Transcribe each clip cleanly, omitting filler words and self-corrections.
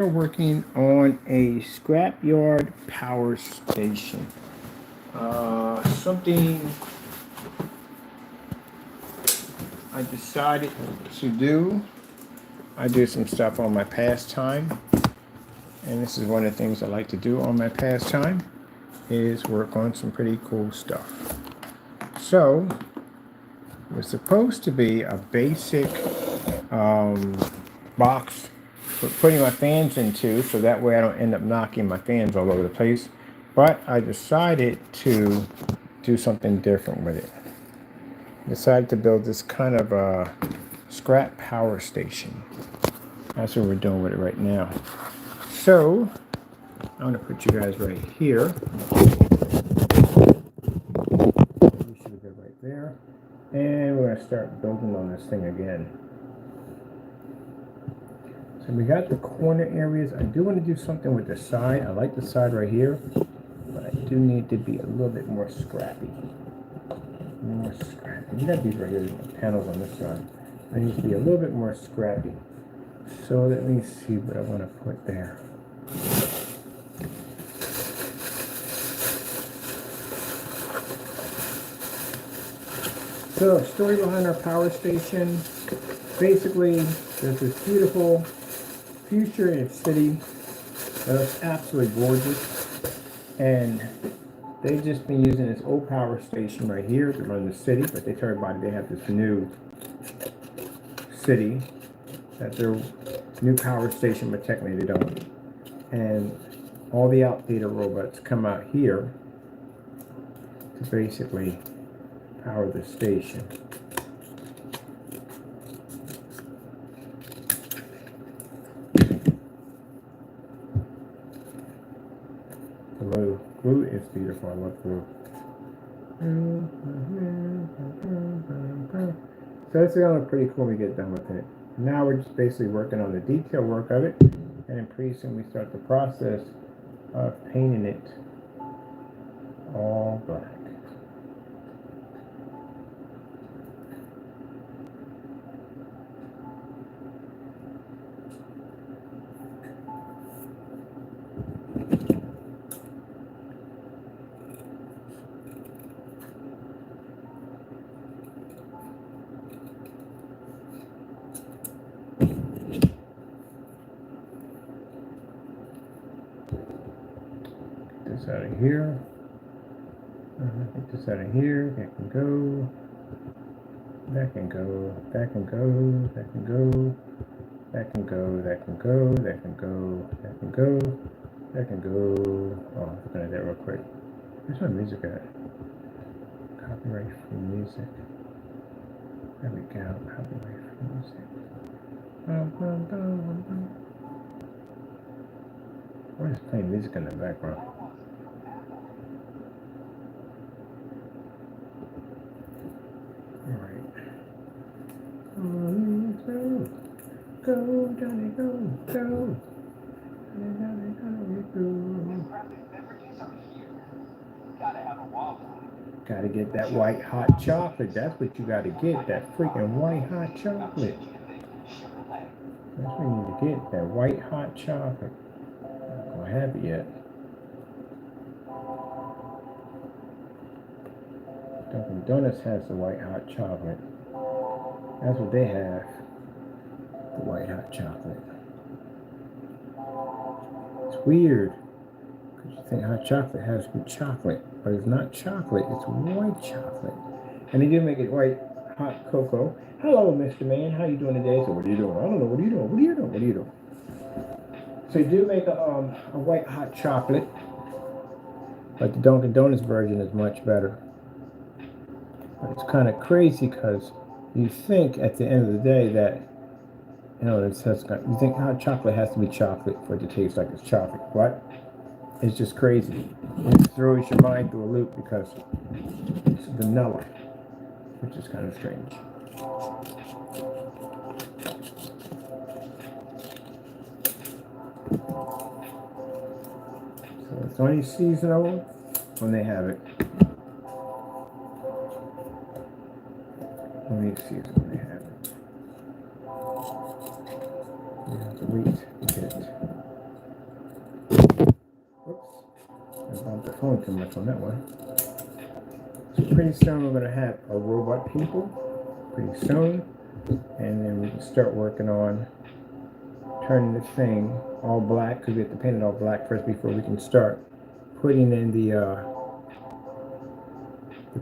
We're working on a scrapyard power station. Something I decided to do. I do some stuff on my pastime, and this is one of the things I like to do on my pastime is work on some pretty cool stuff. So it was supposed to be a basic box for putting my fans into, so that way I don't end up knocking my fans all over the place. But I decided to do something different with it. Decided to build this kind of a scrap power station. That's what we're doing with it right now. So I'm going to put you guys right here. We should go right there. And we're going to start building on this thing again. So we got the corner areas. I do want to do something with the side. I like the side right here, but I do need to be a little bit more scrappy. More scrappy. You got these regular panels on this side. I need to be a little bit more scrappy. So let me see what I want to put there. So, story behind our power station. Basically, there's this beautiful futuristic city that's absolutely gorgeous, and they've just been using this old power station right here to run the city, but they tell everybody they have this new city, that their new power station, but technically they don't. And all the outdated robots come out here to basically power the station. Glue is beautiful. I love glue. So it's gonna look pretty cool when we get done with it. Now we're just basically working on the detail work of it, and then pretty soon we start the process of painting it all black. This out of here. Get this out of here. That can go. That can go. That can go. That can go. That can go. That can go. That can go. That can go. That can go. Oh, I'm looking at that real quick. Where's my music at? Copyright free music. There we go. Copyright free music. What is playing music in the background? Alright. Go, Johnny, go, go. Johnny, go. Gotta get that white hot chocolate. That's what you gotta get. That freaking white hot chocolate. That's what you need to get. That white hot chocolate. Not gonna have it yet. Dunkin' Donuts has the white hot chocolate. That's what they have. The white hot chocolate. It's weird. Because you think hot chocolate has to be chocolate. But it's not chocolate. It's white chocolate. And they do make it white hot cocoa. Hello, Mr. Man. How you doing today? So what are you doing? I don't know. What are you doing? What are you doing? What are you doing? So you do make a white hot chocolate. But the Dunkin' Donuts version is much better. But it's kind of crazy because you think at the end of the day that, you know, you think hot chocolate has to be chocolate for it to taste like it's chocolate. But it's just crazy. It throws your mind through a loop because it's vanilla, which is kind of strange. So it's only seasonal when they have it. Only seasonal when they have it. You have to wait to get it. phone too much on that one. So pretty soon we're going to have a robot people, pretty soon, and then we can start working on turning the thing all black, because we have to paint it all black first before we can start putting in the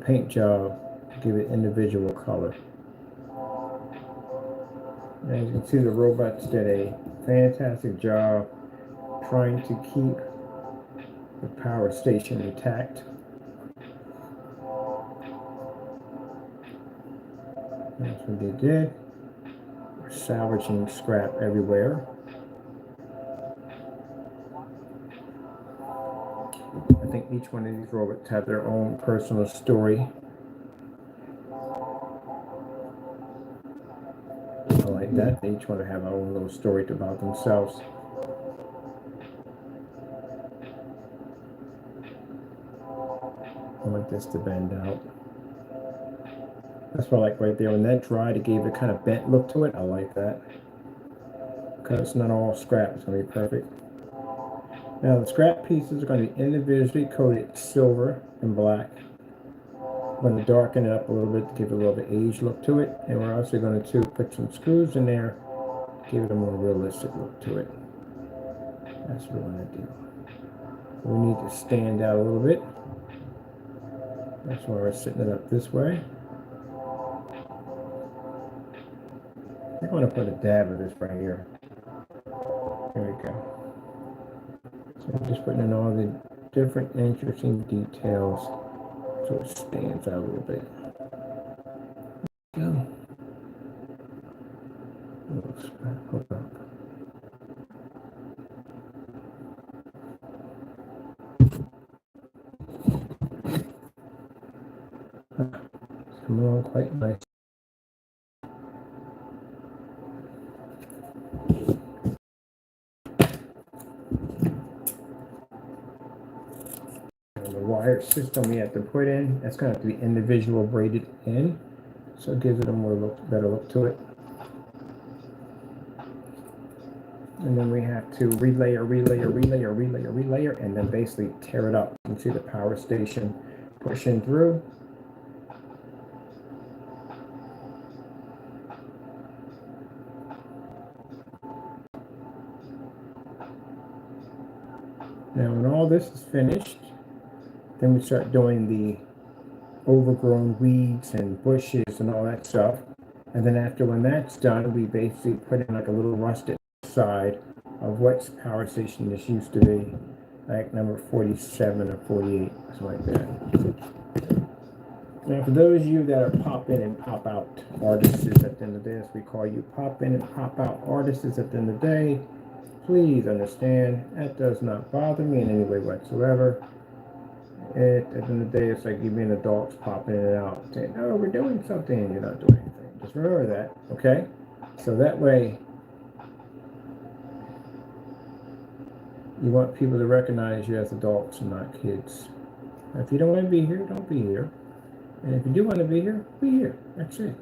paint job to give it individual color. And as you can see, the robots did a fantastic job trying to keep the power station intact. That's what they did. We're salvaging scrap everywhere. I think each one of these robots have their own personal story. I like that. They each want to have their own little story about themselves. I want this to bend out. That's what I like right there. When that dried, it gave a kind of bent look to it. I like that. Because it's not all scrap, it's going to be perfect. Now the scrap pieces are going to be individually coated silver and black. I'm going to darken it up a little bit to give it a little bit aged look to it. And we're also going to put some screws in there to give it a more realistic look to it. That's what we're going to do. We need to stand out a little bit. That's why we're setting it up this way. I'm going to put a dab of this right here. There we go. So I'm just putting in all the different interesting details so it stands out a little bit. Go. Hold up. It's coming along quite nice. And the wire system we have to put in, that's going to have to be individual braided in, so it gives it a better look to it. And then we have to relayer, and then basically tear it up. You can see the power station pushing through. Now when all this is finished, then we start doing the overgrown weeds and bushes and all that stuff. And then after when that's done, we basically put in like a little rusted side of what power station this used to be, like number 47 or 48, something like that. Now for those of you that are pop in and pop out artists at the end of the day, as we call you pop in and pop out artists at the end of the day, please understand that does not bother me in any way whatsoever. At the end of the day, it's like you being adults popping in and out saying, oh, we're doing something, and you're not doing anything. Just remember that, okay? So that way, you want people to recognize you as adults and not kids. Now, if you don't want to be here, don't be here. And if you do want to be here, be here. That's it.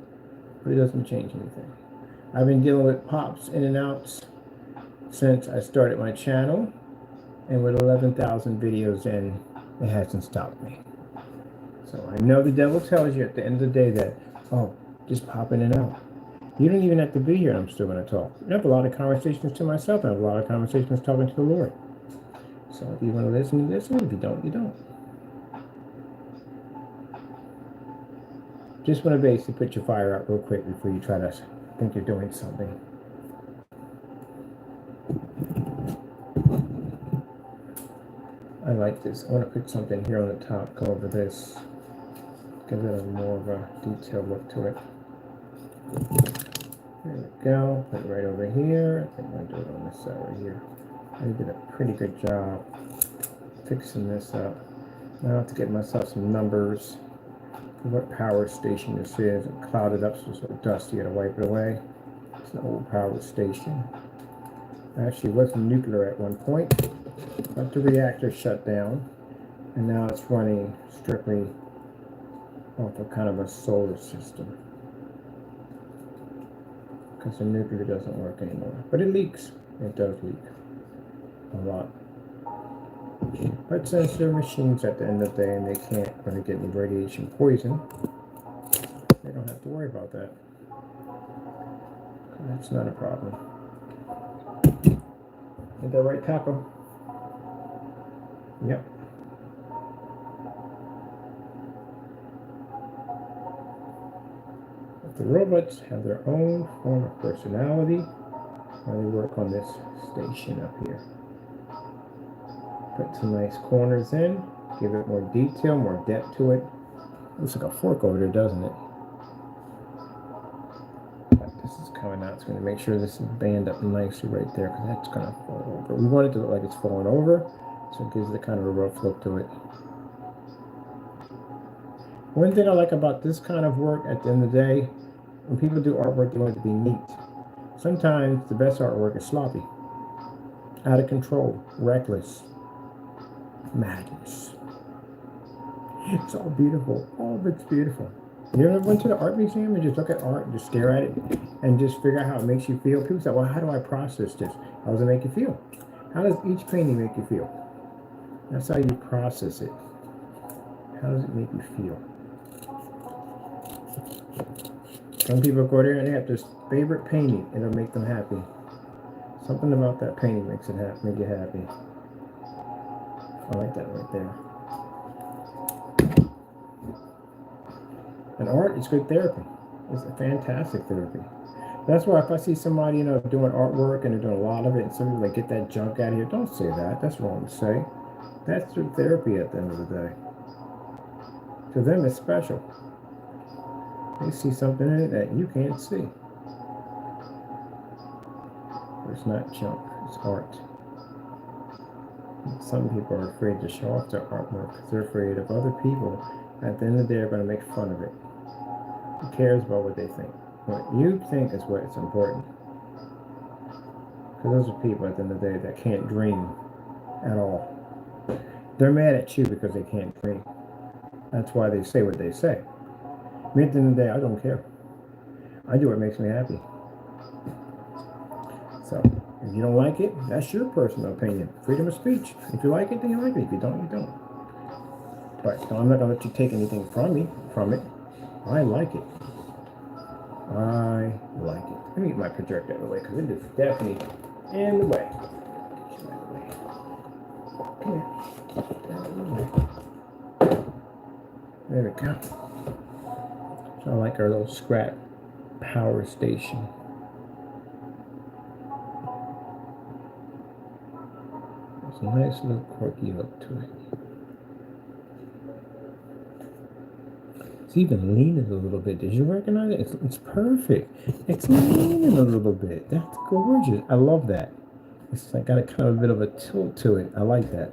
But it doesn't change anything. I've been dealing with pops in and outs since I started my channel. And with 11,000 videos in, it hasn't stopped me. So I know the devil tells you at the end of the day that, oh, just pop in and out. You don't even have to be here, and I'm still going to talk. I have a lot of conversations to myself. I have a lot of conversations talking to the Lord. So if you want to listen, you listen. If you don't, you don't. Just want to basically put your fire out real quick before you try to think you're doing something. I like this. I want to put something here on the top, go over this. Give it a more of a detailed look to it. There we go. Put it right over here. I think I'm going to do it on this side right here. I did a pretty good job fixing this up. Now I have to get myself some numbers for what power station this is. It clouded up, so it's so dusty. I gotta wipe it away. It's an old power station. Actually, it was nuclear at one point, but the reactor shut down, and now it's running strictly off of kind of a solar system, because the nuclear doesn't work anymore. But it leaks. It does leak a lot. But since they're machines at the end of the day and they can't really get any radiation poison, they don't have to worry about that. That's not a problem. Is that right, Taco? Yep. But the robots have their own form of personality when they work on this station up here. Put some nice corners in, give it more detail, more depth to it. Looks like a fork over there, doesn't it? But this is coming out. It's going to make sure this is band up nicely right there because that's going to fall over. We want it to look like it's falling over, so it gives it kind of a rough look to it. One thing I like about this kind of work at the end of the day, when people do artwork, they want it to be neat. Sometimes the best artwork is sloppy, out of control, reckless, madness. It's all beautiful. All of it's beautiful. You ever went to the art museum and just look at art and just stare at it and just figure out how it makes you feel? People say, well, how do I process this? How does it make you feel? How does each painting make you feel? That's how you process it. How does it make you feel? Some people go there and they have their favorite painting. It'll make them happy. Something about that painting makes it make you happy. I like that right there. And art is good therapy. It's a fantastic therapy. That's why if I see somebody, doing artwork and they're doing a lot of it and somebody like, get that junk out of here, don't say that. That's wrong to say. That's their therapy at the end of the day. To them, it's special. They see something in it that you can't see. It's not junk, it's art. Some people are afraid to show off their artwork because they're afraid of other people. At the end of the day, are going to make fun of it. Who cares about what they think? What you think is what's important. Because those are people at the end of the day that can't dream at all. They're mad at you because they can't dream. That's why they say what they say. Me at the end of the day, I don't care. I do what makes me happy. So, if you don't like it, that's your personal opinion. Freedom of speech. If you like it, then you like it. If you don't, you don't. But I'm not going to let you take anything from it. I like it. I like it. Let me get my projector out of the way because it is definitely in the way. Come here. There we go. So I like our little scrap power station. There's a nice little quirky look to it. It's even leaning a little bit. Did you recognize it? It's perfect. It's leaning a little bit. That's gorgeous. I love that. It's like got a kind of a bit of a tilt to it. I like that.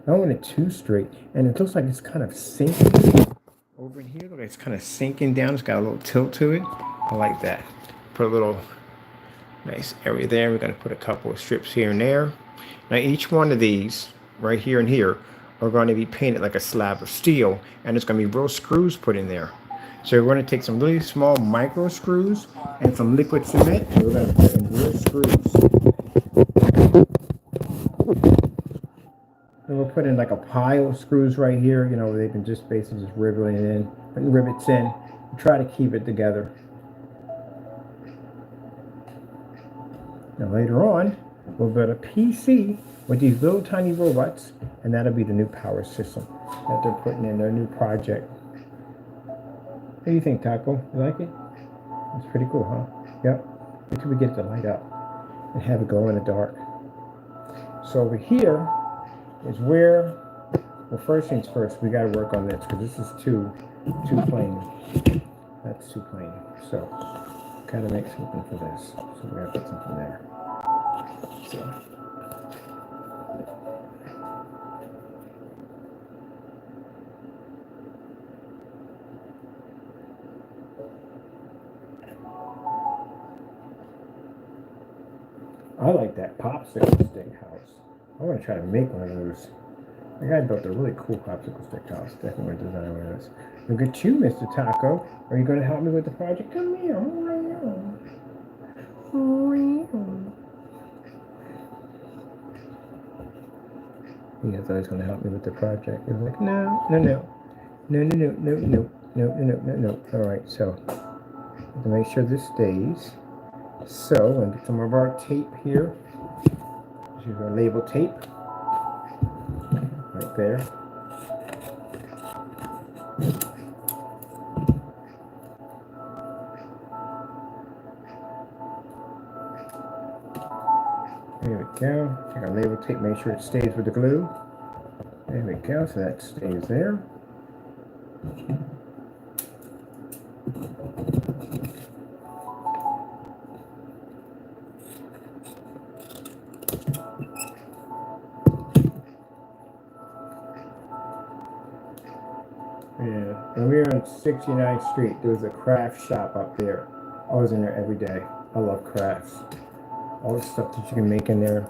I don't want it too straight. And it looks like it's kind of sinking over in here. Look, it's kind of sinking down. It's got a little tilt to it. I like that. Put a little nice area there. We're going to put a couple of strips here and there. Now each one of these, right here and here, are going to be painted like a slab of steel, and there's going to be real screws put in there. So we're going to take some really small micro screws and some liquid cement, and we're going to put in real screws. And we'll put in like a pile of screws right here, where they can just basically just put rivets in, and try to keep it together. Now later on, we'll build a PC with these little tiny robots, and that'll be the new power system that they're putting in their new project. What do you think, Taco? You like it? It's pretty cool, huh? Yep. Until we get it to light up and have it glow in the dark. So over here is where, well, first things first, we got to work on this because this is too plain. That's too plain. So, got to make something for this. So we got to put something there. So. I like that popsicle stick house. I want to try to make one of those. The guy built a really cool popsicle stick house. Definitely want to design one of those. Look at you, Mr. Taco. Are you going to help me with the project? Come here. He thought he was going to help me with the project. He was like, no, no, no. No, no, no, no, no, no, no, no, no, no. All right, so to make sure this stays. So I'm going to get some of our tape here. This is our label tape. Right there. There we go. Take our label tape, make sure it stays with the glue. There we go, so that stays there. Yeah, when we were on 69th Street, there was a craft shop up there. I was in there every day. I love crafts. All the stuff that you can make in there.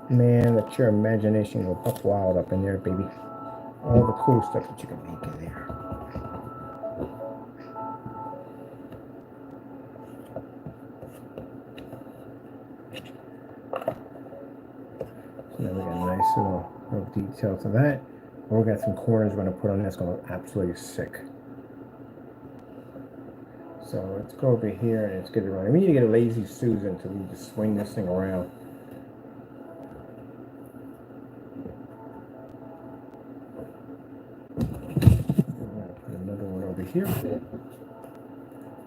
Man, let your imagination go buck wild up in there, baby. All the cool stuff that you can make in there. So now we got a nice little detail to that. And we got some corners we're going to put on that's going to look absolutely sick. So let's go over here and let's get it running. We need to get a lazy Susan to just swing this thing around. Put another one over here.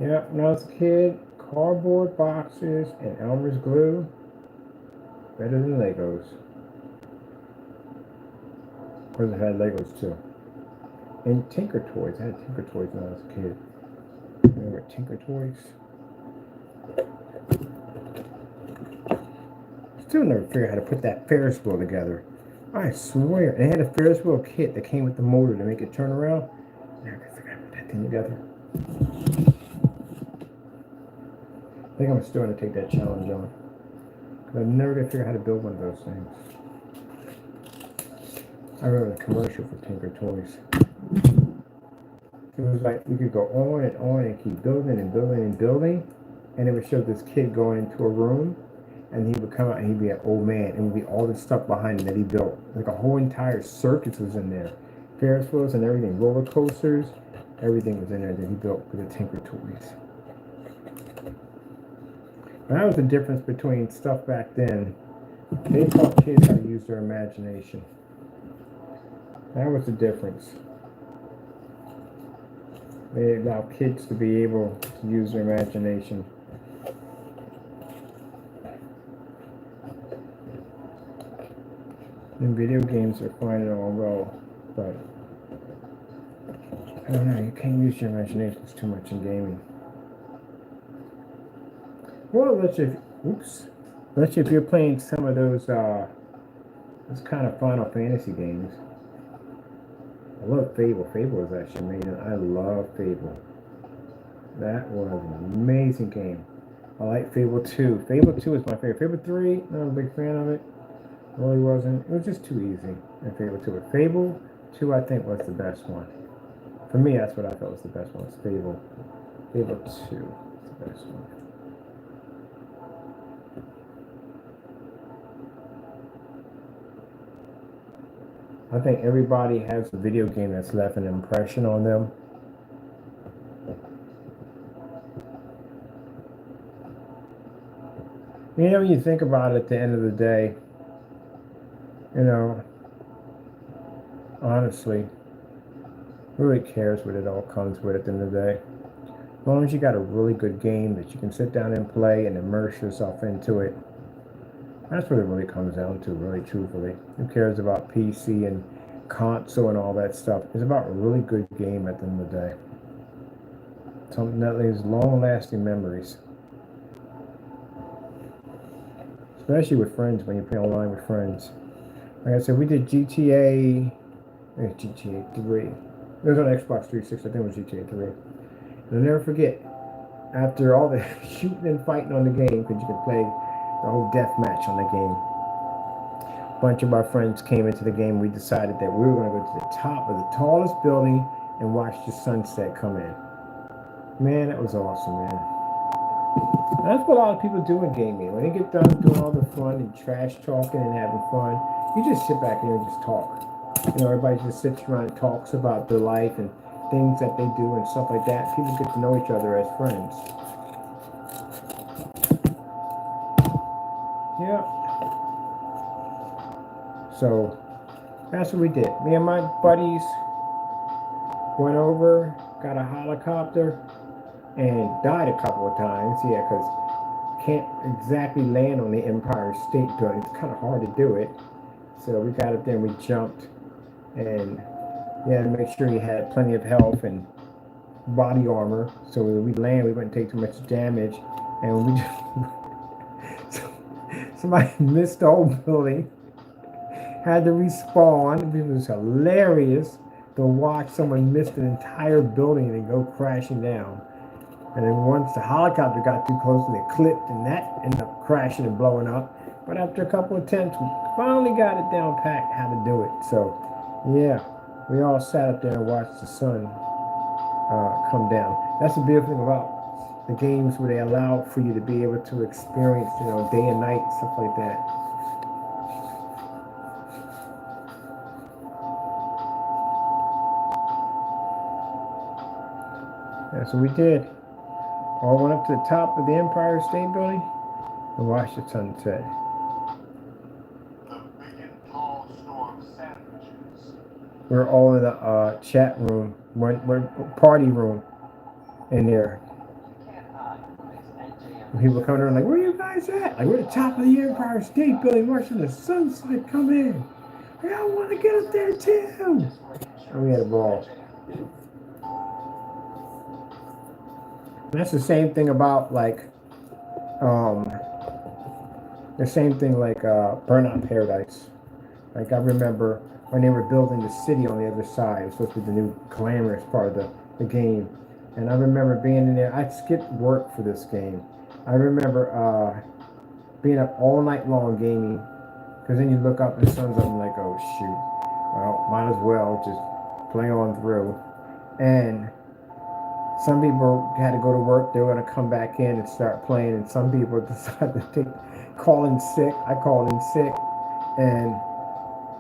Yep, when I was a kid, cardboard boxes and Elmer's glue, better than Legos. Of course, I had Legos too. And Tinker Toys. I had Tinker Toys when I was a kid. Remember Tinker Toys? Still never figured out how to put that Ferris wheel together. I swear. They had a Ferris wheel kit that came with the motor to make it turn around. Never could figure out how to put that thing together. I think I'm still going to take that challenge on. Because I'm never going to figure out how to build one of those things. I remember the commercial for Tinker Toys. It was like you could go on and keep building and building and building. And it would show this kid going into a room. And he would come out and he'd be an old man. And would be all this stuff behind him that he built. Like a whole entire circus was in there. Ferris wheels and everything. Roller coasters. Everything was in there that he built for the Tinker Toys. And that was the difference between stuff back then. They taught kids how to use their imagination. That was the difference. They allow kids to be able to use their imagination. And video games are fine and all well, but I don't know, you can't use your imagination too much in gaming. Well, let's if you're playing some of those kind of Final Fantasy games. I love Fable. Fable was actually amazing. I love Fable. That was an amazing game. I like Fable 2. Fable 2 is my favorite. Fable 3, not a big fan of it. Really wasn't. It was just too easy in Fable 2. But Fable 2, I think, was the best one. For me, that's what I thought was the best one. Was Fable 2 was the best one. I think everybody has a video game that's left an impression on them. You know, when you think about it at the end of the day, you know, honestly, who really cares what it all comes with at the end of the day? As long as you got a really good game that you can sit down and play and immerse yourself into it, that's what it really comes down to, really truthfully. Who cares about PC and console and all that stuff? It's about a really good game at the end of the day. Something that leaves long-lasting memories. Especially with friends, when you play online with friends. Like I said, we did GTA 3. It was on Xbox 360, I think it was GTA 3. And I'll never forget, after all the shooting and fighting on the game, because you could play the whole death match on the game. A bunch of our friends came into the game. We decided that we were going to go to the top of the tallest building and watch the sunset come in. Man, that was awesome, man. That's what a lot of people do in gaming. When they get done doing all the fun and trash talking and having fun, You just sit back here and just talk. You know, everybody just sits around and talks about their life and things that they do and stuff like that. People get to know each other as friends. Yeah. So that's what we did. Me and my buddies went over, got a helicopter, and died a couple of times. Yeah, because can't exactly land on the Empire State Building. It's kind of hard to do it. So we got up there and we jumped, and you had to make sure you had plenty of health and body armor. So when we land, we wouldn't take too much damage. And we just, somebody missed the whole building, had to respawn. It was hilarious to watch someone miss an entire building and go crashing down. And then once the helicopter got too close and it clipped, and that ended up crashing and blowing up. But after a couple of attempts, we finally got it down packed how to do it. So, yeah, we all sat up there and watched the sun come down. That's the beautiful thing about the games where they allow for you to be able to experience, you know, day and night, stuff like that. That's what we did. All went up to the top of the Empire State Building and watched the sunset. We're all in the chat room, we're party room in there. And people coming around like, where you guys at? Like, we're at the top of the Empire State Building watching the sunset come in. Like, I want to get up there too. And we had a ball. And that's the same thing about like, the same thing like Burnout Paradise. Like I remember when they were building the city on the other side. It was supposed to be the new glamorous part of the game. And I remember being in there. I skipped work for this game. I remember being up all night long gaming. Because then you look up and the sun's up and like, oh shoot. Well, might as well just play on through. And some people had to go to work. They were going to come back in and start playing. And some people decided to call in sick. I called in sick. And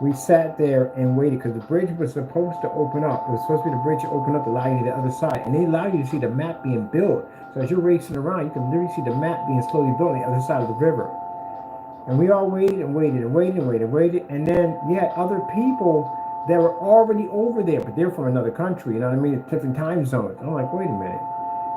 we sat there and waited because the bridge was supposed to open up. It was supposed to be the bridge to open up to allow you to the other side. And they allow you to see the map being built. So as you're racing around, you can literally see the map being slowly built on the other side of the river. And we all waited and waited and waited and waited and waited. And then you had other people that were already over there, but they're from another country, you know what I mean? Different time zones. I'm like, wait a minute.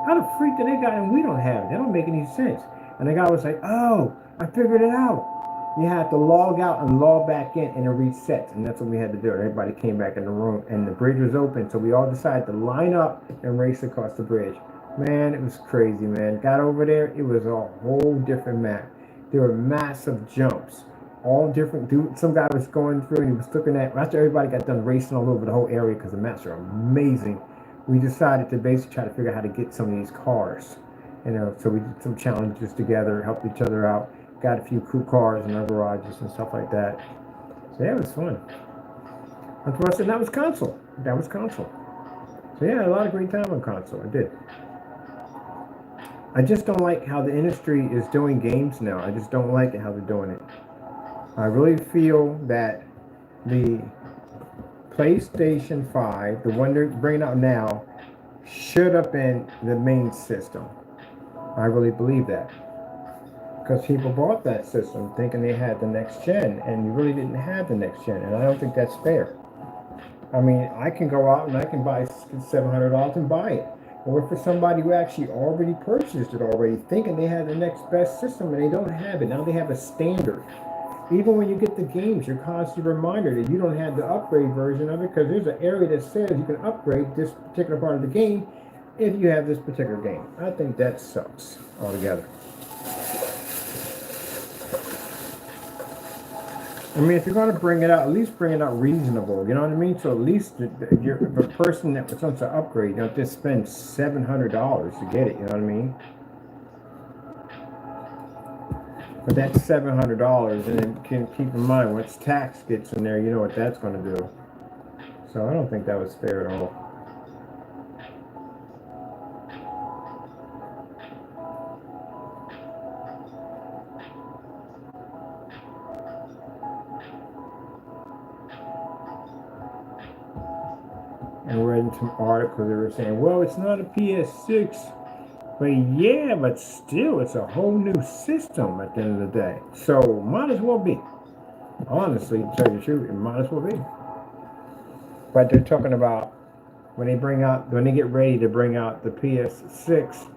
How the freak did they got it and we don't have it? That don't make any sense. And the guy was like, oh, I figured it out. You have to log out and log back in and it resets. And that's what we had to do. Everybody came back in the room and the bridge was open. So we all decided to line up and race across the bridge. Man, it was crazy, man. Got over there, it was a whole different map. There were massive jumps. All different. Dude, some guy was going through and he was looking at, after everybody got done racing all over the whole area because the maps are amazing, we decided to basically try to figure out how to get some of these cars. You know, so we did some challenges together, helped each other out, got a few cool cars in our garages and stuff like that. So yeah, it was fun. And that was console. That was console. So yeah, I had a lot of great time on console. I did. I just don't like how the industry is doing games now. I just don't like it how they're doing it. I really feel that the PlayStation 5, the one they're bringing out now, should have been the main system. I really believe that. Because people bought that system thinking they had the next gen, and you really didn't have the next gen, and I don't think that's fair. I mean, I can go out and I can buy $700 and buy it. Or for somebody who actually already purchased it already, thinking they had the next best system, and they don't have it. Now they have a standard. Even when you get the games, you're constantly reminded that you don't have the upgrade version of it because there's an area that says you can upgrade this particular part of the game if you have this particular game. I think that sucks altogether. I mean, if you're going to bring it out, at least bring it out reasonable. You know what I mean? So at least you're the person that wants to upgrade, you don't just spend $700 to get it. You know what I mean? But that's $700, and then can keep in mind once tax gets in there, you know what that's going to do. So I don't think that was fair at all. and read some articles that were saying, well, it's not a PS6. But yeah, but still, it's a whole new system at the end of the day. So, might as well be. Honestly, to tell you the truth, it might as well be. But they're talking about when they get ready to bring out the PS6,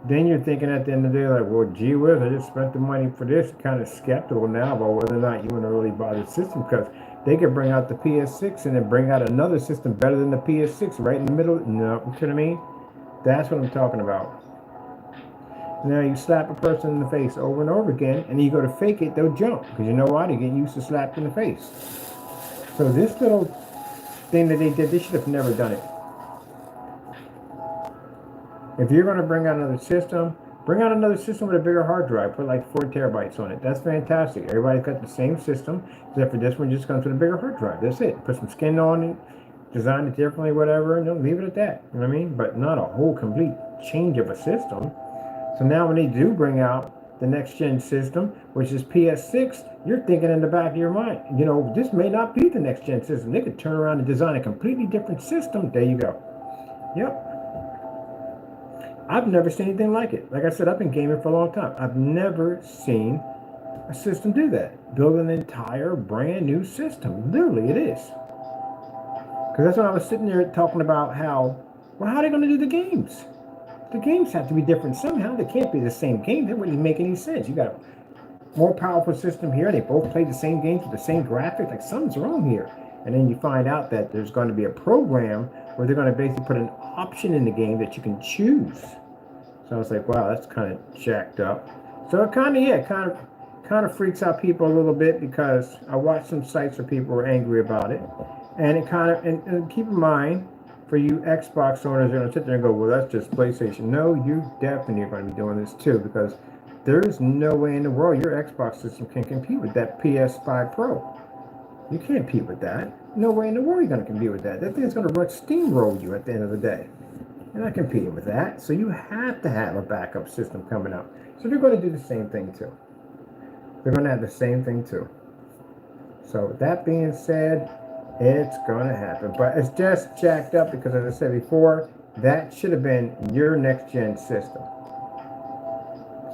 then you're thinking at the end of the day, like, well, gee whiz, I just spent the money for this. Kind of skeptical now about whether or not you want to really buy the system, because they could bring out the PS6 and then bring out another system better than the PS6 right in the middle. No, you know what I mean? That's what I'm talking about. Now you slap a person in the face over and over again, and you go to fake it, they'll jump, because you know why? They get used to slapped in the face. So this little thing that they did, they should have never done it. If you're going to bring out another system, bring out another system with a bigger hard drive. Put like 4 terabytes on it. That's fantastic. Everybody's got the same system, except for this one just comes with a bigger hard drive. That's it. Put some skin on it, design it differently, whatever, and leave it at that. You know what I mean? But not a whole complete change of a system. So now when they do bring out the next gen system, which is PS6, you're thinking in the back of your mind, you know, this may not be the next gen system. They could turn around and design a completely different system. There you go. Yep. I've never seen anything like it. Like I said, I've been gaming for a long time. I've never seen a system do that. Build an entire brand new system. Literally, it is. Because that's when I was sitting there talking about how are they going to do the games? The games have to be different somehow. They can't be the same game. That wouldn't make any sense. You got a more powerful system here. They both play the same games with the same graphics. Like, something's wrong here. And then you find out that there's going to be a program where they're going to basically put an option in the game that you can choose. So I was like, wow, that's kind of jacked up. So it kind of freaks out people a little bit, because I watched some sites where people were angry about it. And it kind of, and keep in mind, for you Xbox owners, you're going to sit there and go, well, that's just PlayStation. No, you definitely are going to be doing this too, because there's no way in the world your Xbox system can compete with that PS5 Pro. You can't compete with that. No way in the world you're going to compete with that. That thing's going to steamroll you at the end of the day. You're not competing with that. So you have to have a backup system coming out. So they're going to do the same thing too. They're going to have the same thing too. So that being said, it's going to happen. But it's just jacked up because, as I said before, that should have been your next gen system.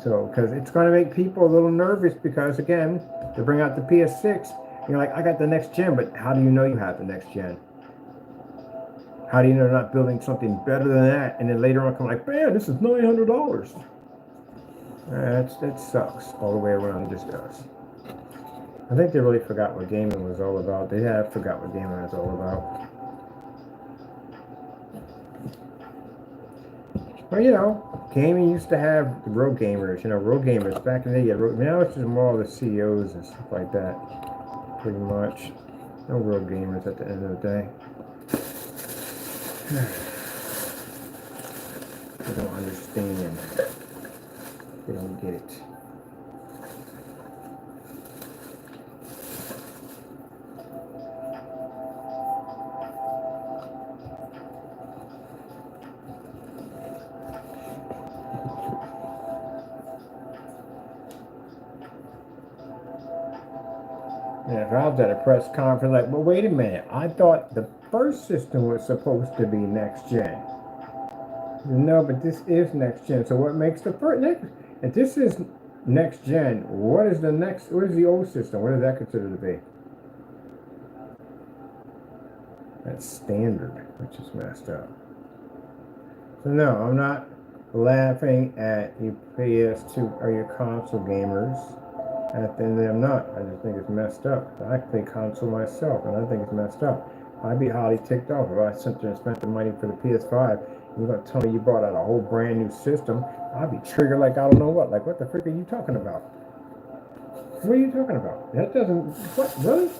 So, because it's going to make people a little nervous, because, again, they bring out the PS6. You're like, I got the next gen, but how do you know you have the next gen? How do you know they're not building something better than that? And then later on, come like, man, this is $900. That sucks all the way around. It just does. I think they really forgot what gaming was all about. They have forgot what gaming was all about. Well, you know, gaming used to have real gamers. You know, real gamers back in the day. Now it's just more of the CEOs and stuff like that. Pretty much. No real gamers at the end of the day. They don't understand. They don't get it. Yeah, if I was at a press conference, like, well, wait a minute. I thought the first system was supposed to be next gen. No, but this is next gen. So what makes the first next? If this is next gen, what is the next? What is the old system? What is that considered to be? That's standard, which is messed up. So no, I'm not laughing at you PS2 or your console gamers. At the end of the day, I'm not. I just think it's messed up. I play console myself, and I think it's messed up. I'd be highly ticked off if I sat there and spent the money for the PS5. You're going to tell me you brought out a whole brand new system. I'd be triggered like I don't know what. Like, what the frick are you talking about? What are you talking about? That doesn't... What? Really?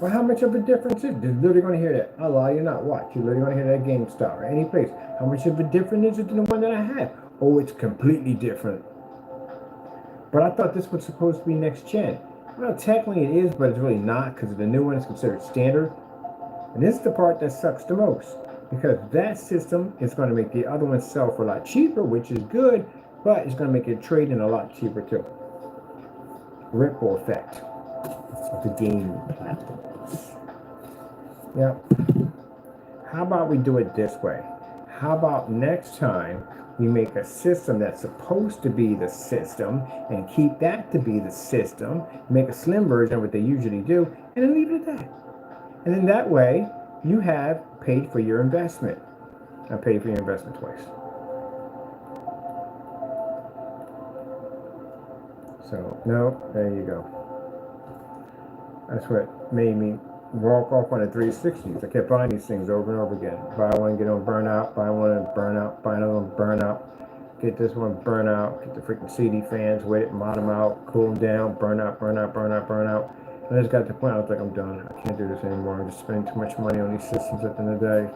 Well, how much of a difference is it? You're literally going to hear that. I lie you not. Watch. You're literally going to hear that GameStop or any place. How much of a difference is it than the one that I have? Oh, it's completely different. But I thought this was supposed to be next gen. Well, technically it is, but it's really not, because the new one is considered standard. And this is the part that sucks the most, because that system is going to make the other one sell for a lot cheaper, which is good, but it's going to make it trading a lot cheaper too. Ripple effect of the game platforms. Yep. How about we do it this way? How about next time we make a system that's supposed to be the system and keep that to be the system, make a slim version of what they usually do, and then leave it at that. And then that way, you have paid for your investment. I paid for your investment twice. So, no, there you go. That's what made me walk off on the 360s. I kept buying these things over and over again. Buy one, get on burnout, buy one, burnout, buy another one, burnout. Get this one, burnout, get the freaking CD fans, wait it, mod them out, cool them down, burnout, burnout, burnout, burnout. And I just got to the point I was like, I'm done. I can't do this anymore. I'm just spending too much money on these systems at the end of the day.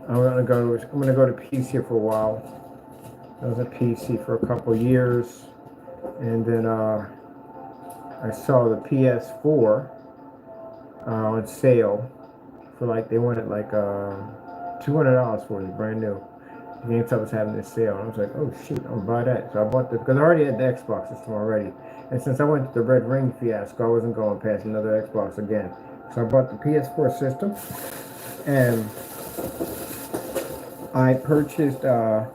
I'm gonna go to PC for a while. I was at PC for a couple of years, and then I saw the PS4 on sale for like, they wanted like $200 for it, brand new. GameStop was having this sale, and I was like, oh shoot, I'm gonna buy that. So I bought the, because I already had the Xbox system already, and since I went to the Red Ring fiasco, I wasn't going past another Xbox again. So I bought the PS4 system, and I purchased the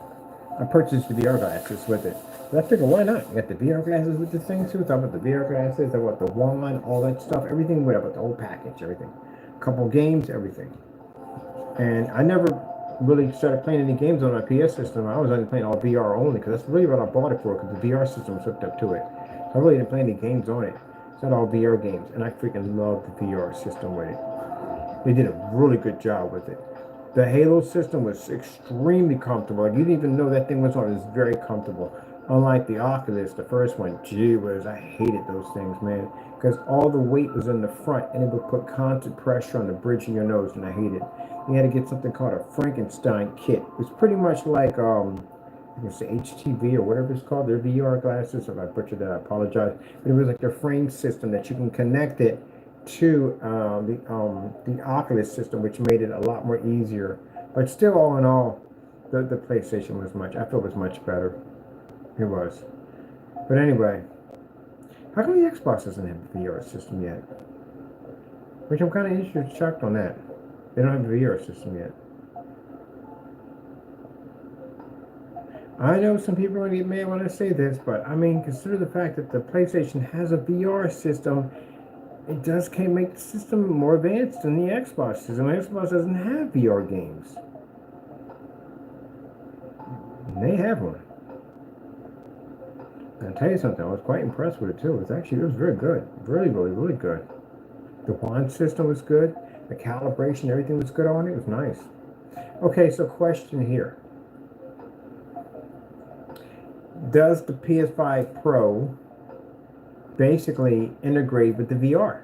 VR glasses with it. But I figured, why not? You got the VR glasses with the thing too. So I bought the VR glasses, I bought the wand, all that stuff, everything with it. I bought the whole package, everything. Couple games, everything. And I never really started playing any games on my PS system. I was only playing all VR only, because that's really what I bought it for, because the VR system was hooked up to it. I really didn't play any games on it. It's not all VR games, and I freaking love the VR system with it. They did a really good job with it. The Halo system was extremely comfortable. Like, you didn't even know that thing was on. It was very comfortable. Unlike the Oculus, the first one, gee whiz, I hated those things, man. Because all the weight was in the front, and it would put constant pressure on the bridge of your nose, and I hated it. You had to get something called a Frankenstein kit. It's pretty much like, I can say HTV or whatever it's called, their VR glasses. If I butchered that, I apologize. But it was like their frame system that you can connect it to the Oculus system, which made it a lot more easier. But still, all in all, the PlayStation was I felt was much better. It was. But anyway, how come the Xbox doesn't have a VR system yet? Which I'm kind of shocked on that. They don't have a VR system yet. I know some people are going to get mad when I say this, but I mean, consider the fact that the PlayStation has a VR system. It does make the system more advanced than the Xbox system. The Xbox doesn't have VR games. And they have one. I'll tell you something, I was quite impressed with it too. It was very good. Really, really, really good. The wand system was good. The calibration, everything was good on it. It was nice. Okay, so question here. Does the PS5 Pro basically integrate with the VR?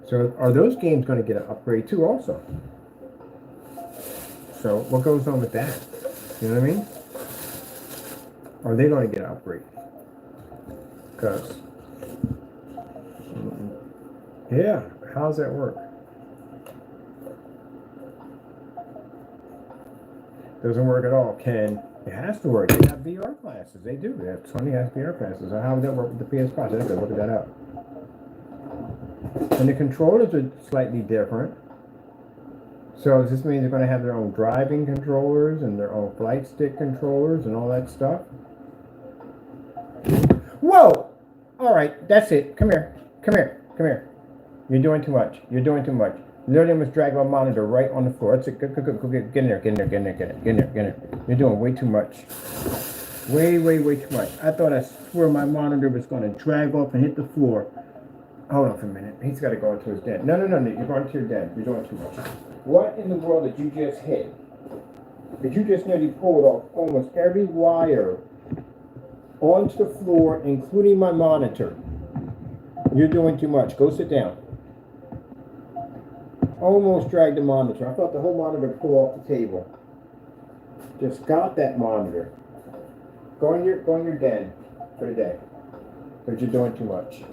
So are those games going to get an upgrade too also? So what goes on with that? You know what I mean? Are they going to get an upgrade? Because, yeah, how's that work? Doesn't work at all. It has to work. They have VR classes. They do. Sony has VR classes. So how would that work with the PS5? I have to look that up. And the controllers are slightly different. So does this mean they're going to have their own driving controllers and their own flight stick controllers and all that stuff? Whoa! All right, that's it. Come here. Come here. Come here. You're doing too much. You're doing too much. Literally almost dragged my monitor right on the floor. That's it. Go, get in there. Get in there. Get in there. Get in there. Get in there. You're doing way too much. Way too much. I thought I swear my monitor was going to drag off and hit the floor. Hold on for a minute. He's got to go into his den. No. You're going to your den. You're doing too much. What in the world did you just hit? Did you just nearly pull off almost every wire onto the floor, including my monitor? You're doing too much. Go sit down. Almost dragged the monitor. I thought the whole monitor pull off the table. Just got that monitor. Go in your den for the day. Because you're doing too much.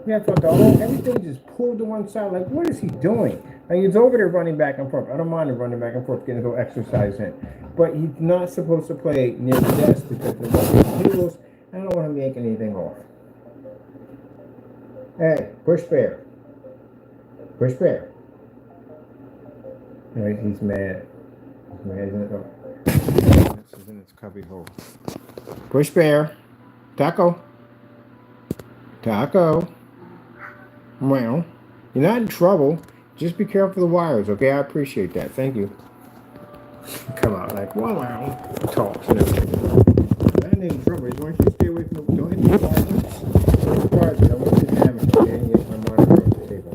Yeah, I thought everything just pulled to one side. Like, what is he doing? And he's over there running back and forth. I don't mind him running back and forth, getting a little exercise in. But he's not supposed to play near the desk because of the tables. I don't want him yanking anything off. Hey, Bush Bear. Bush Bear. Right, he's mad. He's mad, isn't it? This is in its cubby hole. Bush Bear. Taco. Taco. Well, you're not in trouble. Just be careful of the wires, okay? I appreciate that. Thank you. Come out like, wow, talks and everything. That ain't in trouble. Just want you to stay away from the. Don't hit the wires. The wires. I want you to damage, okay? And get my monitor off the table.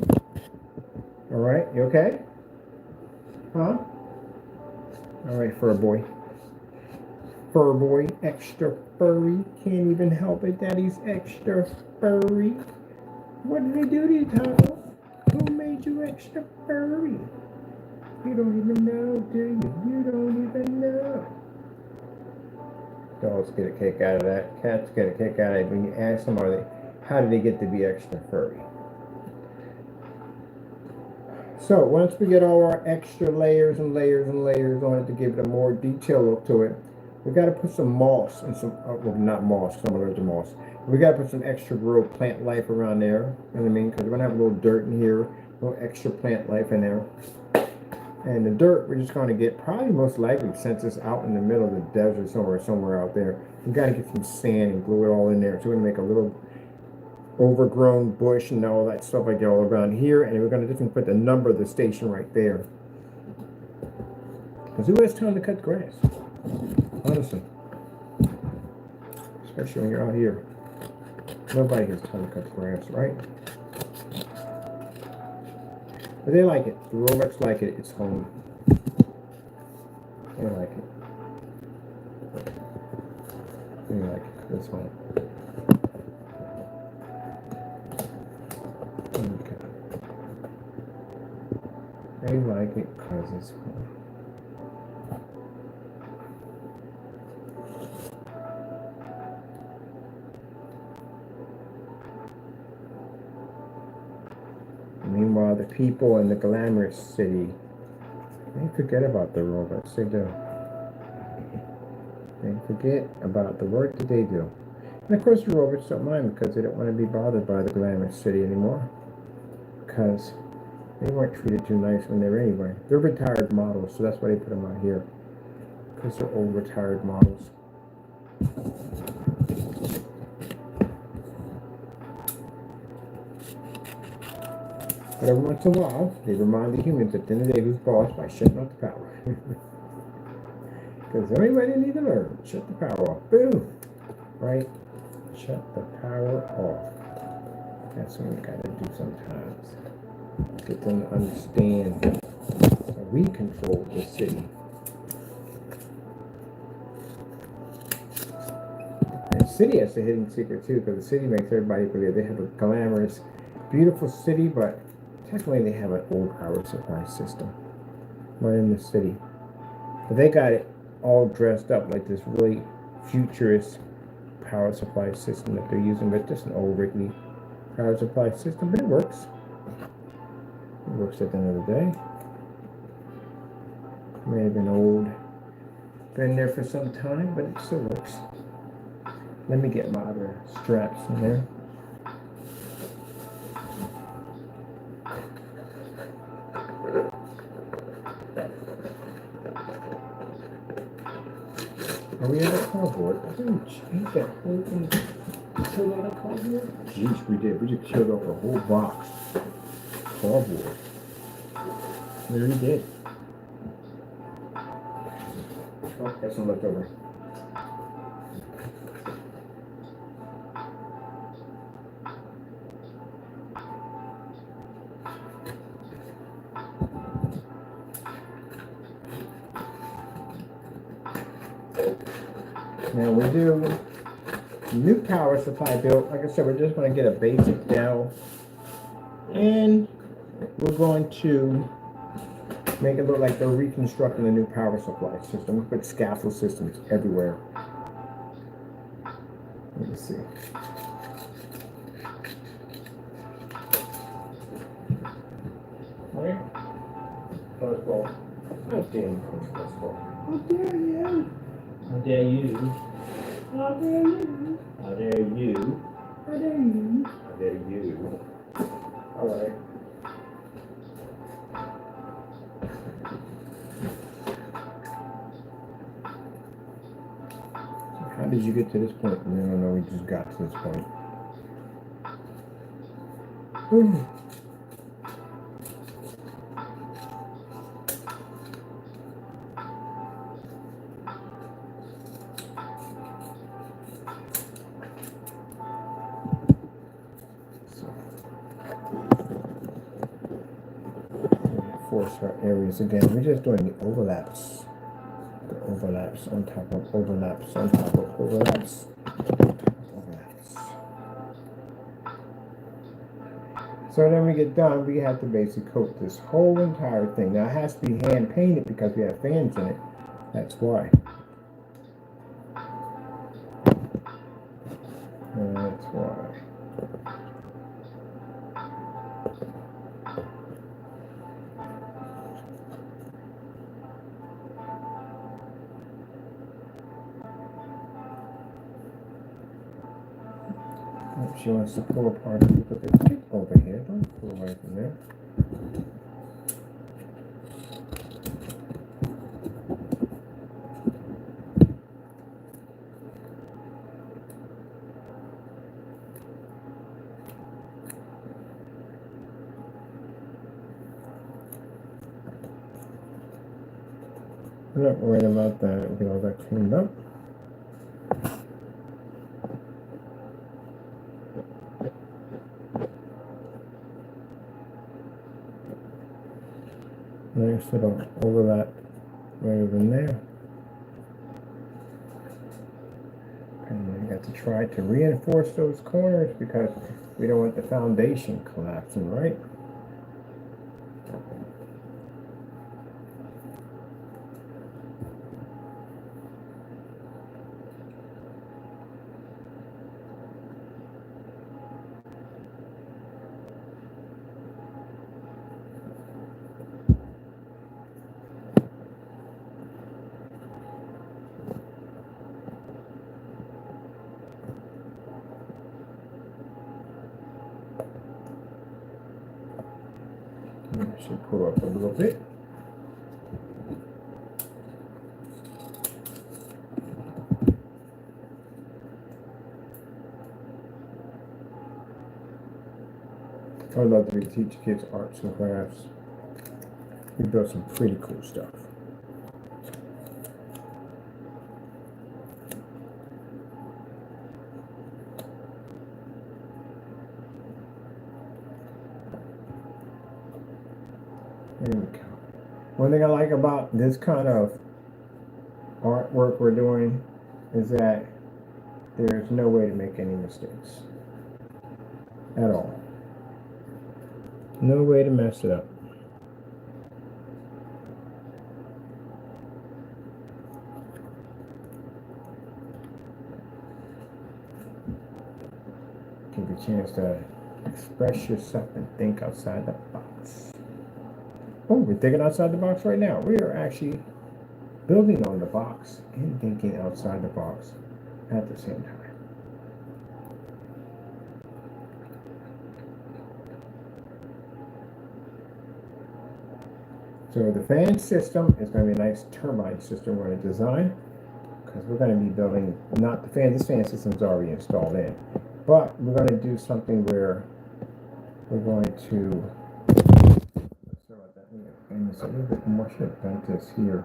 All right, you okay? Huh? All right, fur boy. Fur boy, extra furry. Can't even help it. Daddy's extra furry. What did they do to you, Taco? Who made you extra furry? You don't even know, do you? You don't even know. Dogs get a kick out of that. Cats get a kick out of it when you ask them, how did they get to be extra furry? So once we get all our extra layers and layers and layers on it to give it a more detailed look to it, we got to put some moss and some, well, not moss, some allergic to moss. We got to put some extra grow plant life around there. You know what I mean? Because we're going to have a little dirt in here, a little extra plant life in there. And the dirt, we're just going to get, probably most likely, since it's out in the middle of the desert somewhere out there, we got to get some sand and glue it all in there. So we're going to make a little overgrown bush and all that stuff like that all around here. And we're going to just put the number of the station right there. Because who has time to cut grass? Honestly. Especially when you're out here. Nobody has time to cut grass, right? But they like it. The robots like it. It's home. They like it. They like it. It's home. Okay. They like it because it's home. Meanwhile, the people in the glamorous city, they forget about the robots. They do. They forget about the work that they do. And of course, the robots don't mind because they don't want to be bothered by the glamorous city anymore. Because they weren't treated too nice when they were anyway. They're retired models, so that's why they put them out here. Because they're old retired models. But every once in a while, they remind the humans at the end of the day who's boss by shutting off the power. Because the only way they need to learn, shut the power off. Boom! Right? Shut the power off. That's what we gotta do sometimes. Get them to understand that we control the city. And the city has a hidden secret too, because the city makes everybody believe they have a glamorous, beautiful city, but technically they have an old power supply system right in the city. But they got it all dressed up like this really futurist power supply system that they're using, but just an old rickety power supply system, but it works. It works at the end of the day. It may have been old, been there for some time, but it still works. Let me get my other straps in there. Are we out of cardboard? I didn't change that whole thing. We killed out of cardboard? Jeez, we did. We just killed off a whole box. Cardboard. We really did. Oh, got some left over. Now we do new power supply built. Like I said, we're just going to get a basic dowel, and we're going to make it look like they're reconstructing a new power supply system. We put scaffold systems everywhere. Let me see. Right? First how dare you, first how dare you? How dare you? How dare you? How dare you? How dare you? How dare you? All right. How did you get to this point? We don't know. We just got to this point. Force our areas again. We're just doing the overlaps. The overlaps on top of overlaps on top of overlaps. Overlaps. So then we get done, we have to basically coat this whole entire thing. Now it has to be hand painted because we have fans in it. That's why. That's why. She wants to pull apart and put the tip over here. Don't pull away from there. I'm not worried about that. We get all that cleaned up. Nice little overlap right over in there. And we got to try to reinforce those corners because we don't want the foundation collapsing, right? Should pull up a little bit. I love to teach kids arts and crafts. We built some pretty cool stuff. There we go. One thing I like about this kind of artwork we're doing is that there's no way to make any mistakes at all. No way to mess it up. Give you a chance to express yourself and think outside the box. Oh, we're thinking outside the box right now. We are actually building on the box and thinking outside the box at the same time. So the fan system is going to be a nice turbine system we're going to design because we're going to be building, not the fan, this fan system is already installed in, but we're going to do something where we're going to, a little bit more, should have bent this here,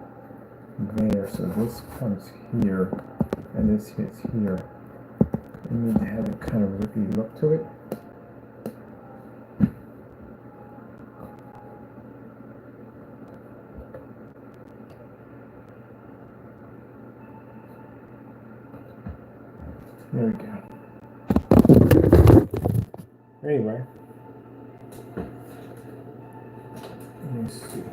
there, so this comes here, and this hits here. We need to have a kind of rippy look to it. There we go. Anyway, let me see.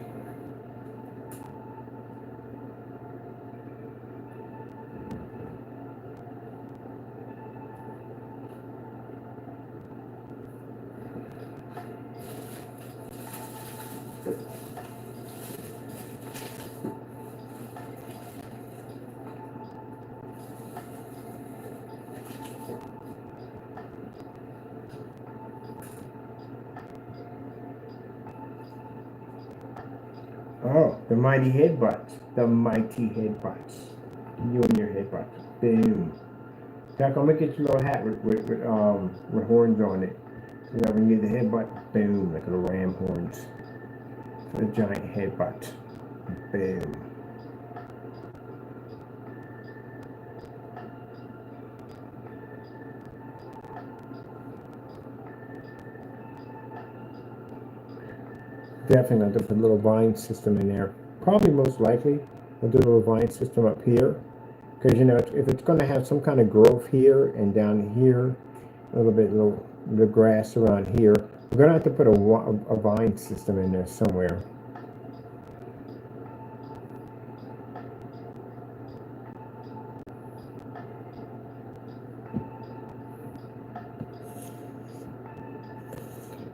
Oh, the mighty headbutts. The mighty headbutts. You and your headbutts. Boom. Jack, I'm gonna get you a little hat with horns on it. So that when you get the headbutt, boom, like little ram horns. The giant headbutt. Boom. Definitely gonna put a little vine system in there. Probably most likely I'll do a little vine system up here. Because you know, if it's gonna have some kind of growth here and down here, a little the grass around here, we're gonna have to put a vine system in there somewhere.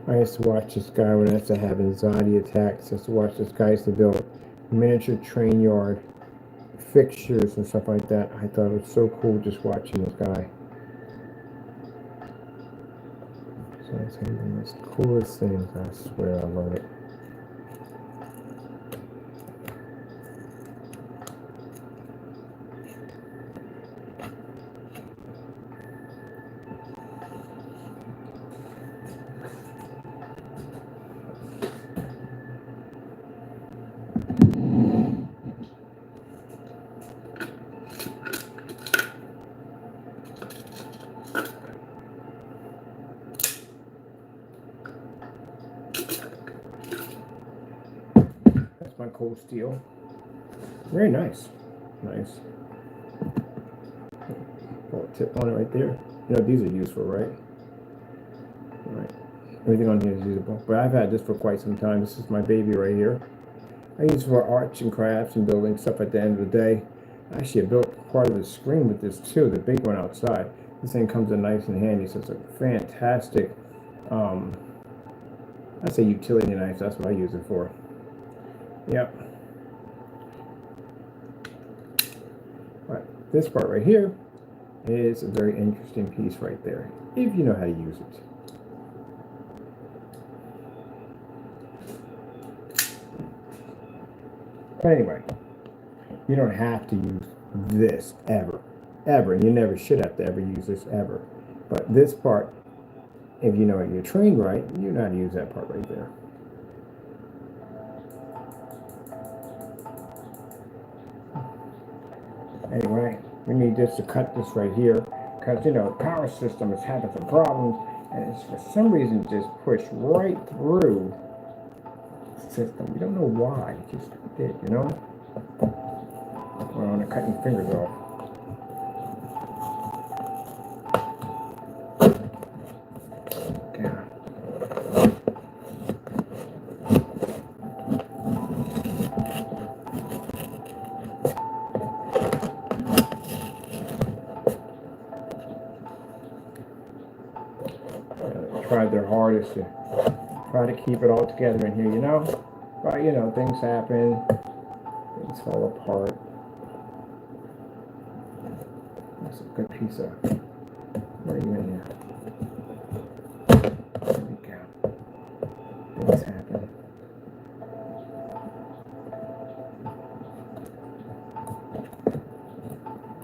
I used to watch this guy when I used to have anxiety attacks. I used to watch this guy used to build miniature train yard fixtures and stuff like that. I thought it was so cool just watching this guy. So it's one of the most coolest things. I swear I love it. That's my cold steel. Very nice. Nice. Little tip on it right there. You know, these are useful, right? Right. Everything on here is usable. But I've had this for quite some time. This is my baby right here. I use it for arts and crafts and building stuff at the end of the day. Actually, I built part of the screen with this too, the big one outside. This thing comes in nice and handy, so it's a fantastic, I say utility knife, that's what I use it for. Yep. But this part right here is a very interesting piece right there, if you know how to use it. But anyway, you don't have to use this ever. Ever. And you never should have to ever use this ever. But this part, if you know it, you're trained right, you know how to use that part right there. Anyway, we need this to cut this right here because you know the power system is having some problems and it's for some reason just pushed right through the system. We don't know why, it just did, you know? Well, I'm cutting fingers off. Tried their hardest to try to keep it all together in here, you know? But, you know, things happen, things fall apart. That's a good piece of, what are you in here? There we go. Things happen.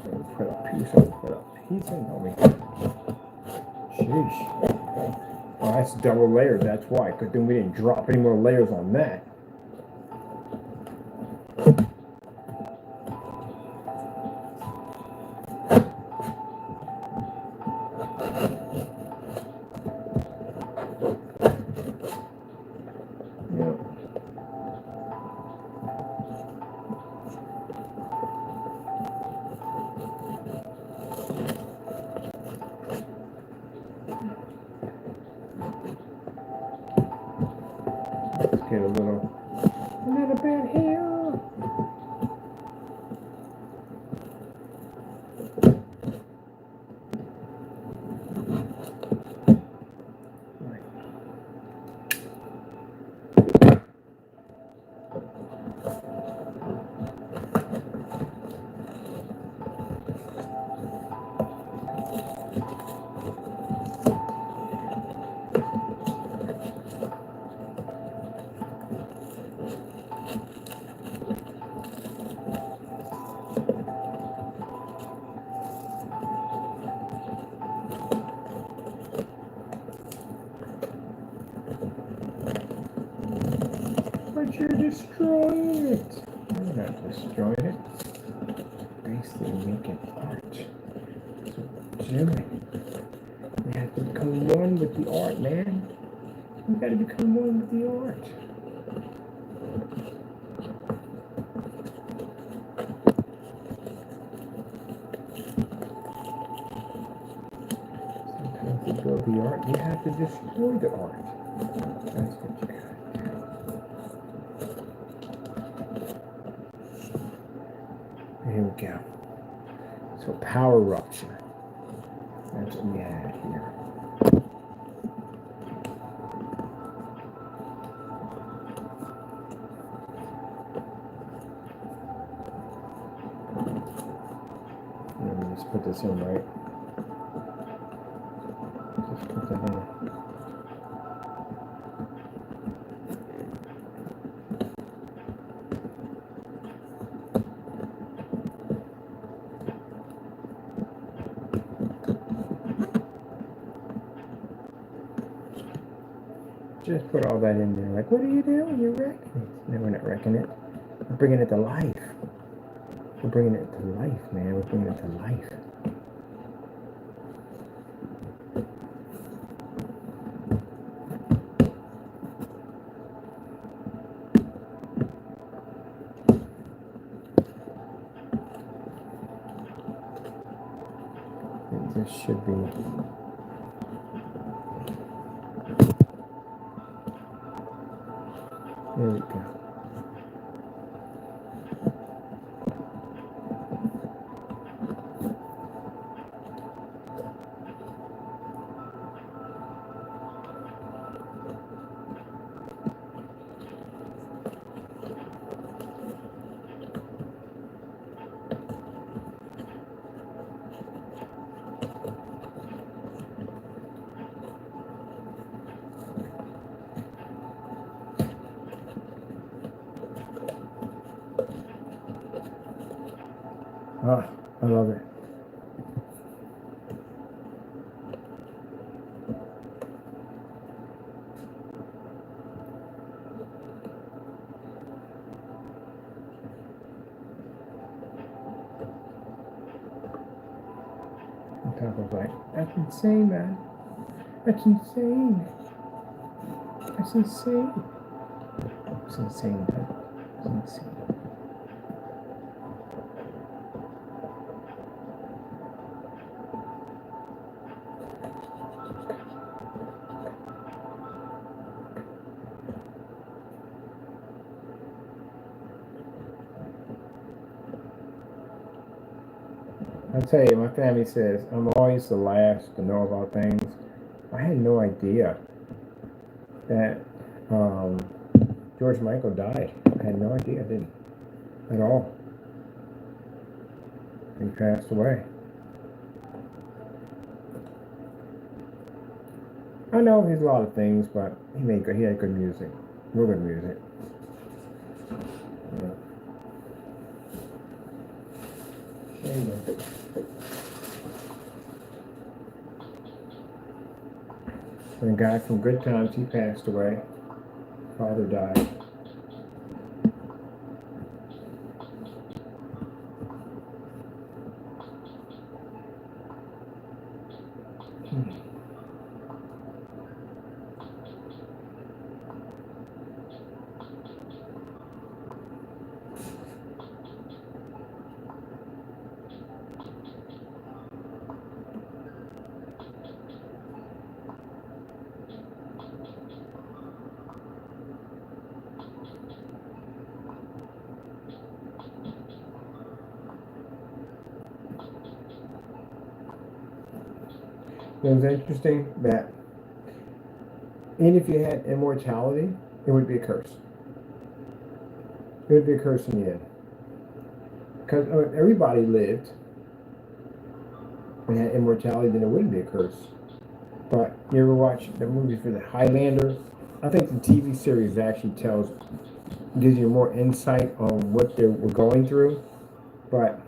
So put a piece in, don't we? Sheesh. Oh, that's double layered, that's why, because then we didn't drop any more layers on that. Let's get a little bit here. everything. We have to become one with the art, man. We got to become one with the art. Sometimes to build the art, you have to destroy the art. That's what you got. Here we go. So power rupture. That's what we had here. Let me just put this in right. Just put that in. Just put all that in there. Like, what are you doing? You're wrecking it. No, we're not wrecking it. We're bringing it to life. We're bringing it to life, man. We're bringing it to life. This should be. There we go. Ah, I love it. On top of like, that's insane, man. That's insane. That's insane. It's insane, man. It's insane. I tell you, my family says I'm always the last to know about things. I had no idea that George Michael died. I had no idea, I didn't at all. He passed away. I know there's a lot of things, but he had good music, real good music. Yeah. Anyway. And a guy from Good Times, he passed away. Father died. It was interesting that even if you had immortality, it would be a curse. It would be a curse in the end. Because everybody lived and had immortality, then it wouldn't be a curse. But you ever watch the movie for the Highlander? I think the TV series actually gives you more insight on what they were going through. But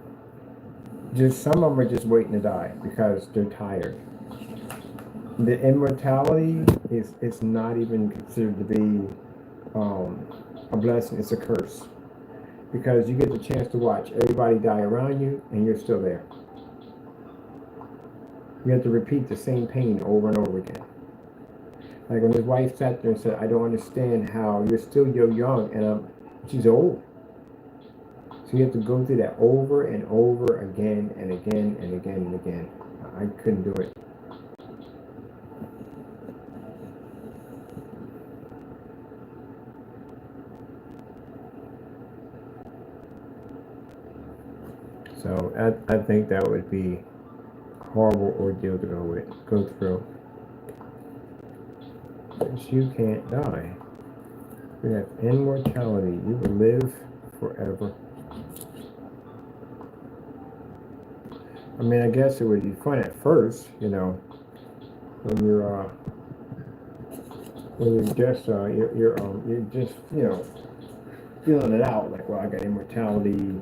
just some of them are just waiting to die because they're tired. The immortality is not even considered to be a blessing. It's a curse because you get the chance to watch everybody die around you and you're still there. You have to repeat the same pain over and over again. Like when his wife sat there and said, I don't understand how you're still young, and she's old. So you have to go through that over and over again and again and again and again. I couldn't do it. So I think that would be a horrible ordeal to go through. Because you can't die. You have immortality. You will live forever. I mean, I guess it would be fun at first, you know, when you're just you're just, you know, feeling it out. Like, well, I got immortality.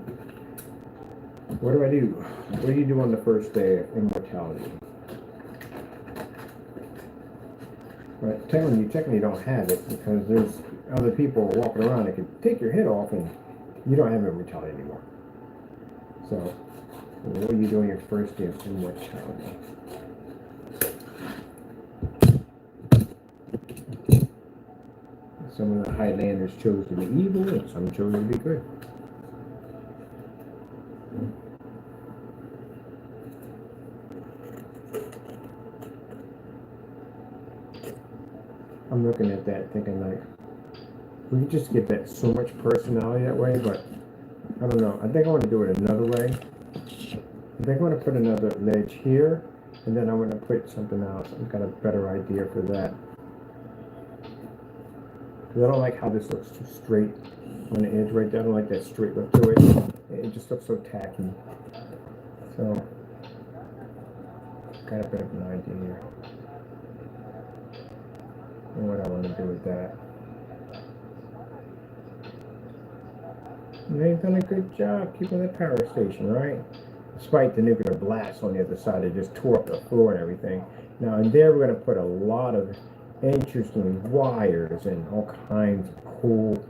What do I do? What do you do on the first day of immortality? But technically don't have it, because there's other people walking around that could take your head off and you don't have immortality anymore. So, what are you doing your first day of immortality? Some of the Highlanders chose to be evil and some chose to be good. I'm looking at that thinking like, we could just get that so much personality that way, but I don't know. I think I want to do it another way. I think I want to put another ledge here, and then I want to put something else. I've got a better idea for that. Because I don't like how this looks too straight on the edge right there. I don't like that straight look to it. It just looks so tacky. So, got a bit of an idea here. And what I want to do with that. They've done a good job keeping the power station, right? Despite the nuclear blast on the other side, it just tore up the floor and everything. Now in there, we're going to put a lot of interesting wires and all kinds of cool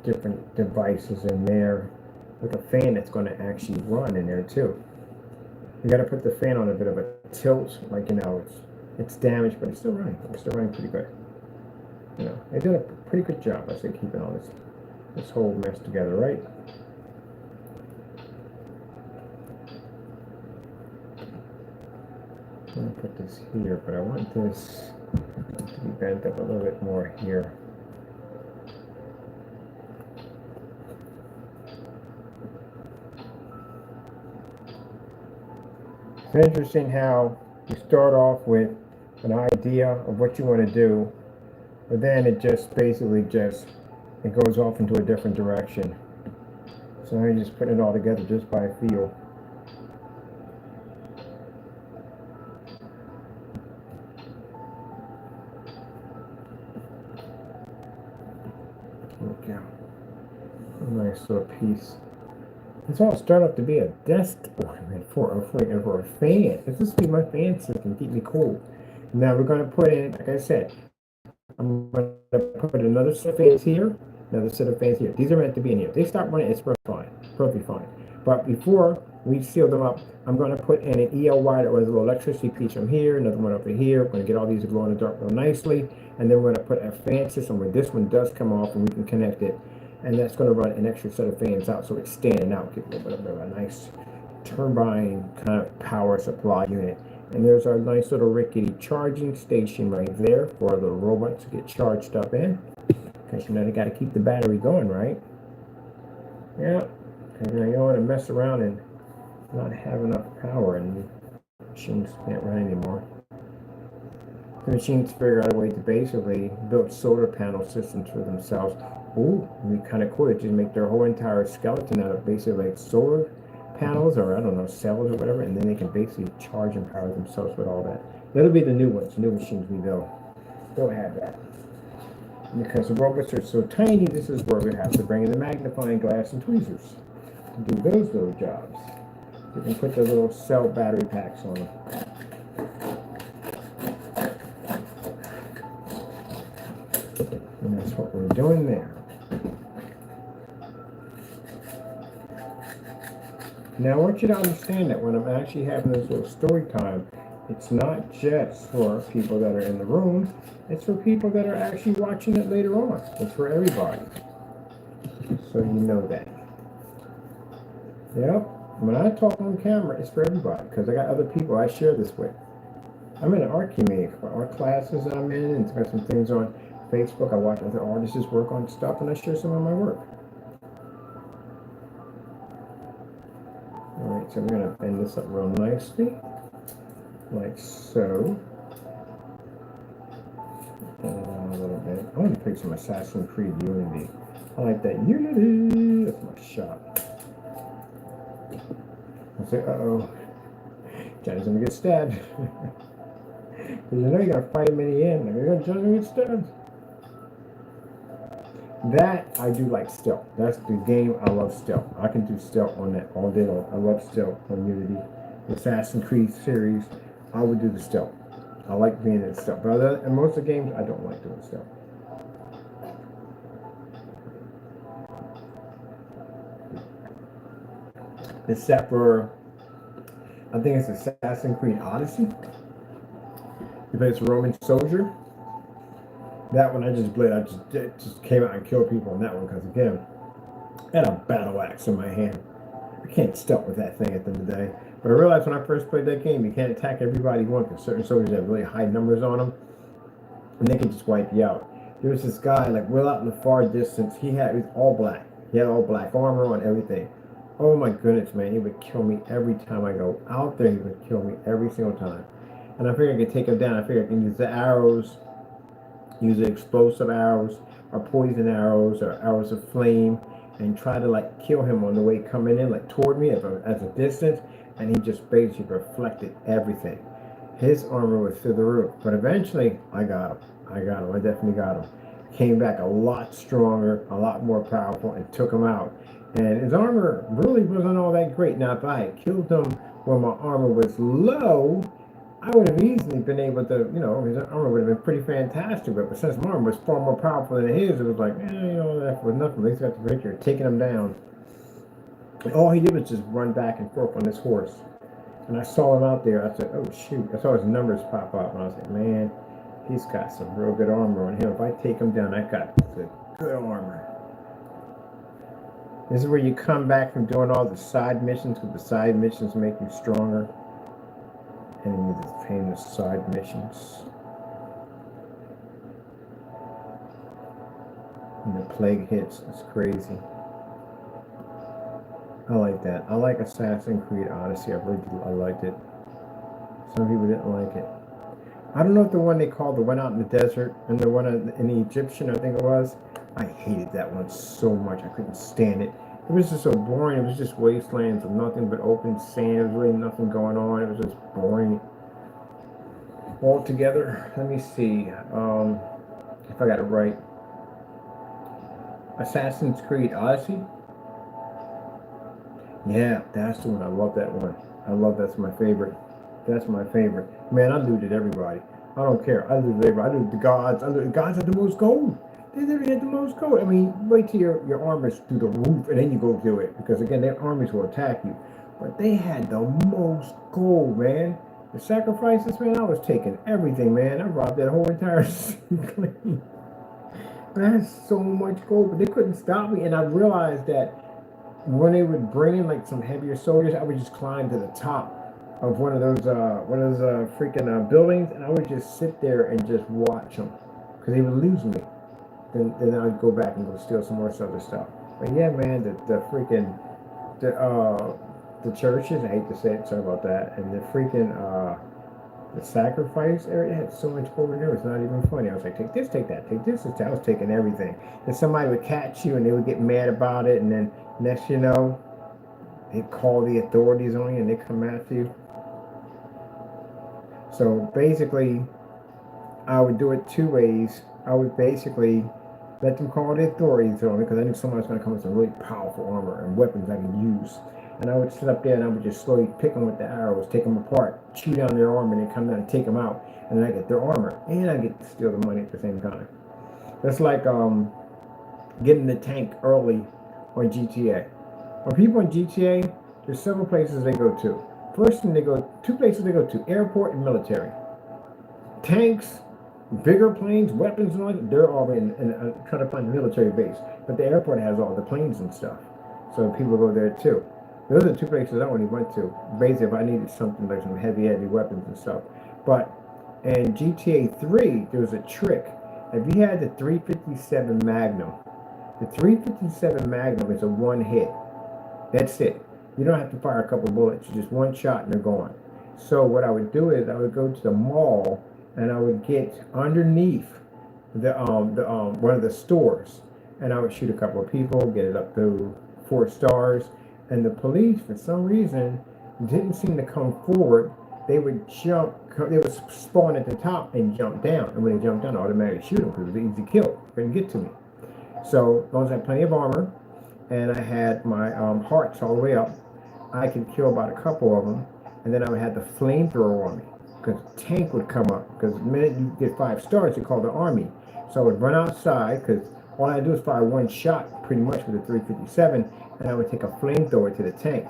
different devices in there, with a fan that's going to actually run in there too. We got to put the fan on a bit of a tilt, like, you know, it's damaged, but it's still running. It's still running pretty good. You know, they did a pretty good job, I say, keeping all this whole mess together, right? I'm going to put this here, but I want this to be bent up a little bit more here. It's interesting how you start off with an idea of what you want to do, but then it just basically it goes off into a different direction. So now you just put it all together just by feel. Look out. A nice little piece. It's all started up to be a desk ornament for a fan. This is to be my fan system, keep me cool. Now we're going to put in, like I said, I'm going to put another set of fans here, another set of fans here. These are meant to be in here. They start running, it's perfectly fine. But before we seal them up, I'm going to put in an EL wire with a little electricity piece from here, another one over here. We're going to get all these to glow in the dark real nicely. And then we're going to put a fan system where this one does come off and we can connect it. And that's going to run an extra set of fans out so it's standing out, give it a little bit of a nice turbine kind of power supply unit. And there's our nice little rickety charging station right there for the robots to get charged up in. Because you know they got to keep the battery going, right? Yeah. Because you know, you don't want to mess around and not have enough power and the machines can't run anymore. The machines figure out a way to basically build solar panel systems for themselves. Ooh, it'd be kind of cool to just make their whole entire skeleton out of basically like solar panels, or I don't know, cells or whatever, and then they can basically charge and power themselves with all that. That'll be the new ones, the new machines they'll have that. Because the robots are so tiny, this is where we have to bring in the magnifying glass and tweezers to do those little jobs. You can put the little cell battery packs on them. And that's what we're doing there. Now I want you to understand that when I'm actually having this little story time, It's not just for people that are in the room. It's for people that are actually watching it later on. It's for everybody. So you know that. Yep. When I talk on camera, it's for everybody because I got other people I share this with. I'm in an art community for art classes that I'm in, and it's got some things on Facebook. I watch other artists work on stuff, and I share some of my work. All right, so we're gonna bend this up real nicely, like so. Bend it down a little bit. I want to pick some Assassin's Creed Unity. I like that Unity. That's my shot. I say, uh-oh, Johnny's gonna get stabbed. Because you know you're gonna fight him in the end. Johnny's gonna get stabbed. That I do like stealth. That's the game I love stealth. I can do stealth on that all day long. I love stealth on Unity. The Assassin's Creed series, I would do the stealth. I like being in stealth. But in most of the games, I don't like doing stealth. Except for, I think it's Assassin's Creed Odyssey. You play as a Roman soldier. That one I just played. I just came out and killed people on that one because again, I had a battle axe in my hand. I can't stealth with that thing at the end of the day. But I realized when I first played that game, you can't attack everybody you want because certain soldiers have really high numbers on them, and they can just wipe you out. There was this guy like real out in the far distance. He was all black. He had all black armor on, everything. Oh my goodness, man! He would kill me every time I go out there. He would kill me every single time. And I figured I could take him down. I figured I can use the arrows, use the explosive arrows, or poison arrows, or arrows of flame, and try to like kill him on the way coming in, like toward me as a distance, and he just basically reflected everything. His armor was through the roof, but eventually I got him. I definitely got him. Came back a lot stronger, a lot more powerful, and took him out. And his armor really wasn't all that great. Now, if I had killed him when my armor was low, I would have easily been able to, his armor would have been pretty fantastic. But since my armor was far more powerful than his, it was like, that was nothing. At least got the victory, taking him down. And all he did was just run back and forth on this horse. And I saw him out there. I said, oh, shoot. I saw his numbers pop up. And I was like, man, he's got some real good armor on him. If I take him down, I got the good armor. This is where you come back from doing all the side missions, because the side missions make you stronger. And you do the famous side missions. And the plague hits. It's crazy. I like that. I like Assassin's Creed Odyssey. I liked it. Some people didn't like it. I don't know if the one they called the one out in the desert and the one in the Egyptian, I think it was. I hated that one so much. I couldn't stand it. It was just so boring. It was just wastelands with nothing but open sand. There was really nothing going on. It was just boring altogether. Let me see if I got it right. Assassin's Creed Odyssey. Yeah, that's the one. I love that one. That's my favorite. That's my favorite. Man, I looted everybody. I don't care. I looted everybody. I looted the gods. The gods had the most gold. They literally had the most gold. I mean, wait till your armor's through the roof and then you go do it. Because again, their armies will attack you. But they had the most gold, man. The sacrifices, man, I was taking everything, man. I robbed that whole entire city clean. I had so much gold, but they couldn't stop me. And I realized that when they would bring in like some heavier soldiers, I would just climb to the top of one of those freaking buildings, and I would just sit there and just watch them because they would lose me. Then I'd go back and go steal some more other stuff. But yeah, man, the churches, I hate to say it, sorry about that, and the freaking the sacrifice area had so much gold in there, it's not even funny. I was like, take this, take that, take this, take that. I was taking everything. And somebody would catch you and they would get mad about it, and then next you know, they'd call the authorities on you and they come after you. So basically, I would do it two ways. I would basically let them call the authorities on me because I knew someone was going to come with some really powerful armor and weapons I could use. And I would sit up there and I would just slowly pick them with the arrows, take them apart, chew down their armor, and then come down and take them out. And then I get their armor, and I get to steal the money at the same time. That's like getting the tank early on GTA. When people in GTA, there's several places they go to. first thing two places they go to, airport and military. Tanks, bigger planes, weapons and all that, they're all trying to find a military base. But the airport has all the planes and stuff. So people go there too. Those are the two places I only went to. Basically, if I needed something like some heavy weapons and stuff. But in GTA 3, there was a trick. If you had the 357 Magnum, the 357 Magnum is a one hit. That's it. You don't have to fire a couple bullets. Just one shot and they're gone. So what I would do is I would go to the mall and I would get underneath the one of the stores, and I would shoot a couple of people, get it up to 4 stars, and the police for some reason didn't seem to come forward. They would spawn at the top and jump down, and when they jumped down, I automatically shoot them because it was an easy kill. Couldn't get to me. So as long as I had plenty of armor and I had my hearts all the way up, I could kill about a couple of them, and then I would have the flamethrower on me. Because tank would come up, because the minute you get 5 stars, they call the army. So I would run outside, because all I do is fire one shot, pretty much with a 357, and I would take a flamethrower to the tank,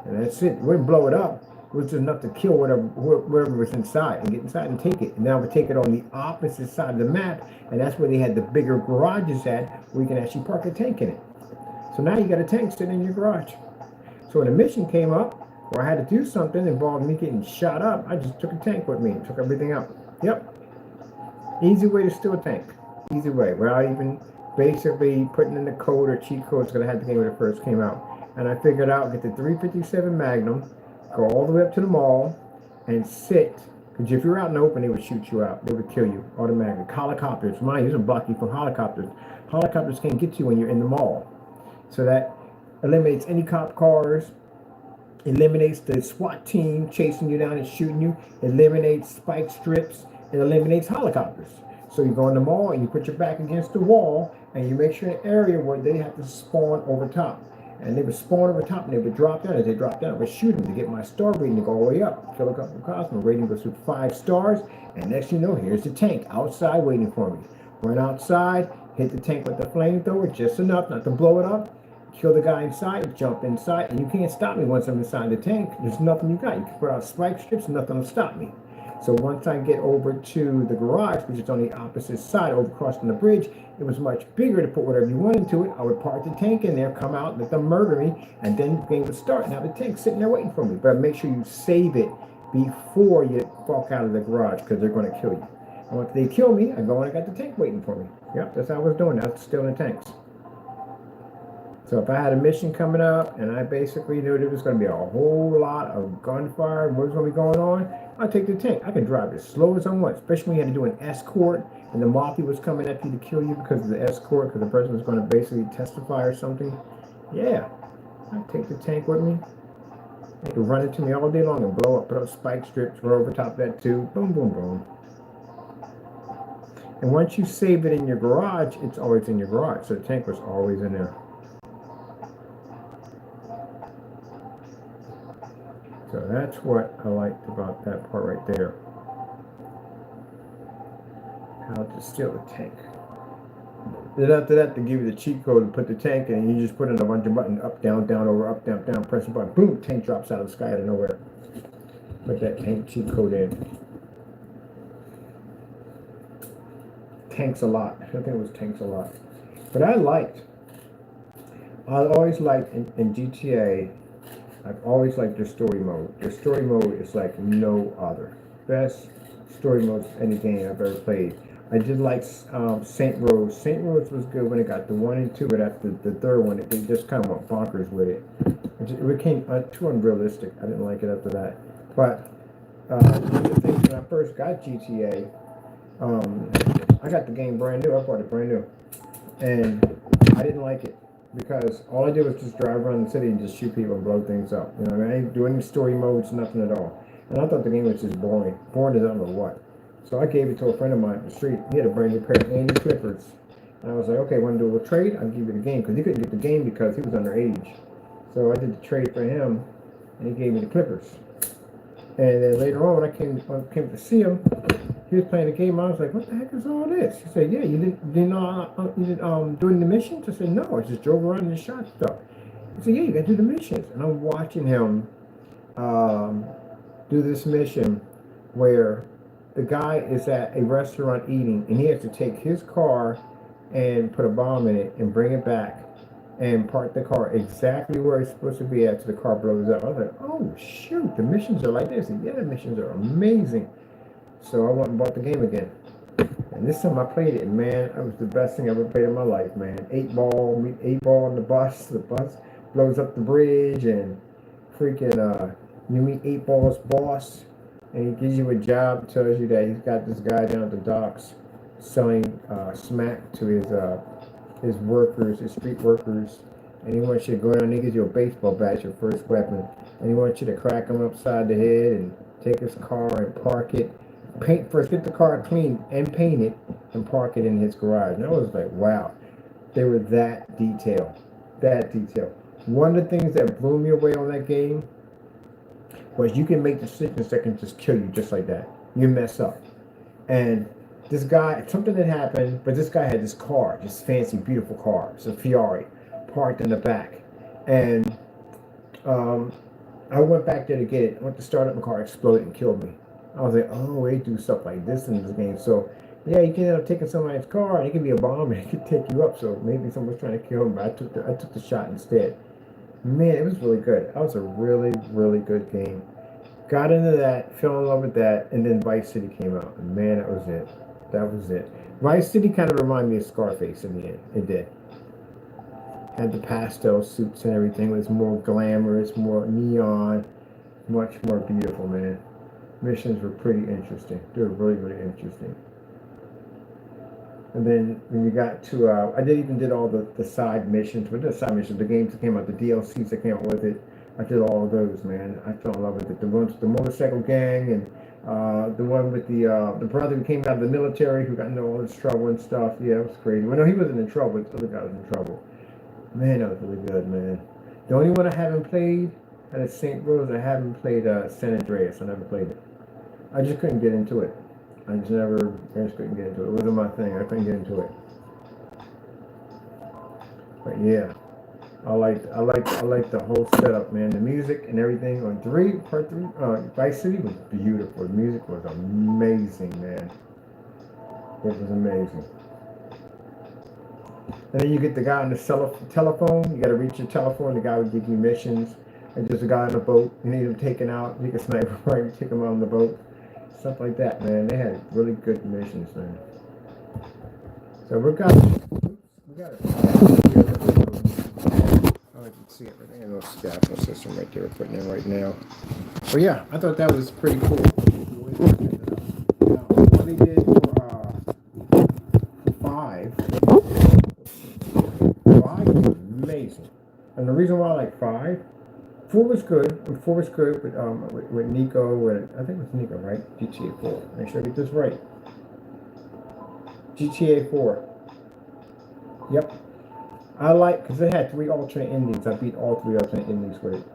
and that's it. It wouldn't blow it up. It was just enough to kill whatever was inside, and get inside and take it. And then I would take it on the opposite side of the map, and that's where they had the bigger garages at, where you can actually park a tank in it. So now you got a tank sitting in your garage. So when a mission came up, or I had to do something involving me getting shot up, I just took a tank with me and took everything out. Yep. Easy way to steal a tank. Easy way. Without even basically putting in the code or cheat codes, because I had the game when it first came out. And I figured out, get the 357 Magnum, go all the way up to the mall, and sit. Because if you're out in the open, they would shoot you out. They would kill you automatically. Helicopters. Mind you, block you from helicopters. Helicopters can't get you when you're in the mall. So that eliminates any cop cars. Eliminates the SWAT team chasing you down and shooting you. Eliminates spike strips. It eliminates helicopters. So you go in the mall and you put your back against the wall and you make sure an area where they have to spawn over top. And they would spawn over top and they would drop down. As they drop down, I would shoot them to get my star rating to go all the way up. Kill a couple of cops, my rating goes to 5 stars. And next thing you know, here's the tank outside waiting for me. Run outside, hit the tank with the flamethrower, just enough not to blow it up. Kill the guy inside, jump inside, and you can't stop me once I'm inside the tank. There's nothing you got. You can put out spike strips, nothing will stop me. So once I get over to the garage, which is on the opposite side, over crossing the bridge, it was much bigger to put whatever you want into it. I would park the tank in there, come out, let them murder me, and then the game would start. Now the tank's sitting there waiting for me. But make sure you save it before you walk out of the garage, because they're going to kill you. And once they kill me, I go and I got the tank waiting for me. Yep, that's how I was doing. I was stealing tanks. So if I had a mission coming up and I basically knew there was going to be a whole lot of gunfire and what was going to be going on, I'd take the tank. I could drive as slow as I want, especially when you had to do an escort and the mafia was coming at you to kill you because of the escort, because the person was going to basically testify or something. Yeah, I'd take the tank with me. They could run into me all day long and blow up, put up spike strips, run over top of that too. Boom, boom, boom. And once you save it in your garage, it's always in your garage. So the tank was always in there. So that's what I liked about that part right there. How to steal a tank. Then after that, they give you the cheat code and put the tank in, and you just put in a bunch of buttons, up, down, down, over, up, down, down, press a button, boom, tank drops out of the sky out of nowhere. Put that tank cheat code in. Tanks a lot. I think it was tanks a lot. But I always liked in GTA, I've always liked their story mode. Their story mode is like no other. Best story mode of any game I've ever played. I did like Saint Rose. Saint Rose was good when it got the 1 and 2, but after the third one, they just kind of went bonkers with it. It became too unrealistic. I didn't like it after that. But the thing when I first got GTA, I got the game brand new. I bought it brand new, and I didn't like it. Because all I did was just drive around the city and just shoot people and blow things up. You know, I didn't do any story modes, nothing at all. And I thought the game was just boring. Boring as I don't know what. So I gave it to a friend of mine on the street. He had a brand new pair of Andy Clippers. And I was like, okay, want to do a trade? I'll give you the game. Because he couldn't get the game because he was underage. So I did the trade for him, and he gave me the Clippers. And then later on, when I came to see him, he was playing the game. I was like, what the heck is all this? He said, yeah, you didn't doing the missions? I said, no, I just drove around and shot stuff. He said, yeah, you got to do the missions. And I'm watching him um, do this mission where the guy is at a restaurant eating, and he has to take his car and put a bomb in it and bring it back and park the car exactly where it's supposed to be at so the car blows up. I was like, oh shoot, the missions are like this. And yeah, the missions are amazing. So I went and bought the game again. And this time I played it, and man, it was the best thing I ever played in my life, man. Meet eight ball on the bus. The bus blows up the bridge, and freaking you meet eight ball's boss, and he gives you a job, tells you that he's got this guy down at the docks selling smack to his workers, his street workers, and he wants you to go down and he gives you a baseball bat, your first weapon, and he wants you to crack him upside the head and take his car and park it. Get the car clean and paint it and park it in his garage. And I was like, wow, they were that detailed. That detailed. One of the things that blew me away on that game was you can make decisions that can just kill you just like that. You mess up. And this guy, something had happened, but this guy had this car, this fancy, beautiful car. It's a Ferrari, parked in the back. And I went back there to get it. I went to start up, my car exploded and killed me. I was like, oh, they do stuff like this in this game. So, yeah, you can end up taking somebody's car, and it could be a bomb, and it could take you up. So maybe someone's trying to kill him, but I took the shot instead. Man, it was really good. That was a really, really good game. Got into that, fell in love with that, and then Vice City came out. And man, that was it. That was it. Vice City kind of reminded me of Scarface in the end. It did. Had the pastel suits and everything. It was more glamorous, more neon, much more beautiful, man. Missions were pretty interesting. They were really, really interesting. And then when you got to, I did all the side missions. But the side missions, the games that came out, the DLCs that came out with it, I did all of those, man. I fell in love with it. The ones with the motorcycle gang, and the one with the brother who came out of the military who got into all this trouble and stuff. Yeah, it was crazy. Well, no, he wasn't in trouble. The other guy was in trouble. Man, that was really good, man. The only one I haven't played at St. Rose, I haven't played San Andreas. I never played it. I just couldn't get into it. I just couldn't get into it. It wasn't my thing. I couldn't get into it. But yeah, I like the whole setup, man. The music and everything on part three, Vice City was beautiful. The music was amazing, man. It was amazing. And then you get the guy on the telephone. You got to reach your telephone. The guy would give you missions. And there's a guy on the boat. You need him taken out. You can snipe him, right? Take him out on the boat. Stuff like that, man. They had really good missions, man. So we got it. Oh, you can see it right there. A little scaffold system right there we're putting in right now. But yeah, I thought that was pretty cool. Now, what they did for 5 was amazing. And the reason why I like 5, 4 was good. And 4 was good with Nico. I think it was Nico, right? GTA 4. Make sure I get this right. GTA 4. Yep. I like, because it had 3 alternate endings. I beat all 3 alternate endings with it.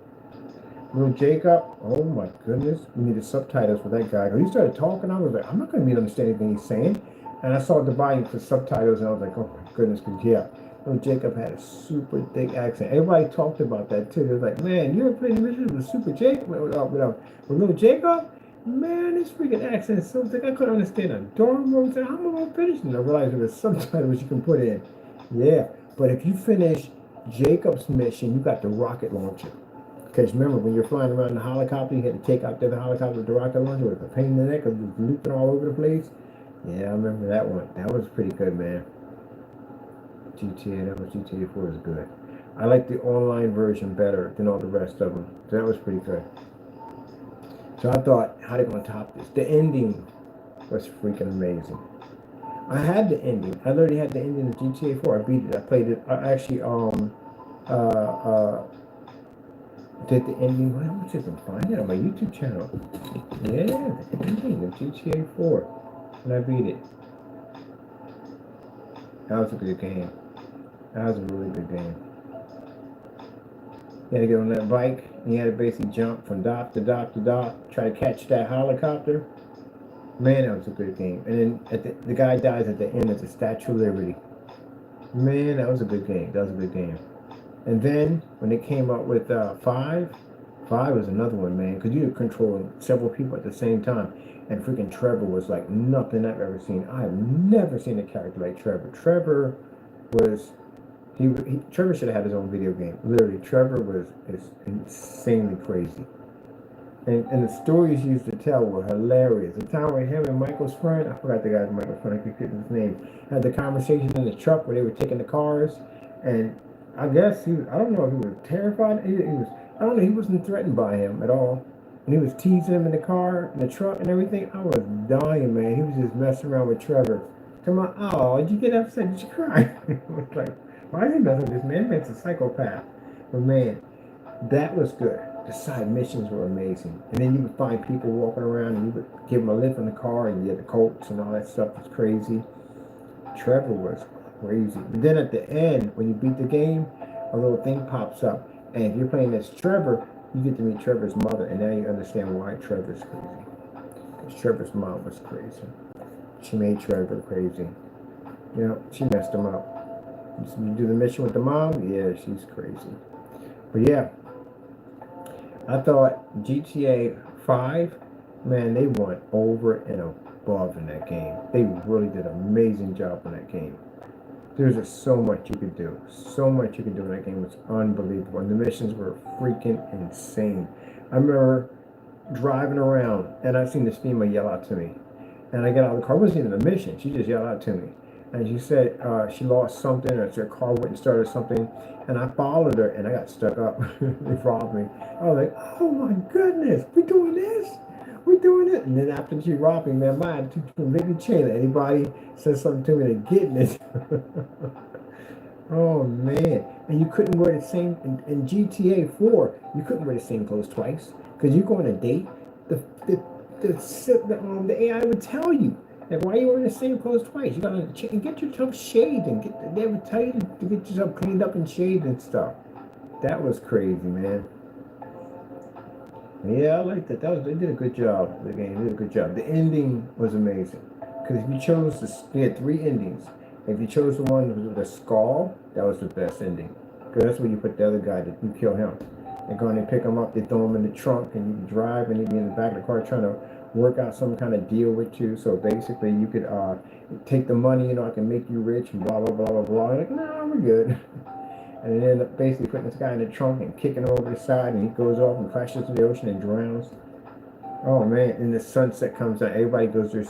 Little Jacob, oh my goodness. We needed subtitles for that guy. When he started talking, I was like, I'm not going to understand anything he's saying. And I saw the buying for subtitles, and I was like, oh my goodness, because yeah. Little Jacob had a super thick accent. Everybody talked about that too. They was like, man, you ever played the mission with Super Jacob? With Little Jacob? Man, this freaking accent is so thick. I couldn't understand a darn word. How am I going to finish? And I realized there was subtitles you can put in. Yeah, but if you finish Jacob's mission, you got the rocket launcher. Because remember, when you're flying around the helicopter, you had to take out the helicopter with the rocket launcher. It was a pain in the neck because it was looping all over the place. Yeah, I remember that one. That was pretty good, man. GTA 4 is good. I like the online version better than all the rest of them. So that was pretty good. So I thought, how they gonna top this? The ending was freaking amazing. I had the ending. I literally had the ending of GTA 4. I beat it. I played it. I actually did the ending. Well, I'm just gonna find it on my YouTube channel. Yeah, the ending of GTA 4, and I beat it. That was a good game. That was a really good game. You had to get on that bike, and you had to basically jump from dock to dock to dock, try to catch that helicopter. Man, that was a good game. And then the guy dies at the end of the Statue of Liberty. Man, that was a good game. That was a good game. And then when they came up with 5 5 was another one, man, because you could control several people at the same time. And freaking Trevor was like nothing I've ever seen. I have never seen a character like Trevor. Trevor was Trevor should have had his own video game. Literally, Trevor is insanely crazy. And the stories he used to tell were hilarious. The time when him and Michael's friend, I forgot the guy's Michael's friend, I could get his name, had the conversation in the truck where they were taking the cars, and I guess I don't know if he was terrified. I don't know, he wasn't threatened by him at all. And he was teasing him in the car, in the truck, and everything. I was dying, man. He was just messing around with Trevor. Come on, oh, did you get upset? Did you cry? I was like, why is he messing with this man? Man's a psychopath. But man, that was good. The side missions were amazing. And then you would find people walking around and you would give them a lift in the car and you had the Colts and all that stuff was crazy. Trevor was crazy. But then at the end, when you beat the game, a little thing pops up. And if you're playing as Trevor, you get to meet Trevor's mother. And now you understand why Trevor's crazy. Because Trevor's mom was crazy. She made Trevor crazy. You know, she messed him up. You do the mission with the mom? Yeah, she's crazy. But yeah, I thought GTA 5, man, they went over and above in that game. They really did an amazing job in that game. There's just so much you could do. So much you could do in that game. It was unbelievable. And the missions were freaking insane. I remember driving around and I seen this female yell out to me. And I got out of the car. It wasn't even a mission. She just yelled out to me. And she said she lost something or her car wouldn't start or something. And I followed her and I got stuck up. They robbed me. I was like, oh my goodness, we doing this? We doing it? And then after she robbed me, man, my attitude completely changed. Anybody says something to me, they're getting it. Oh man. And you couldn't wear the same, in GTA 4, you couldn't wear the same clothes twice. Because you go on a date, the AI would tell you. Like, why are you wearing the same clothes twice? You gotta get yourself shaved and they would tell you to get yourself cleaned up and shaved and stuff. That was crazy, man. Yeah, I like that. They did a good job. The game did a good job. The ending was amazing. Because if you chose they had 3 endings. If you chose the one with the skull, that was the best ending. Because that's where you put the other guy that you kill him. They go and they pick him up, they throw him in the trunk, and you can drive, and he'd be in the back of the car trying to work out some kind of deal with you. So basically, you could take the money, I can make you rich, and blah, blah, blah, blah, blah. Like, no, we're good. And then end up basically putting this guy in the trunk and kicking him over the side, and he goes off and crashes into the ocean and drowns. Oh, man. And the sunset comes out. Everybody goes their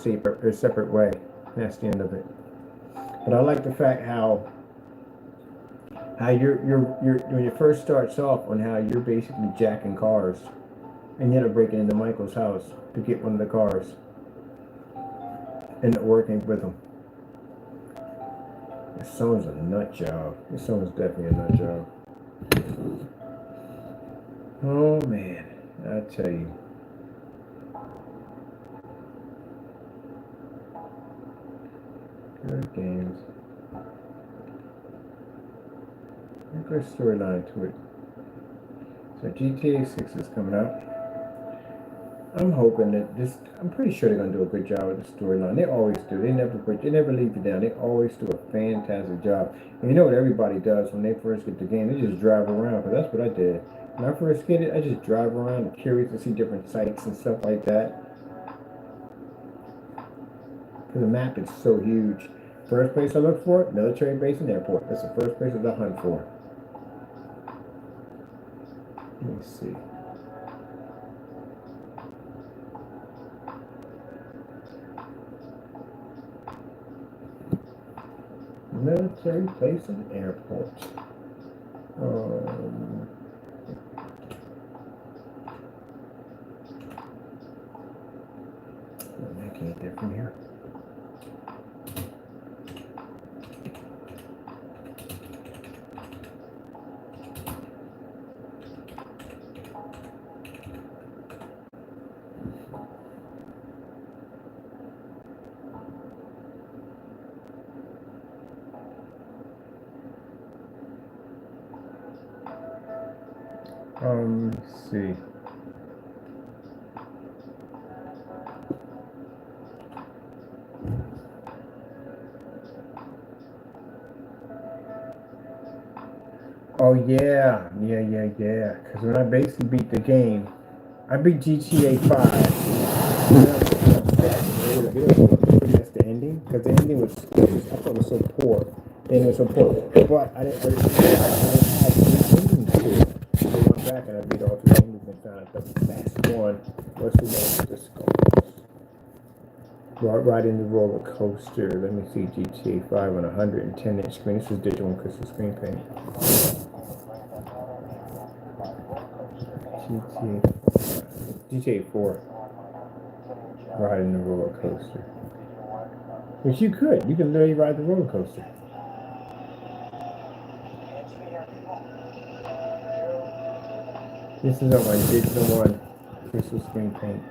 separate way. That's the end of it. But I like the fact how you're when you first starts off on how you're basically jacking cars and you end up breaking into Michael's house to get one of the cars and working with him. This song's a nut job. This song's definitely a nut job. Oh man, I tell you. Good games. Good storyline to it. So GTA 6 is coming out. I'm hoping that I'm pretty sure they're gonna do a good job with the storyline. They always do. They never leave you down. They always do a fantastic job. And you know what everybody does when they first get the game? They just drive around, because that's what I did. When I first get it, I just drive around. I'm curious to see different sites and stuff like that. Because the map is so huge. First place I look for, military base and airport. That's the first place I hunt for. Let me see. Military base and airport. I can't get from here. Let's see. Oh yeah, Because when I basically beat the game, I beat GTA 5. And I was upset. That's the ending because the ending was I thought it was so poor. The ending was so poor, but I didn't have three endings to it. So I went back and I beat all three endings and found out the best one was the one with the skulls. Right in the roller coaster. Let me see GTA 5 on a 110-inch screen. This is digital and crystal screen paint. GTA 4. Ride in the roller coaster. Which you could. You can literally ride the roller coaster. This is on my digital one. Crystal screen paint.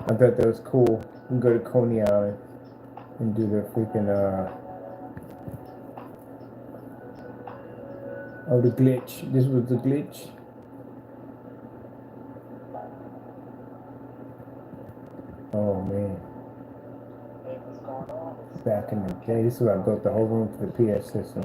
I thought that was cool. You can go to Coney Island and do the freaking oh, the glitch. This was the glitch. Oh man. Back in the day, this is where I built the whole room for the PS system.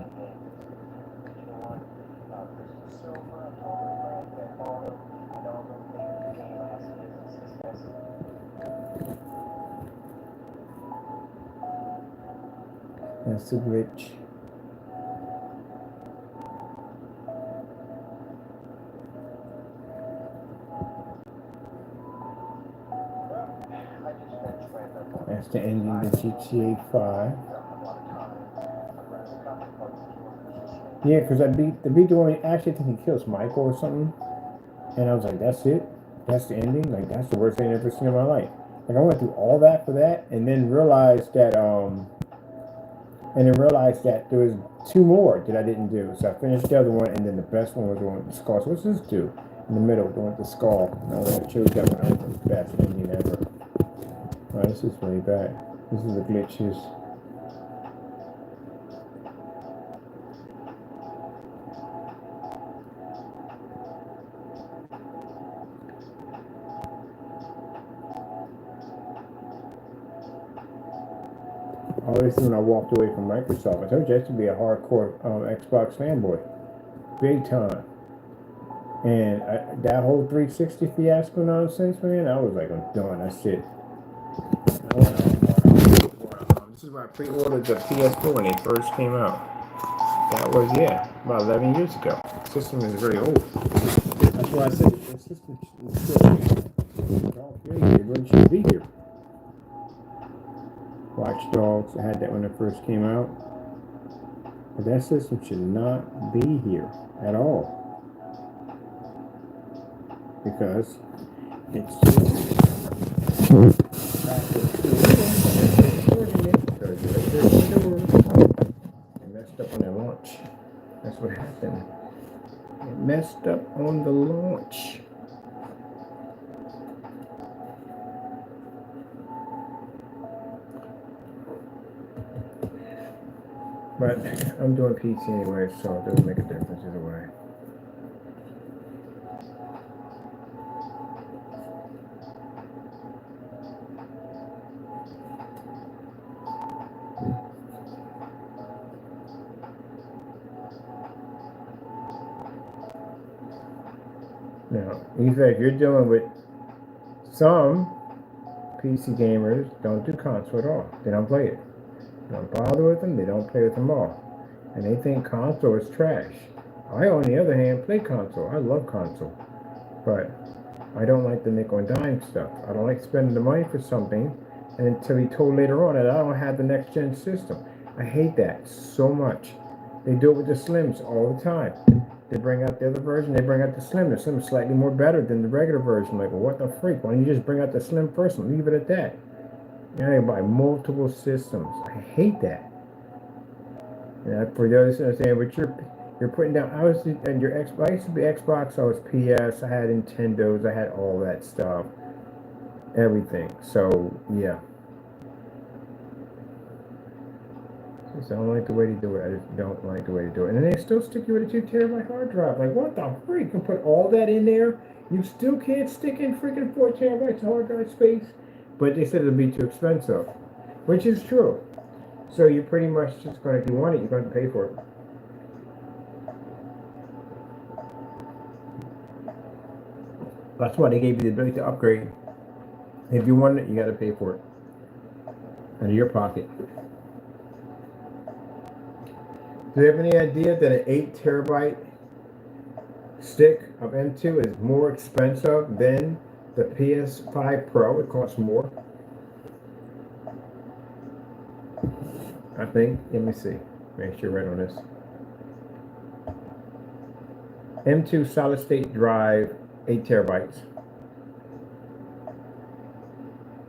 That's the glitch. That's the ending of GTA 5. Yeah, because I beat the one. Actually, I think he kills Michael or something. And I was like, that's it? That's the ending? Like, that's the worst thing I've ever seen in my life. Like, I went through all that for that, and then realized that there was two more that I didn't do. So I finished the other one, and then the best one was the one with the skull. So what's this do? In the middle, the one with the skull. I chose that one. That was the best ending ever. Oh, this is way back. This is the glitches. Always when I walked away from Microsoft, I told you I used to be a hardcore Xbox fanboy, big time. And that whole 360 fiasco nonsense, man, I was like, I'm done. That's it. This is why I pre-ordered the PS4 when they first came out. That was, yeah, about 11 years ago. The system is very old. That's why I said the system is still here. It really should be here. Watch Dogs, I had that when it first came out. But that system should not be here at all. Because it's just it messed up on the launch. That's what happened. It messed up on the launch. But I'm doing PC anyway, so it doesn't make a difference either way. Now, if you're dealing with some PC gamers, don't do console at all. They don't play it. They don't bother with them. They don't play with them all. And they think console is trash. I, on the other hand, play console. I love console. But I don't like the nickel and dime stuff. I don't like spending the money for something and then to be told later on that I don't have the next gen system. I hate that so much. They do it with the Slims all the time. They bring out the other version, they bring out the Slim. The Slim is slightly more better than the regular version. Like, well, what the freak? Why don't you just bring out the Slim first and leave it at that? You know, you buy multiple systems. I hate that. For those saying, but you're putting down. I was and your Xbox. I used to be Xbox. I was PS. I had Nintendos. I had all that stuff. Everything. So yeah. I don't like the way they do it. I just don't like the way they do it. And then they still stick you with a 2 terabyte hard drive. Like, what the freak? You can put all that in there. You still can't stick in freaking 4 terabytes of hard drive space. but they said it'll be too expensive, which is true. So you're pretty much just going to, if you want it, you're going to pay for it. That's why they gave you the ability to upgrade. If you want it, you got to pay for it out of your pocket. Do you have any idea that an 8 terabyte stick of M2 is more expensive than the PS5 Pro? It costs more. I think. Let me see. Make sure right on this. M2 solid state drive, 8 terabytes.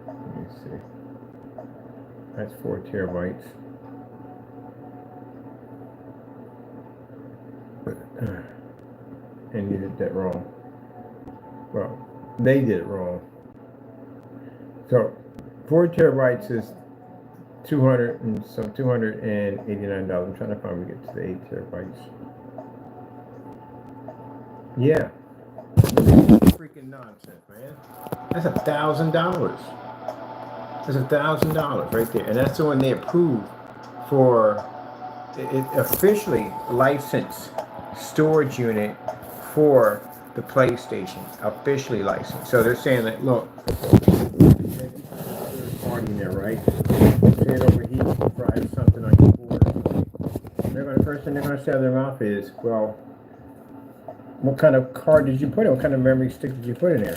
Let me see. That's 4 terabytes. And you did that wrong. Well, they did it wrong. So 4 terabytes is $289. I'm trying to find we get to the 8 terabytes. Yeah. Freaking nonsense, man. That's $1,000. That's $1,000 right there. And that's the one they approved for it officially licensed storage unit for the PlayStation. Officially licensed. So they're saying that, look, party in there, right? Say it overheats, fries something on your board. The first thing they're going to say out of their mouth is, well, what kind of card did you put in? What kind of memory stick did you put in there?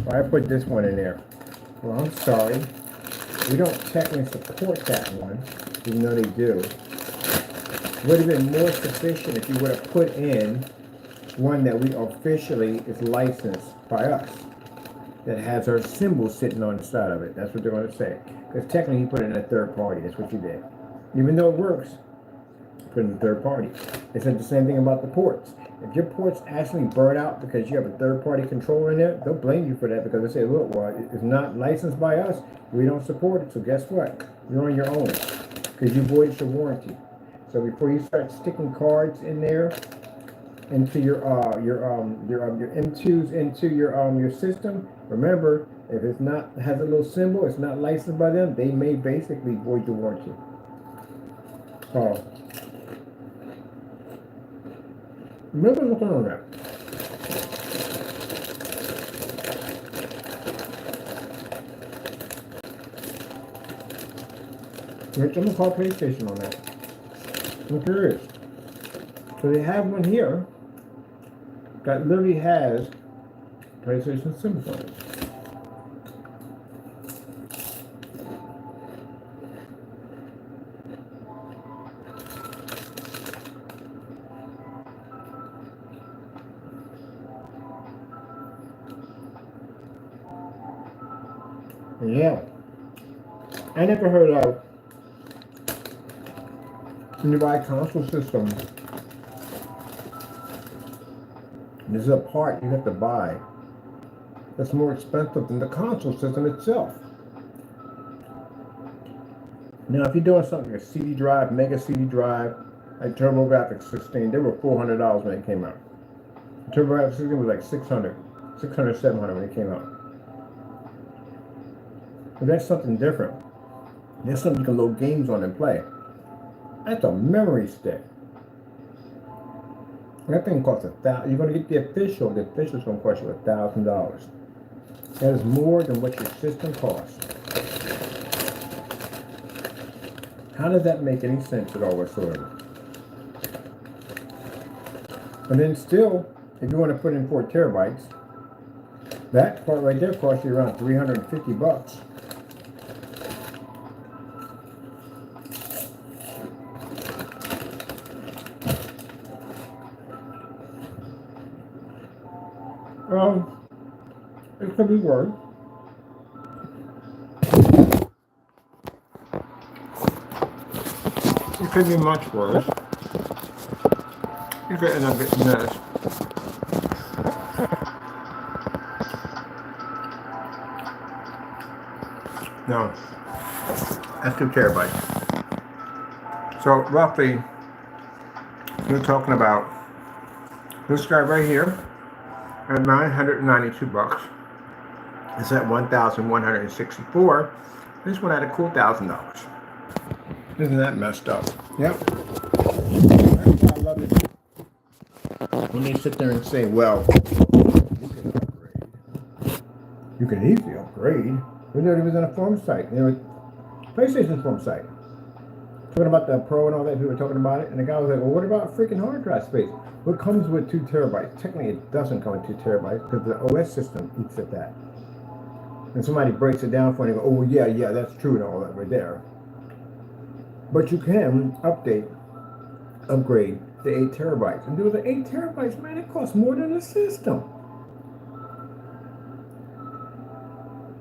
Well, I put this one in there. Well, I'm sorry. We don't technically support that one, even though they do. It would have been more sufficient if you would have put in one that we officially is licensed by us, that has our symbol sitting on the side of it. That's what they're going to say. Because technically you put in a third party. That's what you did. Even though it works, put in a third party. They said the same thing about the ports. If your ports actually burn out because you have a third-party controller in there, they'll blame you for that because they say, look, well, it's not licensed by us. We don't support it. So guess what? You're on your own because you voided your warranty. So before you start sticking cards in there into your M2s into your system, remember, if it's not has a little symbol, it's not licensed by them, they may basically void the warranty. So remember looking on that. I'm going to call PlayStation on that. I'm curious. So they have one here that literally has PlayStation symbol on it. Yeah. I never heard of when you buy a console system, there's a part you have to buy that's more expensive than the console system itself. Now, if you're doing something like a CD drive, mega CD drive, like TurboGrafx 16, they were $400 when it came out. TurboGrafx 16 was like $600, $700 when it came out. But that's something different. That's something you can load games on and play. That's a memory stick. That thing costs $1,000. You're going to get the official. The official's going to cost you $1,000. That is more than what your system costs. How does that make any sense at all whatsoever? And then still, if you want to put in 4 terabytes, that part right there costs you around $350. It could be worse. It could be much worse. You could end up getting this. No, that's 2 terabytes. So roughly, you're talking about this guy right here at $992. It's at $1,164. This one had a cool $1,000. Isn't that messed up? Yep. That's why I love it. When they sit there and say, well, you can upgrade. You can easily upgrade. We know it was on a forum site. You know, PlayStation's forum site. Talking about the Pro and all that, people were talking about it, and the guy was like, well, what about freaking hard drive space? Well, it comes with 2 terabytes. Technically, it doesn't come with 2 terabytes because the OS system eats at that. And somebody breaks it down for you and go, oh, well, yeah, that's true and all that right there. But you can upgrade to 8 terabytes. And do the 8 terabytes, man, it costs more than the system.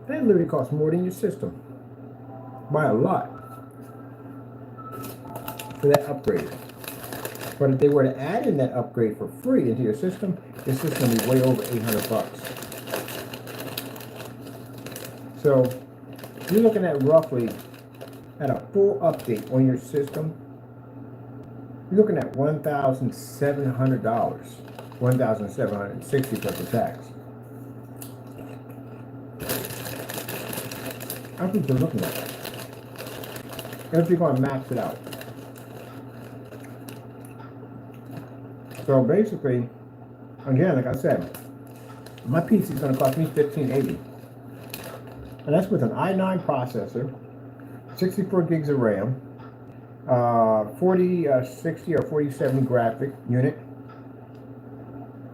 That literally costs more than your system. By a lot. For that upgrade. But if they were to add in that upgrade for free into your system would be way over $800. So you're looking at roughly at a full update on your system, you're looking at $1,700, $1,760 plus the tax. That's what you're looking at. If you're going to max it out. So basically, again, like I said, my PC is going to cost me $1,580. And that's with an i9 processor, 64 gigs of RAM, 4060 or 4070 graphic unit,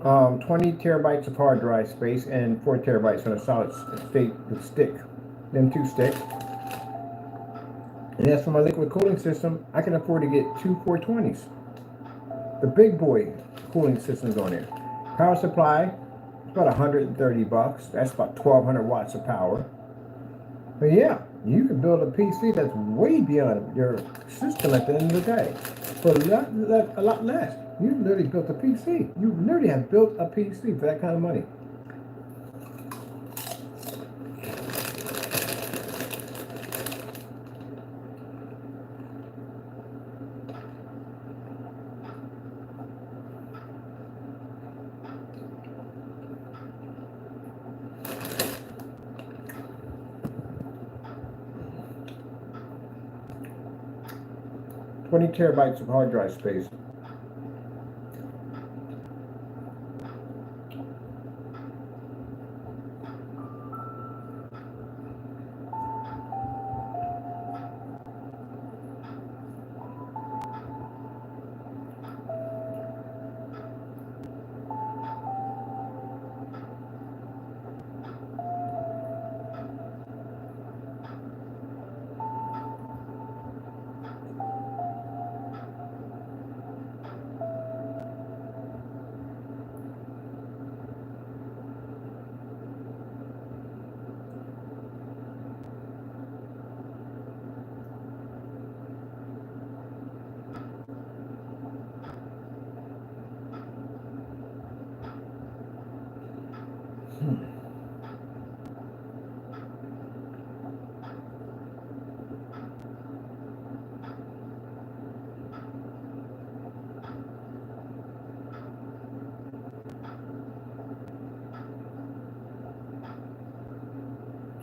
20 terabytes of hard drive space, and 4 terabytes on a solid state stick. Them 2 sticks. And as for my liquid cooling system, I can afford to get 2 420s. The big boy cooling system's on there. Power supply, it's about $130. That's about 1,200 watts of power. But yeah, you can build a PC that's way beyond your system at the end of the day for a lot less. You literally built a PC. You literally have built a PC for that kind of money. $20 terabytes of hard drive space.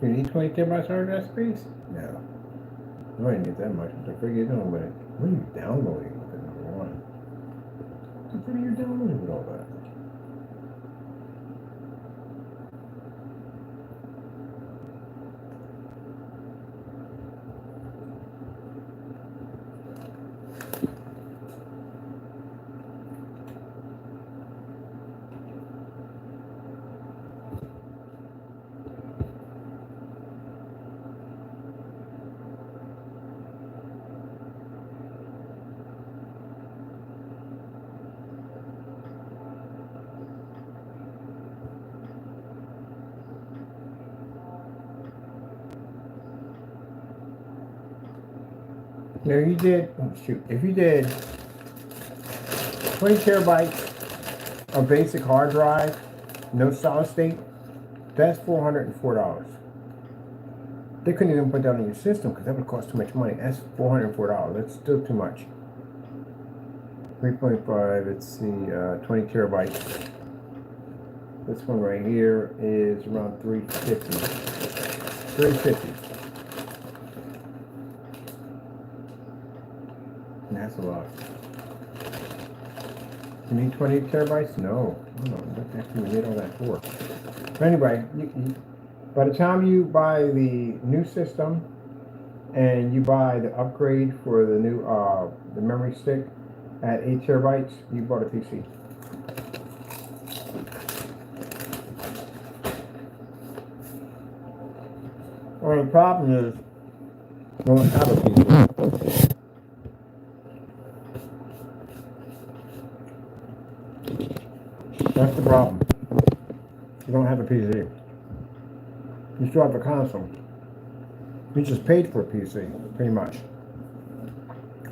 You need 20 terabytes hard drive space? No. You might need that much. What the frig you doing with it? What are you downloading with it, number one? What are you downloading with all that? Now you did, oh shoot, if you did 20 terabytes of basic hard drive, no solid state, that's $404. They couldn't even put that on your system because that would cost too much money. That's $404. That's still too much. 3.5, let's see, 20 terabytes. This one right here is around 350. 350. And that's a lot. You need 20 terabytes? No. What the heck do we need all that for? But anyway, by the time you buy the new system and you buy the upgrade for the new the memory stick at 8 terabytes, you bought a PC. Well, the problem is you don't have a PC. That's the problem. You don't have a PC. You still have a console. You just paid for a PC, pretty much.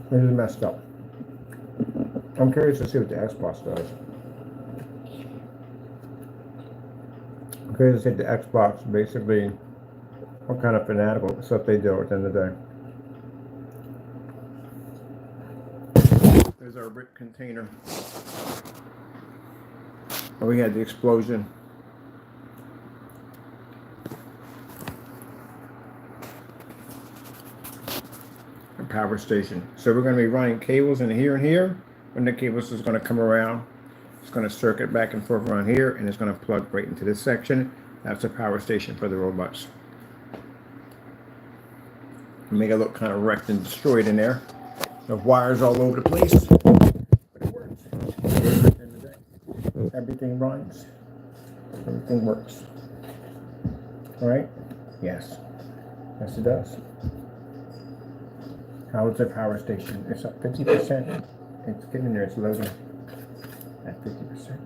This is messed up. I'm curious to see what the Xbox does. I'm curious to see the Xbox basically what kind of fanatical stuff they do at the end of the day. There's our brick container. And we had the explosion. A power station. So we're going to be running cables in here and here. When the cables is going to come around, it's going to circuit back and forth around here, and it's going to plug right into this section. That's a power station for the robots. Make it look kind of wrecked and destroyed in there. The wires all over the place. But it works. At the end of the day, everything runs. Everything works. Alright? Yes. Yes, it does. How is the power station? It's up 50%. It's getting there. It's loading at 50%.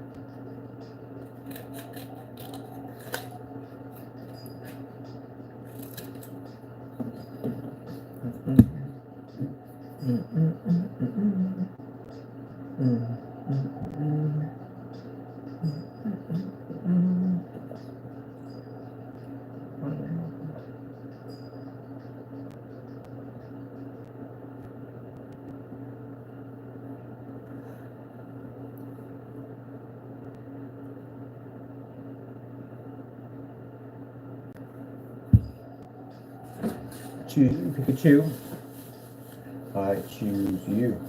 Choose Pikachu. I choose you.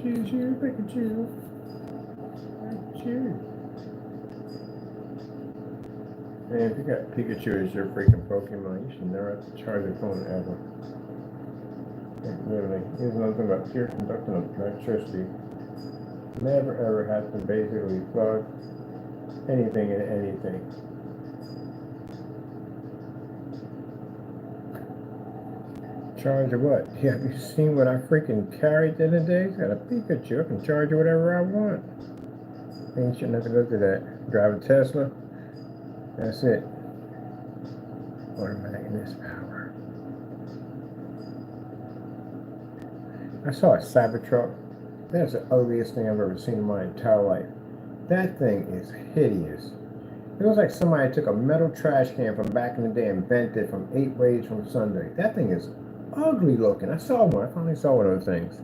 Choose you, Pikachu. I choose. Man, if you got Pikachu as your freaking Pokemon, you should never have to charge your phone ever. Like, literally. Here's another thing about pure conducting electricity. Never ever have to basically plug anything into anything. Charge of what? Yeah, have you seen what I freaking carried the other day? It's got a Pikachu. I can charge it whatever I want. You shouldn't have to go through that. Drive a Tesla. That's it. Automatic in this power. I saw a Cybertruck. That's the ugliest thing I've ever seen in my entire life. That thing is hideous. It looks like somebody took a metal trash can from back in the day and bent it from 8 ways from Sunday. That thing is ugly looking. I saw one. I finally saw one of those things.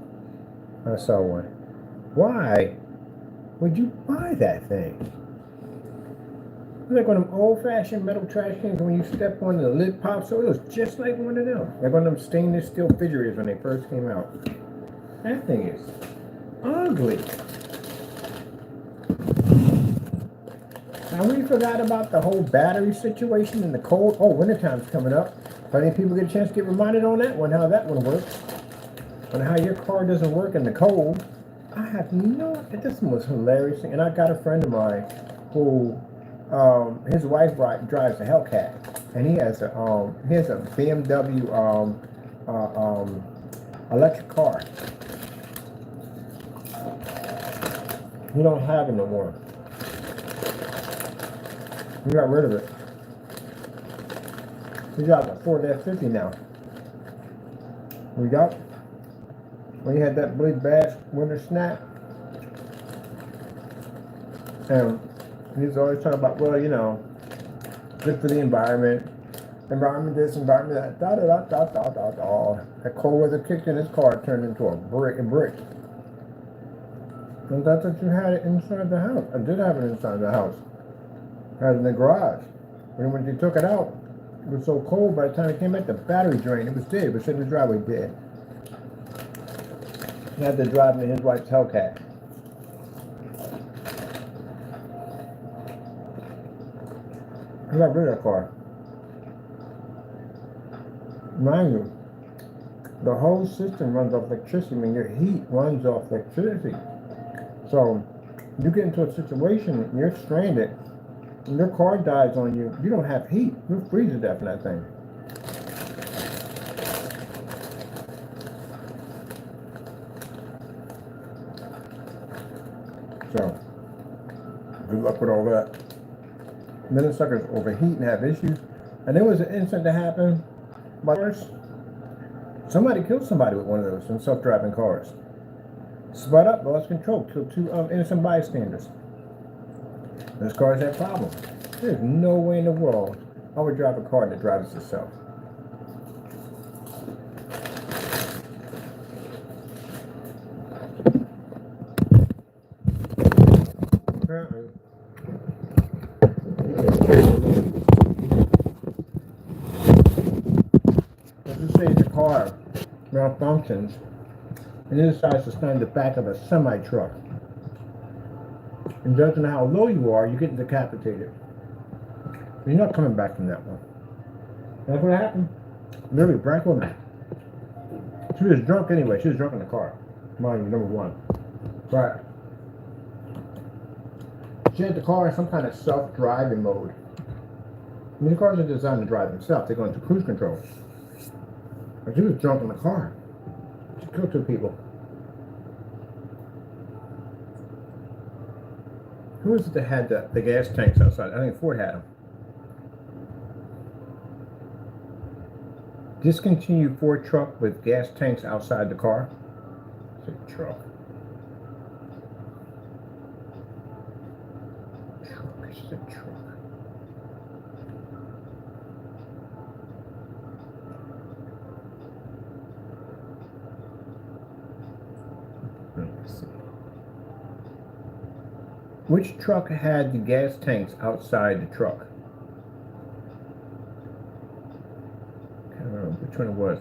I saw one. Why would you buy that thing? It's like one of them old-fashioned metal trash cans when you step on the lid pops. So it was just like one of them. Like one of them stainless steel refrigerators when they first came out. That thing is ugly. Now we forgot about the whole battery situation in the cold. Oh, wintertime's coming up. Plenty of people get a chance to get reminded on that one, how that one works. On how your car doesn't work in the cold. I have no. This was hilarious, and I got a friend of mine who, his wife drives a Hellcat, and he has a BMW electric car. He don't have it no more. He got rid of it. He got a Ford F-50 now. We got when he had that really bad winter snap, and he's always talking about, well, good for the environment, environment this, environment that, da da da da da da da. That cold weather kicked in, his car turned into a brick. And that's what you had it inside the house. I did have it inside the house. I had it in the garage. And when you took it out, it was so cold. By the time it came out, the battery drained. It was dead. It was sitting in the driveway dead. He had to drive me his wife's Hellcat. He got rid of that car. Mind you, the whole system runs off electricity. I mean, your heat runs off electricity. So you get into a situation, you're stranded, and your car dies on you. You don't have heat. You'll freeze to death in that thing. So good luck with all that. And then the suckers overheat and have issues. And there was an incident that happened. Somebody killed somebody with one of those in self-driving cars. Sped up, lost control, killed two innocent bystanders. Those cars have problems. There's no way in the world I would drive a car that drives itself. Apparently, let's just say the car malfunctions and it decides to stand in the back of a semi-truck. And judging how low you are, you're getting decapitated. You're not coming back from that one. That's what happened. Literally, black woman. She was drunk anyway. She was drunk in the car. Mind you, number one. But she had the car in some kind of self-driving mode. I mean, the cars are designed to drive themselves. They go into cruise control. But she was drunk in the car. She killed two people. Who was it that had the gas tanks outside? I think Ford had them. Discontinue Ford truck with gas tanks outside the car. It's a truck. It's a truck. Let's see. Which truck had the gas tanks outside the truck? I can't remember which one it was.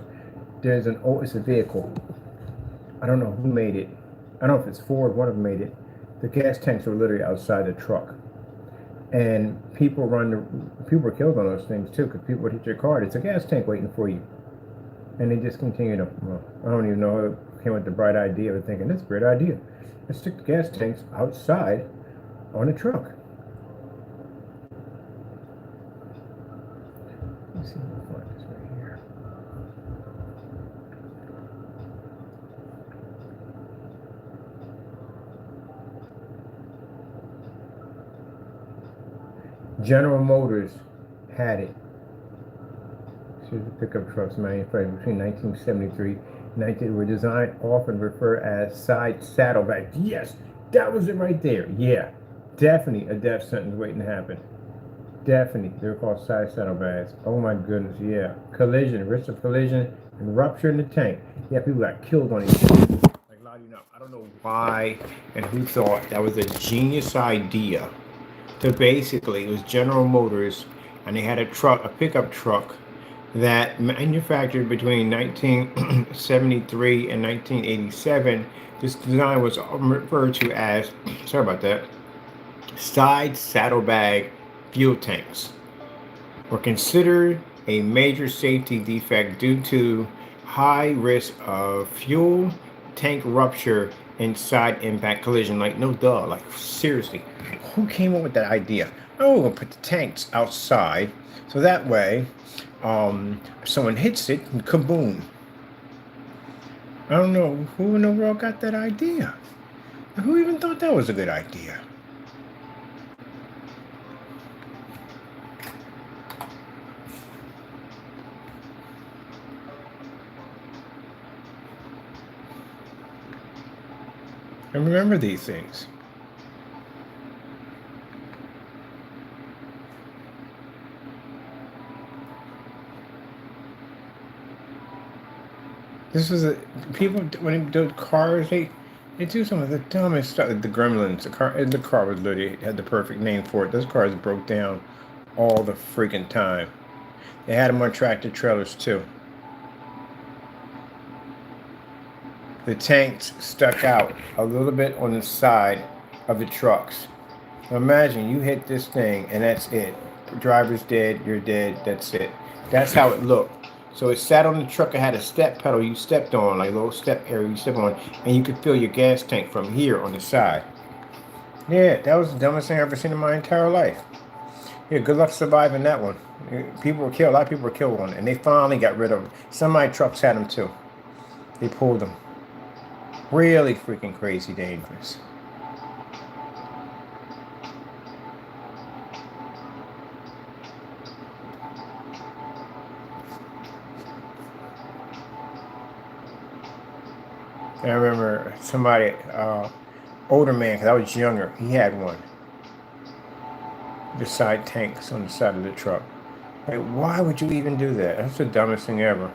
It's a vehicle. I don't know who made it. I don't know if it's Ford, one of them made it. The gas tanks were literally outside the truck. And people were killed on those things too, because people would hit your car. It's a gas tank waiting for you. And they just continue to, I don't even know who came with the bright idea of thinking, that's a great idea. Let's stick the gas tanks outside on a truck. Let's see if we can find this right here. General Motors had it. Here's the pickup trucks manufactured between 1973 and 19. Were designed, often referred as side saddlebags. Yes, that was it right there. Yeah. Definitely a death sentence waiting to happen. Definitely. They're called side saddlebags. Oh my goodness, yeah. Collision, risk of collision, and rupture in the tank. Yeah, people got killed on each other. Like, loud enough. I don't know why and who thought that was a genius idea. To basically, it was General Motors, and they had a pickup truck that manufactured between 1973 and 1987. This design was referred to as, sorry about that, side saddlebag fuel tanks. Were considered a major safety defect due to high risk of fuel tank rupture inside impact collision. Like, no duh. Like, seriously. Who came up with that idea? Oh, we're going to put the tanks outside. So that way, if someone hits it, kaboom. I don't know who in the world got that idea. Who even thought that was a good idea? And remember these things. This was people when they do cars, they do some of the dumbest stuff. The Gremlins, the car was literally had the perfect name for it. Those cars broke down all the freaking time. They had them on tractor trailers too. The tanks stuck out a little bit on the side of the trucks. Now imagine you hit this thing and that's it. The driver's dead, you're dead, that's it. That's how it looked. So it sat on the truck, it had a step pedal you stepped on, like a little step area you step on, and you could fill your gas tank from here on the side. Yeah, that was the dumbest thing I've ever seen in my entire life. Yeah, good luck surviving that one. People were killed, a lot of people were killed on it, and they finally got rid of them. Some of my trucks had them too. They pulled them. Really freaking crazy dangerous. And I remember somebody, older man, because I was younger, he had one. The side tanks on the side of the truck. Like, why would you even do that? That's the dumbest thing ever.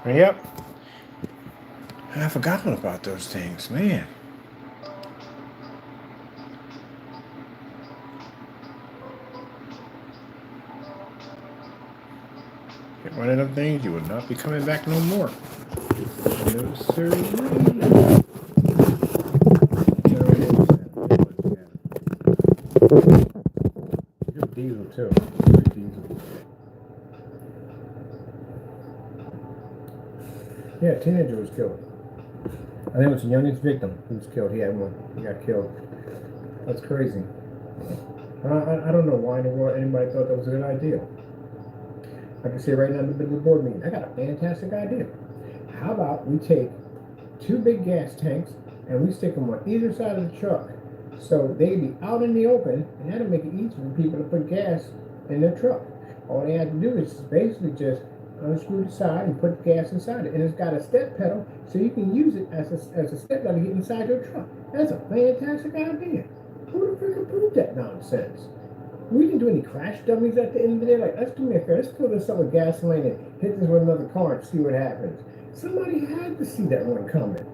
And yep. I forgot about those things, man. Get one of them things, you will not be coming back no more. No, sir. Diesel too. Diesel. Yeah, a teenager was killed. I think it was the youngest victim who was killed. He had one. He got killed. That's crazy. I don't know why in the world anybody thought that was a good idea. I can say right now in the middle of the board meeting, I got a fantastic idea. How about we take 2 big gas tanks and we stick them on either side of the truck so they'd be out in the open, and that'll make it easy for people to put gas in their truck. All they have to do is basically just unscrew the side and put the gas inside it. And it's got a step pedal so you can use it as a step pedal to get inside your truck. That's a fantastic idea. Who the freak approved that nonsense? We didn't do any crash dummies at the end of the day. Like, let's do me a favor. Let's fill this up with gasoline and hit this with another car and see what happens. Somebody had to see that one coming.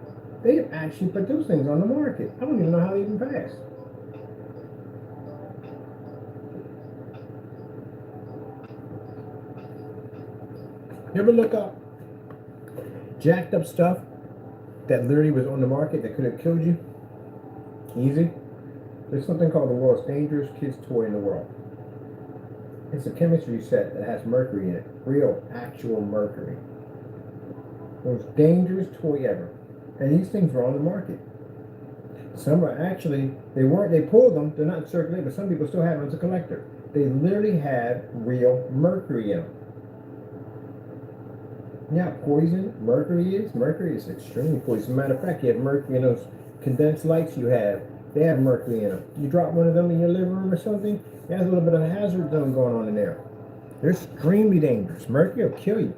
They have actually put those things on the market. I don't even know how they even passed. You ever look up jacked up stuff that literally was on the market that could have killed you? Easy. There's something called the world's dangerous kids toy in the world. It's a chemistry set that has mercury in it. Real, actual mercury. Most dangerous toy ever. And these things were on the market. Some are actually, they pulled them, they're not in circulation, but some people still have them as a collector. They literally have real mercury in them. Yeah, poison, mercury is extremely poison. Matter of fact, you have mercury in those condensed lights you have. They have mercury in them. You drop one of them in your living room or something, it has a little bit of a hazard zone going on in there. They're extremely dangerous. Mercury will kill you.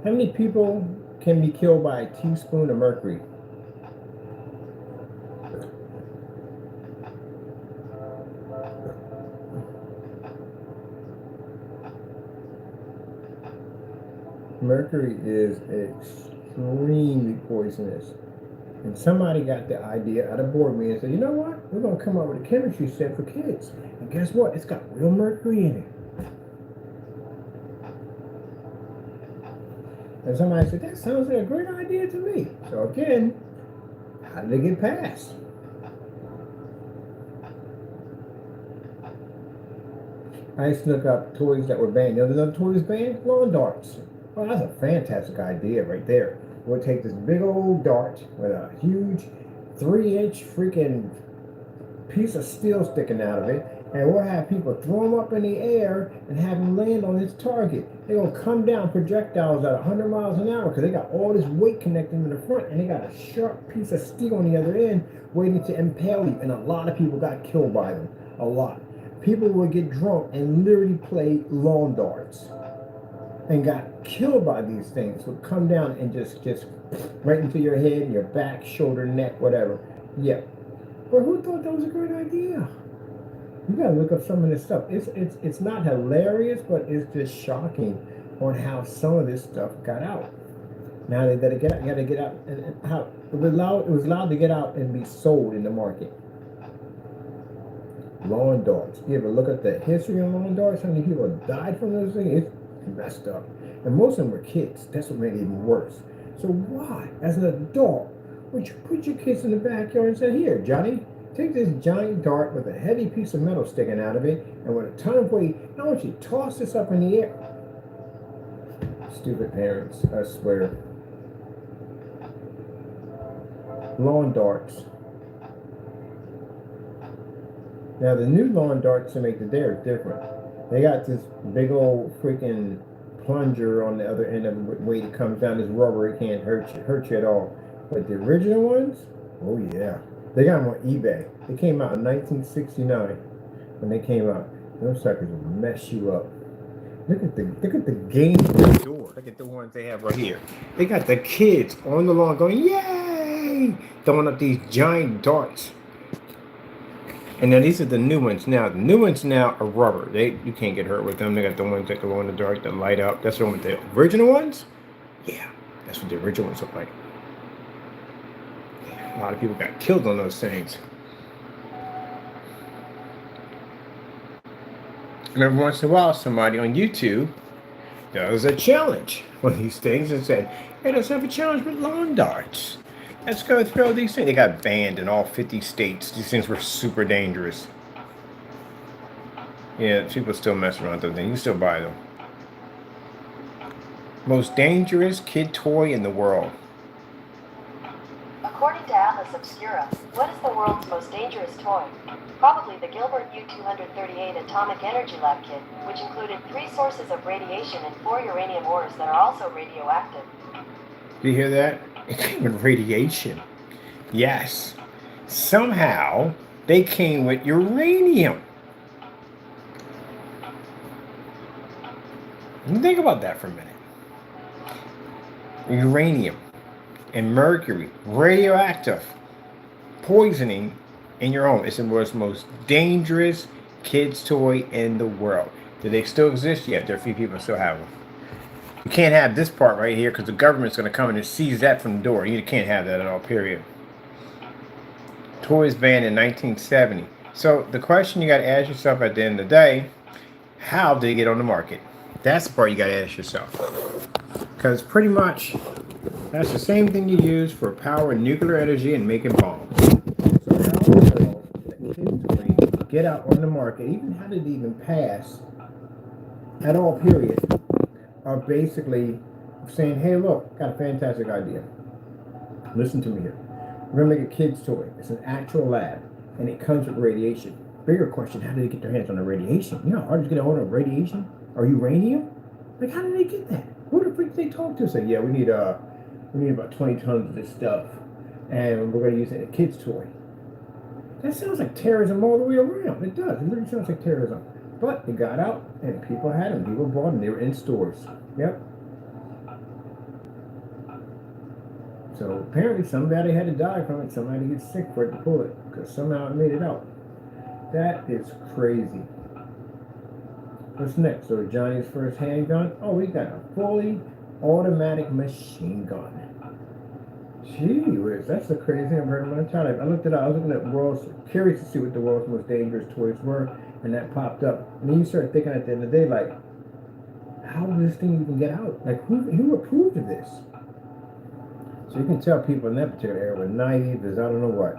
How many people can be killed by a teaspoon of mercury? Mercury is extremely poisonous. And somebody got the idea at a board meeting and said, you know what? We're going to come up with a chemistry set for kids. And guess what? It's got real mercury in it. And somebody said, that sounds like a great idea to me. So again, how did it get passed? I snuck up toys that were banned. You know, another toy was banned? Lawn darts. Well, that's a fantastic idea right there. We'll take this big old dart with a huge 3-inch freaking piece of steel sticking out of it, and we'll have people throw them up in the air and have them land on its target. They're going to come down projectiles at 100 miles an hour because they got all this weight connecting in the front, and they got a sharp piece of steel on the other end waiting to impale you. And a lot of people got killed by them. A lot. People would get drunk and literally play lawn darts and got killed by these things. Would come down and just right into your head, your back, shoulder, neck, whatever. Yeah. But who thought that was a great idea? You gotta look up some of this stuff. It's not hilarious, but it's just shocking on how some of this stuff got out. Now they gotta get out, and how it was allowed to get out and be sold in the market. Lawn darts. You ever look at the history of lawn darts? How many people died from those things? It's messed up. And most of them were kids. That's what made it even worse. So why, as an adult, would you put your kids in the backyard and say, here, Johnny, take this giant dart with a heavy piece of metal sticking out of it, and with a ton of weight, I want you to toss this up in the air. Stupid parents, I swear. Lawn darts. Now the new lawn darts they make today are different. They got this big old freaking plunger on the other end of the weight. It comes down, this rubber, it can't hurt you at all. But the original ones, oh yeah. They got them on eBay. They came out in 1969 when they came out. Those suckers will mess you up. Look at the game door. Look at the ones they have right here. They got the kids on the lawn going, yay! Throwing up these giant darts. And now these are the new ones now. The new ones now are rubber. You can't get hurt with them. They got the ones that go in the dark that light up. That's the one with the original ones? Yeah, that's what the original ones look like. Yeah, a lot of people got killed on those things. And every once in a while, somebody on YouTube does a challenge with these things and said, hey, let's have a challenge with lawn darts. Let's go throw these things. They got banned in all 50 states. These things were super dangerous. Yeah, people still mess around with those things. You can still buy them. Most dangerous kid toy in the world. According to Atlas Obscura, what is the world's most dangerous toy? Probably the Gilbert U-238 Atomic Energy Lab kit, which included 3 sources of radiation and 4 uranium ores that are also radioactive. Do you hear that? It came with radiation. Yes. Somehow, they came with uranium. Think about that for a minute. Uranium and mercury, radioactive, poisoning in your home. It's the world's most dangerous kids' toy in the world. Do they still exist? Yeah, there are a few people still have them. You can't have this part right here because the government's going to come in and seize that from the door. You can't have that at all, period. Toys banned in 1970. So the question you got to ask yourself at the end of the day, how did it get on the market? That's the part you got to ask yourself. Because pretty much, that's the same thing you use for powering nuclear energy and making bombs. So how in the world did kids' toys get out on the market, even how did it even pass at all, period? Are basically saying, hey, look, got a fantastic idea. Listen to me here. We're going to make a kid's toy. It's an actual lab, and it comes with radiation. Bigger question, how did they get their hands on the radiation? You know how hard to get a hold of radiation? Or uranium? Like, how did they get that? Who the freak did they talk to? Say, yeah, we need about 20 tons of this stuff, and we're going to use it in a kid's toy. That sounds like terrorism all the way around. It does. It literally sounds like terrorism. But it got out, and people had them. People bought them. They were in stores. Yep. So apparently somebody had to die from it. Somebody gets sick for it to pull it, because somehow it made it out. That is crazy. What's next? So Johnny's first handgun. Oh, we got a fully automatic machine gun. Gee whiz, that's the craziest thing I've heard in my time. I looked it up. I was looking at curious to see what the world's most dangerous toys were, and that popped up. And then you start thinking at the end of the day, like, how did this thing even get out? Like, who approved of this? So you can tell people in that particular area were naive as I don't know what.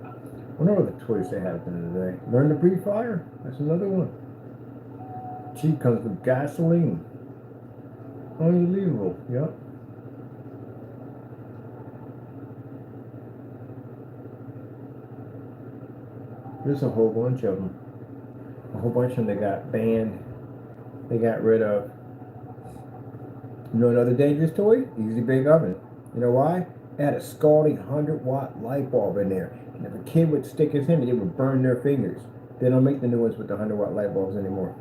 I wonder what the toys they had at the end of the day. Learn to breathe fire? That's another one. Cheap comes with gasoline. Unbelievable. Yep. There's a whole bunch of them. A whole bunch of them that got banned. They got rid of. You know another dangerous toy? Easy bake oven. You know why? It had a scalding 100-watt light bulb in there. And if a kid would stick his hand, it would burn their fingers. They don't make the new ones with the 100-watt light bulbs anymore.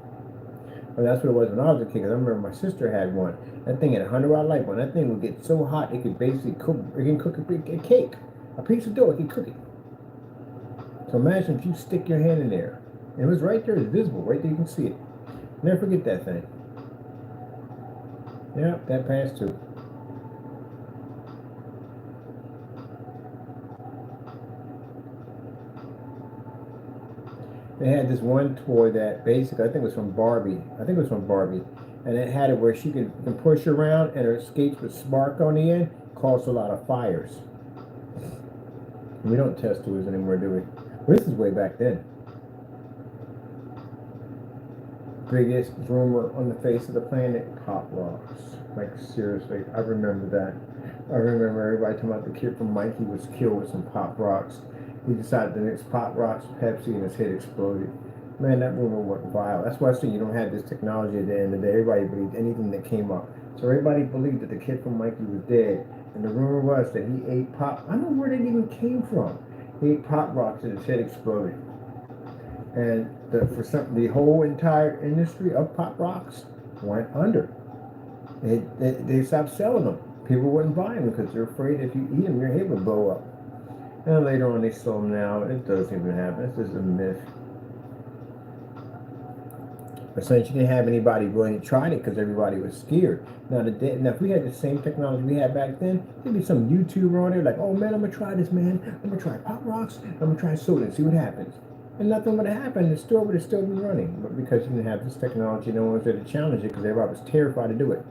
But that's what it was when I was a kid. Cause I remember my sister had one. That thing had a 100-watt light bulb. That thing would get so hot it could basically cook. It can cook a cake, a piece of dough. It can cook it. So imagine if you stick your hand in there. And it was right there. It's visible. Right there. You can see it. Never forget that thing. Yeah, that passed too. They had this one toy that basically, I think it was from Barbie. And it had it where she could push around and her skates would spark on the end, caused a lot of fires. And we don't test toys anymore, do we? Well, this is way back then. Biggest rumor on the face of the planet, Pop Rocks. Like, seriously, I remember that. I remember everybody talking about the kid from Mikey was killed with some Pop Rocks. He decided to mix Pop Rocks, Pepsi, and his head exploded. Man, that rumor went viral. That's why I say you don't have this technology at the end of the day. Everybody believed anything that came up. So everybody believed that the kid from Mikey was dead. And the rumor was that he ate Pop. I don't know where that even came from. He ate Pop Rocks and his head exploded. And the whole entire industry of Pop Rocks went under. They stopped selling them. People wouldn't buy them because they're afraid if you eat them, your head would blow up. And later on, they sold them now. It doesn't even happen. It's just a myth. But since you didn't have anybody willing to try it because everybody was scared. Now, if we had the same technology we had back then, there'd be some YouTuber on there like, oh man, I'm going to try this, man. I'm going to try Pop Rocks. I'm going to try soda and see what happens. And nothing would have happened. The store would have still been running. But because you didn't have this technology, no one was there to challenge it because everybody was terrified to do it.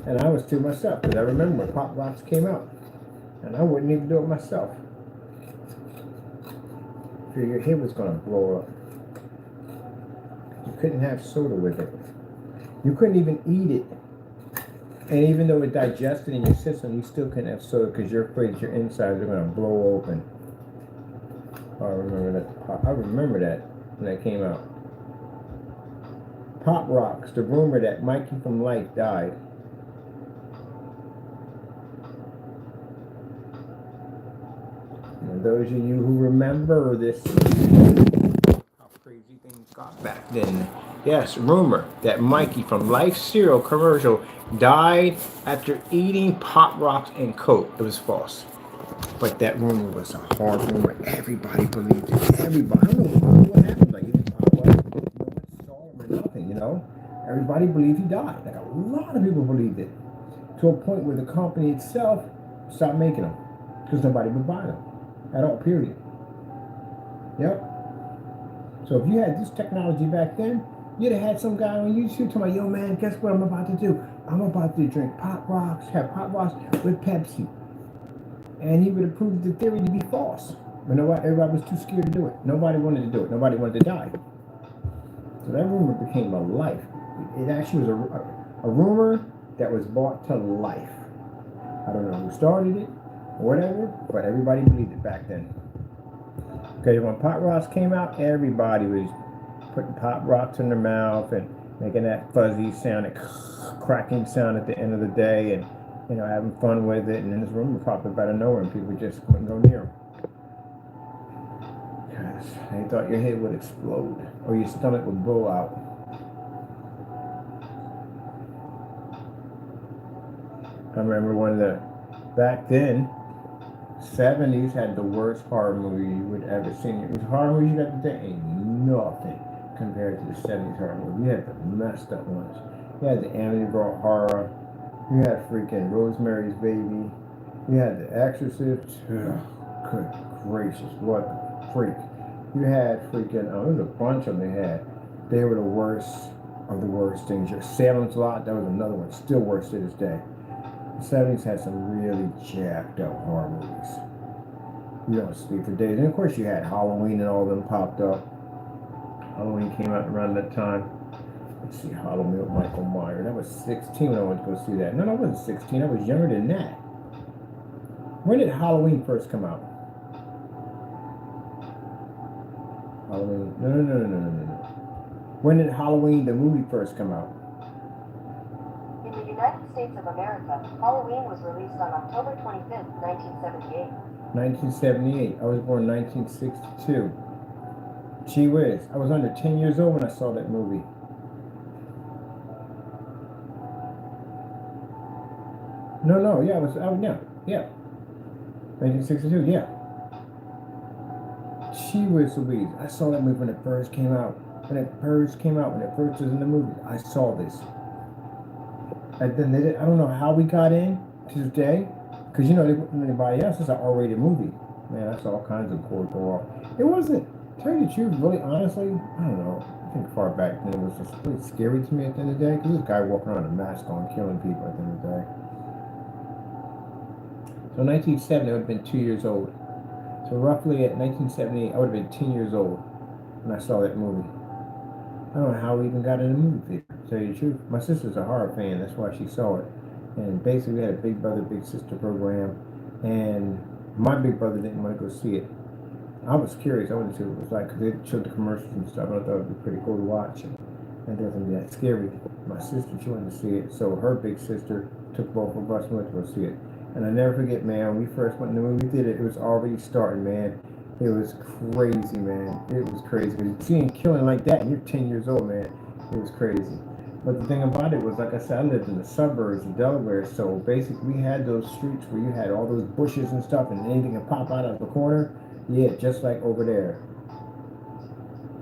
And I was too myself because I remember when Pop Rocks came out. And I wouldn't even do it myself. Your head was going to blow up. You couldn't have soda with it. You couldn't even eat it. And even though it digested in your system, you still couldn't have soda because you're afraid that your insides are going to blow open. I remember that when that came out. Pop Rocks, the rumor that Mikey from Life died. And those of you who remember this, how crazy things got back then. Yes, rumor that Mikey from Life cereal commercial died after eating Pop Rocks and Coke. It was false. But that rumor was a hard rumor. Everybody believed it. Everybody. I don't know what happened. Like, no one saw him or nothing, you know? Everybody believed he died. Like, a lot of people believed it. To a point where the company itself stopped making them. Because nobody would buy them. At all, period. Yep. So if you had this technology back then, you'd have had some guy on YouTube talking about, yo man, guess what I'm about to do? I'm about to drink Pop Rocks, have Pop Rocks with Pepsi. And he would have proved the theory to be false. But everybody was too scared to do it. Nobody wanted to do it. Nobody wanted to die. So that rumor became a life. It actually was a rumor that was brought to life. I don't know who started it or whatever, but everybody believed it back then. Because when Pop Rocks came out, everybody was putting Pop Rocks in their mouth and making that fuzzy sound, that cracking sound at the end of the day, and having fun with it. And then this rumor popped up out of nowhere, and people just couldn't go near them because they thought your head would explode or your stomach would blow out. I remember back then, 70s had the worst horror movie you would ever seen. It was horror movies back then ain't nothing compared to the 70s horror movie. You had the messed up ones. You had the Amityville Horror. You had freaking Rosemary's Baby. You had The Exorcist. Ugh, good gracious, what the freak. You had freaking, there was a bunch of them they had. They were the worst of the worst things. Your Salem's Lot, that was another one, still worse to this day. The 70s had some really jacked up horror movies. You don't sleep for days. And of course you had Halloween and all of them popped up. Halloween came out around that time. Let's see, Halloween with Michael Myers. I was 16 when I went to go see that. No, I wasn't 16. I was younger than that. When did Halloween first come out? Halloween. No. When did Halloween, the movie, first come out? In the United States of America, Halloween was released on October 25th, 1978. 1978. I was born 1962. Gee whiz. I was under 10 years old when I saw that movie. No. Yeah, yeah. 1962, yeah. Gee whiz Louise. I saw that movie when it first came out. When it first was in the movie, I saw this. And then I don't know how we got in to today, because anybody else, it's an R-rated movie. Man, I saw all kinds of cord go off. It wasn't, tell you the truth, really honestly, I don't know. I think far back then it was just really scary to me at the end of the day, because this guy walking around with a mask on, killing people at the end of the day. So 1970, I would have been 2 years old. So roughly at 1978, I would have been 10 years old when I saw that movie. I don't know how we even got in the movie theater, to tell you the truth. My sister's a horror fan, that's why she saw it. And basically we had a big brother, big sister program, and my big brother didn't want to go see it. I was curious, I wanted to see what it was like, because they showed the commercials and stuff, and I thought it would be pretty cool to watch. And it doesn't be that scary. My sister, she wanted to see it, so her big sister took both of us and went to go see it. And I never forget, man, when we first went in the movie theater, it was already starting, man. It was crazy, man. It was crazy. Because seeing killing like that, and you're 10 years old, man, it was crazy. But the thing about it was, like I said, I lived in the suburbs of Delaware, so basically we had those streets where you had all those bushes and stuff, and anything could pop out of the corner. Yeah, just like over there.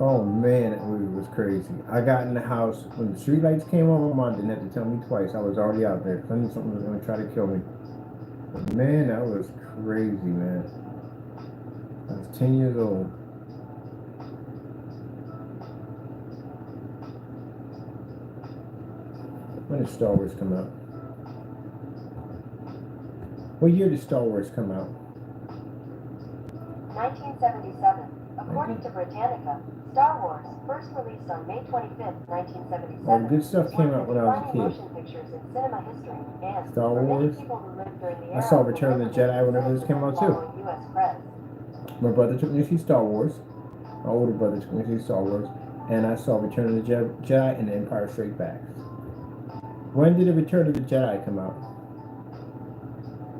Oh, man, that movie was crazy. I got in the house, when the street lights came on, my mom didn't have to tell me twice. I was already out there, because I knew something was going to try to kill me. But man, that was crazy, man. I was 10 years old. When did Star Wars come out? What year did Star Wars come out? 1977. According to Britannica, Star Wars, first released on May 25th, 1977. All the good stuff came out when I was a kid. Motion pictures in cinema history, and Star Wars. I saw Return of the Jedi whenever this came out too. My brother took me to see Star Wars. My older brother took me to see Star Wars, and I saw Return of the Jedi and The Empire Strikes Back. When did the Return of the Jedi come out?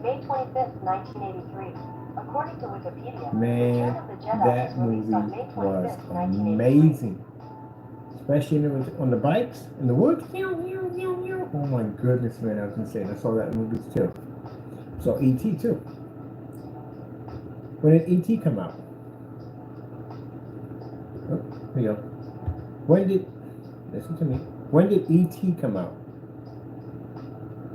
May 25th, 1983. According to Wikipedia, man, Return of the Jedi that was released movie on May 25th, was amazing. Especially when it was on the bikes in the woods. Oh my goodness, man, I was insane. I saw that in movies too. So E.T. too. When did E.T. come out? Oh, here you go. Listen to me. When did E.T. come out?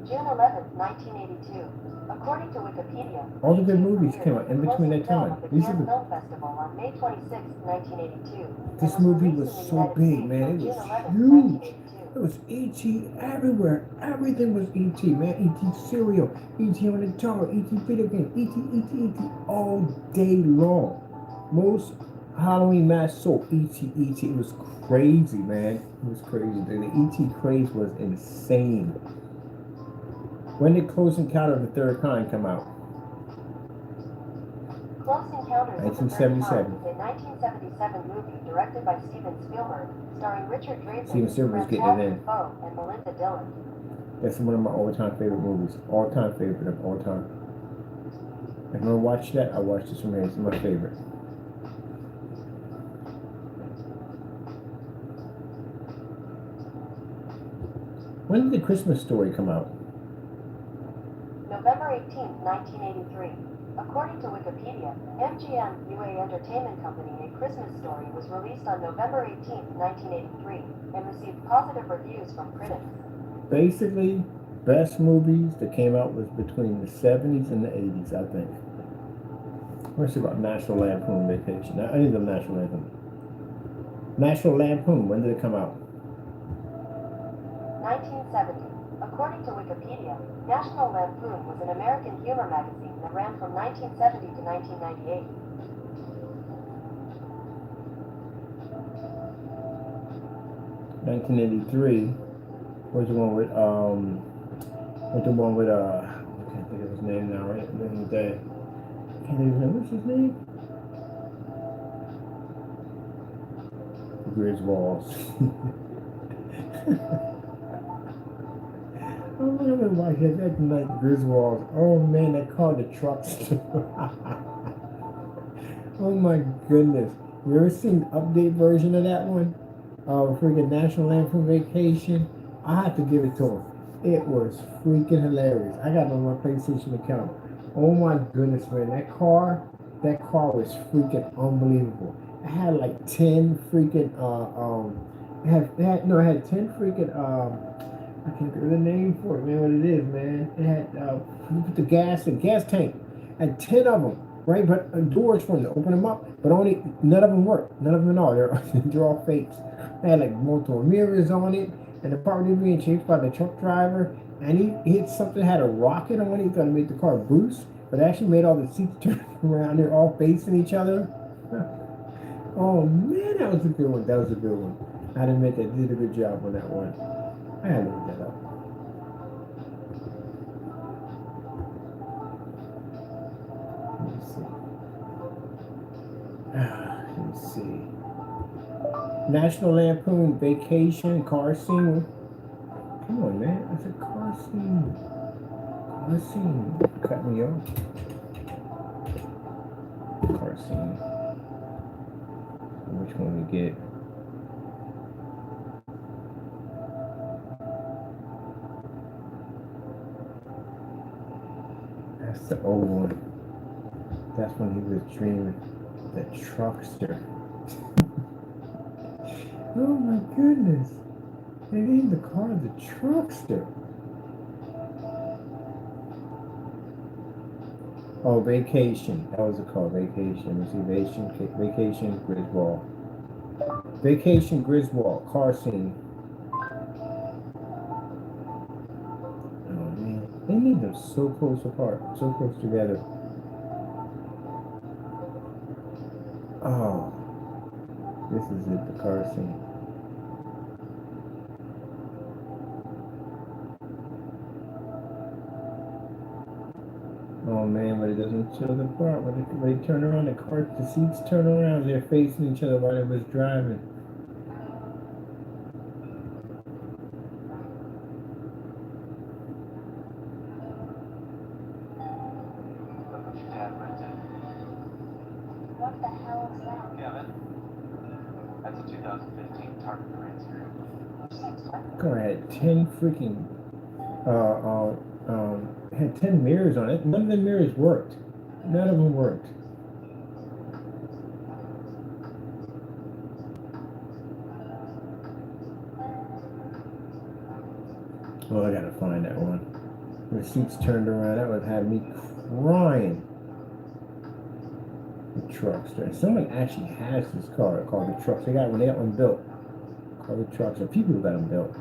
June 11th, 1982. According to Wikipedia, all the good movies came out in between that time. These are the Film Festival on May 26th, 1982. This movie was so big, man. It was huge. There was E.T. everywhere. Everything was E.T., man. E.T. cereal, E.T. on the tower, E.T. video game, E.T. all day long. Most Halloween mass sold E.T. It was crazy, man. It was crazy. The E.T. craze was insane. When did Close Encounter of the Third Kind come out? Close Encounters 1977. of the Third Kind is a 1977 movie directed by Steven Spielberg, starring Richard Dreyfuss, Steven Spielberg's getting it in. and Melinda Dillon. That's one of my all-time favorite movies. All-time favorite of all time. If I'm gonna watch that, I watch this one. It's my favorite. When did The Christmas Story come out? November 18th, 1983. According to Wikipedia, MGM UA Entertainment Company A Christmas Story was released on November 18th, 1983, and received positive reviews from critics. Basically, Best movies that came out was between the 70s and the 80s, I think. Let's see about National Lampoon Vacation. I need the National Lampoon. National Lampoon, when did it come out? 1970. According to Wikipedia, National Lampoon was an American humor magazine that ran from 1970 to 1998. 1983 was the one with I can't think of his name now, right? And then he's dead. Can't even remember what's his name? Griswolds. Oh, I remember watching that night, Griswolds. Oh man, they called the trucks. Oh my goodness. You ever seen the update version of that one? Freaking National Lampoon Vacation. I have to give it to him. It was freaking hilarious. I got it on my PlayStation account. Oh my goodness, man. That car was freaking unbelievable. It had like 10 freaking, it had 10 freaking, I can't think of the name for it, man, what it is, man. It had, you put the gas tank. Had 10 of them, right? But doors for them to open them up, but none of them worked. None of them at all. They're all fakes. They had like multiple mirrors on it, and the part was being chased by the truck driver, and he hit something that had a rocket on it. He thought it made the car boost, but it actually made all the seats turn around. They're all facing each other. Oh man, that was a good one. That was a good one. I admit they did a good job on that one. I had to look that up. Let me see. National Lampoon Vacation car scene. Come on, man. It's a car scene. Car scene. Cut me off. Car scene. Which one we get? That's the old one. That's when he was dreaming. The truckster. Oh my goodness. They named the car the truckster. Oh, Vacation. That was a car. Vacation. You see, Vacation Griswold. Vacation Griswold. Car scene. Oh man. They made them so close apart. So close together. Oh. This is it, the car scene. Oh man, but it doesn't show the part. When they turn around, the seats turn around, they're facing each other while they was driving. What the hell is that? Kevin, that's a 2015 Target Grand Screen. Car had 10 freaking had 10 mirrors on it. None of the mirrors worked. None of them worked. Oh, I gotta find that one. The seats turned around. That would have me crying. The truckster. Someone actually has this car called the Trucks. They got one built. Called the Trucks. A few people got them built.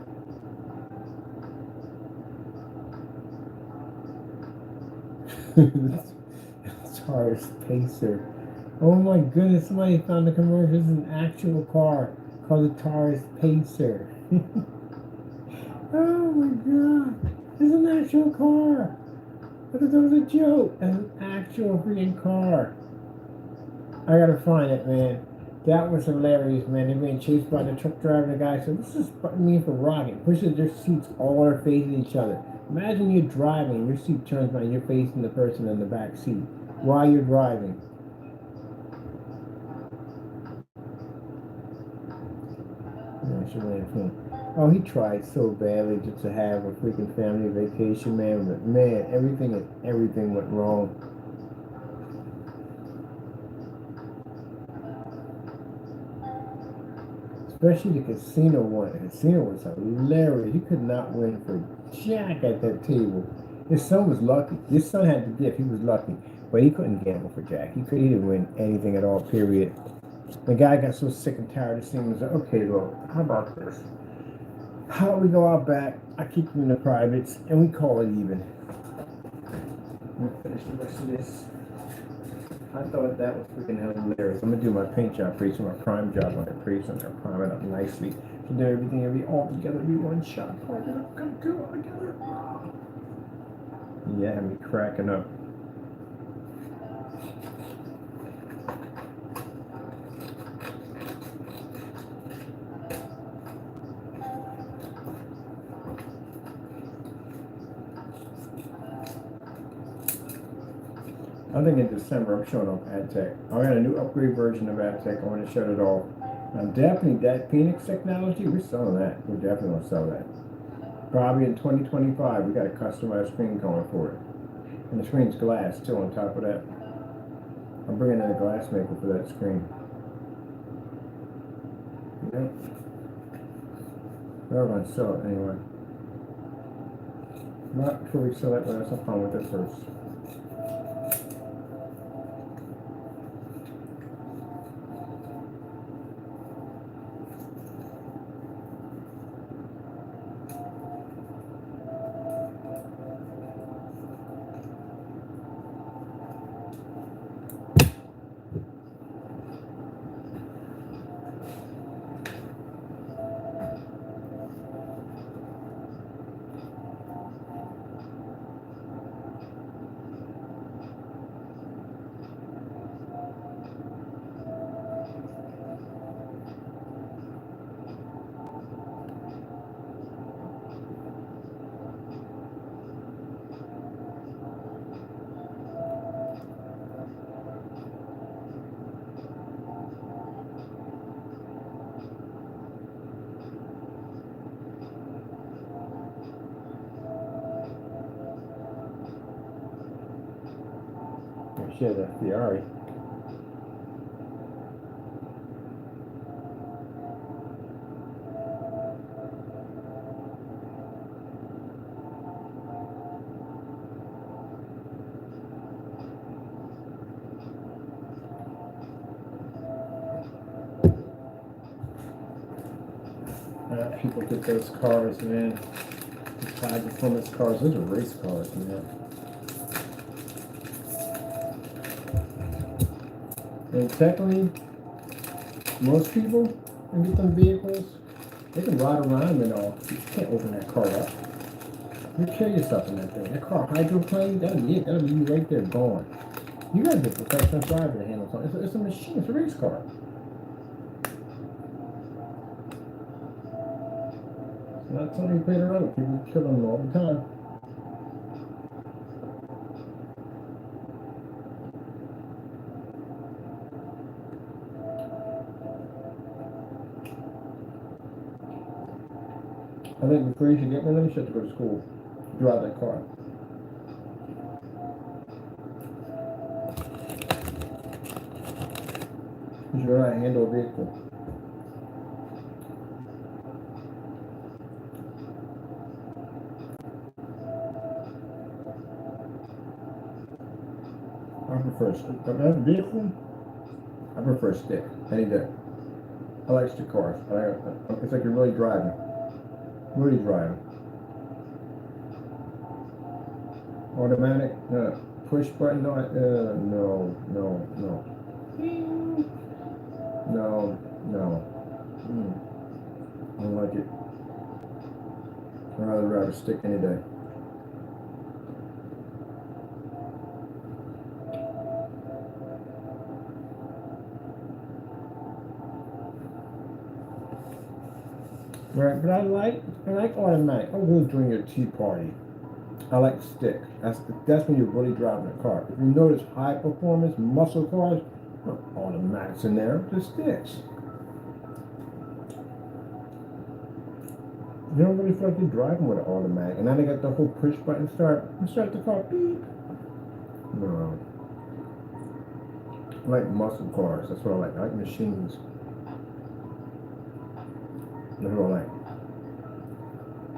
Taurus Pacer. Oh my goodness, somebody found the commercial. This is an actual car called the Taurus Pacer. Oh my god. This is an actual car. I thought that was a joke. That's an actual freaking car. I gotta find it, man. That was hilarious, man. They're being chased by the truck driver. The guy said, "This is me for rocket." Pushes their seats all are facing each other. Imagine you're driving and your seat turns around and you're facing the person in the back seat while you're driving. Oh, he tried so badly just to have a freaking family vacation, man. But man, everything went wrong. Especially the casino one. The casino was hilarious. He could not win for jack at that table. His son was lucky. His son had the gift. He was lucky. But he couldn't gamble for jack. He didn't win anything at all, period. The guy got so sick and tired of seeing him. He was like, okay, well, how about this? How about we go out back? I keep you in the privates, and we call it even. I'm going to finish the rest of this. I thought that was freaking hilarious. I'm going to do my paint job pretty soon, my prime job on it pretty soon. I'm going to prime it up nicely. So then everything will be all together, be one shot. Oh, it'll come cool all together. Yeah, had me cracking up. I think in December I'm showing off AdTech. I got a new upgrade version of AdTech. I want to shut it off. Now definitely that Phoenix technology, we're selling that. We're definitely gonna sell that. Probably in 2025, we got a customized screen going for it. And the screen's glass too on top of that. I'm bringing in a glass maker for that screen. Yep. We're gonna sell it anyway. Not before we sell it, but let's have fun with it first. Share that Ferrari. People get those cars, man. These high performance cars, those are race cars, man. And technically, most people can get them vehicles, they can ride around and all. You can't open that car up. You kill yourself in that thing. That car hydroplane, that'll be it. That'll be you right there gone. You gotta be a professional driver to handle something. It's a machine, it's a race car. It's not something you play around with. People kill them all the time. I think before you should get one of them, you should have to go to school. Drive that car. You should know how to handle a vehicle. I prefer when I have a vehicle, I prefer stick any day. I like stick cars. It's like you're really driving. Really driving. Automatic, push button on it, no. I don't like it. I'd rather drive a stick any day. Right, but I like automatic. I will during your tea party. I like stick. That's when you're really driving a car. If you notice high performance muscle cars, no automatics in there, just sticks. You don't really feel like you're driving with an automatic. And now they got the whole push button start the car, beep. No. I like muscle cars. That's what I like. I like machines. That's what I like.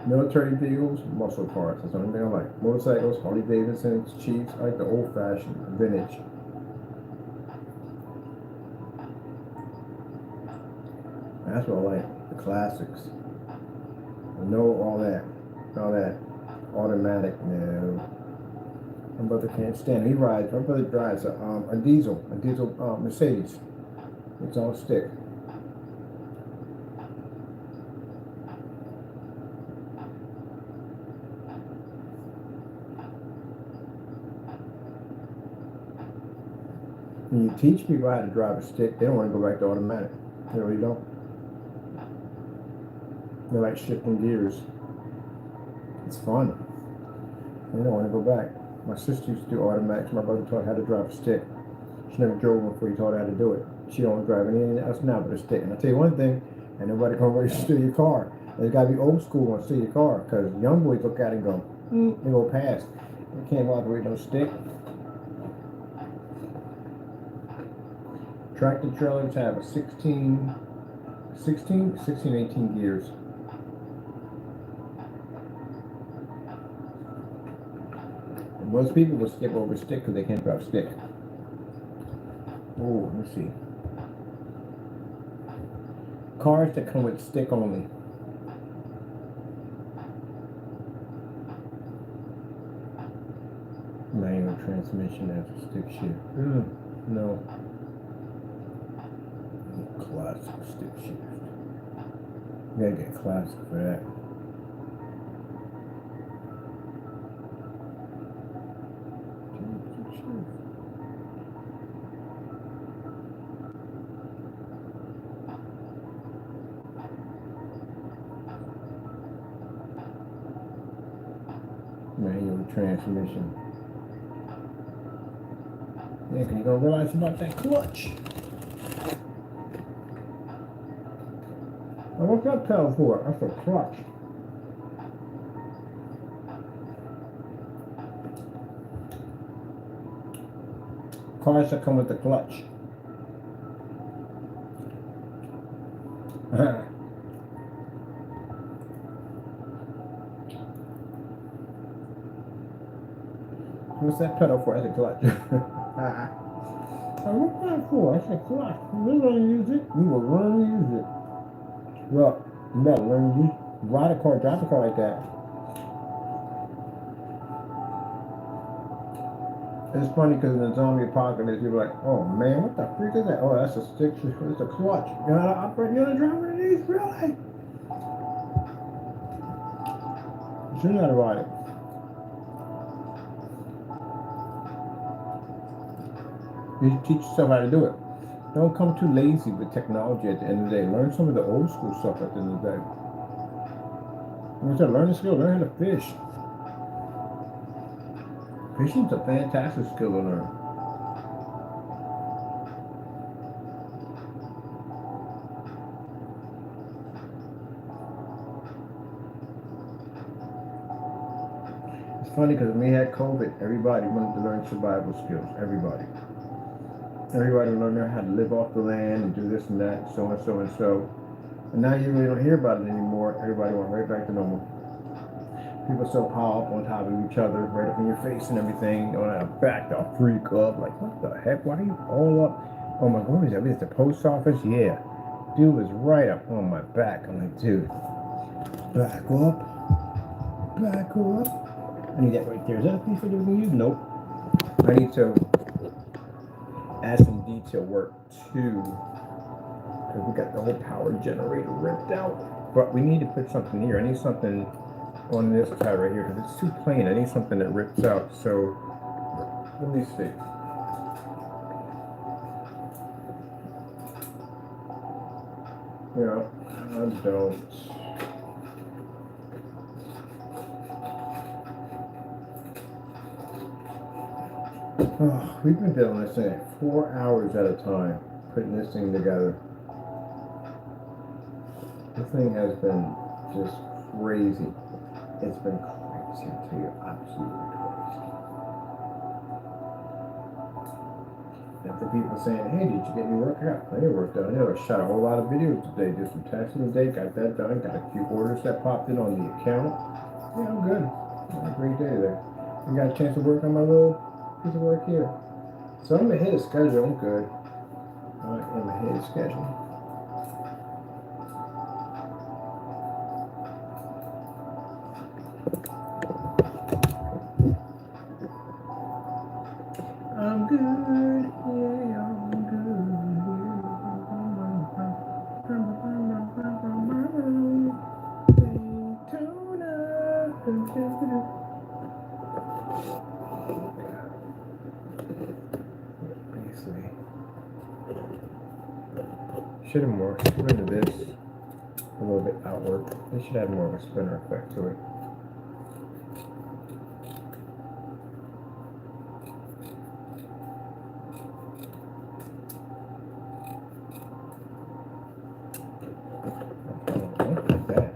Military vehicles, muscle cars. That's the only thing I like. Motorcycles, Harley Davidsons, Chiefs. I like the old fashioned vintage. That's what I like. The classics. No, all that automatic. No. My brother can't stand it. My brother drives a diesel Mercedes. It's all stick. When you teach people how to drive a stick, they don't want to go back to automatic. They really don't. They like shifting gears. It's fun. They don't want to go back. My sister used to do automatics. My brother taught her how to drive a stick. She never drove one before he taught her how to do it. She don't drive anything else now but a stick. And I'll tell you one thing, ain't nobody gonna ready to steal your car. It's gotta be old school and steal your car, because young boys look at it and go, they go past. You can't walk away with no stick. Tractor trailers have a 16, 18 gears. And most people will skip over stick because they can't drive stick. Oh, let me see. Cars that come with stick only. Manual transmission has a stick shift. No. Classic stick shift. You gotta get classic for that. Manual transmission. Yeah, because you're gonna realize about that clutch. Now, what's that pedal for? That's a clutch. Cars that come with the clutch. What's that pedal for? That's a clutch. What's that for? That's a clutch. We're gonna use it. We will learn to use it. Well, you better learn to ride a car, drive a car like that. It's funny because in the zombie apocalypse, people are like, oh man, what the freak is that? Oh, that's a stick shift. It's a clutch. You know how to operate, you know how to drive one of these? Really? You know how to ride it. You teach yourself how to do it. Don't come too lazy with technology at the end of the day. Learn some of the old school stuff at the end of the day. When you learn a skill, learn how to fish. Fishing's a fantastic skill to learn. It's funny because when we had COVID, everybody wanted to learn survival skills. Everybody learned how to live off the land and do this and that, so and so and so. And now you really don't hear about it anymore. Everybody went right back to normal. People still pile up on top of each other, right up in your face and everything. On a back, they'll freak up. Like, what the heck? Why are you all up? Oh my God, what is that? Is the post office? Yeah. Dude was right up on my back. I'm like, dude, back up. Back up. I need that right there. Is that a piece of everything you? Nope. I need to add some detail work too, because we got the whole power generator ripped out. But we need to put something here. I need something on this side right here because it's too plain. I need something that rips out. So let me see. Yeah, I don't. Oh, we've been doing this thing 4 hours at a time, putting this thing together. This thing has been just crazy. It's been crazy, I tell you, absolutely crazy. After people saying, hey, did you get any work? I got plenty of work done. I shot a whole lot of videos today, did some testing today, got that done, got a few orders that popped in on the account. Yeah, I'm good. Had a great day there. I got a chance to work on my little piece of work here. So I'm ahead of schedule, I'm good. I am ahead of schedule. I'm good, yeah, I'm good. Basically. Should have more spin to this. A little bit outward. They should add more of a spinner effect to it. Like that.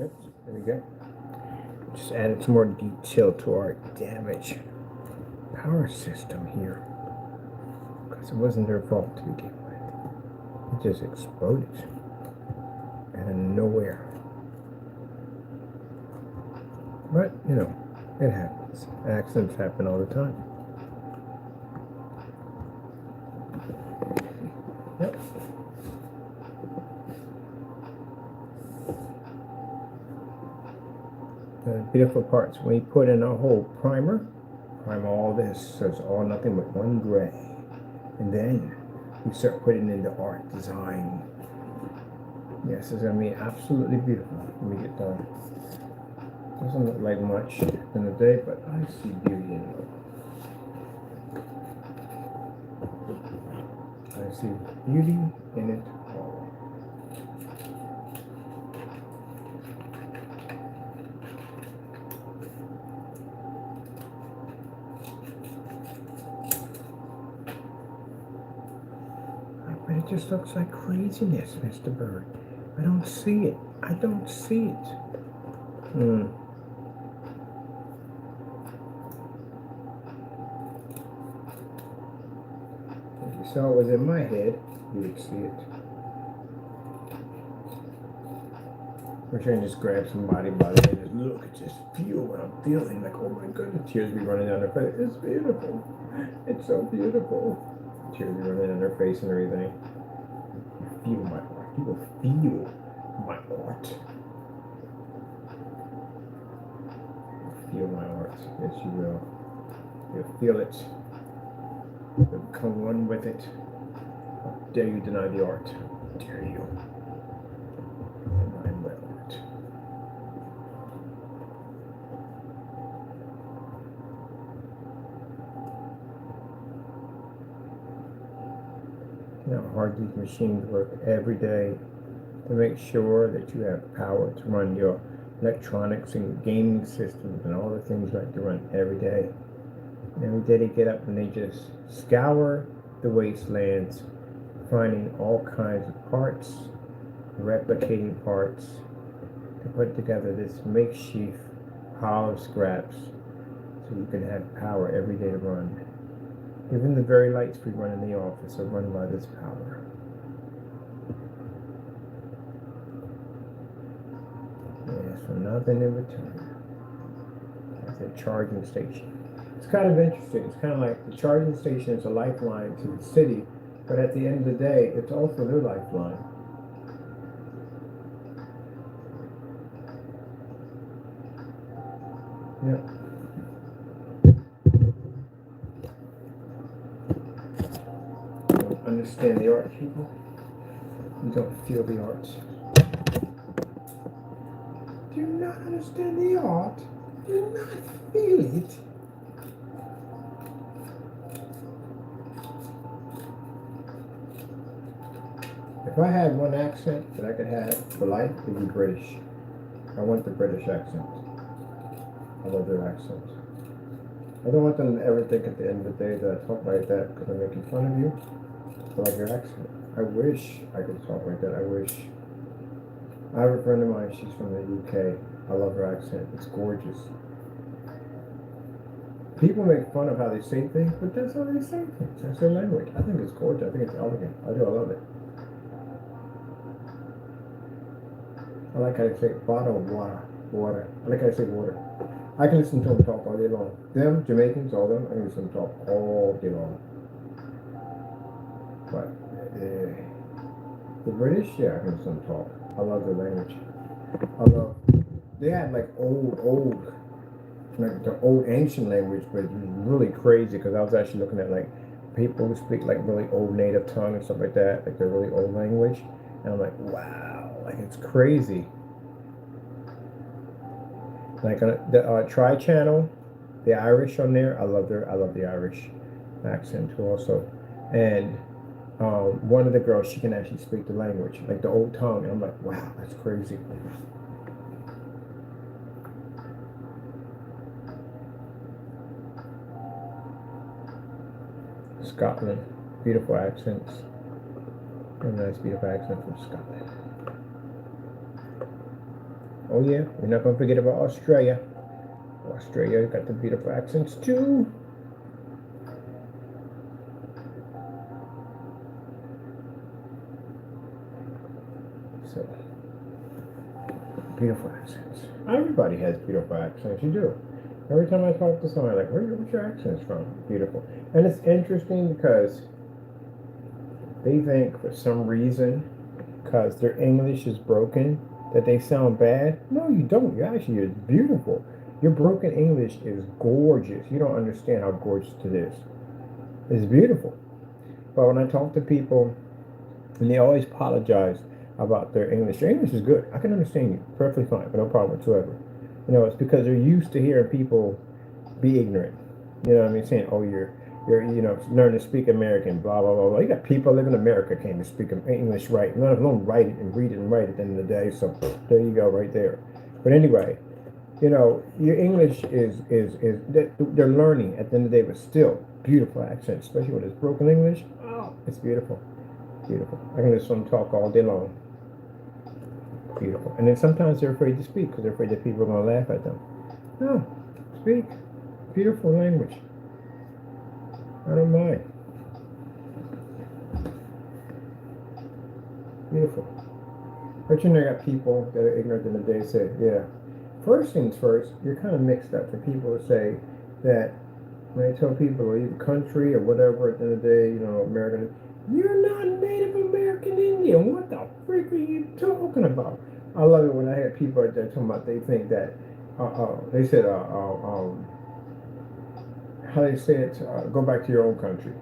Oops, there we go. Just added some more detail to our damage power system here. Because it wasn't their fault to begin with. It just exploded out of nowhere. But, you know, it happens. Accidents happen all the time. Yep. The beautiful parts, when you put in a whole primer all this, so it's all nothing but one gray. And then you start putting in the art design. Yes, it's going to be absolutely beautiful when we get done. Doesn't look like much in the day, but I see beauty in it. I see beauty in it all. But it just looks like craziness, Mr. Bird. I don't see it. I don't see it. If you saw it was in my head, you would see it. We're trying to just grab somebody by the head and just look, just feel what I'm feeling. Like, oh my goodness, tears be running down their face. It's beautiful. It's so beautiful. Tears be running down their face and everything. You feel my art. You will feel my art. Feel my art. Yes, you will. You'll feel it. You'll become one with it. How dare you deny the art? How dare you deny my art? You know how hard these machines work every day to make sure that you have power to run your electronics and gaming systems and all the things you like to run every day. And every day they get up and they just scour the wastelands, finding all kinds of parts, replicating parts, to put together this makeshift pile of scraps so you can have power every day to run. Even the very lights we run in the office are run by this power. Yes, for nothing in return. That's a charging station. It's kind of interesting. It's kind of like the charging station is a lifeline to the city, but at the end of the day, it's also their lifeline. Yep. You don't understand the art, people. You don't feel the art. Do you not understand the art? Do you not feel it? If I had one accent that I could have for life, it would be British. I want the British accent. I love their accent. I don't want them to ever think at the end of the day that I talk like that because I'm making fun of you. I love your accent. I wish I could talk like that. I wish. I have a friend of mine, she's from the UK. I love her accent. It's gorgeous. People make fun of how they say things, but that's how they say things. That's their language. I think it's gorgeous. I think it's elegant. I love it. I like how they say bottled water. Water. I like how they say water. I can listen to them talk all day long. Them, Jamaicans, all them, I can listen to them talk all day long. But the British, yeah, I can listen to them talk. I love their language. I love, they had like like the old ancient language, but it was really crazy because I was actually looking at like people who speak like really old native tongue and stuff like that, like their really old language. And I'm like, wow, like it's crazy. Like the Tri Channel, the Irish on there, I love the Irish accent too also. And one of the girls, she can actually speak the language, like the old tongue, and I'm like, wow, that's crazy. Scotland, beautiful accents. A nice, beautiful accent from Scotland. Oh yeah, we're not gonna forget about Australia. Australia got the beautiful accents too. So, beautiful accents. Everybody has beautiful accents. You do. Every time I talk to someone, like, where's your accents from? Beautiful. And it's interesting because they think for some reason, because their English is broken, that they sound bad. No, you don't. You actually is beautiful. Your broken English is gorgeous. You don't understand how gorgeous it is. It's beautiful. But when I talk to people, and they always apologize about their English. Their English is good. I can understand you perfectly fine, but no problem whatsoever. You know, it's because they're used to hearing people be ignorant. You know what I mean? Saying, "Oh, you know, learn to speak American." Blah blah blah blah. You got people living in America can't even speak English right. None of them write it and read it and write it at the end of the day. So there you go, right there. But anyway, you know, your English is they're learning at the end of the day, but still beautiful accent, especially with this broken English. Oh, it's beautiful. Beautiful. I can listen to them talk all day long. Beautiful. And then sometimes they're afraid to speak because they're afraid that people are going to laugh at them. No, speak. Beautiful language. I don't mind. Beautiful. But you know, you got people that are ignorant in the day say, yeah. First things first, you're kind of mixed up for people to say that when they tell people to leave the country or whatever at the end of the day, you know, American, you're not Native American Indian. What the freak are you talking about? I love it when I hear people out there talking about they think that, they said, how they say it, go back to your own country.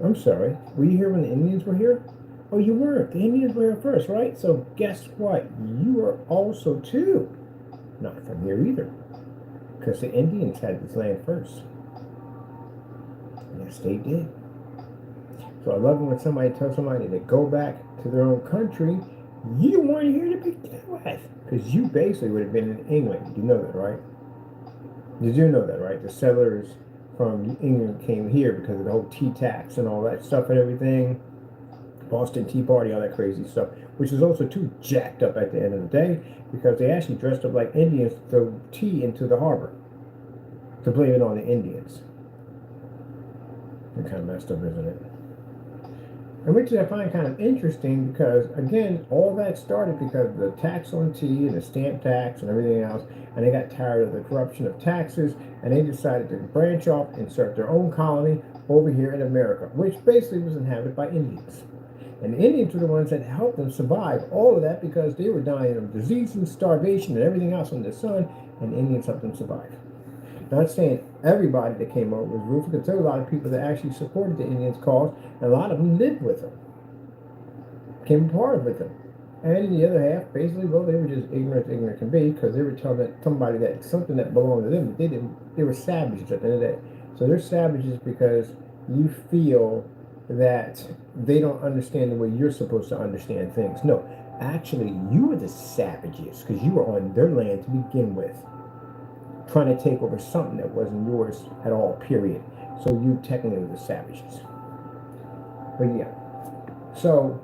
I'm sorry, were you here when the Indians were here? Oh, you weren't. The Indians were here first, right? So guess what? You are also too not from here either. Because the Indians had this land first. Yes, they did. So I love it when somebody tells somebody to go back to their own country. You weren't here to begin with. Because you basically would have been in England. You know that, right? Did you know that, right? The settlers from England came here because of the whole tea tax and all that stuff and everything. Boston Tea Party, all that crazy stuff, which is also too jacked up at the end of the day because they actually dressed up like Indians to throw tea into the harbor to blame it on the Indians. It's kind of messed up, isn't it? And which I find kind of interesting because, again, all that started because of the tax on tea and the stamp tax and everything else, and they got tired of the corruption of taxes, and they decided to branch off and start their own colony over here in America, which basically was inhabited by Indians. And the Indians were the ones that helped them survive all of that because they were dying of disease and starvation and everything else under the sun, and the Indians helped them survive. Not saying everybody that came over was ruthless, because there were a lot of people that actually supported the Indians' cause, and a lot of them lived with them, came apart with them. And the other half, basically, well, they were just ignorant can be, because they were telling that somebody that something that belonged to them, they were savages at the end of the day. So they're savages because you feel that they don't understand the way you're supposed to understand things. No, actually, you were the savages because you were on their land to begin with, trying to take over something that wasn't yours at all, period. So you technically were the savages. But yeah. So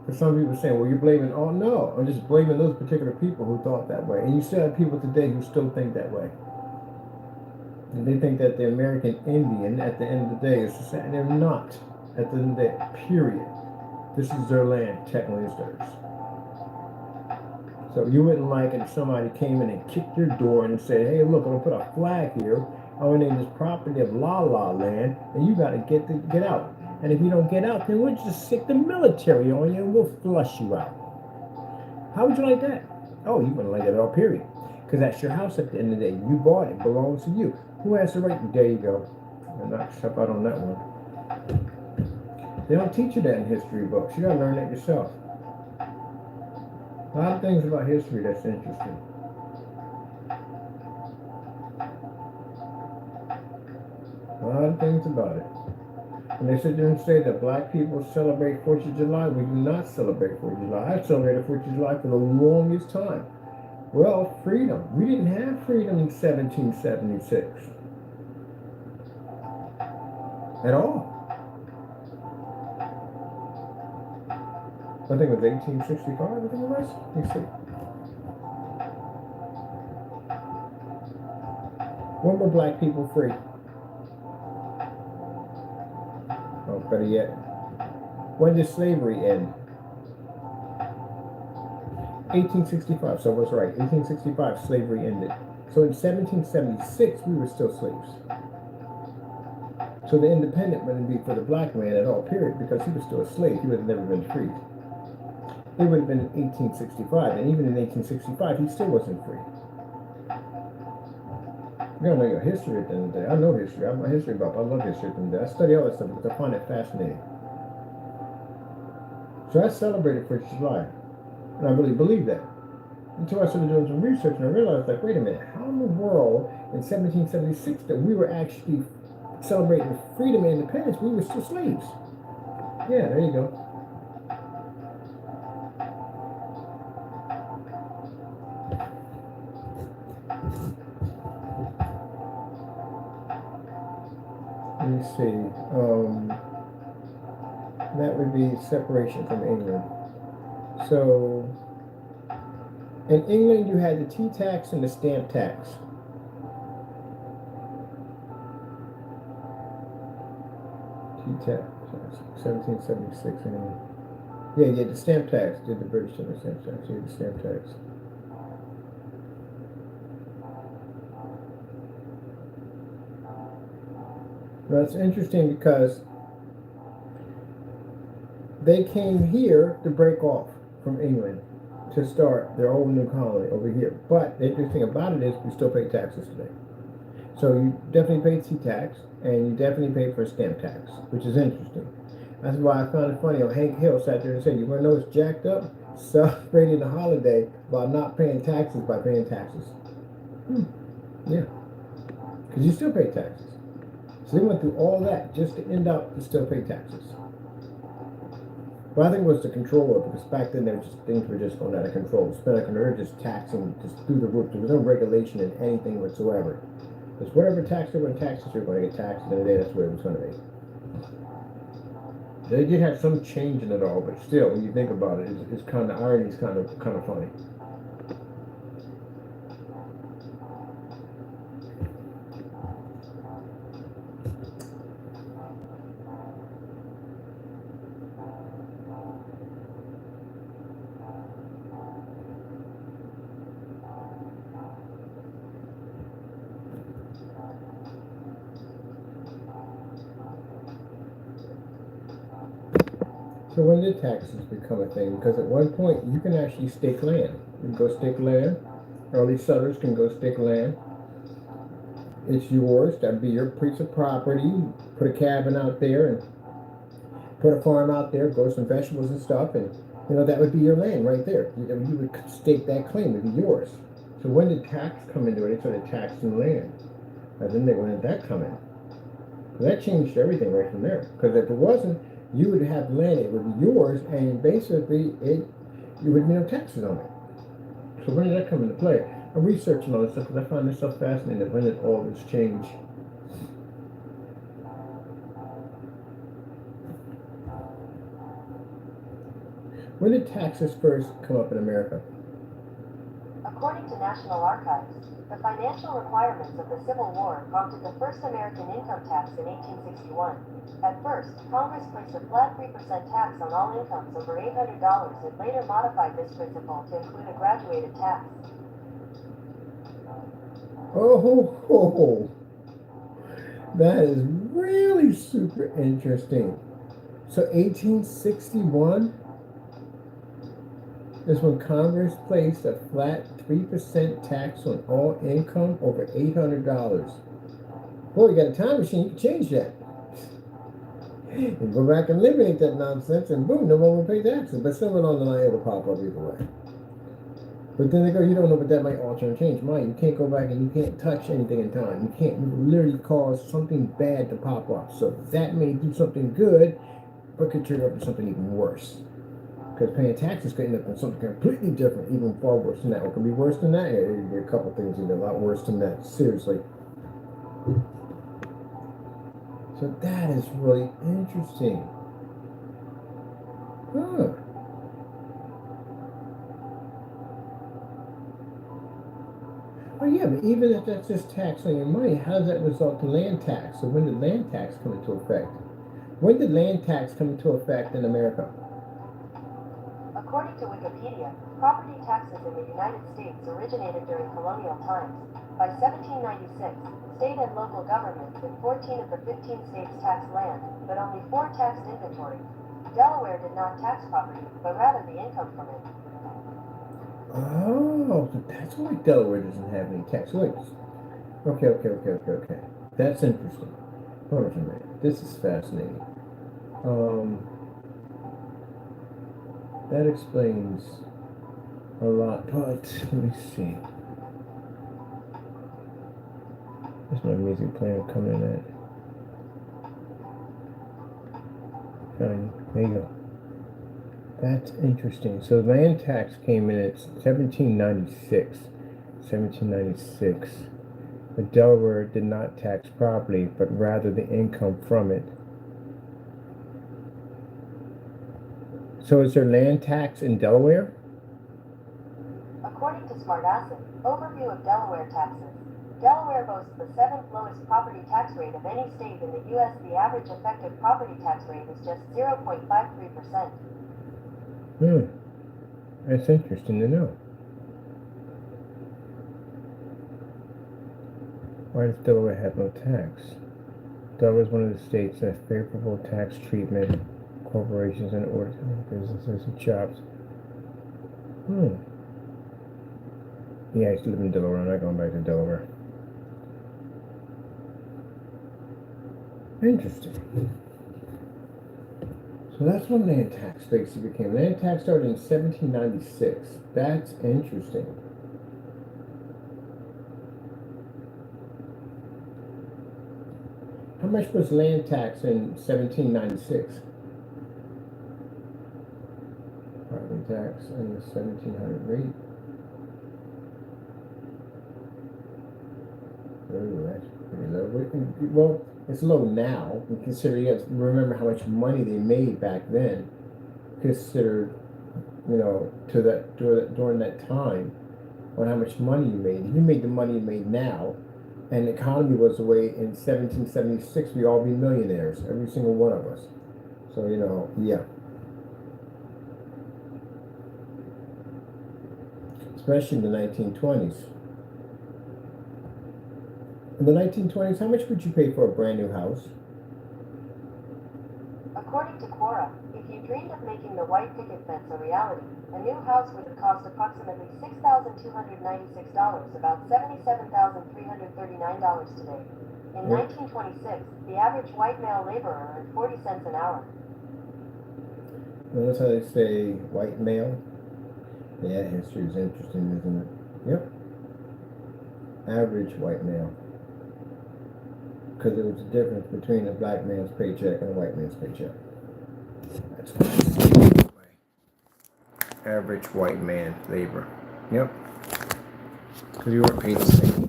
for some people saying, well, you're blaming, oh no, I'm just blaming those particular people who thought that way. And you still have people today who still think that way. And they think that the American Indian at the end of the day is the same. They're not. At the end of the day, period. This is their land, technically it's theirs. So you wouldn't like it if somebody came in and kicked your door and said, hey, look, I'm going to put a flag here. I want to name this property of La La Land, and you got to get out. And if you don't get out, then we'll just stick the military on you and we'll flush you out. How would you like that? Oh, you wouldn't like it at all, period. Because that's your house at the end of the day. You bought it. It belongs to you. Who has the right? There you go. And not step out on that one. They don't teach you that in history books. You got to learn that yourself. A lot of things about history that's interesting. A lot of things about it. When they sit there and say that black people celebrate 4th of July, we do not celebrate 4th of July. I celebrated 4th of July for the longest time. Well, freedom. We didn't have freedom in 1776. At all. I think it was 1865, I think it was. Let me see. When were black people free? Oh, better yet. When did slavery end? 1865, so I was right. 1865, slavery ended. So in 1776, we were still slaves. So the independent wouldn't be for the black man at all, period, because he was still a slave. He would have never been freed. It would have been 1865, and even in 1865, he still wasn't free. You gotta know your history at the end of the day. I know history. I'm a history buff. I love history at the end of the day. I study all that stuff because I find it fascinating. So I celebrated 1st of July, and I really believe that. Until I started doing some research, and I realized, like, wait a minute, how in the world in 1776 that we were actually celebrating freedom and independence, we were still slaves? Yeah, there you go. Let me see. That would be separation from England. So, in England, you had the tea tax and the stamp tax. Tea tax, 1776. Yeah, the stamp tax. Did the British have the stamp tax? Yeah, the stamp tax. Now, it's interesting because they came here to break off from England to start their whole new colony over here. But the interesting thing about it is we still pay taxes today. So you definitely pay tea tax, and you definitely pay for stamp tax, which is interesting. That's why I found it funny. Hank Hill sat there and said, you want to know what's jacked up? Celebrating the holiday while not paying taxes by paying taxes. Yeah. Because you still pay taxes. So they went through all that just to end up to still pay taxes. But I think it was the control of it, because back then things were just going out of control. They were just taxing just through the roof. There was no regulation in anything whatsoever. Because whatever tax they were going to tax, you're going to get taxed, and the day that's where it was going to be. They did have some change in it all, but still, when you think about it, it's kind of irony. It's kind of funny. So when did taxes become a thing? Because at one point, you can actually stake land. You can go stake land. Early settlers can go stake land. It's yours. That'd be your piece of property. Put a cabin out there and put a farm out there, grow some vegetables and stuff, and that would be your land right there. You would stake that claim. It'd be yours. So when did tax come into it? They started taxing land. And then when did that come in? So that changed everything right from there. Because if it wasn't, you would have land, it would be yours, and basically you would be no taxes on it. So when did that come into play? I'm researching all this stuff because I find this stuff fascinating. When did all this change? When did taxes first come up in America? According to National Archives, The financial requirements of the Civil War prompted the first American income tax in 1861. At first, Congress placed a flat 3% tax on all incomes over $800. It later modified this principle to include a graduated tax. Oh, that is really super interesting. So 1861 is when Congress placed a flat 3% tax on all income over $800. Boy, you got a time machine, you can change that. And go back and eliminate that nonsense, and boom, no one will pay taxes. But somewhere along the line, it'll pop up either way. But then they go, you don't know what that might alter and change. Mine, you can't go back and you can't touch anything in time. You can't literally cause something bad to pop up. So that may do something good, but could turn up to something even worse. Because paying taxes could end up in something completely different, even far worse than that. Or could be worse than that. Yeah, there could be a couple things that are a lot worse than that. Seriously. So that is really interesting. Huh. Oh yeah, but even if that's just tax on your money, how does that result in land tax? So when did land tax come into effect? When did land tax come into effect in America? According to Wikipedia, property taxes in the United States originated during colonial times. By 1796, state and local governments in 14 of the 15 states taxed land, but only 4 taxed inventory. Delaware did not tax property, but rather the income from it. Oh, so that's why Delaware doesn't have any tax. Wait. Okay. That's interesting. Hold on a minute. This is fascinating. That explains a lot, but let me see. There's my music player coming in at. Fine, there you go. That's interesting. So land tax came in at 1796. 1796. But Delaware did not tax property, but rather the income from it. So is there land tax in Delaware? According to SmartAsset, overview of Delaware taxes. Delaware boasts the 7th lowest property tax rate of any state in the U.S. The average effective property tax rate is just 0.53%. That's interesting to know. Why does Delaware have no tax? Delaware is one of the states that has favorable tax treatment, corporations and ordinary businesses and shops. Yeah, I used to live in Delaware. I'm not going back to Delaware. Interesting. So that's when land tax basically became. Land tax started in 1796. That's interesting. How much was land tax in 1796? Property tax in the 1700 rate. Oh, that's pretty low. Well, it's low now. Consider you have to remember how much money they made back then. Consider, during that time, on how much money you made. If you made the money you made now, and the economy was the way in 1776, we'd all be millionaires, every single one of us. So yeah. Especially in the 1920s. In the 1920s, how much would you pay for a brand new house? According to Quora, if you dreamed of making the white picket fence a reality, a new house would cost approximately $6,296, about $77,339 today. In 1926, the average white male laborer earned 40 cents an hour. Notice how they say white male? Yeah, history is interesting, isn't it? Yep. Average white male. Because there was a difference between a black man's paycheck and a white man's paycheck. That's what I see. Average white man labor. Yep. Because you weren't paid the same.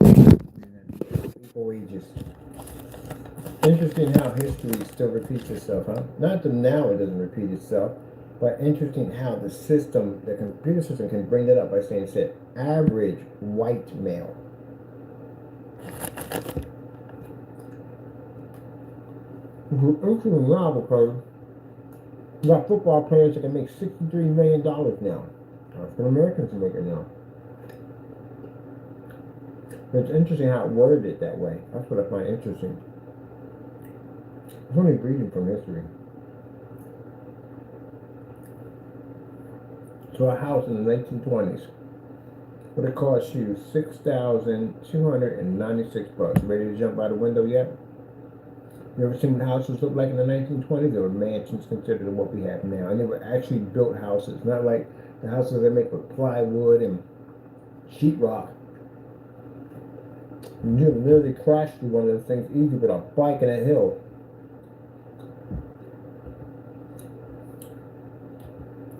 Equal wages. Interesting how history still repeats itself, huh? Not that now it doesn't repeat itself, but interesting how the system, the computer system, can bring that up by saying, average white male. It's interesting now because you got football players that can make $63 million now. African Americans make it now. It's interesting how it worded it that way. That's what I find interesting. It's only reading from history. So a house in the 1920s would have cost you $6,296. Ready to jump out the window yet? You ever seen what houses look like in the 1920s? They were mansions considered to what we have now. And they were actually built houses, not like the houses they make with plywood and sheetrock. And you literally crash through one of those things easy with a bike in a hill.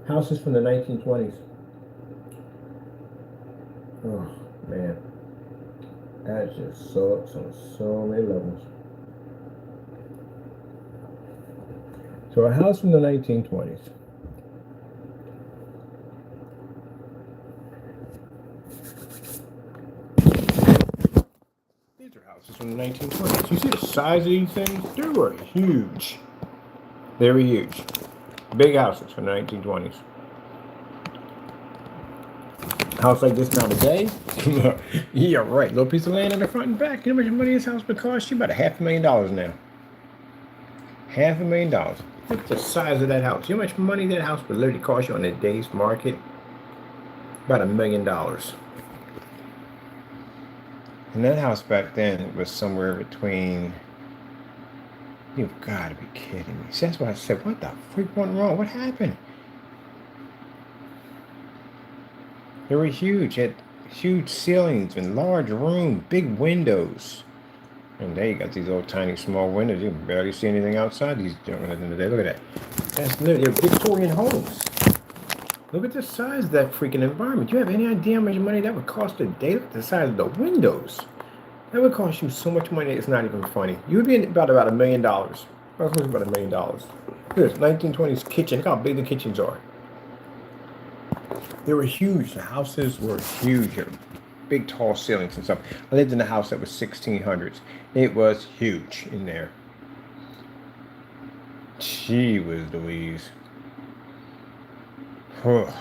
Houses from the 1920s. Oh, man. That just sucks on so many levels. So a house from the 1920s. These are houses from the 1920s. You see the size of these things? They were huge. They were huge. Big houses from the 1920s. House like this now today? Yeah, right. Little piece of land in the front and back. You know how much money this house would cost you? About $500,000 now. $500,000. Look at the size of that house. You know how much money that house would literally cost you on today's market? About $1 million. And that house back then was somewhere between... You've got to be kidding me. See, that's why I said, what the freak went wrong? What happened? They were huge. Had huge ceilings and large rooms, big windows. And there you got these old tiny small windows. You can barely see anything outside these at the end of the day. Look at that. That's literally Victorian homes. Look at the size of that freaking environment. Do you have any idea how much money that would cost a day? Look at the size of the windows. That would cost you so much money, it's not even funny. You would be in about $1 million. That's about $1 million. Look at this 1920s kitchen. Look how big the kitchens are. They were huge. The houses were huge. Big tall ceilings and stuff. I lived in a house that was 1600s. It was huge in there. Gee whiz Louise. Well,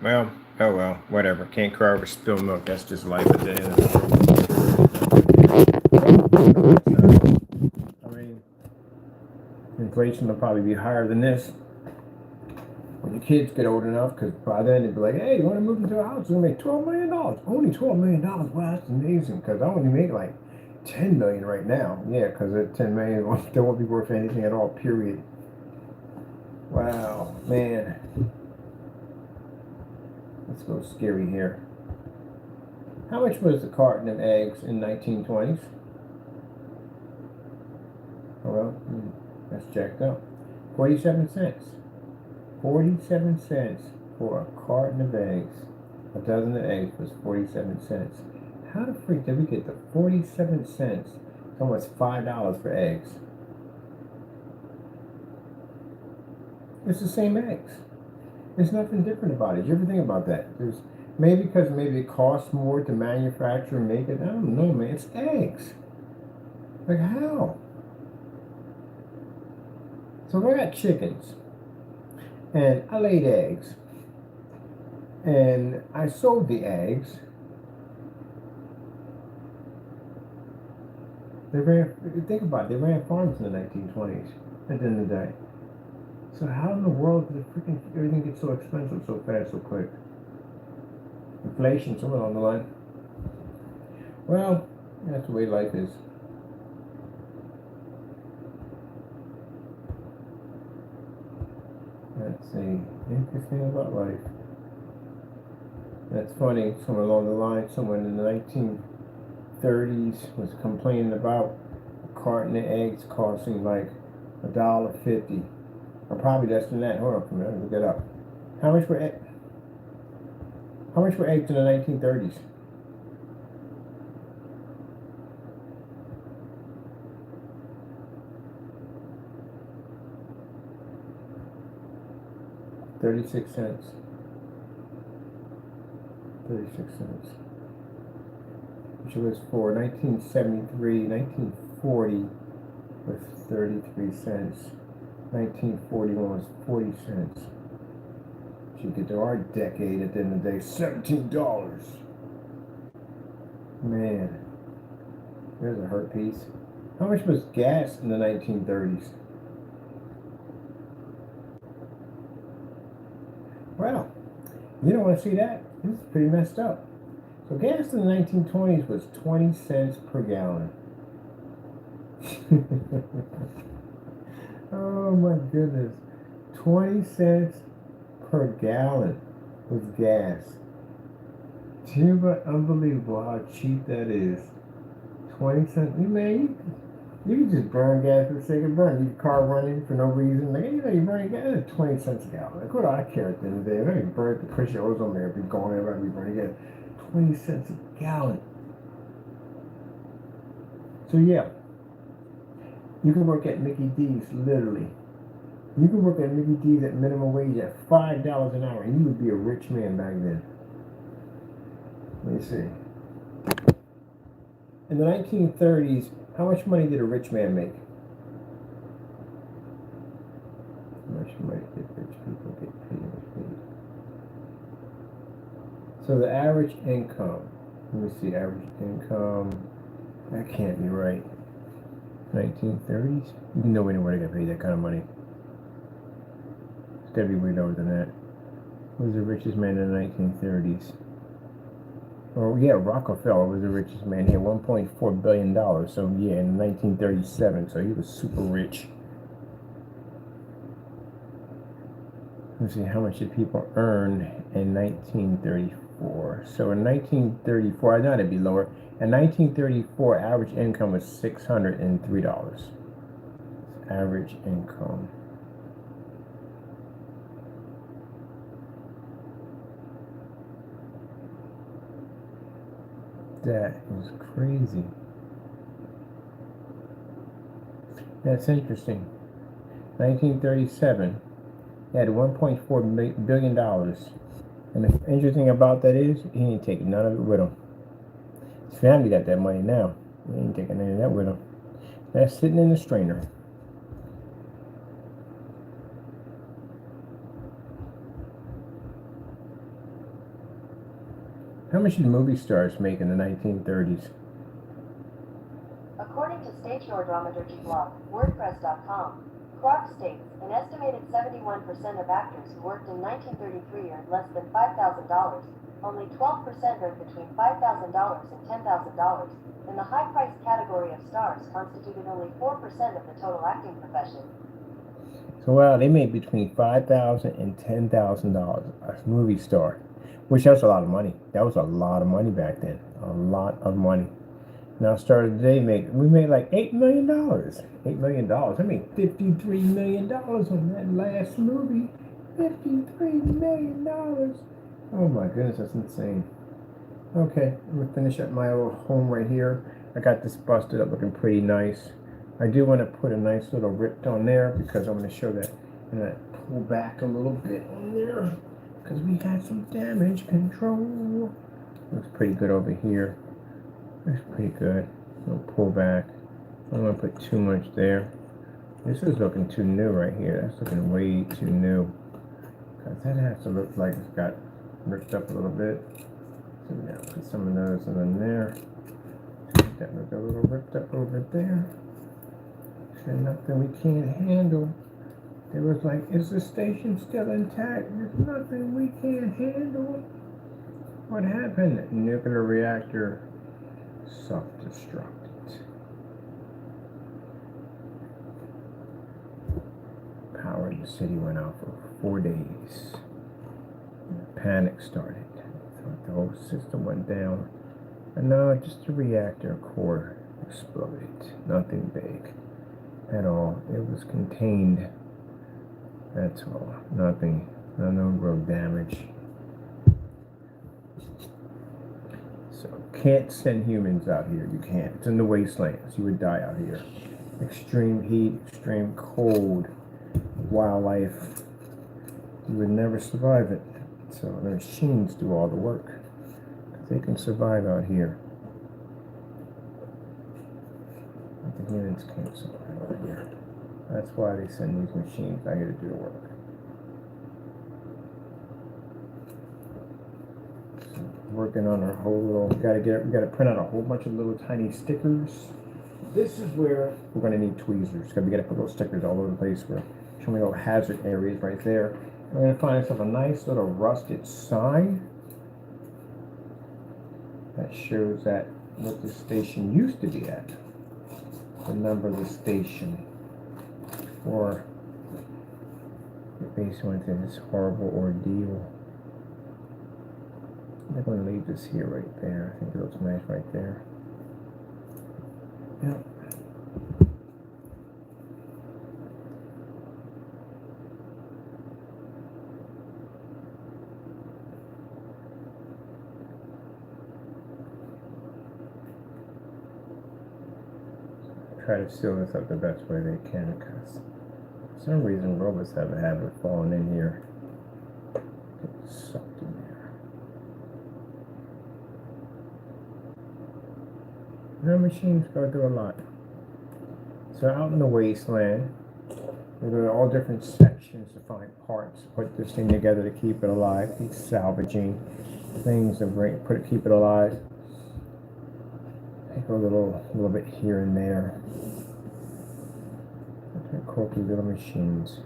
oh well, whatever. Can't cry over spilled milk. That's just life at the end of the day. I mean, inflation will probably be higher than this when the kids get old enough, because by then they'd be like, hey, you want to move into a house? It's going to make $12 million. Only $12 million. Wow, that's amazing, because I only make like $10 million right now. Yeah, because that $10 million still won't be worth anything at all, period. Wow, man. Let's go scary here. How much was the carton of eggs in 1920s? Oh, well, that's jacked up. 47 cents. 47 cents for a carton of eggs. A dozen of eggs was 47 cents. How the freak did we get the 47 cents? It's almost $5 for eggs. It's the same eggs. There's nothing different about it. You ever think about that? There's maybe because it costs more to manufacture and make it. I don't know, man. It's eggs. Like how? So if I got chickens and I laid eggs and I sold the eggs, think about it, they ran farms in the 1920s at the end of the day. So how in the world did everything get so expensive so fast, so quick? Inflation, somewhere along the line. Well, that's the way life is. Let's see. Interesting about life. That's funny. Somewhere along the line, someone in the 1930s was complaining about a carton of eggs costing like $1.50. Or probably less than that. Hold on for a minute. Look that up. How much were eggs in the 1930s? $0.36. 36 cents. which was for 1973, 1940 was 33 cents. 1941 was 40 cents. You get to our decade at the end of the day, $17. Man, there's a hurt piece. How much was gas in the 1930s? Well, you don't want to see that. This is pretty messed up. So gas in the 1920s was 20 cents per gallon. Oh my goodness. 20 cents per gallon was gas. Unbelievable how cheap that is. 20 cents. You can just burn gas for the sake of burning. Your car running for no reason. Like, you're burning gas at 20 cents a gallon. Like, what do I care at the end of the day? If I can burn it to push your ozone layer, be going there, I'd be burning gas. 20 cents a gallon. So yeah, you can work at Mickey D's, literally. You can work at Mickey D's at minimum wage at $5 an hour, and you would be a rich man back then. Let me see. In the 1930s, how much money did a rich man make? How much money did rich people get paid? So the average income, let me see, average income, that can't be right. 1930s? Nobody knew where to get paid that kind of money. It's gotta be way lower than that. Who was the richest man in the 1930s? Oh yeah, Rockefeller was the richest man. He had $1.4 billion. So yeah, in 1937. So he was super rich. Let's see, how much did people earn in 1934? So in 1934, I know it'd be lower. In 1934, average income was $603. Average income. That is crazy. That's interesting. 1937, he had $1.4 billion. And the interesting about that is, he didn't take none of it with him. His family got that money now. He ain't taking any of that with him. That's sitting in the strainer. How much did movie stars make in the 1930s? According to State Your Dramaturgy blog, WordPress.com, Clark states an estimated 71% of actors who worked in 1933 earned less than $5,000. Only 12% earned between $5,000 and $10,000, and the high-priced category of stars constituted only 4% of the total acting profession. So wow, they made between $5,000 and $10,000 a movie star, which that's a lot of money. That was a lot of money back then. A lot of money. Now stars today we made like $8 million. $8 million. I made $53 million on that last movie. $53 million. Oh my goodness, that's insane. Okay, I'm gonna finish up my little home right here. I got this busted up looking pretty nice. I do want to put a nice little rip on there because I'm going to show that. I'm going to pull back a little bit on there because we got some damage control. Looks pretty good over here. Looks pretty good. I'll pull back. I don't want to put too much there. This is looking too new right here. That's looking way too new. Because that has to look like it's got ripped up a little bit. So now put some of those in there. Make that look a little ripped up a little bit there. And nothing we can't handle. It was like, is the station still intact? There's nothing we can't handle. What happened? Nuclear reactor self-destructed. Power in the city went out for 4 days. Panic started. Thought the whole system went down. And no, just the reactor core exploded. Nothing big at all. It was contained. That's all. Nothing. No real damage. So can't send humans out here. You can't. It's in the wastelands. You would die out here. Extreme heat, extreme cold, wildlife. You would never survive it. So the machines do all the work. They can survive out here. The humans came somewhere over here. That's why they send these machines out here to do the work. So working on our whole little. We gotta print out a whole bunch of little tiny stickers. This is where we're gonna need tweezers because we gotta put little stickers all over the place. We're showing little hazard areas right there. We're gonna find ourselves a nice little rusted sign that shows that what the station used to be at. The number of the station. Or it basically went through this horrible ordeal. I'm going to leave this here right there. I think it looks nice right there. Yep. Try to seal this up the best way they can because for some reason robots have a habit of falling in here. Get sucked in there. The machines go through a lot. So out in the wasteland, we go to all different sections to find parts, put this thing together to keep it alive, keep salvaging things to keep it alive. Take a little bit here and there. Quirky little machines.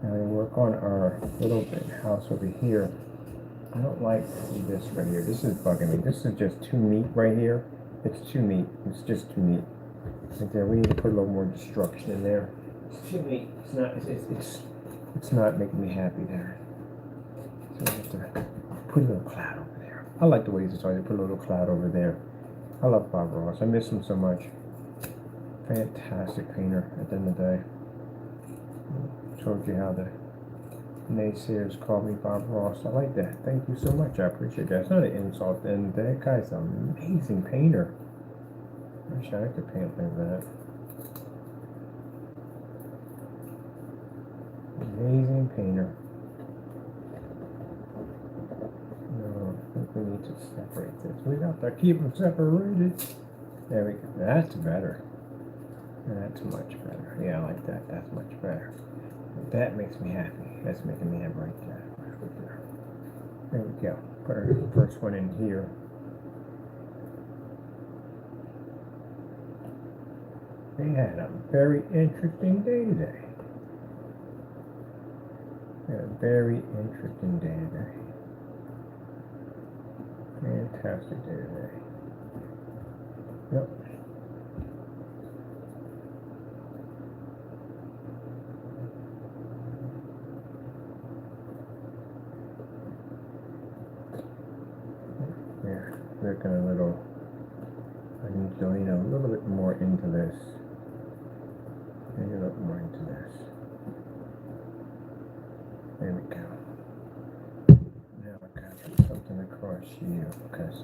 Now we work on our little house over here. I don't like this right here. This is bugging me. This is just too neat right here. It's too neat. It's just too neat. Right there. We need to put a little more destruction in there. It's too neat. It's not. It's not making me happy there. So we have to put a little cloud over there. I like the way it's started. Put a little cloud over there. I love Bob Ross. I miss him so much. Fantastic painter at the end of the day. Told you how the naysayers called me Bob Ross. I like that. Thank you so much. I appreciate that. It's not an insult at the end of the day. That guy's an amazing painter. I wish I could paint like that. Amazing painter. No, I think we need to separate this. We got to keep them separated. There we go. That's better. That's much better. Yeah, I like that. That's much better. That makes me happy. That's making me happy right there. There we go. Put our first one in here. They had a very interesting day today. They had a very interesting day today. Fantastic day today. Yep. Working a little. I need to lean a little bit more into this. Maybe a little more into this. There we go. Now I gotta put something across here because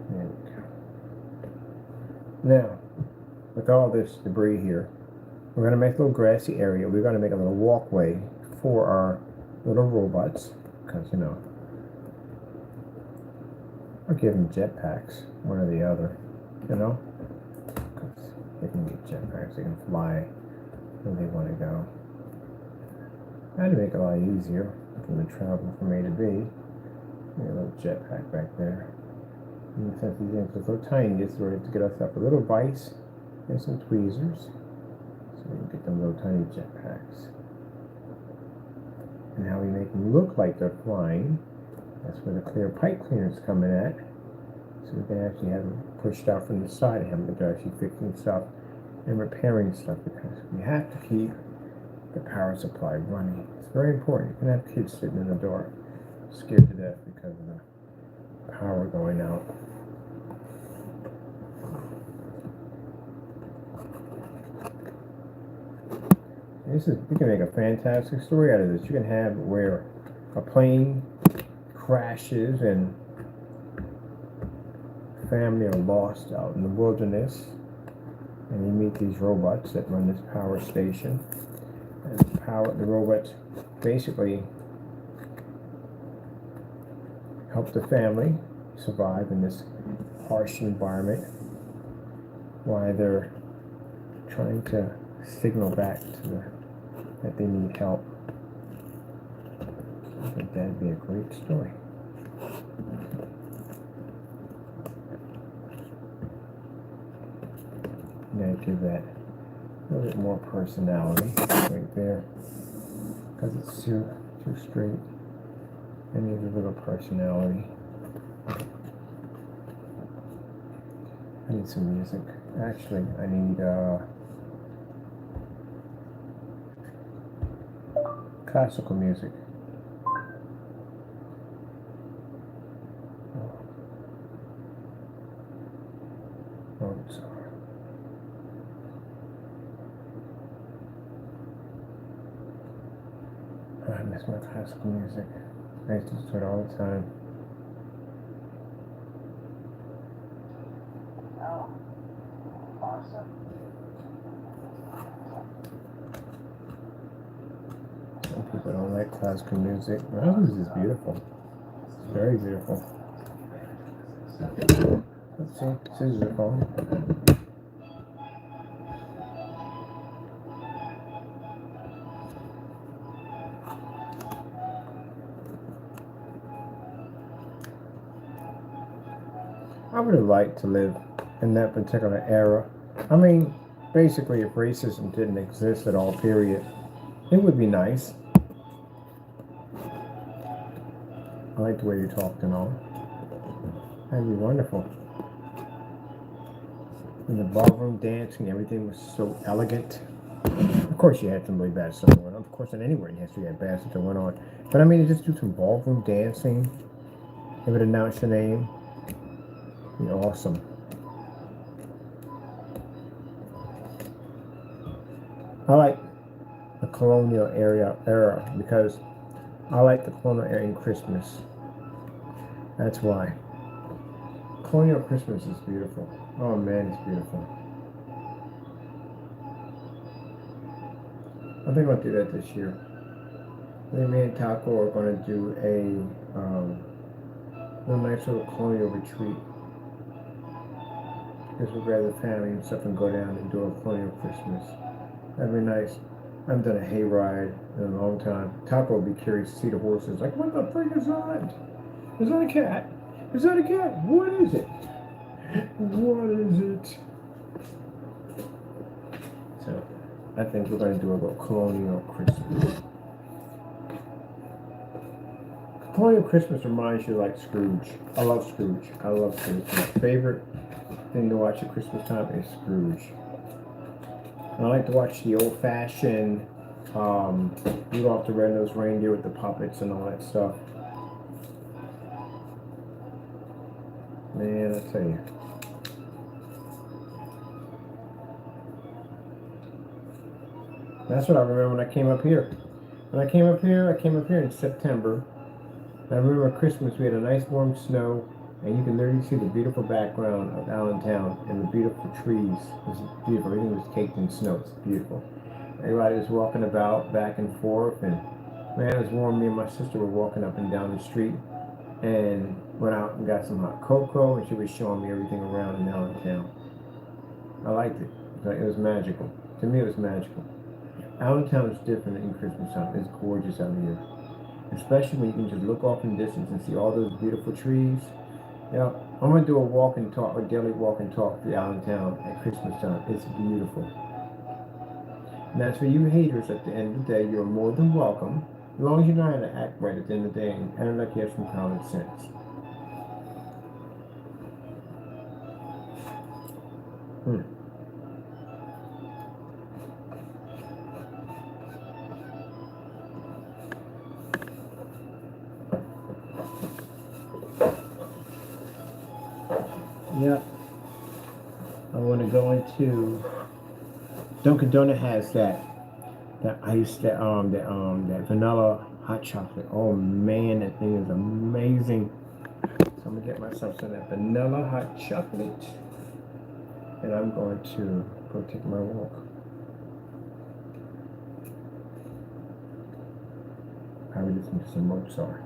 there we go. Now, with all this debris here, we're gonna make a little grassy area. We're gonna make a little walkway for our little robots, because or give them jetpacks, one or the other, because they can get jetpacks, they can fly where they want to go. That'd make it a lot easier for them to travel from A to B. A little jetpack back there. And since these things are so tiny, this is where we have to get ourselves a little vise and some tweezers, so we can get them little tiny jetpacks. And how we make them look like they're flying. That's where the clear pipe cleaner is coming at. So we can actually have them pushed out from the side of him, but they're actually fixing stuff and repairing stuff because we have to keep the power supply running. It's very important. You can have kids sitting in the door scared to death because of the power going out. You can make a fantastic story out of this. You can have where a plane crashes and family are lost out in the wilderness, and you meet these robots that run this power station. And the robots basically help the family survive in this harsh environment while they're trying to signal back to that they need help. I think that'd be a great story. Yeah, give that a little bit more personality right there, because it's too straight. I need a little personality. I need some music. Actually, I need classical music. Oh, sorry. I miss my classical music. I used to do it all the time. Oh, awesome. Some people don't like classical music. Rose is beautiful. It's very beautiful. Let's see. Scissors are falling. I would have liked to live in that particular era. I mean, basically, if racism didn't exist at all, period, it would be nice. I like the way you talked and all. That'd be wonderful. And the ballroom dancing, everything was so elegant. Of course, you had some really bad stuff going on. Of course, in anywhere in history, you had bad stuff that went on. But I mean, just do some ballroom dancing. They would announce your name. Be awesome. I like the colonial era because I like the colonial era in Christmas. That's why. Colonial Christmas is beautiful. Oh man, it's beautiful. I think I'll do that this year. I think me and Taco are going to do a little nice little colonial retreat. Because we'll grab the family and stuff and go down and do a colonial Christmas. That'd be nice. I haven't done a hayride in a long time. Taco will be curious to see the horses. Like, what the frick is that? Is that a cat? Is that a cat? What is it? What is it? So, I think we're going to do a little colonial Christmas. Colonial Christmas reminds you like Scrooge. I love Scrooge. I love Scrooge. My favorite thing to watch at Christmas time is Scrooge. And I like to watch the old-fashioned Rudolph the Red-Nosed Reindeer with the puppets and all that stuff. Man, I tell you. That's what I remember when I came up here. When I came up here in September. I remember Christmas, we had a nice warm snow, and you can literally see the beautiful background of Allentown and the beautiful trees. It was beautiful. Everything was caked in snow. It's beautiful. Everybody was walking about back and forth, and man, it was warm. Me and my sister were walking up and down the street, and went out and got some hot cocoa, and she was showing me everything around in Allentown. I liked it. It was magical. To me, it was magical. Allentown is different in Christmas time. It's gorgeous out here. Especially when you can just look off in the distance and see all those beautiful trees. Yeah, I'm going to do a walk and talk, a daily walk and talk to Allentown at Christmas time. It's beautiful. And as for you haters, at the end of the day, you're more than welcome. As long as you know how to act right at the end of the day and act like you have some common sense. Yep. I want to go into Dunkin' Donut has that ice that vanilla hot chocolate. Oh man, that thing is amazing. So I'm gonna get myself some of that vanilla hot chocolate, and I'm going to go take my walk. Probably listen to some Mozart.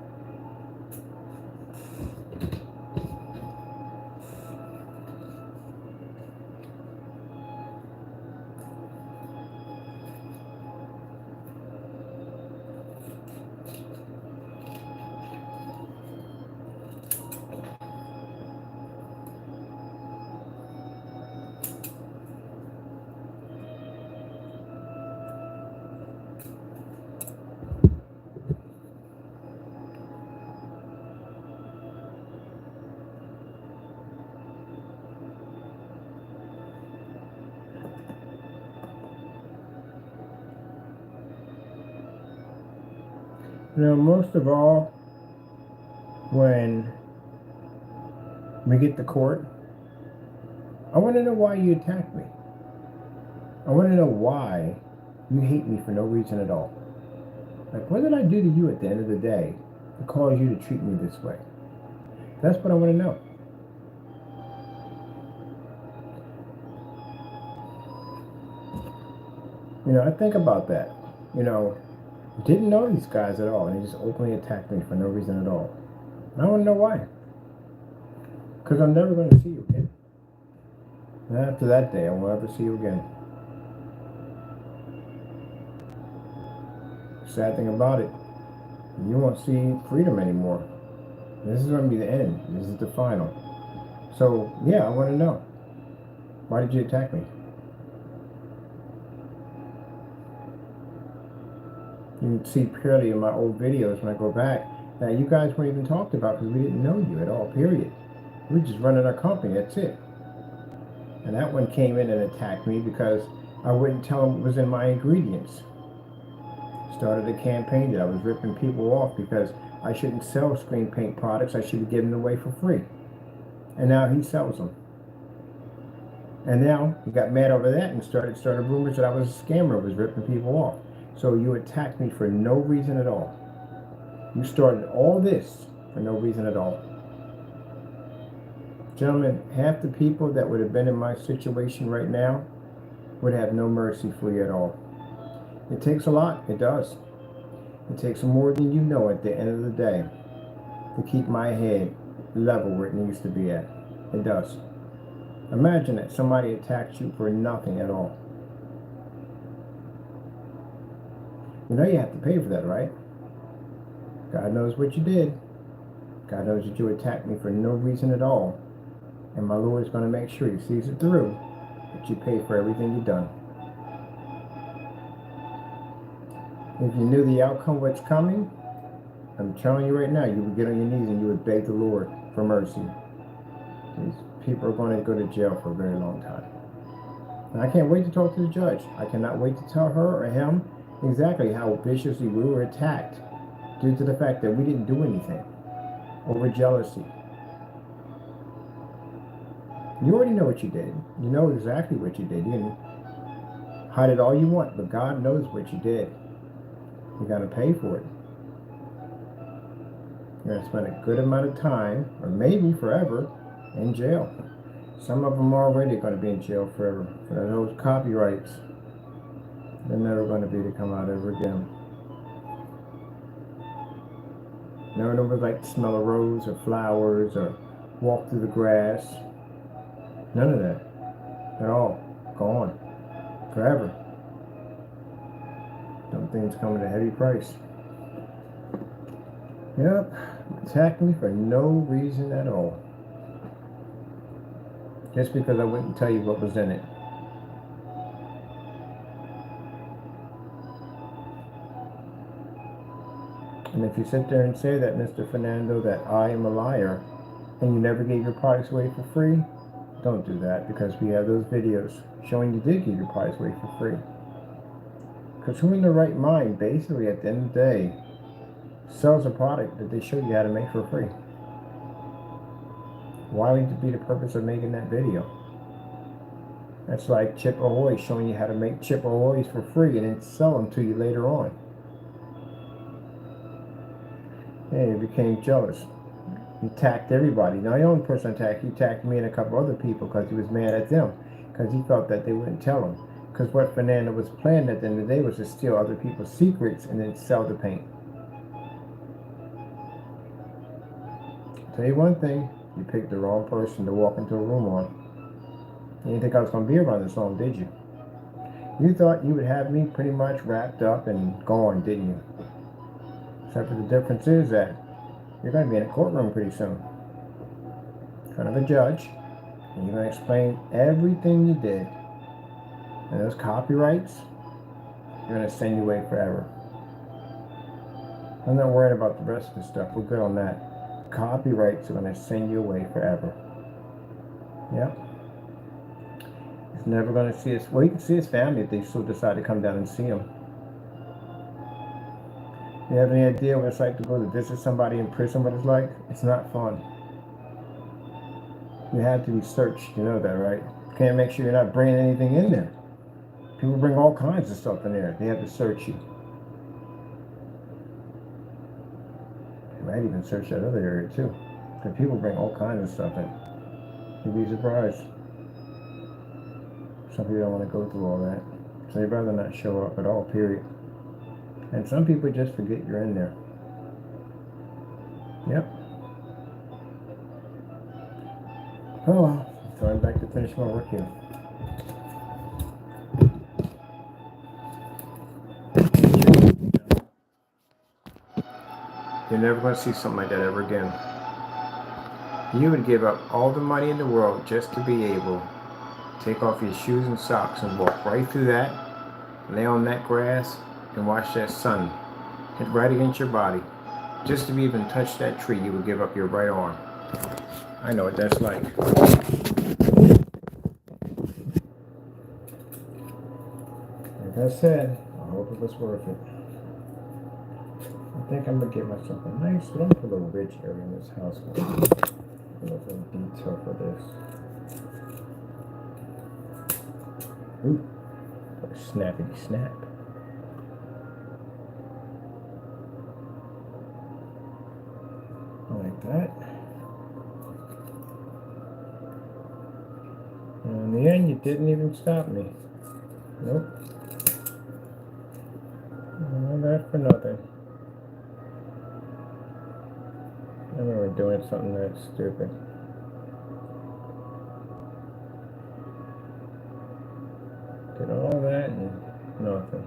Most of all, when we get to court, I want to know why you attacked me. I want to know why you hate me for no reason at all. Like, what did I do to you at the end of the day to cause you to treat me this way? That's what I want to know. I think about that. Didn't know these guys at all, and they just openly attacked me for no reason at all. And I want to know why. Because I'm never going to see you again. And after that day, I won't ever see you again. Sad thing about it, you won't see freedom anymore. This is going to be the end. This is the final. So, yeah, I want to know. Why did you attack me? You can see purely in my old videos when I go back that you guys weren't even talked about because we didn't know you at all, period. We were just running our company, that's it. And that one came in and attacked me because I wouldn't tell them what was in my ingredients. Started a campaign that I was ripping people off because I shouldn't sell screen paint products. I should be giving them away for free. And now he sells them. And now he got mad over that and started rumors that I was a scammer, was ripping people off. So you attacked me for no reason at all. You started all this for no reason at all. Gentlemen, half the people that would have been in my situation right now would have no mercy for you at all. It takes a lot, it does. It takes more than you know at the end of the day to keep my head level where it needs to be at. It does. Imagine that somebody attacks you for nothing at all. You know you have to pay for that, right? God knows what you did. God knows that you attacked me for no reason at all. And my Lord is going to make sure He sees it through, that you pay for everything you've done. If you knew the outcome, what's coming, I'm telling you right now, you would get on your knees and you would beg the Lord for mercy. These people are going to go to jail for a very long time. And I can't wait to talk to the judge. I cannot wait to tell her or him exactly how viciously we were attacked due to the fact that we didn't do anything over jealousy. You already know what you did. You know exactly what you did. You can hide it all you want, but God knows what you did. You're going to pay for it. You're going to spend a good amount of time, or maybe forever, in jail. Some of them are already going to be in jail forever. For those copyrights, they're never going to be to come out ever again. Never know what it's like to smell a rose or flowers or walk through the grass. None of that. At all. Gone. Forever. Some things come at a heavy price. Yep. Attacked me for no reason at all. Just because I wouldn't tell you what was in it. And if you sit there and say that, Mr. Fernando, that I am a liar, and you never gave your products away for free, don't do that, because we have those videos showing you did give your products away for free. Because who in their right mind, basically at the end of the day, sells a product that they show you how to make for free? Why would it be the purpose of making that video? That's like Chip Ahoy showing you how to make Chip Ahoys for free and then sell them to you later on. And you became jealous. He attacked everybody. Now, the only person he attacked me and a couple other people because he was mad at them, because he felt that they wouldn't tell him. Because what Fernando was planning at the end of the day was to steal other people's secrets and then sell the paint. I'll tell you one thing, you picked the wrong person to walk into a room on. You didn't think I was going to be around this long, did you? You thought you would have me pretty much wrapped up and gone, didn't you? Except for the difference is that you're going to be in a courtroom pretty soon, in front of a judge, and you're going to explain everything you did. And those copyrights, you're going to send you away forever. I'm not worried about the rest of the stuff. We're good on that. Copyrights are going to send you away forever. Yep. He's never going to see his... Well, he can see his family if they still decide to come down and see him. You have any idea what it's like to go to visit somebody in prison? What it's like? It's not fun. You have to be searched. You know that, right? You can't make sure you're not bringing anything in there. People bring all kinds of stuff in there. They have to search you. They might even search that other area too. Because people bring all kinds of stuff in. You'd be surprised. Some people don't want to go through all that. So they'd rather not show up at all, period. And some people just forget you're in there. Yep. Oh well. So I'm back to finish my work here. You're never going to see something like that ever again. You would give up all the money in the world just to be able to take off your shoes and socks and walk right through that, lay on that grass, and watch that sun hit right against your body. Just to even touch that tree, you would give up your right arm. I know what that's like. Like I said, I hope it was worth it. I think I'm gonna give myself a nice little ridge area in this house. A little detail for this. Ooh, a snappity snap. Like that. And in the end, you didn't even stop me. Nope. All that for nothing. I remember doing something that stupid. Did all that and nothing.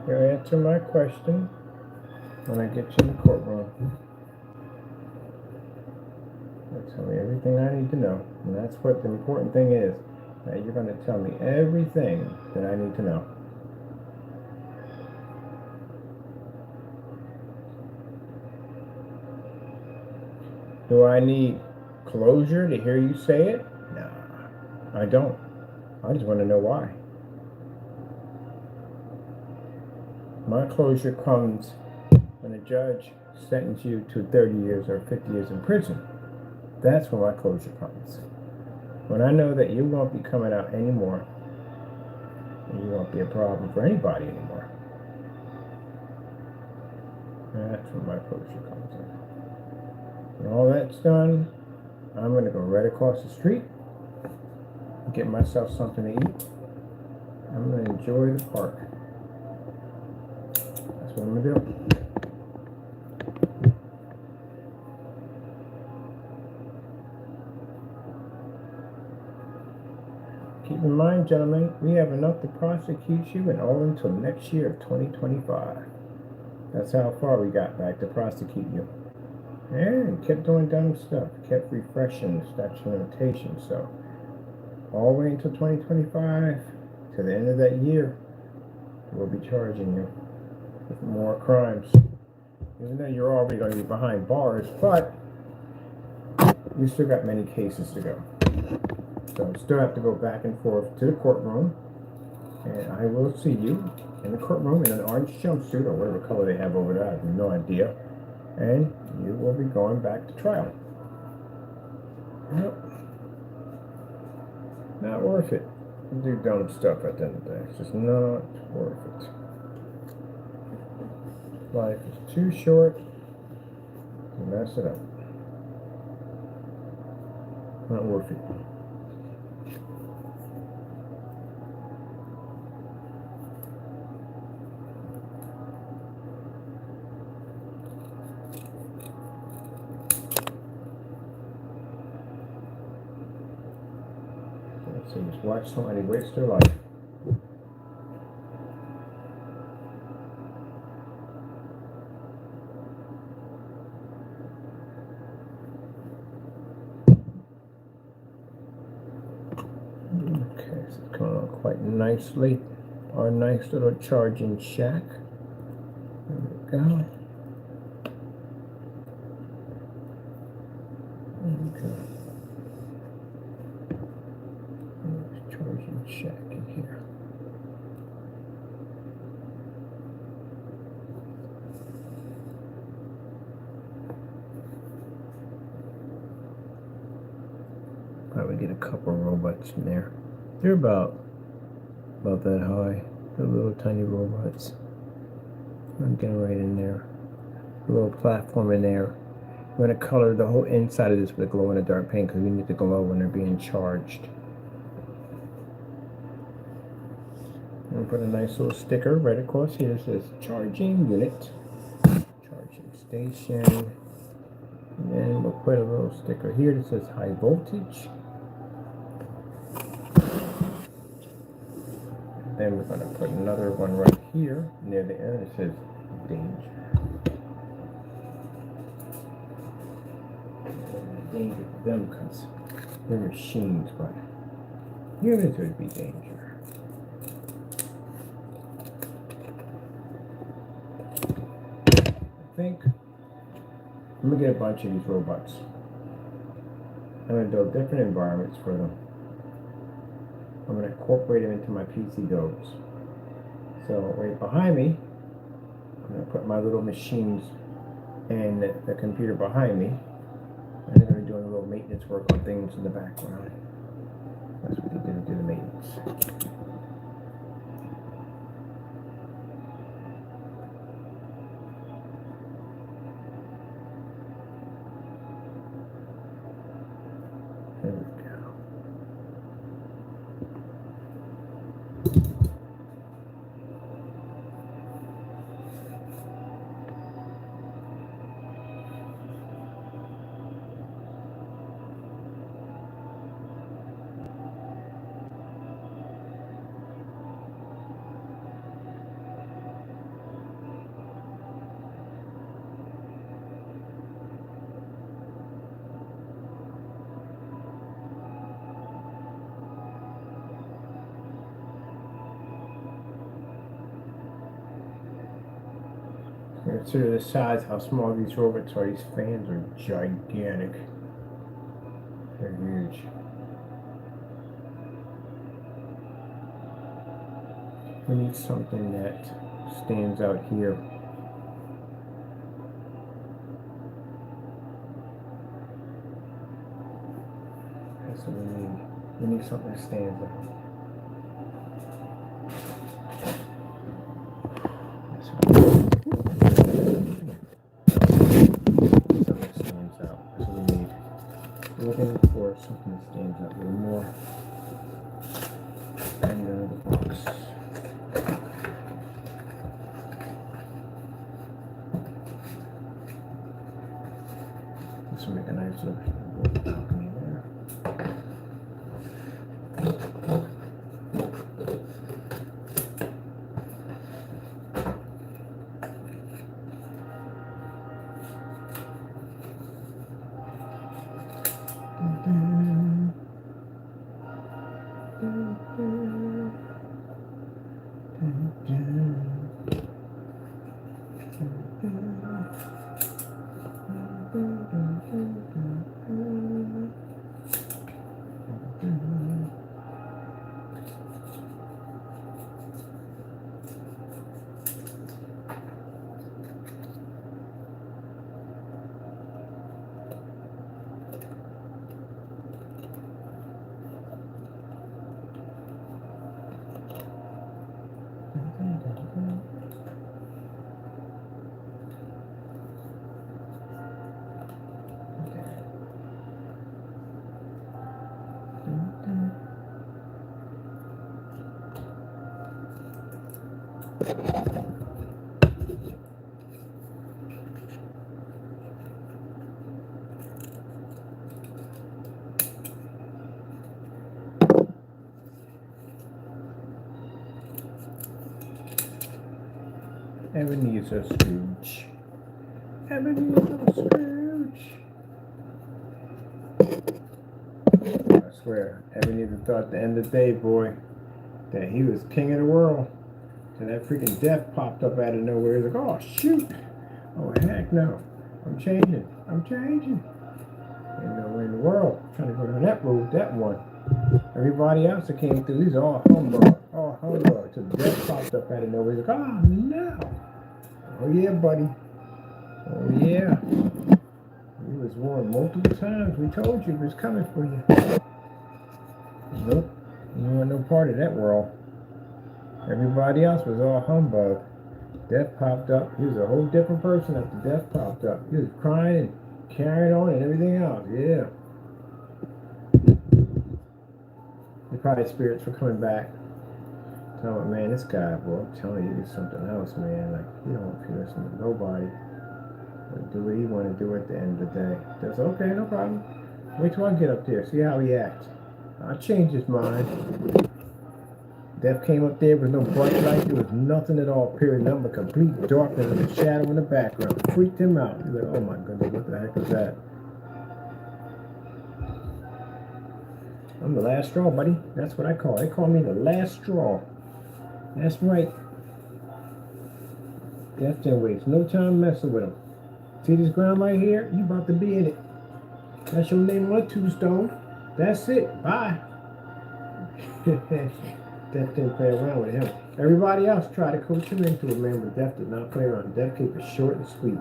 You answer my question when I get you in the courtroom. You tell me everything I need to know. And that's what the important thing is. That you're going to tell me everything that I need to know. Do I need closure to hear you say it? Nah, I don't. I just want to know why. My closure comes when a judge sentences you to 30 years or 50 years in prison. That's when my closure comes. When I know that you won't be coming out anymore, and you won't be a problem for anybody anymore. That's when my closure comes in. When all that's done, I'm going to go right across the street, get myself something to eat. I'm going to enjoy the park. That's what I'm going to do. Keep in mind, gentlemen, we have enough to prosecute you and all until next year of 2025. That's how far we got back to prosecute you. And kept doing dumb stuff. Kept refreshing the statute of limitations. So, all the way until 2025, to the end of that year, we'll be charging you with more crimes. Even though you're already going to be behind bars, but you still got many cases to go. So, still have to go back and forth to the courtroom. And I will see you in the courtroom in an orange jumpsuit or whatever color they have over there. I have no idea. And you will be going back to trial. Nope. Not worth it. You do dumb stuff at the end of the day. It's just not worth it. Life is too short to mess it up. Not worth it. So just watch somebody waste their life. quite nicely. Our nice little charging shack. There we go. Okay. There's charging shack in here. Probably get a couple robots in there. They're about that high. The little tiny robots. I'm getting right in there. A little platform in there. I'm going to color the whole inside of this with a glow-in-the-dark paint because we need to glow when they're being charged. I'm going to put a nice little sticker right across here that says charging unit, charging station. And then we'll put a little sticker here that says high voltage. Then we're going to put another one right here near the end that says danger. Danger to them because they're machines, but humans would be danger. I think I'm going to get a bunch of these robots. I'm going to build different environments for them. I'm going to incorporate them into my PC builds. So right behind me, I'm going to put my little machines and the computer behind me. And they're going to be doing a little maintenance work on things in the background. That's what they're going to do, the maintenance. There we go. Consider the size, how small these robots are. These fans are gigantic. They're huge. We need something that stands out here. That's what we need. We need something that stands out. Looking for something that stands out a little more and the box. This will make a nice little balcony there. Ebenezer Scrooge. Ebenezer Scrooge. I swear, Ebenezer thought the end of the day, boy. that he was king of the world. And that freaking death popped up out of nowhere. He's like, oh shoot. Oh heck no. I'm changing. I'm changing. Ain't no way in the world. I'm trying to go down that road, that one. Everybody else that came through, these are all humbug. All humbug. So death popped up out of nowhere. He's like, oh no. Oh yeah, buddy. Oh yeah. He was warned multiple times. We told you it was coming for you. Nope. You weren't no part of that world. Everybody else was all humbug. Death popped up. He was a whole different person after death popped up. He was crying and carrying on and everything else. Yeah. The probably spirits were coming back. Telling him, man, this guy, boy, I'm telling you, he's something else, man. Like, you don't want to listen to nobody. But do what he want to do at the end of the day. That's okay, no problem. Wait till I get up there, see how he acts. I'll change his mind. Death came up there with no bright light. There was nothing at all, period. Nothing but complete darkness and a shadow in the background. Freaked him out. He's like, oh my goodness, what the heck is that? I'm the last straw, buddy. That's what I call it. They call me the last straw. That's right. Death didn't waste no time messing with him. See this ground right here? You about to be in it. That's your name on a tombstone. That's it. Bye. Death didn't play around with him. Everybody else tried to coach him into it, man, but Death did not play around. Death kept it short and sweet.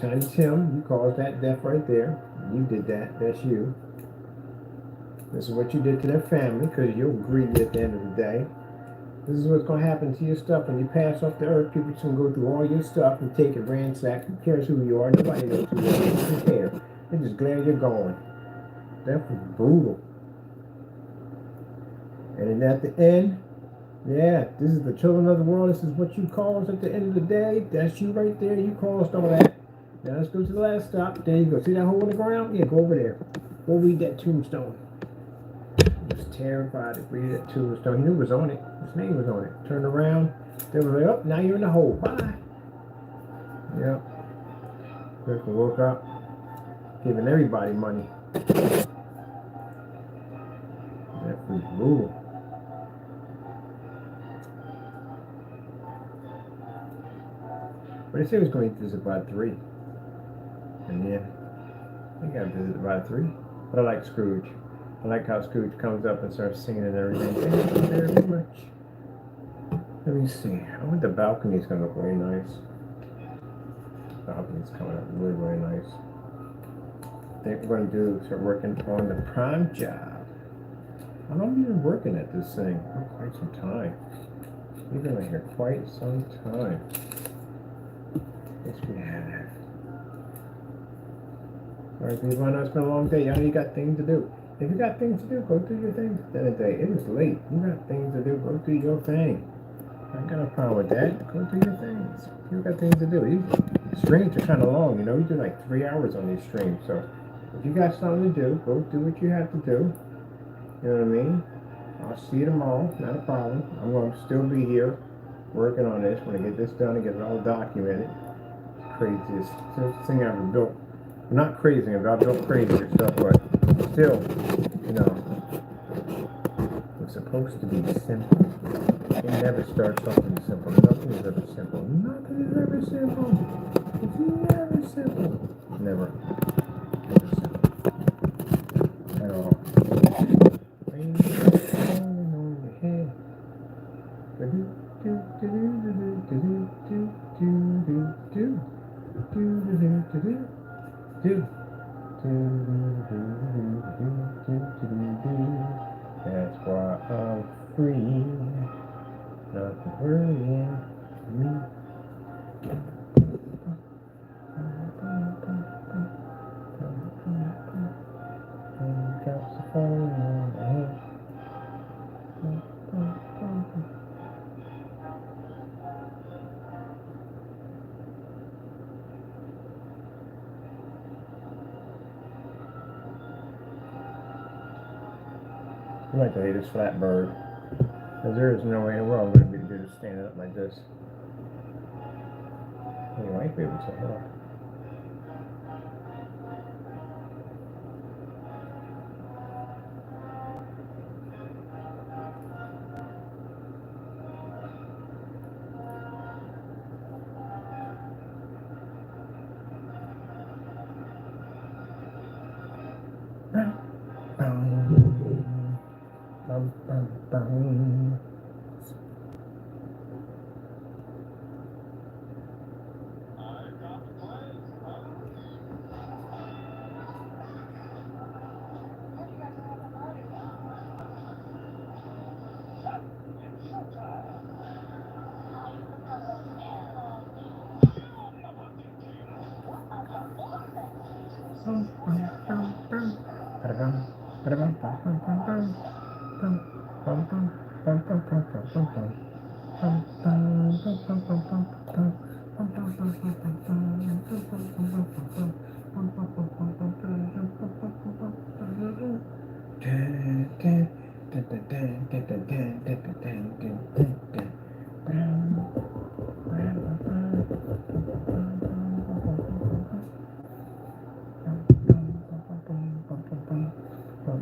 Tiny Tim, you caused that death right there. You did that. That's you. This is what you did to their family because you're greedy at the end of the day. This is what's going to happen to your stuff when you pass off the earth. People just going to go through all your stuff and take it, ransack. Who cares who you are? Nobody knows who you are. They don't care. They're just glad you're gone. That was brutal. And then at the end, yeah, this is the children of the world. This is what you caused at the end of the day. That's you right there. You caused all that. Now let's go to the last stop. There you go. See that hole in the ground? Yeah, go over there. Go read that tombstone. He was terrified to read that tombstone. He knew it was on it. His name was on it. Turned around. They were like, oh, now you're in the hole. Bye. Yep. Griffin woke up, giving everybody money. That was brutal. But they said he was going to visit by 3. And yeah, he got visited by 3. But I like Scrooge. I like how Scrooge comes up and starts singing and everything. Thank you very much. Let me see. I want the balcony's going to look really nice. The balcony's coming up really, really nice. I think we're going to start working on the prime job. How long have you been working at this thing? Oh, quite some time. You've been right here quite some time. Yes, we have. Alright, people, I know it's been a long day. Y'all, you got things to do. If you got things to do, go do your thing. At the end of the day, it is late. You got things to do, go do your thing. I ain't got no problem with that. Go do your things. You got things to do. These streams are kind of long, you know. You do like 3 hours on these streams. So if you got something to do, go do what you have to do. You know what I mean? I'll see you tomorrow. Not a problem. I'm going to still be here working on this. When I get this done and get it all documented. It's craziest thing I ever built. I'm not crazy. I've built crazier stuff, but still, you know, it's supposed to be simple. It never starts something simple. Nothing is ever simple. Nothing is ever simple. It's never simple. Never. Never simple. At all. Rain falling on your head. That's why I'm free. Nothing worrying me. Drops are falling on my head. I like the latest flat bird. Because there is no way in the world I'm going to be able to stand it up like this. You might be able to.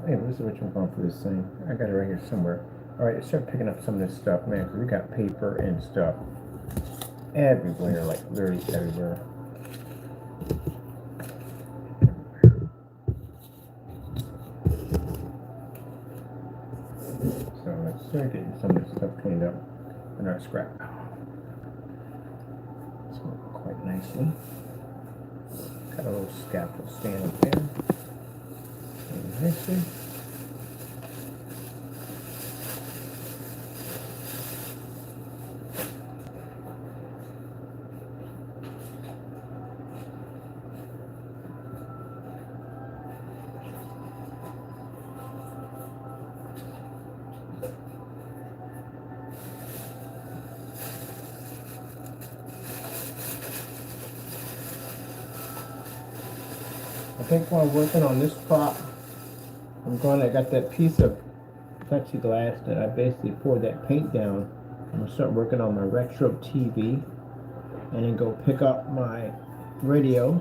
Hey, where's the original going for this thing? I got it right here somewhere. Alright, let's start picking up some of this stuff, man, because we got paper and stuff everywhere, like literally everywhere. So let's start getting some of this stuff cleaned up in our scrap. It's working quite nicely. Got a little scaffold stand up there. Nicely. I think while working on this prop, I got that piece of plexiglass that I basically poured that paint down. I'm gonna start working on my retro TV and then go pick up my radio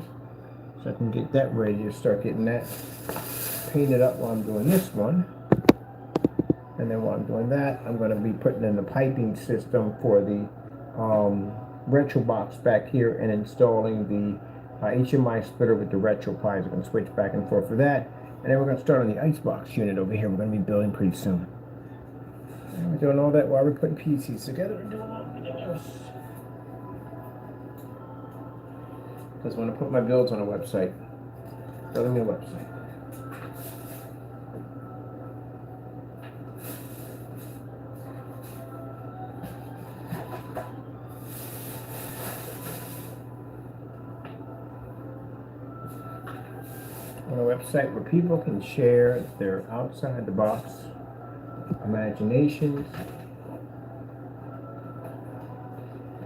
so I can get that ready to start getting that painted up while I'm doing this one. And then while I'm doing that, I'm going to be putting in the piping system for the retro box back here and installing the HMI splitter with the retro plies. I'm going to switch back and forth for that. And then we're going to start on the icebox unit over here. We're going to be building pretty soon. And we're doing all that while we're putting PCs together and doing all everything else. Because I want to put my builds on a website. Building me a website. On a website where people can share their outside the box imaginations,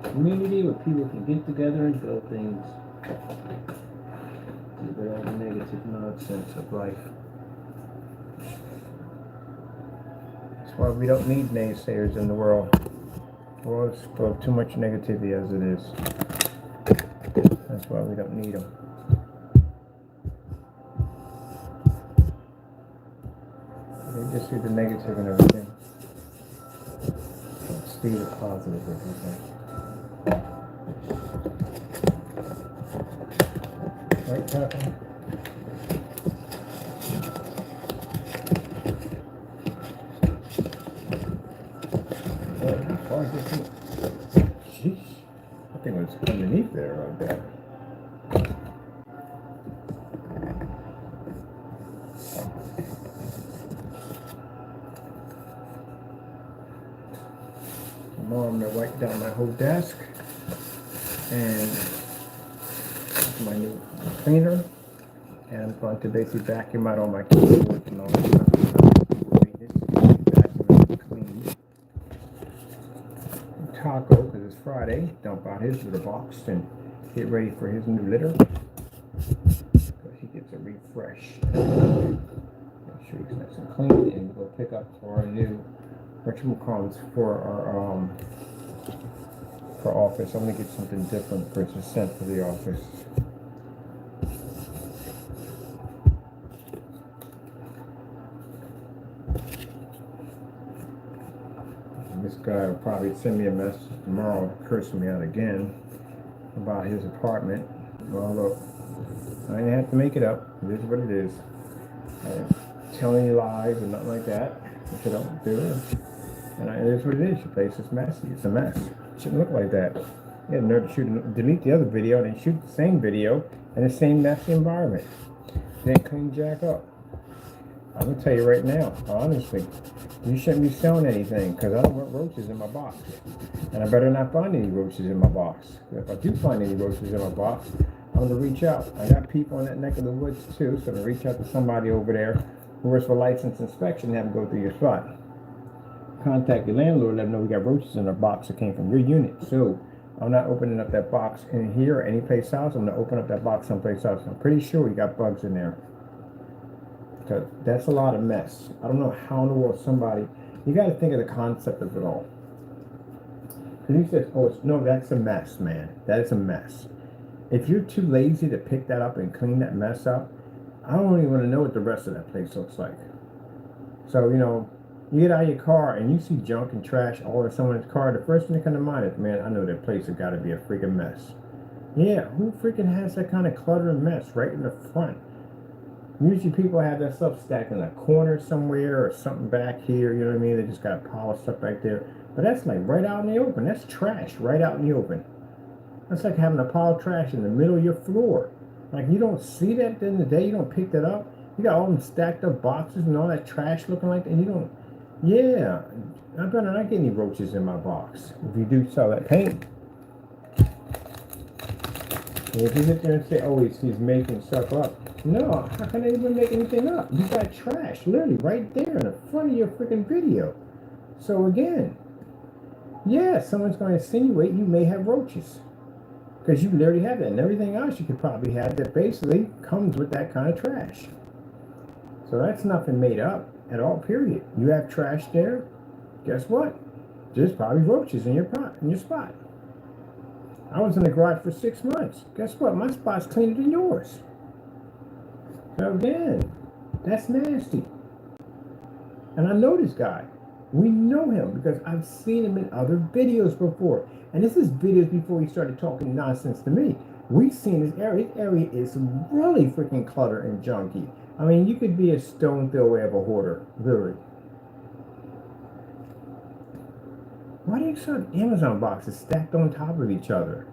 community where people can get together and build things, get rid of all the negative nonsense of life. That's why we don't need naysayers in the world. The world is full of too much negativity as it is. That's why we don't need them. They just see the negative in everything. Don't see the positive in everything. Right, Captain? Oh, how far is this thing? Jeez. That thing was underneath there like that. Tomorrow I'm going to wipe down my whole desk and my new cleaner, and I'm going to basically vacuum out all my keyboards and all that stuff. Clean. Taco, because it's Friday, dump out his litter box and get ready for his new litter. So he gets a refresh. Make sure he's nice and clean, and we'll pick up for our new whatchamacallits for our for office. I'm gonna get something different for it's sent for the office. And this guy will probably send me a message tomorrow cursing me out again about his apartment. Well, look, I didn't have to make it up. It is what it is. I ain't telling you lies or nothing like that. I said, oh, there is. And it is what it is. Your place is messy. It's a mess. It shouldn't look like that. You had nerve to shoot, delete the other video and then shoot the same video in the same messy environment. Then clean jack up. I'm gonna tell you right now, honestly, you shouldn't be selling anything because I don't want roaches in my box. And I better not find any roaches in my box. If I do find any roaches in my box, I'm gonna reach out. I got people in that neck of the woods too, so I'm gonna reach out to somebody over there who works for license inspection and have them go through your spot. Contact your landlord, let them know we got roaches in our box that came from your unit. So I'm not opening up that box in here or anyplace else. I'm gonna open up that box someplace else. I'm pretty sure we got bugs in there. Because that's a lot of mess. I don't know how in the world somebody, you got to think of the concept of it all. Because he says, oh, no, that's a mess, man. That is a mess. If you're too lazy to pick that up and clean that mess up, I don't even want to know what the rest of that place looks like. So, you know, you get out of your car and you see junk and trash all in someone's car, the first thing that comes to mind is, man, I know that place has got to be a freaking mess. Yeah, who freaking has that kind of clutter and mess right in the front? Usually people have that stuff stacked in a corner somewhere or something back here, you know what I mean? They just got a pile of stuff back there. But that's like right out in the open. That's trash right out in the open. That's like having a pile of trash in the middle of your floor. Like you don't see that at the end of the day, you don't pick that up. You got all them stacked up boxes and all that trash looking like that, and you don't, yeah, I better not get any roaches in my box if you do sell that paint. And if you sit there and say, oh, he's making stuff up. No, how can I even make anything up? You got trash literally right there in the front of your freaking video. So again, yeah, someone's going to insinuate you may have roaches. Because you literally have that. And everything else you could probably have that basically comes with that kind of trash. So that's nothing made up at all, period. You have trash there, guess what? There's probably roaches in your spot. I was in the garage for 6 months. Guess what? My spot's cleaner than yours. So again, that's nasty. And I know this guy. We know him because I've seen him in other videos before. And this is videos before he started talking nonsense to me. We've seen this area. This area is really freaking clutter and junky. I mean, you could be a stone throw away of a hoarder, literally. Why do you sell Amazon boxes stacked on top of each other?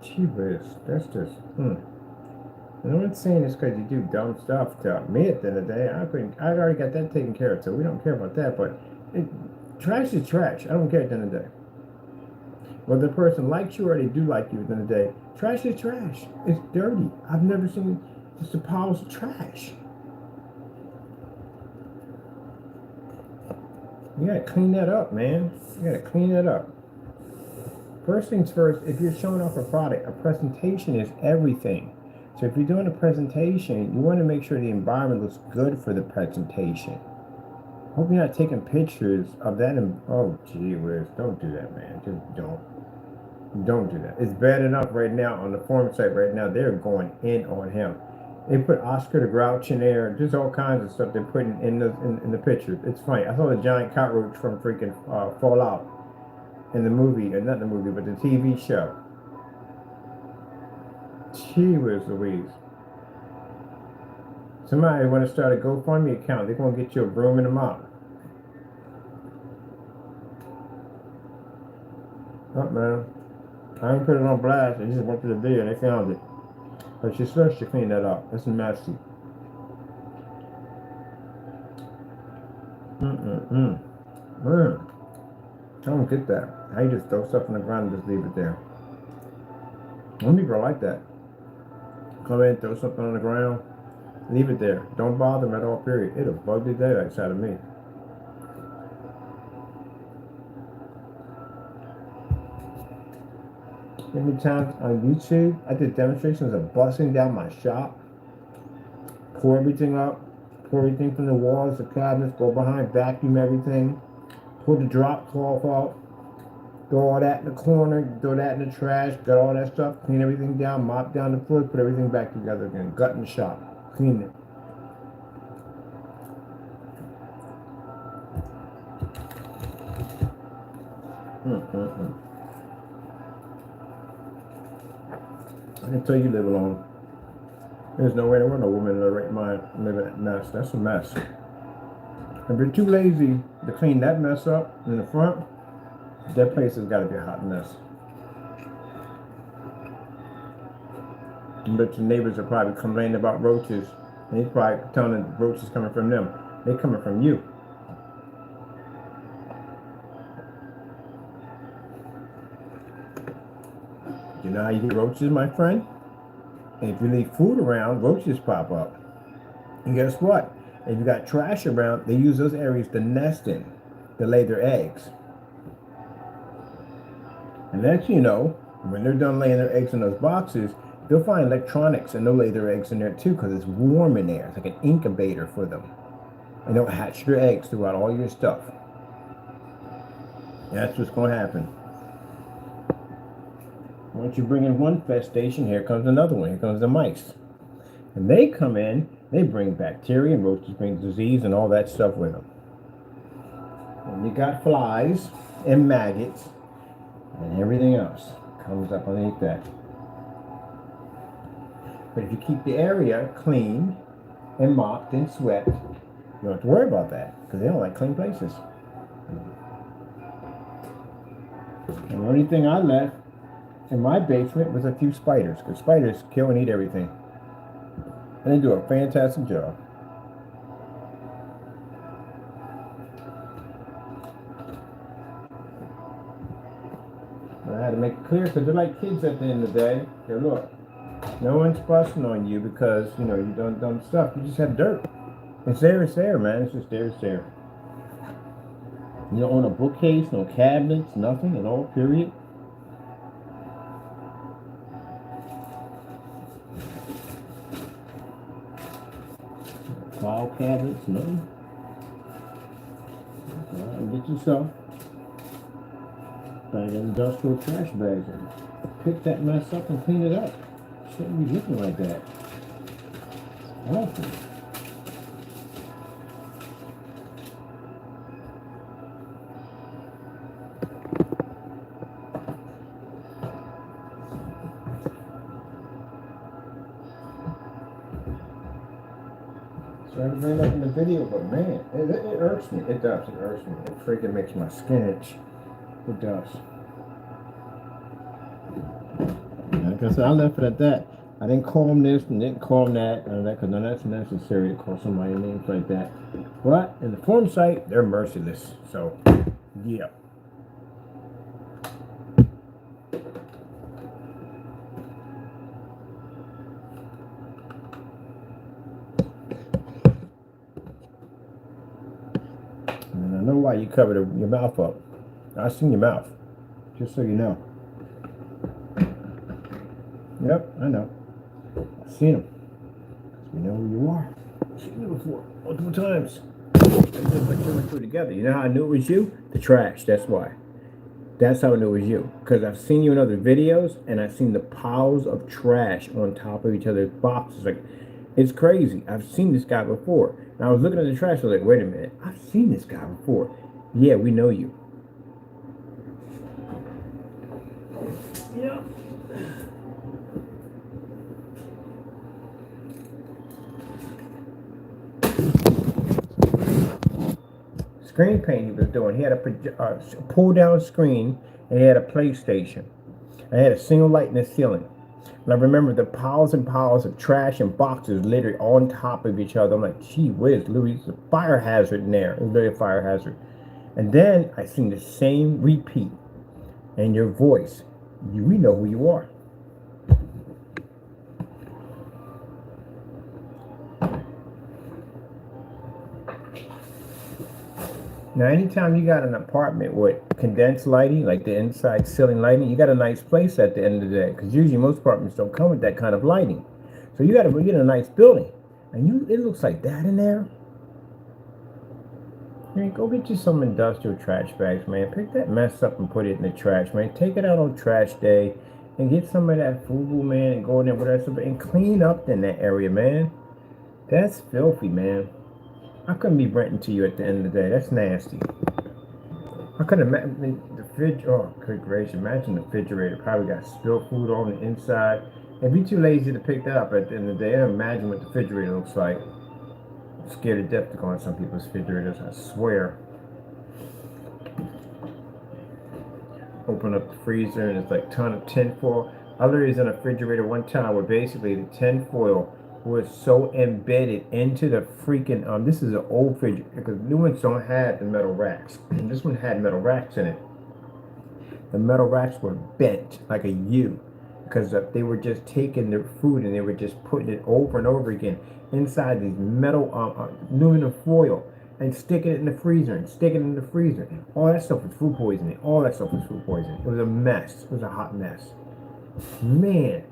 Gee whiz, that's just, And I'm not saying this because you do dumb stuff to me at the end of the day. I already got that taken care of, so we don't care about that. But trash is trash. I don't care at the end of the day. Whether the person likes you or they do like you at the end of the day, trash is trash. It's dirty. I've never seen just a piles of trash. You gotta clean that up, man. You gotta clean that up. First things first, if you're showing off a product, a presentation is everything. So if you're doing a presentation, you want to make sure the environment looks good for the presentation. Hope you're not taking pictures of that. Oh, gee whiz. Don't do that, man. Just don't. Don't do that. It's bad enough right now on the forum site right now. They're going in on him. They put Oscar the Grouch in there. Just all kinds of stuff they're putting in the pictures. It's funny. I saw the giant cockroach from freaking Fallout in the movie, or not the movie, but the TV show. Gee whiz Louise. Somebody want to start a GoFundMe account. They're going to get you a broom and a mop. Oh, man. I ain't put it on blast. I just went to the video and they found it. But she's supposed to clean that up. That's nasty. Man. I don't get that. How you just throw stuff on the ground and just leave it there. Some people are like that. Come in, throw something on the ground, leave it there. Don't bother them at all, period. It'll bug the daylights out of me. Many times on YouTube, I did demonstrations of busting down my shop, pour everything up, pour everything from the walls, the cabinets, go behind, vacuum everything, pull the drop cloth out, throw all that in the corner, throw that in the trash, got all that stuff, clean everything down, mop down the floor, put everything back together again, gut in the shop, clean it. Until you live alone. There's no way in the world a woman in the right mind live in that mess. That's a mess. If you're too lazy to clean that mess up in the front, that place has got to be a hot mess. I bet your neighbors are probably complaining about roaches. And he's probably telling them the roaches coming from them. They're coming from you. You know how you get roaches, my friend? And if you leave food around, roaches pop up. And guess what? If you got trash around, they use those areas to nest in, to lay their eggs. And next you know, when they're done laying their eggs in those boxes, they'll find electronics and they'll lay their eggs in there too because it's warm in there. It's like an incubator for them. And they'll hatch their eggs throughout all your stuff. That's what's going to happen. Once you bring in one infestation, here comes another one. Here comes the mice. And they come in, they bring bacteria, and roaches bring disease and all that stuff with them. And you got flies and maggots and everything else comes up underneath that. But if you keep the area clean and mopped and swept, you don't have to worry about that because they don't like clean places. And the only thing I left in my basement was a few spiders because spiders kill and eat everything. And they do a fantastic job. But I had to make it clear because they're like kids at the end of the day. They look, no one's busting on you because, you know, you've done dumb stuff. You just have dirt. It's there, man. It's just there, it's there. You don't own a bookcase, no cabinets, nothing at all, period. File cabinets, nothing. Get yourself bag of industrial trash bags and pick that mess up and clean it up. Shouldn't be looking like that. It's awful. So I bring it up in the video, but man, it irks me. It does. It irks me. It freaking makes my skin itch. It does. Like I said, I left it at that. I didn't call him this and didn't call him that, because none of that's necessary to call somebody names like that. But in the forum site, they're merciless. So, yeah. And I know why you covered your mouth up. I seen your mouth, just so you know. Yep, I know. I've seen them. Because we know who you are. I've seen you before, multiple times. I just put two and two together. You know how I knew it was you? The trash, that's why. That's how I knew it was you. Because I've seen you in other videos, and I've seen the piles of trash on top of each other's boxes. Like, it's crazy. I've seen this guy before. And I was looking at the trash, I was like, wait a minute. I've seen this guy before. Yeah, we know you. Yeah. Screen paint he was doing. He had a pull down screen and he had a PlayStation. I had a single light in the ceiling. And I remember the piles and piles of trash and boxes literally on top of each other. I'm like, gee whiz, Louis, it's a fire hazard in there. It was literally a fire hazard. And then I seen the same repeat. And your voice. We know who you are. Now, anytime you got an apartment with condensed lighting, like the inside ceiling lighting, you got a nice place at the end of the day. Because usually most apartments don't come with that kind of lighting. So you got to get a nice building. And it looks like that in there. Man, go get you some industrial trash bags, man. Pick that mess up and put it in the trash, man. Take it out on trash day and get some of that FUBU, man, and go in there with that stuff and clean up in that area, man. That's filthy, man. I couldn't be renting to you at the end of the day. That's nasty. I couldn't imagine the fridge. Oh, good gracious. Imagine the refrigerator probably got spilled food on the inside. If you're too lazy to pick that up at the end of the day, imagine what the refrigerator looks like. I'm scared to death to go on some people's refrigerators, I swear. Open up the freezer and it's like a ton of tin foil. I literally was in a refrigerator one time where basically the tin foil was so embedded into the freaking this is an old fridge because new ones don't have the metal racks. And this one had metal racks in it. The metal racks were bent like a U because they were just taking their food and they were just putting it over and over again inside these metal aluminum foil and sticking it in the freezer and sticking it in the freezer. All that stuff was food poisoning. All that stuff was food poisoning. It was a mess. It was a hot mess. Man,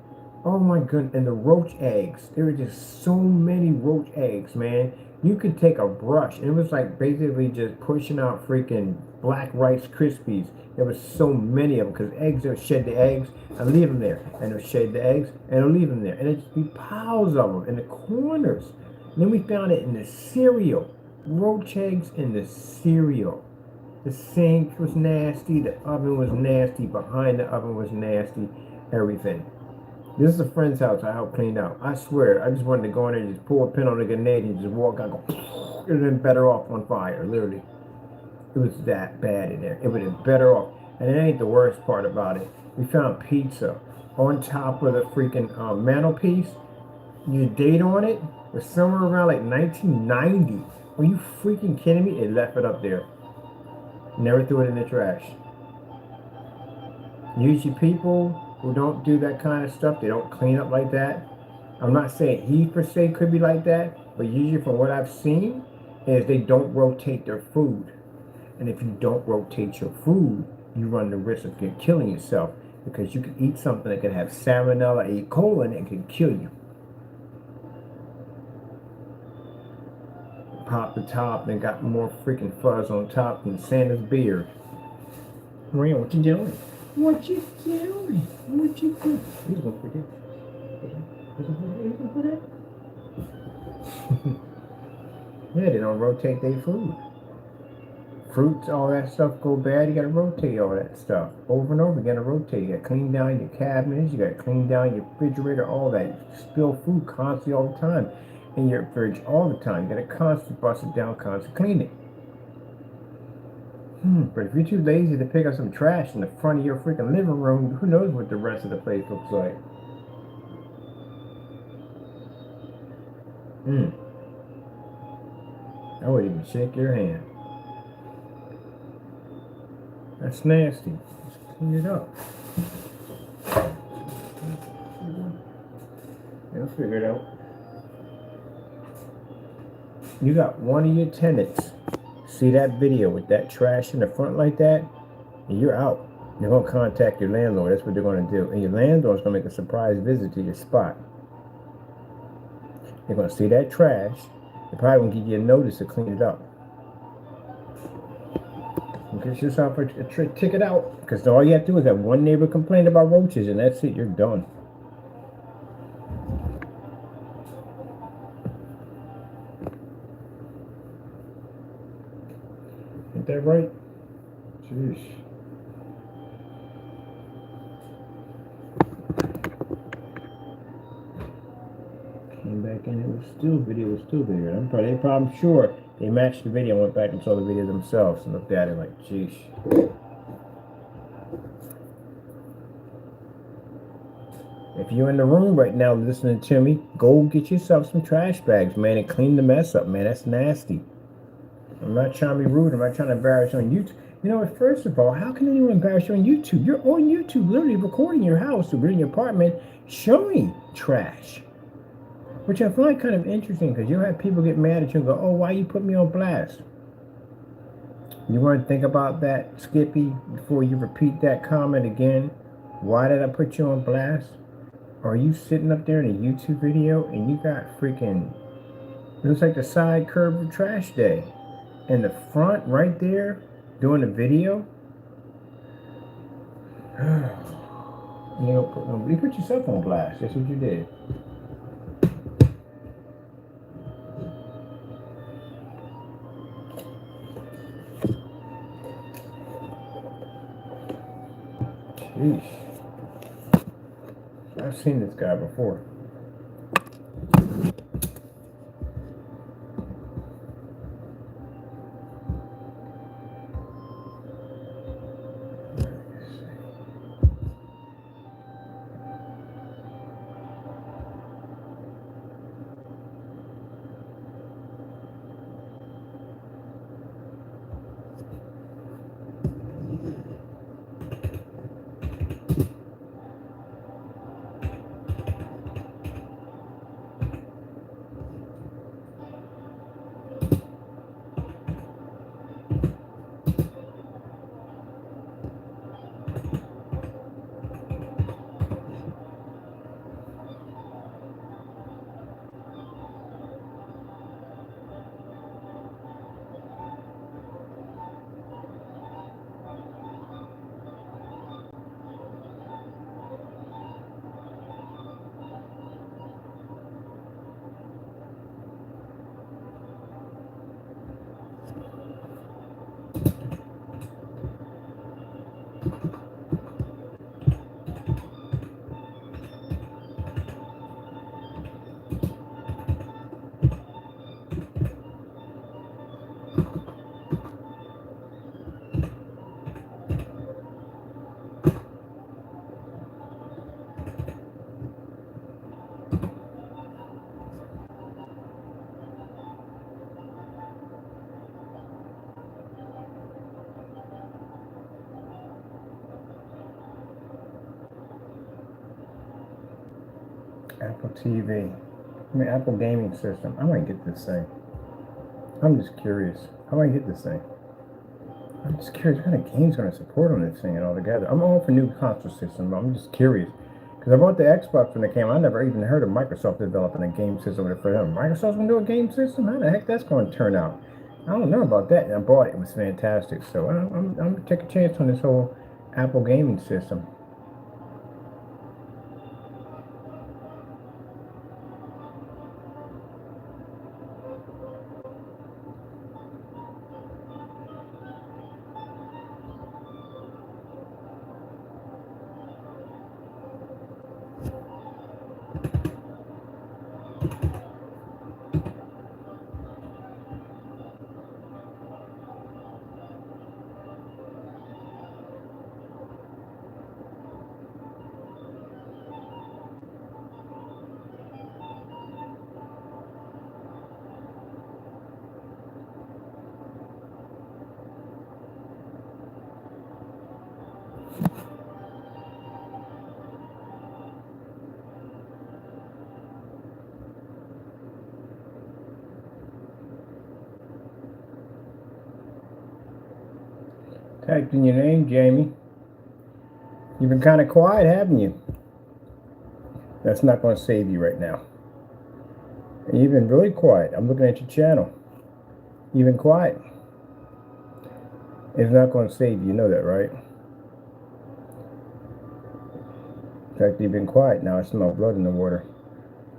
oh my goodness. And the roach eggs. There were just so many roach eggs, man. You could take a brush and it was like basically just pushing out freaking black Rice Krispies. There was so many of them because eggs, they'll shed the eggs and leave them there. And they'll shed the eggs and they'll leave them there. And there'd just be piles of them in the corners. And then we found it in the cereal. Roach eggs in the cereal. The sink was nasty. The oven was nasty. Behind the oven was nasty. Everything. This is a friend's house I helped clean out. I swear, I just wanted to go in there and just pull a pin on a grenade and just walk out and go, it would have been better off on fire, literally. It was that bad in there. It would have been better off. And it ain't the worst part about it. We found pizza on top of the freaking mantelpiece. Your date on it was somewhere around like 1990. Are you freaking kidding me? It left it up there. Never threw it in the trash. Usually people who don't do that kind of stuff, they don't clean up like that. I'm not saying he per se could be like that, but usually from what I've seen is they don't rotate their food. And if you don't rotate your food, you run the risk of killing yourself because you can eat something that can have salmonella, E. coli, and it can kill you. Pop the top and got more freaking fuzz on top than Santa's beard. Maria, what you doing? What you doing? What you doing? He's gonna forget. He's gonna put it. Yeah, they don't rotate their food. Fruits, all that stuff go bad. You gotta rotate all that stuff over and over. You gotta rotate. You gotta clean down your cabinets. You gotta clean down your refrigerator. All that. You spill food constantly all the time in your fridge all the time. You gotta constantly bust it down, constantly clean it. But if you're too lazy to pick up some trash in the front of your freaking living room, who knows what the rest of the place looks like? I wouldn't even shake your hand. That's nasty. Just clean it up. They'll figure it out. You got one of your tenants see that video with that trash in the front like that, and you're out. You're going to contact your landlord. That's what they're going to do. And your landlord's going to make a surprise visit to your spot. They're going to see that trash. They're probably going to give you a notice to clean it up. And get yourself a ticket out. Because all you have to do is have one neighbor complain about roaches, and that's it. You're done. Ain't that right? Jeez. Came back in, it was still video, I'm probably sure they matched the video and went back and saw the video themselves and looked at it like, jeez. If you're in the room right now listening to me, go get yourself some trash bags, man, and clean the mess up, man. That's nasty. I'm not trying to be rude. I'm not trying to embarrass you on YouTube. You know, first of all, how can anyone embarrass you on YouTube? You're on YouTube, literally recording your house or in your apartment, showing trash. Which I find kind of interesting because you'll have people get mad at you and go, oh, why you put me on blast? You want to think about that, Skippy, before you repeat that comment again? Why did I put you on blast? Are you sitting up there in a YouTube video and you got freaking, it looks like the side curve of trash day. In the front, right there, doing a video. You put yourself on blast. That's what you did. Jeez. I I've seen this guy before. Apple TV. I mean, Apple gaming system. I might get this thing. I'm just curious. How do I get this thing? I'm just curious what kind of games going to support on this thing and all together. I'm all for new console system, but I'm just curious. Because I bought the Xbox when it came. I never even heard of Microsoft developing a game system for them. Microsoft's going to do a game system? How the heck that's going to turn out? I don't know about that. And I bought it. It was fantastic. So I'm going to take a chance on this whole Apple gaming system. Typed in your name, Jamie. You've been kind of quiet, haven't you? That's not going to save you right now. And you've been really quiet. I'm looking at your channel. You've been quiet. It's not going to save you. You know that, right? In fact, you've been quiet now. I smell blood in the water.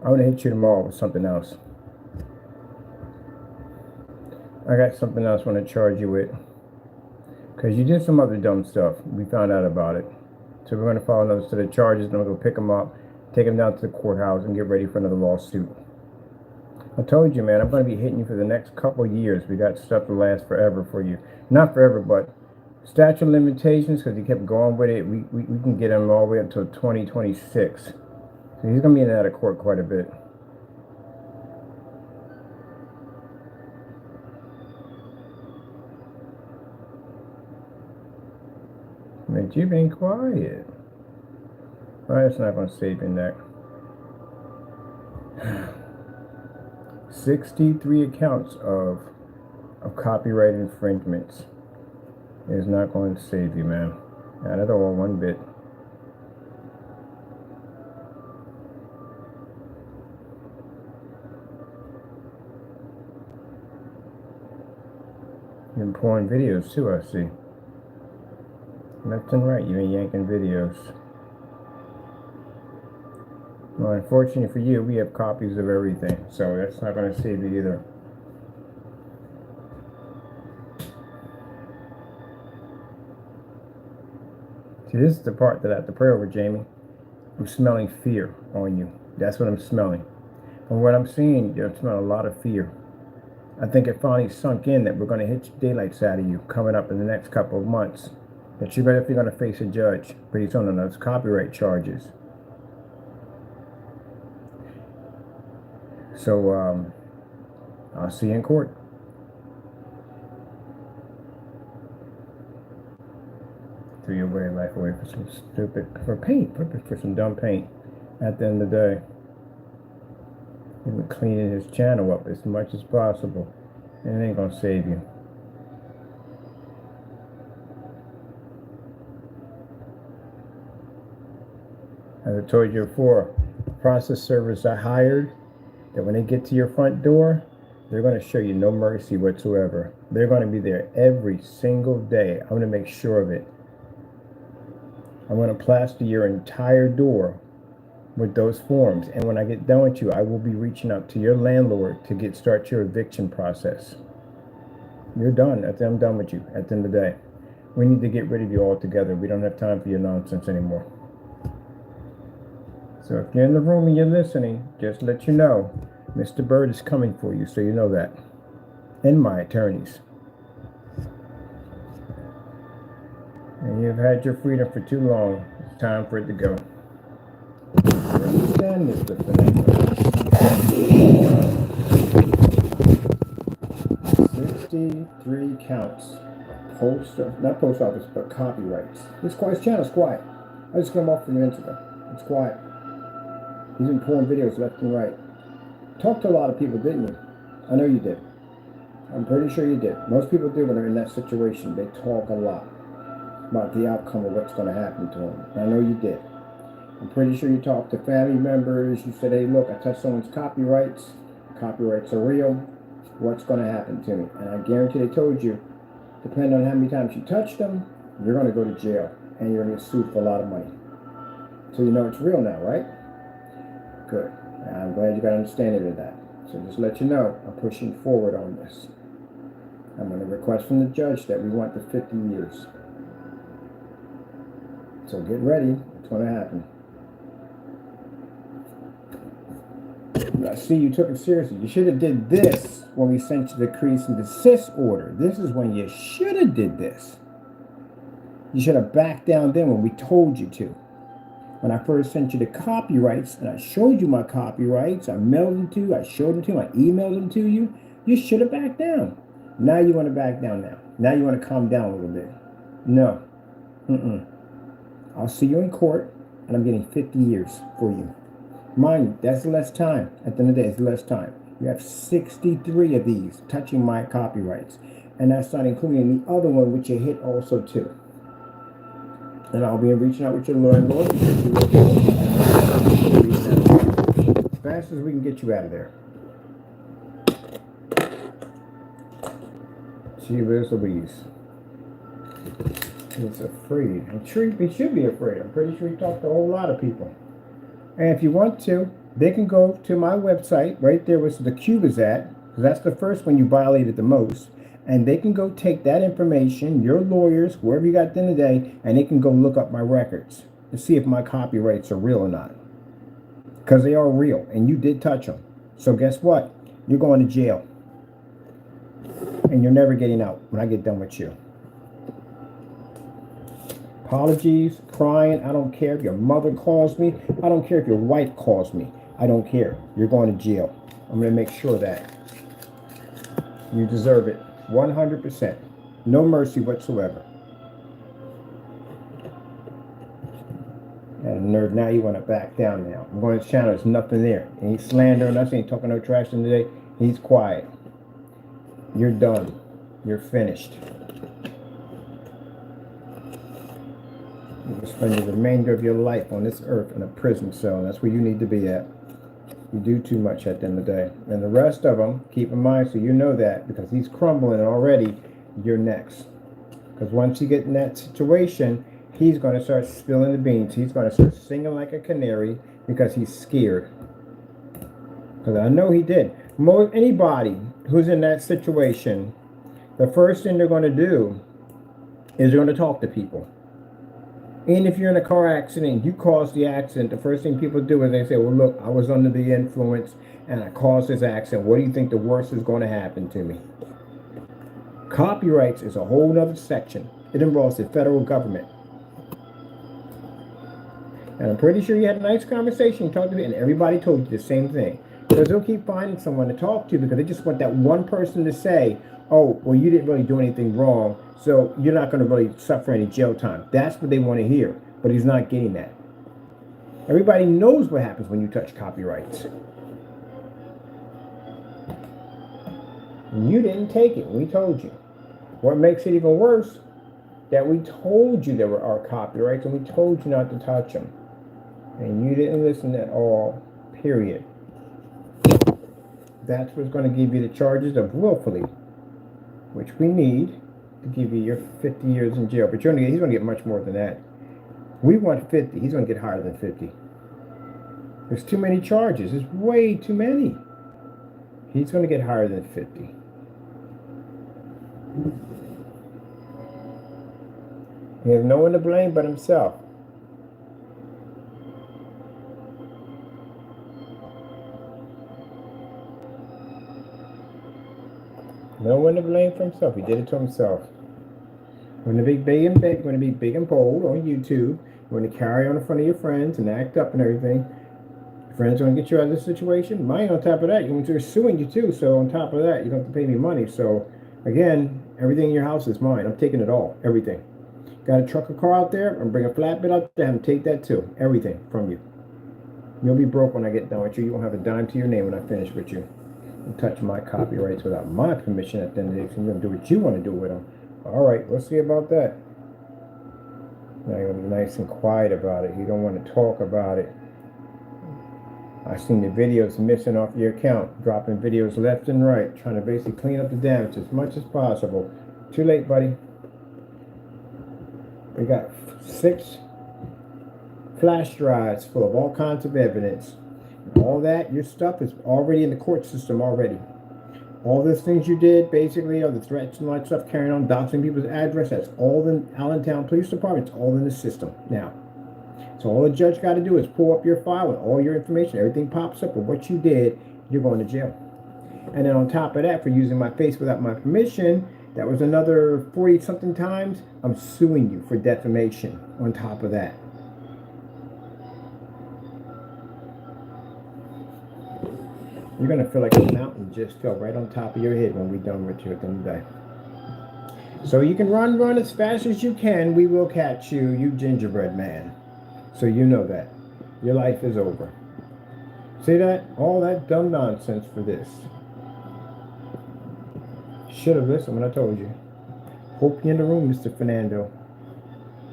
I'm going to hit you tomorrow with something else. I got something else I want to charge you with. Because you did some other dumb stuff. We found out about it. So we're going to file another set of charges, and we're going to pick them up, take them down to the courthouse, and get ready for another lawsuit. I told you, man, I'm going to be hitting you for the next couple of years. We got stuff to last forever for you. Not forever, but statute of limitations, because he kept going with it. We can get him all the way up until 2026. So he's going to be in and out of court quite a bit. Man, you've been quiet. Well, that's not going to save your neck. 63 accounts of copyright infringements is not going to save you, man. Not at all, one bit. You've been pulling videos too, I see. Left and right, you've been yanking videos. Well, unfortunately for you, we have copies of everything, so that's not going to save you either. See, this is the part that I have to pray over, Jamie. I'm smelling fear on you. That's what I'm smelling. From what I'm seeing, you're smelling a lot of fear. I think it finally sunk in that we're going to hit daylights out of you coming up in the next couple of months. That you're definitely going to face a judge pretty soon on those copyright charges. So, I'll see you in court. Threw your way life away for some stupid, for some dumb paint. At the end of the day, he been cleaning his channel up as much as possible, and it ain't gonna save you. As I told you before, process servers are hired that when they get to your front door, they're going to show you no mercy whatsoever. They're going to be there every single day. I'm going to make sure of it. I'm going to plaster your entire door with those forms. And when I get done with you, I will be reaching out to your landlord to start your eviction process. You're done. I'm done with you at the end of the day. We need to get rid of you altogether. We don't have time for your nonsense anymore. So if you're in the room and you're listening, just let you know, Mr. Bird is coming for you, so you know that. And my attorneys. And you've had your freedom for too long. It's time for it to go. Understand this, Mr. Financial. 63 counts. Not post office, but copyrights. This quiet channel's quiet. I just came off from the internet. It's quiet. He's been pulling videos left and right. Talked to a lot of people, didn't you? I know you did. I'm pretty sure you did. Most people do when they're in that situation. They talk a lot about the outcome of what's going to happen to them. And I know you did. I'm pretty sure you talked to family members. You said, hey, look, I touched someone's copyrights. Copyrights are real. What's going to happen to me? And I guarantee they told you, depending on how many times you touched them, you're going to go to jail. And you're going to get sued for a lot of money. So you know it's real now, right? Good. I'm glad you got an understanding of that. So just let you know, I'm pushing forward on this. I'm going to request from the judge that we want the 50 years. So get ready. It's going to happen. I see you took it seriously. You should have did this when we sent you the cease and desist order. This is when you should have did this. You should have backed down then when we told you to. When I first sent you the copyrights, and I showed you my copyrights, I mailed them to you, I showed them to you, I emailed them to you, you should have backed down. Now you want to back down now. Now you want to calm down a little bit. No. I'll see you in court, and I'm getting 50 years for you. Mind you, that's less time. At the end of the day, it's less time. You have 63 of these touching my copyrights. And that's not including the other one, which you hit also too. And I'll be reaching out with your landlord as fast as we can get you out of there. Jeebus Louise. He's afraid. I'm sure he should be afraid. I'm pretty sure he talked to a whole lot of people. And if you want to, they can go to my website. Right there where the cube is at. Because that's the first one you violated the most. And they can go take that information, your lawyers, wherever you got them today, and they can go look up my records to see if my copyrights are real or not. Because they are real, and you did touch them. So guess what? You're going to jail. And you're never getting out when I get done with you. Apologies, crying, I don't care if your mother calls me. I don't care if your wife calls me. I don't care. You're going to jail. I'm going to make sure of that. You deserve it. 100%. No mercy whatsoever. And nerve, now you want to back down now. I'm going to his channel, there's nothing there. Ain't slandering us, ain't talking no trash today. He's quiet. You're done. You're finished. You will spend the remainder of your life on this earth in a prison cell. That's where you need to be at. You do too much at the end of the day. And the rest of them, keep in mind so you know that, because he's crumbling already, you're next. Because once you get in that situation, he's going to start spilling the beans. He's going to start singing like a canary because he's scared. Because I know he did. Anybody who's in that situation, the first thing they're going to do is they're going to talk to people. And if you're in a car accident, you caused the accident, the first thing people do is they say, well, look, I was under the influence and I caused this accident. What do you think the worst is going to happen to me? Copyrights is a whole other section. It involves the federal government. And I'm pretty sure you had a nice conversation, you talked to me, and everybody told you the same thing. Because they'll keep finding someone to talk to because they just want that one person to say, oh, well, you didn't really do anything wrong, so you're not going to really suffer any jail time. That's what they want to hear, but he's not getting that. Everybody knows what happens when you touch copyrights. You didn't take it. We told you. What makes it even worse, that we told you there were our copyrights and we told you not to touch them. And you didn't listen at all, period. That's what's going to give you the charges of willfully, which we need to give you your 50 years in jail. But he's going to get much more than that. We want 50. He's going to get higher than 50. There's too many charges. There's way too many. He's going to get higher than 50. He has no one to blame but himself. No one to blame for himself. He did it to himself. Going to be big and bold on YouTube. You're going to carry on in front of your friends and act up and everything. Your friends are going to get you out of this situation. Money on top of that. They're suing you too. So on top of that, you don't have to pay me money. So again, everything in your house is mine. I'm taking it all. Everything. Got a truck or car out there? I'm bringing a flatbed out there. I'm take that too. Everything from you. You'll be broke when I get done with you. You won't have a dime to your name when I finish with you. And touch my copyrights without my permission at the end of the day. So you're going to do what you want to do with them. All right, let's see about that. Now you're going to be nice and quiet about it. You don't want to talk about it. I've seen the videos missing off your account, dropping videos left and right, trying to basically clean up the damage as much as possible. Too late, buddy. We got 6 flash drives full of all kinds of evidence. All that, your stuff is already in the court system already. All those things you did, basically, all the threats and all that stuff, carrying on, doxing people's address, that's all in Allentown Police Department. It's all in the system now. So all the judge got to do is pull up your file with all your information. Everything pops up of what you did, you're going to jail. And then on top of that, for using my face without my permission, that was another 40-something times. I'm suing you for defamation on top of that. You're going to feel like a mountain just fell right on top of your head when we're done with you at the end of the day. So you can run as fast as you can. We will catch you, you gingerbread man. So you know that. Your life is over. See that? All that dumb nonsense for this. Should have listened when I told you. Hope you're in the room, Mr. Fernando.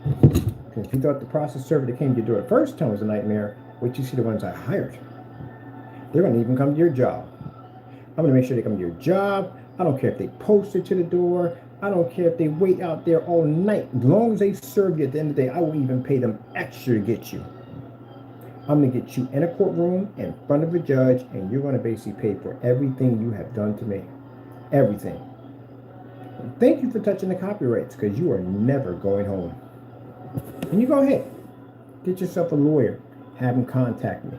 Because if you thought the process server that came to your door the first time was a nightmare, wait till you see the ones I hired. They're going to even come to your job. I'm going to make sure they come to your job. I don't care if they post it to the door. I don't care if they wait out there all night. As long as they serve you at the end of the day, I will even pay them extra to get you. I'm going to get you in a courtroom in front of a judge, and you're going to basically pay for everything you have done to me. Everything. And thank you for touching the copyrights, because you are never going home. And you go ahead. Get yourself a lawyer. Have him contact me.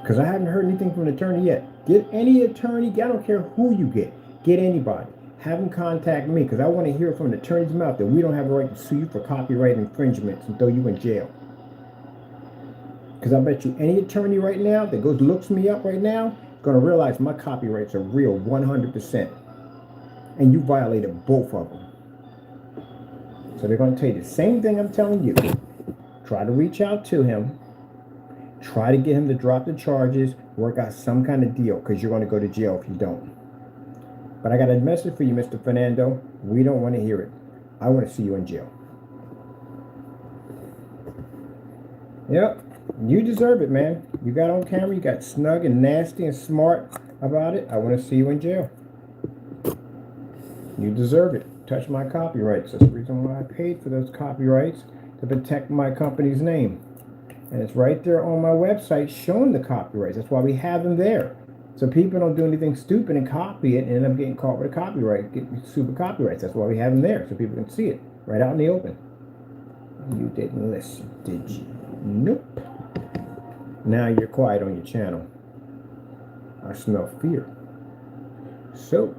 Because I haven't heard anything from an attorney yet. Get any attorney. I don't care who you get. Get anybody. Have them contact me, because I want to hear from an attorney's mouth that we don't have a right to sue you for copyright infringements and throw you in jail. Because I bet you any attorney right now that goes looks me up right now is going to realize my copyrights are real 100%. And you violated both of them. So they're going to tell you the same thing I'm telling you. Try to reach out to him. Try to get him to drop the charges. Work out some kind of deal, because you're going to go to jail if you don't. But I got a message for you, Mr. Fernando. We don't want to hear it. I want to see you in jail. Yep. You deserve it, man. You got on camera. You got snug and nasty and smart about it. I want to see you in jail. You deserve it. Touch my copyrights. That's the reason why I paid for those copyrights, to protect my company's name. And it's right there on my website showing the copyrights. That's why we have them there. So people don't do anything stupid and copy it and end up getting caught with a copyright, get super copyrights. That's why we have them there, so people can see it right out in the open. You didn't listen, did you? Nope. Now you're quiet on your channel. I smell fear. So,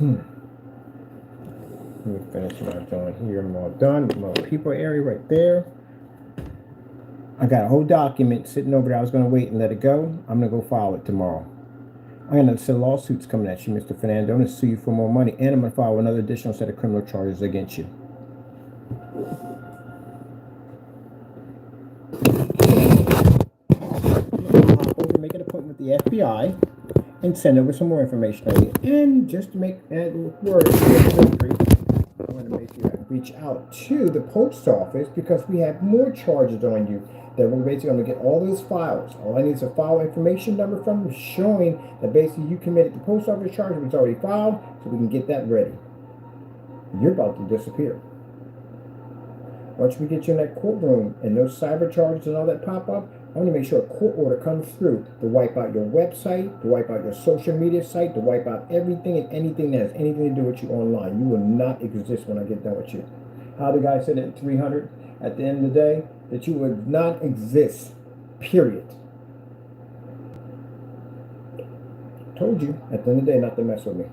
let me finish what I'm doing here. I'm all done. My people area right there. I got a whole document sitting over there. I was going to wait and let it go. I'm going to go file it tomorrow. I'm going to send lawsuits coming at you, Mr. Fernando. I'm going to sue you for more money. And I'm going to file another additional set of criminal charges against you. Over, make an appointment with the FBI and send over some more information on you. And just to make that word, I'm going to make you reach out to the post office because we have more charges on you. That we're basically going to get all those files. All I need is a file information number from you showing that basically you committed the post office charge, which is already filed, so we can get that ready. You're about to disappear. Once we get you in that courtroom and those cyber charges and all that pop up, I want to make sure a court order comes through to wipe out your website, to wipe out your social media site, to wipe out everything and anything that has anything to do with you online. You will not exist when I get done with you. How the guy said it in 300 at the end of the day, that you would not exist, period. Told you at the end of the day not to mess with me.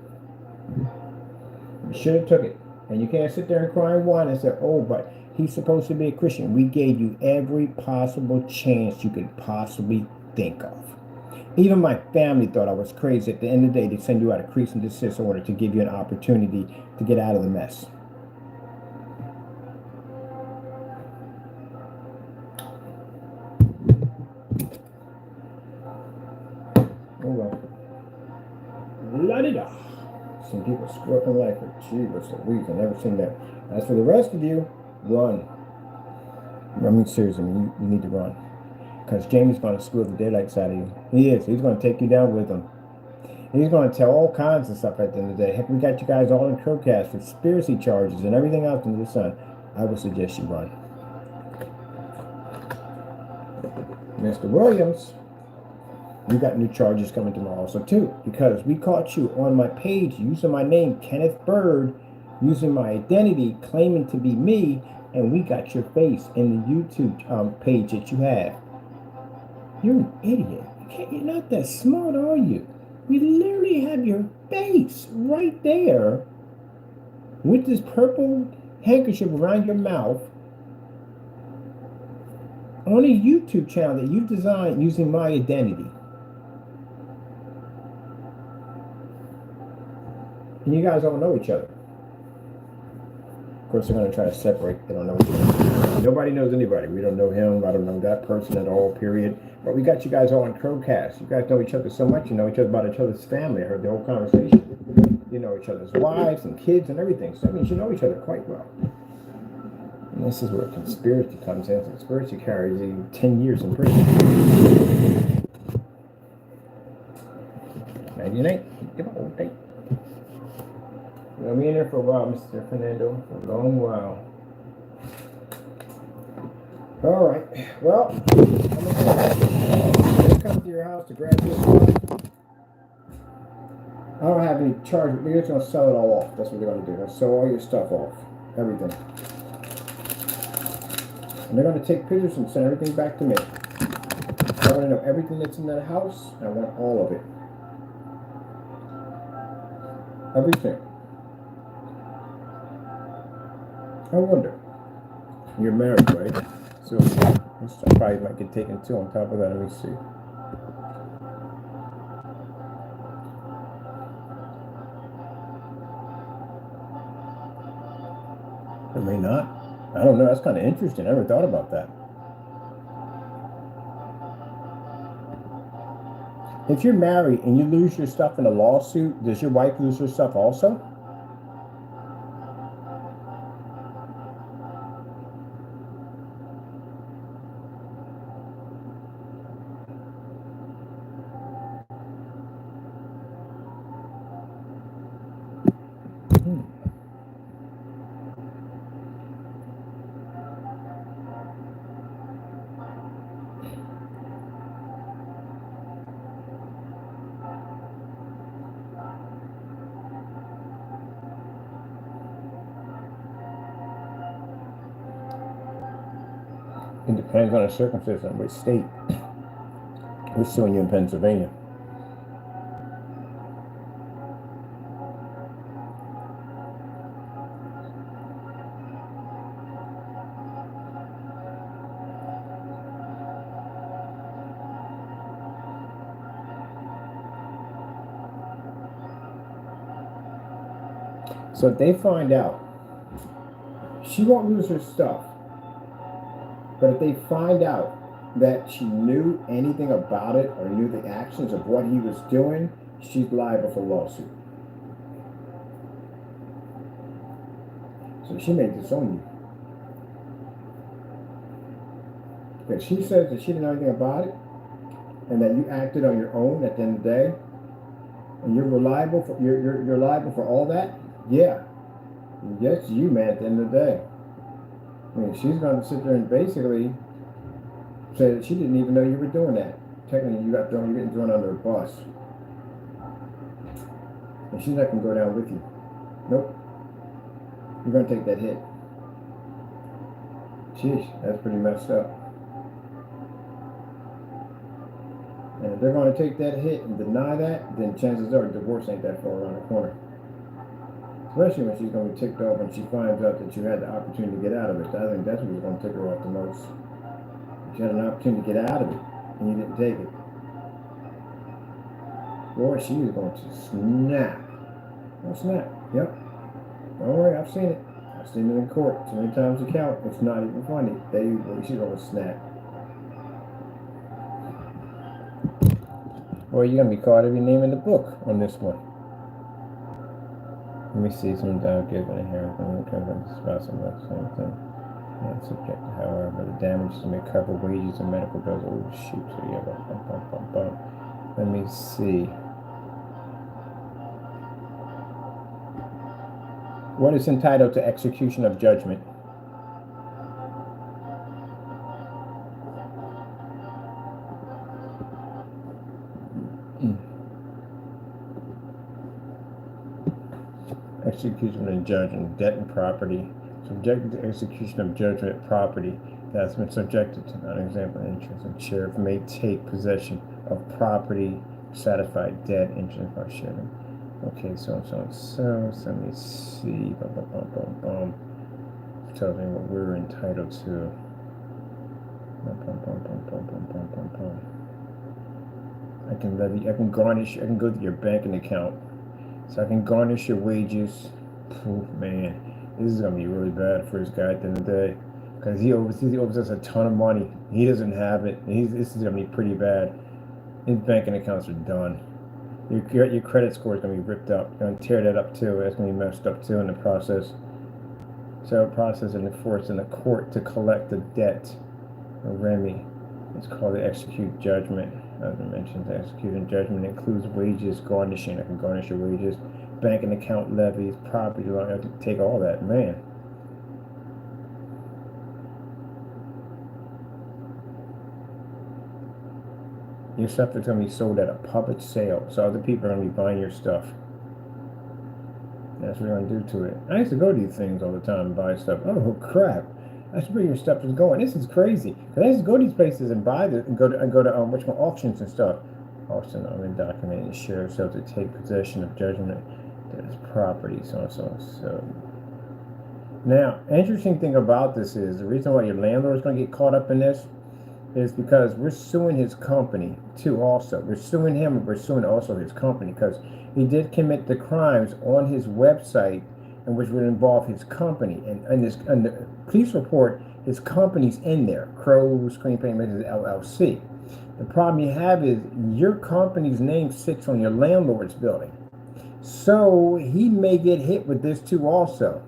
You should have took it. And you can't sit there and cry and whine and say, oh, but he's supposed to be a Christian. We gave you every possible chance you could possibly think of. Even my family thought I was crazy. At the end of the day, they send you out a cease and desist order to give you an opportunity to get out of the mess. Oh well. La-di-da. Some people squirting like a Jeebus Louise. I've never seen that. As for the rest of you, run. I mean, seriously, you need to run. Because Jamie's going to squeal the daylights out of you. He is. He's going to take you down with him. He's going to tell all kinds of stuff at the end of the day. Heck, we got you guys all in Crowcast for conspiracy charges and everything else under the sun. I would suggest you run. Mr. Williams, we got new charges coming tomorrow also too, because we caught you on my page using my name, Kenneth Bird, using my identity, claiming to be me, and we got your face in the YouTube page that you have. You're an idiot. You're not that smart, are you? We literally have your face right there with this purple handkerchief around your mouth on a YouTube channel that you've designed using my identity. And you guys all know each other. Of course, they're going to try to separate. They don't know each other. Nobody knows anybody. We don't know him. I don't know that person at all, period. But we got you guys all on Crowcast. You guys know each other so much. You know each other about each other's family. I heard the whole conversation. You know each other's wives and kids and everything. So that means you know each other quite well. And this is where conspiracy comes in. Conspiracy carries you 10 years in prison. Night night. Give a whole day. We'll be in there for a while, Mr. Fernando. For a long while. All right. Well, I'm going to come to your house to grab your stuff. I don't have any charge. We're just going to sell it all off. That's what they're going to do. They'll sell all your stuff off. Everything. And they're going to take pictures and send everything back to me. I want to know everything that's in that house. And I want all of it. Everything. I wonder. You're married, right? So I probably might get taken too on top of that. Let me see. I may not. I don't know. That's kind of interesting. I never thought about that. If you're married and you lose your stuff in a lawsuit, does your wife lose her stuff also? It depends on the circumstances on which state. We're suing you in Pennsylvania. So if they find out, she won't lose her stuff. But if they find out that she knew anything about it or knew the actions of what he was doing, she's liable for lawsuit. So she may disown you. If she says that she didn't know anything about it and that you acted on your own at the end of the day, and you're liable for all that, yeah. Yes, you, man, at the end of the day. I mean, she's going to sit there and basically say that she didn't even know you were doing that. Technically, you're getting thrown under a bus. And she's not going to go down with you. Nope. You're going to take that hit. Sheesh, that's pretty messed up. And if they're going to take that hit and deny that, then chances are divorce ain't that far around the corner. Especially when she's going to be ticked off when she finds out that you had the opportunity to get out of it. I think that's what's going to tick her off the most. You had an opportunity to get out of it, and you didn't take it. Boy, she is going to snap. Oh, snap. Yep. Don't worry, I've seen it. I've seen it in court. Too many times to count. It's not even funny. She's going to snap. Boy, you're going to be called every name in the book on this one. Let me see some given here. Spouse and that same thing. And subject, however, the damages may cover wages and medical bills. Oh shoot! So yeah, let me see. What is entitled to execution of judgment? Execution of judgment, debt and property. Subjected to execution of judgment, property that has been subjected to non-exempt interest, and sheriff may take possession of property, satisfied debt, interest, or sharing. Okay, so let me see. Tells me what we're entitled to. I can garnish, I can go to your banking account. So I can garnish your wages. Oh, man, this is going to be really bad for this guy at the end of the day. Because he owes us a ton of money. He doesn't have it. This is going to be pretty bad. His banking accounts are done. Your credit score is going to be ripped up. You're going to tear that up too. That's going to be messed up too in the process. So process and enforce in the court to collect the debt. Or REMI. It's called the execute judgment. As I mentioned, the executing judgment includes wages, garnishing. I can garnish your wages, banking account levies, property loan. I can take all that, man. Your stuff is going to be sold at a public sale, so other people are going to be buying your stuff. That's what we're going to do to it. I used to go to these things all the time and buy stuff. Oh crap! That's where your stuff is going. This is crazy. Cause I used to go to these places and buy this and go to auctions and stuff. Auction undocumented share so to take possession of judgment that is property, so. Now, interesting thing about this is the reason why your landlord is going to get caught up in this is because we're suing his company too. Also, we're suing him, and we're suing also his company because he did commit the crimes on his website, and which would involve his company. And the police report, his company's in there, Crow Screen Payments LLC. The problem you have is your company's name sits on your landlord's building. So he may get hit with this too also.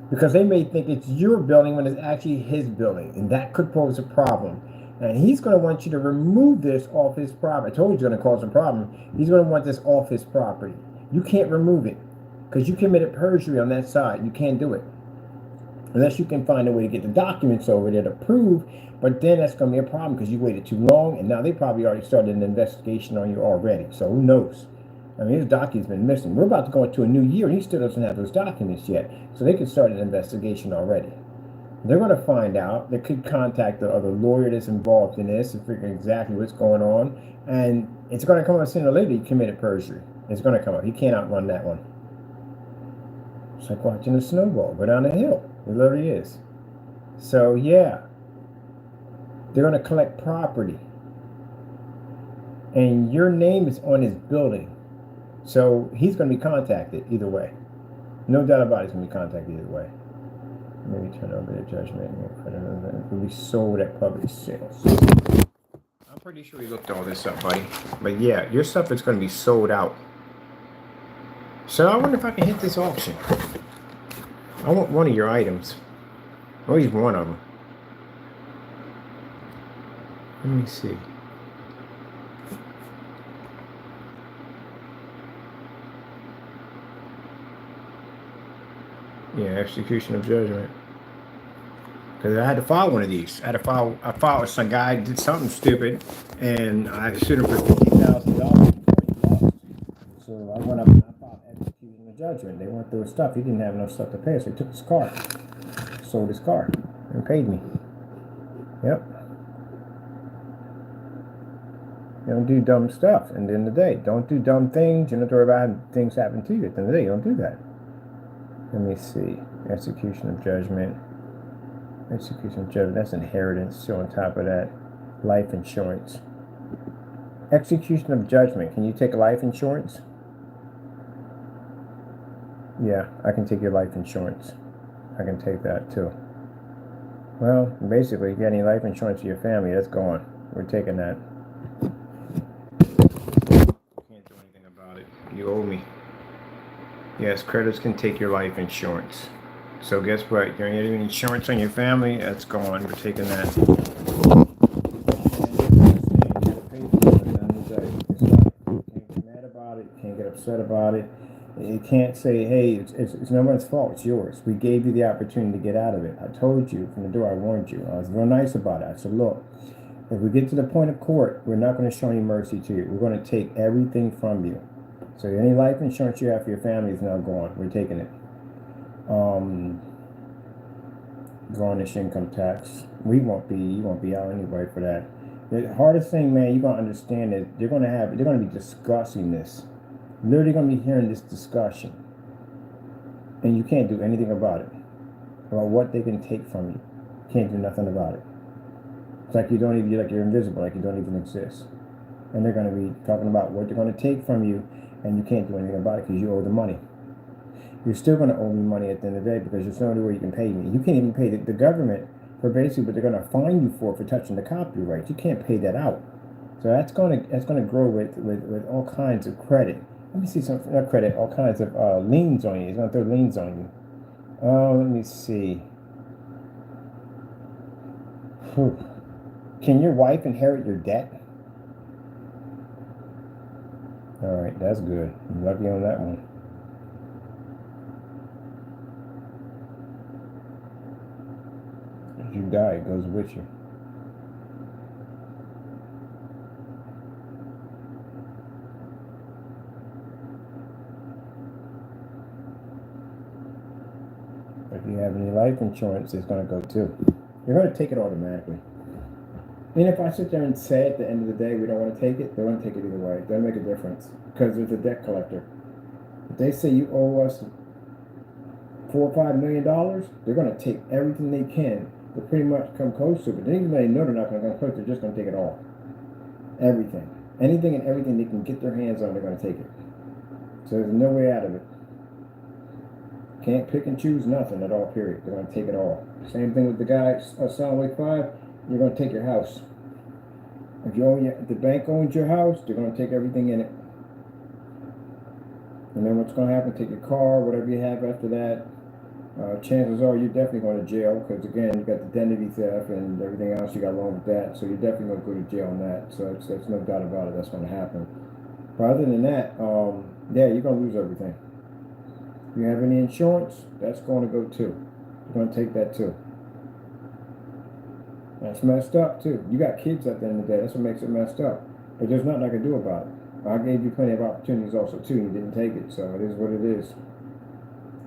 Because they may think it's your building when it's actually his building. And that could pose a problem. And he's going to want you to remove this off his property. I told you it's going to cause a problem. He's going to want this off his property. You can't remove it. Because you committed perjury on that side. You can't do it. Unless you can find a way to get the documents over there to prove. But then that's going to be a problem because you waited too long. And now they probably already started an investigation on you already. So who knows? I mean, his document's been missing. We're about to go into a new year and he still doesn't have those documents yet. So they could start an investigation already. They're going to find out. They could contact the other lawyer that's involved in this and figure exactly what's going on. And it's going to come out sooner or later he committed perjury. It's going to come up. He can't outrun that one. It's like watching a snowball go down a hill. It literally is. So, yeah. They're going to collect property. And your name is on his building. So, he's going to be contacted either way. No doubt about it, he's going to be contacted either way. Maybe turn over the judgment. It will be sold at public sales. I'm pretty sure you looked all this up, buddy. But yeah, your stuff is going to be sold out. So I wonder if I can hit this auction. I want one of your items. At least one of them. Let me see. Yeah, execution of judgment. Because I had to file one of these. I filed some guy did something stupid, and I sued him for $50,000 before he lost. So I went up and I filed execution of judgment. They went through his stuff. He didn't have enough stuff to pay, so he took his car, sold his car, and paid me. Yep. You don't do dumb stuff. And at the end of the day, don't do dumb things. You don't have to worry about having things happen to you. At the end of the day, you don't do that. Let me see. Execution of judgment. Execution of judgment. That's inheritance. So on top of that, life insurance. Execution of judgment. Can you take life insurance? Yeah, I can take your life insurance. I can take that too. Well, basically, if you got any life insurance for your family, that's gone. We're taking that. Can't do anything about it. You owe me. Yes, creditors can take your life insurance. So guess what? You're gonna get any insurance on your family? That's gone. We're taking that. Can't get mad about it. Can't get upset about it. You can't say, hey, it's no one's fault. It's yours. We gave you the opportunity to get out of it. I told you from the door. I warned you. I was real nice about it. I said, look, if we get to the point of court, we're not going to show any mercy to you. We're going to take everything from you. So any life insurance you have for your family is now gone. We're taking it. Garnish income tax. You won't be out anyway for that. The hardest thing, man, you're gonna understand is they're gonna be discussing this. Literally gonna be hearing this discussion. And you can't do anything about it. About what they can take from you. Can't do nothing about it. It's like you're invisible, like you don't even exist. And they're gonna be talking about what they're gonna take from you, and you can't do anything about it because you owe the money. You're still going to owe me money at the end of the day because there's no other way you can pay me. You can't even pay the government for basically what they're going to fine you for touching the copyright. You can't pay that out. So that's going to grow with all kinds of credit. Let me see something. Not credit, all kinds of liens on you. He's going to throw liens on you. Let me see. Whew. Can your wife inherit your debt? All right, that's good. I'm lucky on that one. If you die, it goes with you. If you have any life insurance, it's going to go too. You're going to take it automatically. And if I sit there and say at the end of the day we don't want to take it, they're going to take it either way. It doesn't make a difference because there's a debt collector. If they say you owe us $4 or $5 million, they're going to take everything they can to pretty much come close to it. But then even though they know they're not going to come close, they're just going to take it all. Everything. Anything and everything they can get their hands on, they're going to take it. So there's no way out of it. Can't pick and choose nothing at all, period. They're going to take it all. Same thing with the guy selling Wake 5, you're going to take your if the bank owns your house, they're going to take everything in it. And then what's going to happen, take your car, whatever you have after that. Chances are you're definitely going to jail because, again, you got the identity theft and everything else you got along with that. So you're definitely going to go to jail on that. So that's no doubt about it. That's going to happen. But other than that, yeah, you're going to lose everything. If you have any insurance, that's going to go too. You're going to take that too. That's messed up too. You got kids at the end of the day. That's what makes it messed up. But there's nothing I can do about it. I gave you plenty of opportunities also too, and you didn't take it. So it is what it is.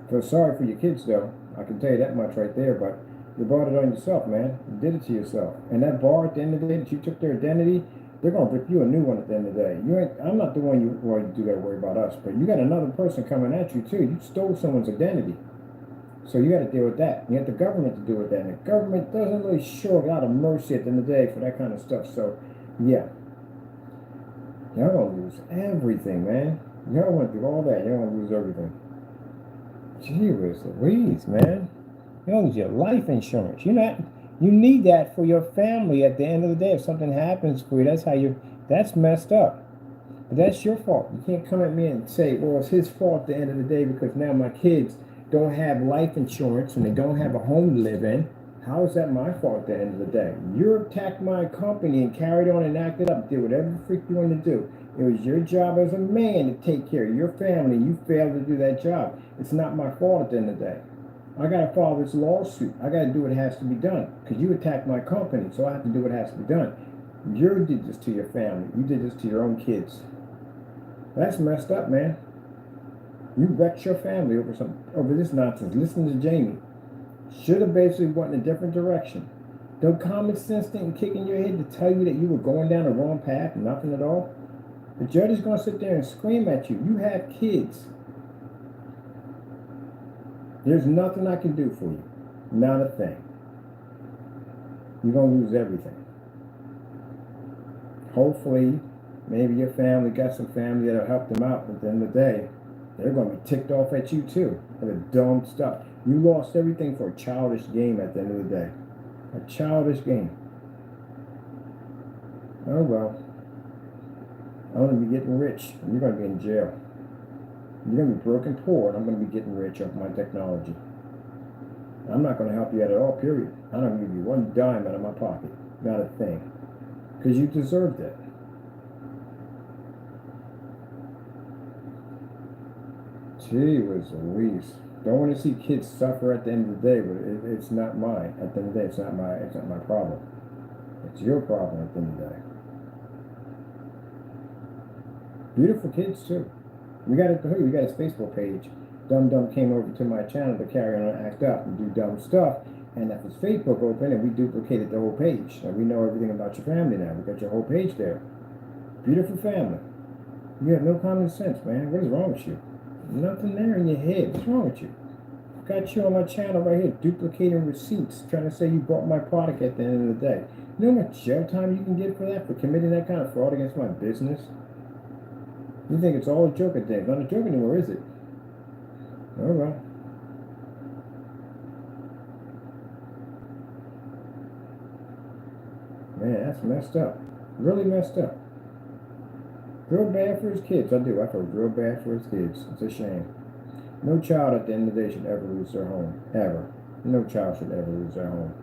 Feel sorry for your kids though. I can tell you that much right there. But You brought it on yourself, man. You did it to yourself. And that bar at the end of the day that you took their identity, they're gonna rip you a new one at the end of the day. You ain't. I'm not the one you do gotta worry about us, but you got another person coming at you too. You stole someone's identity. So you got to deal with that. You have the government to deal with that. And the government doesn't really show a lot of mercy at the end of the day for that kind of stuff. So, yeah. Y'all going to lose everything, man. Y'all went through all that. Y'all going to lose everything. Gee whiz Louise, man. You lose your life insurance. You need that for your family at the end of the day. If something happens for you, that's messed up. But that's your fault. You can't come at me and say, well, it's his fault at the end of the day because now my kids don't have life insurance and they don't have a home to live in. How is that my fault at the end of the day? You attacked my company and carried on and acted up, did whatever the freak you wanted to do. It was your job as a man to take care of your family. You failed to do that job. It's not my fault at the end of the day. I got to file this lawsuit. I got to do what has to be done because you attacked my company, so I have to do what has to be done. You did this to your family. You did this to your own kids. That's messed up, man. You wrecked your family over this nonsense. Listen to Jamie. Should have basically went in a different direction. No common sense didn't kick in your head to tell you that you were going down the wrong path, nothing at all. The judge is going to sit there and scream at you. You have kids. There's nothing I can do for you. Not a thing. You're going to lose everything. Hopefully, maybe your family got some family that'll help them out. At the end of the day, they're going to be ticked off at you too. For the dumb stuff. You lost everything for a childish game at the end of the day. A childish game. Oh well. I'm going to be getting rich. And you're going to be in jail. You're going to be broken poor, and I'm going to be getting rich off my technology. I'm not going to help you out at all, period. I don't give you one dime out of my pocket. Not a thing. Because you deserved it. Gee whiz Louise. Don't want to see kids suffer at the end of the day, but it's not mine. At the end of the day, it's not my problem. It's your problem at the end of the day. Beautiful kids too. We got his Facebook page. Dum Dum came over to my channel to carry on and act up and do dumb stuff. And if his Facebook open and we duplicated the whole page. And we know everything about your family now. We got your whole page there. Beautiful family. You have no common sense, man. What is wrong with you? Nothing there in your head. What's wrong with you? Got you on my channel right here, duplicating receipts, trying to say you bought my product at the end of the day. You know how much jail time you can get for that, for committing that kind of fraud against my business? You think it's all a joke at the day. It's not a joke anymore, is it? Oh well. Man, that's messed up. Really messed up. Real bad for his kids. I do. I feel real bad for his kids. It's a shame. No child at the end of the day should ever lose their home. Ever. No child should ever lose their home.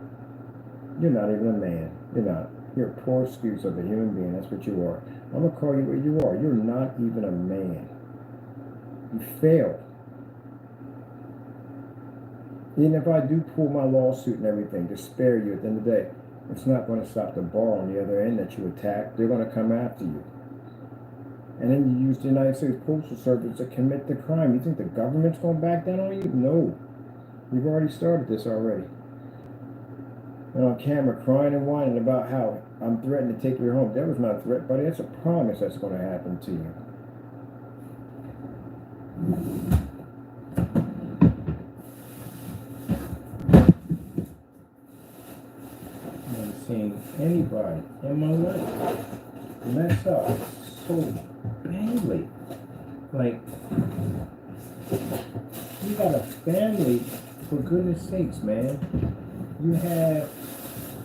You're not even a man. You're not. You're a poor excuse of a human being. That's what you are. I'm going to call you what you are. You're not even a man. You failed. Even if I do pull my lawsuit and everything to spare you at the end of the day, it's not going to stop the bar on the other end that you attacked. They're going to come after you. And then you use the United States Postal Service to commit the crime. You think the government's going to back down on you? No. You've already started this already. And on camera crying and whining about how I'm threatening to take your home. That was not a threat, buddy. That's a promise that's going to happen to you. I've never seen anybody in my life mess up so badly. Like, you got a family, for goodness sakes, man. You have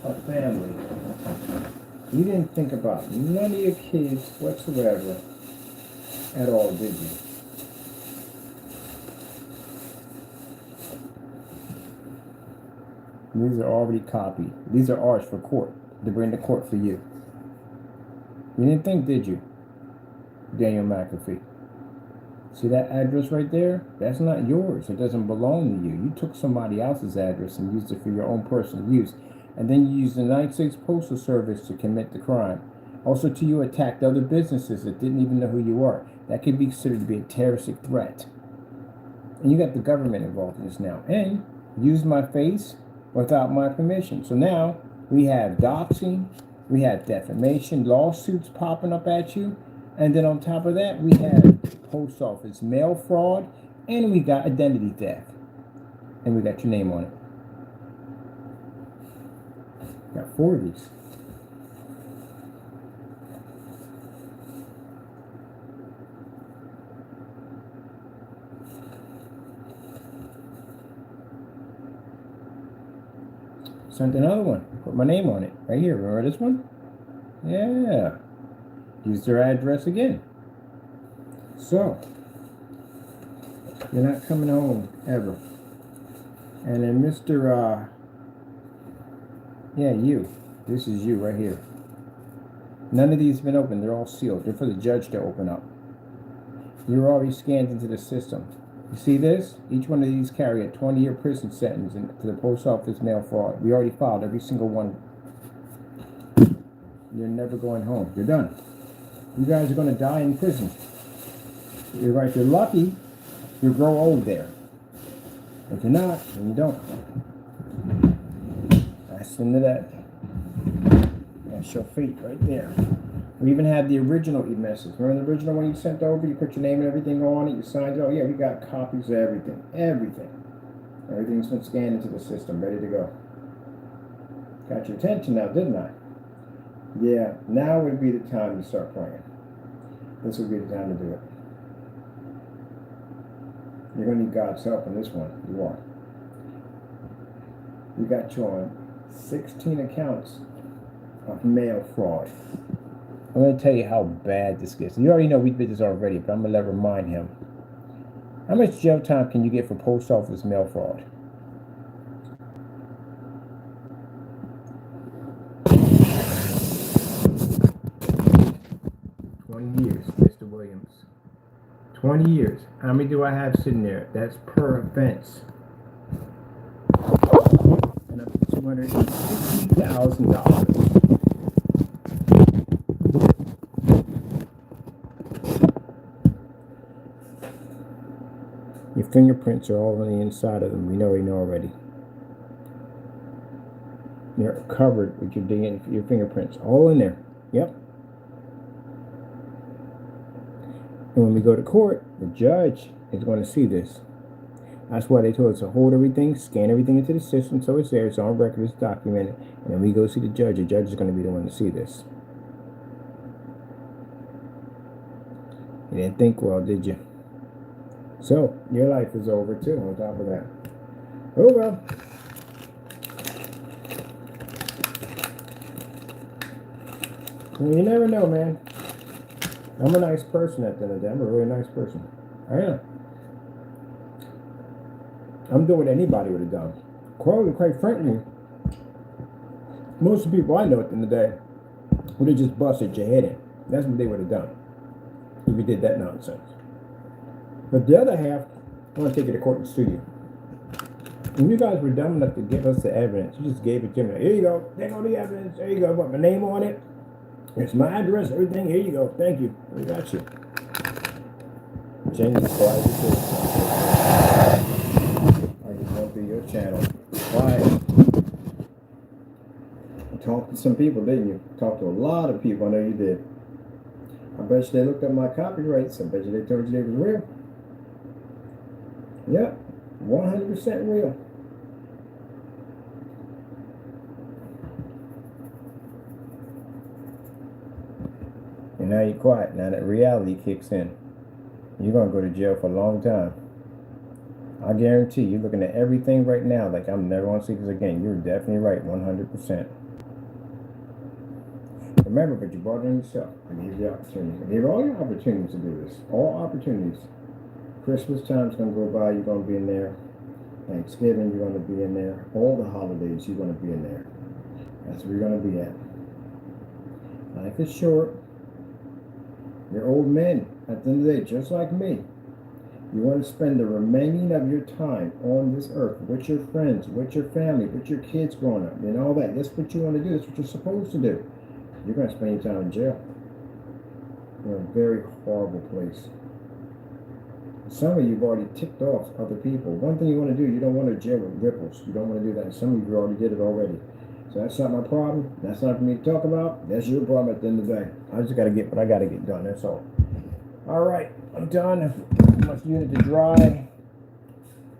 a family. You didn't think about none of your kids whatsoever at all, did you? These are already copied. These are ours for court. To bring to court for you. You didn't think, did you? Daniel McAfee. See that address right there? That's not yours. It doesn't belong to you. You took somebody else's address and used it for your own personal use. And then you used the United States Postal Service to commit the crime. Also, you attacked other businesses that didn't even know who you are. That could be considered to be a terroristic threat. And you got the government involved in this now. And used my face without my permission. So now we have doxing, we have defamation, lawsuits popping up at you, and then on top of that, we have post office mail fraud, and we got identity theft, and we got your name on it. Got 4 of these. Sent another one. Put my name on it. Right here. Remember this one? Yeah. Use their address again. So, you're not coming home ever. And then Mr. Yeah, you. This is you right here. None of these have been opened. They're all sealed. They're for the judge to open up. You're already scanned into the system. You see this? Each one of these carry a 20-year prison sentence for the post office mail fraud. We already filed every single one. You're never going home. You're done. You guys are going to die in prison. You're right. If you're lucky, you'll grow old there. If you're not, then you don't. That's the end of that. That's your fate right there. We even had the original e-message. Remember the original one you sent over? You put your name and everything on it. You signed it. Oh, yeah, we got copies of everything. Everything. Everything's been scanned into the system, ready to go. Got your attention now, didn't I? Yeah, now would be the time to start playing. This would be the time to do it. You're going to need God's help in this one. You are. We got you on 16 accounts of mail fraud. I'm going to tell you how bad this gets. You already know we did this already, but I'm going to remind him. How much jail time can you get for post office mail fraud? Years, Mr. Williams. 20 years. How many do I have sitting there? That's per offense. And up to $260,000. Your fingerprints are all on the inside of them. We know already. You're covered with your fingerprints. All in there. Yep. And when we go to court, the judge is going to see this. That's why they told us to hold everything, scan everything into the system so it's there, it's on record, it's documented. And then we go see the judge is going to be the one to see this. You didn't think well, did you? So, your life is over too, on top of that. Oh well. Well, you never know, man. I'm a nice person at the end of the day. I'm a really nice person. I am. I'm doing what anybody would have done. Quite frankly, most of the people I know at the end of the day would have just busted your head in. That's what they would have done if you did that nonsense. But the other half, I want to take you to court and sue you. When you guys were dumb enough to give us the evidence, you just gave it to me. Here you go. Take all the evidence. There you go. Put my name on it. It's my address, everything. Here you go. Thank you. We got you. James, quiet. I just went through your channel. Quiet. You talked to some people, didn't you? Talked to a lot of people. I know you did. I bet you they looked up my copyrights. I bet you they told you they was real. Yep. 100% real. And now you're quiet. Now that reality kicks in, you're going to go to jail for a long time. I guarantee you're looking at everything right now like I'm never going to see this again. You're definitely right, 100%. Remember, but you brought it on yourself. I gave you the opportunity. I gave all your opportunities to do this. All opportunities. Christmas time's going to go by. You're going to be in there. Thanksgiving, you're going to be in there. All the holidays, you're going to be in there. That's where you're going to be at. Life is short. You're old men at the end of the day, just like me. You want to spend the remaining of your time on this earth with your friends, with your family, with your kids growing up, and all that. That's what you want to do. That's what you're supposed to do. You're going to spend your time in jail. You're in a very horrible place. Some of you've already ticked off other people. One thing you want to do, you don't want to jail with ripples. You don't want to do that. Some of you already did it already. So that's not my problem. That's not for me to talk about. That's your problem at the end of the day. I just got to get what I got to get done. That's all. All right, I'm done. Must unit to dry.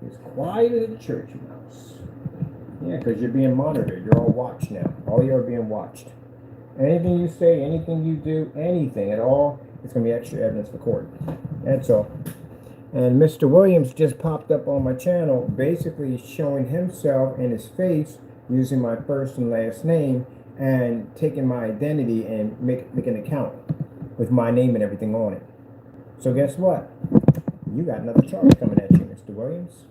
It's quiet as a church mouse. Yeah, because you're being monitored. You're all watched now. All you are being watched. Anything you say, anything you do, anything at all, it's going to be extra evidence for court. That's all. And Mr. Williams just popped up on my channel, basically showing himself and his face using my first and last name and taking my identity and making an account with my name and everything on it. So guess what? You got another charge coming at you, Mr. Williams.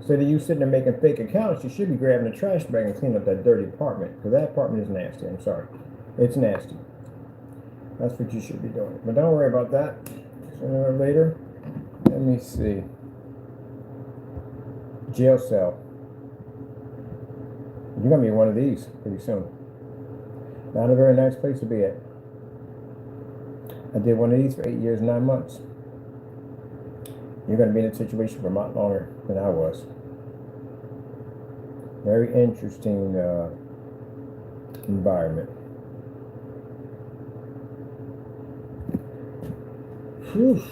So that you sitting there making fake accounts, you should be grabbing a trash bag and cleaning up that dirty apartment. Because that apartment is nasty. I'm sorry. It's nasty. That's what you should be doing. But don't worry about that. Sooner or later. Let me see. Jail cell. You're going to be in one of these pretty soon. Not a very nice place to be at. I did one of these for 8 years, 9 months. You're going to be in a situation for a lot longer than I was. Very interesting environment. Whew.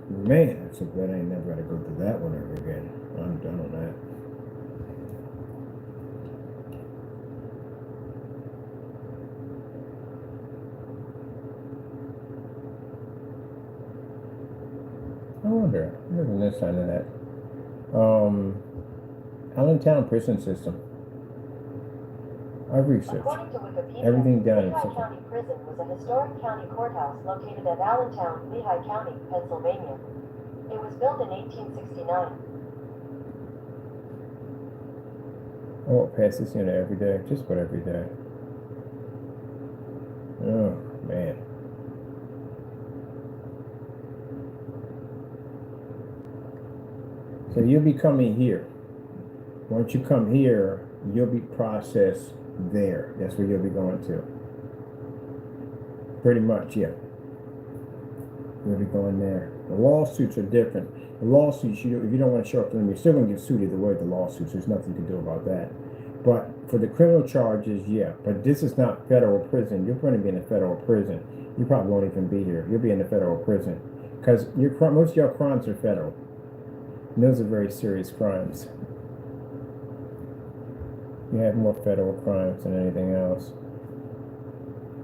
Man, that's a bet I ain't never got to go through that one ever again. I'm done on that. I wonder, where's the next sign of that? Allentown prison system. I've researched According to Wikipedia, everything done in Lehigh something. County Prison was a historic county courthouse located at Allentown, Lehigh County, Pennsylvania. It was built in 1869. I walk past this unit every day, just about every day. Oh, man. So you'll be coming here. Once you come here, you'll be processed there. That's where you'll be going to. Pretty much, yeah. You'll be going there. The lawsuits are different. The lawsuits, if you don't want to show up to them, you're still going to get sued either way. The lawsuits, there's nothing you can do about that. But for the criminal charges, yeah. But this is not federal prison. You're going to be in a federal prison. You probably won't even be here. You'll be in a federal prison because most of your crimes are federal. And those are very serious crimes. You have more federal crimes than anything else.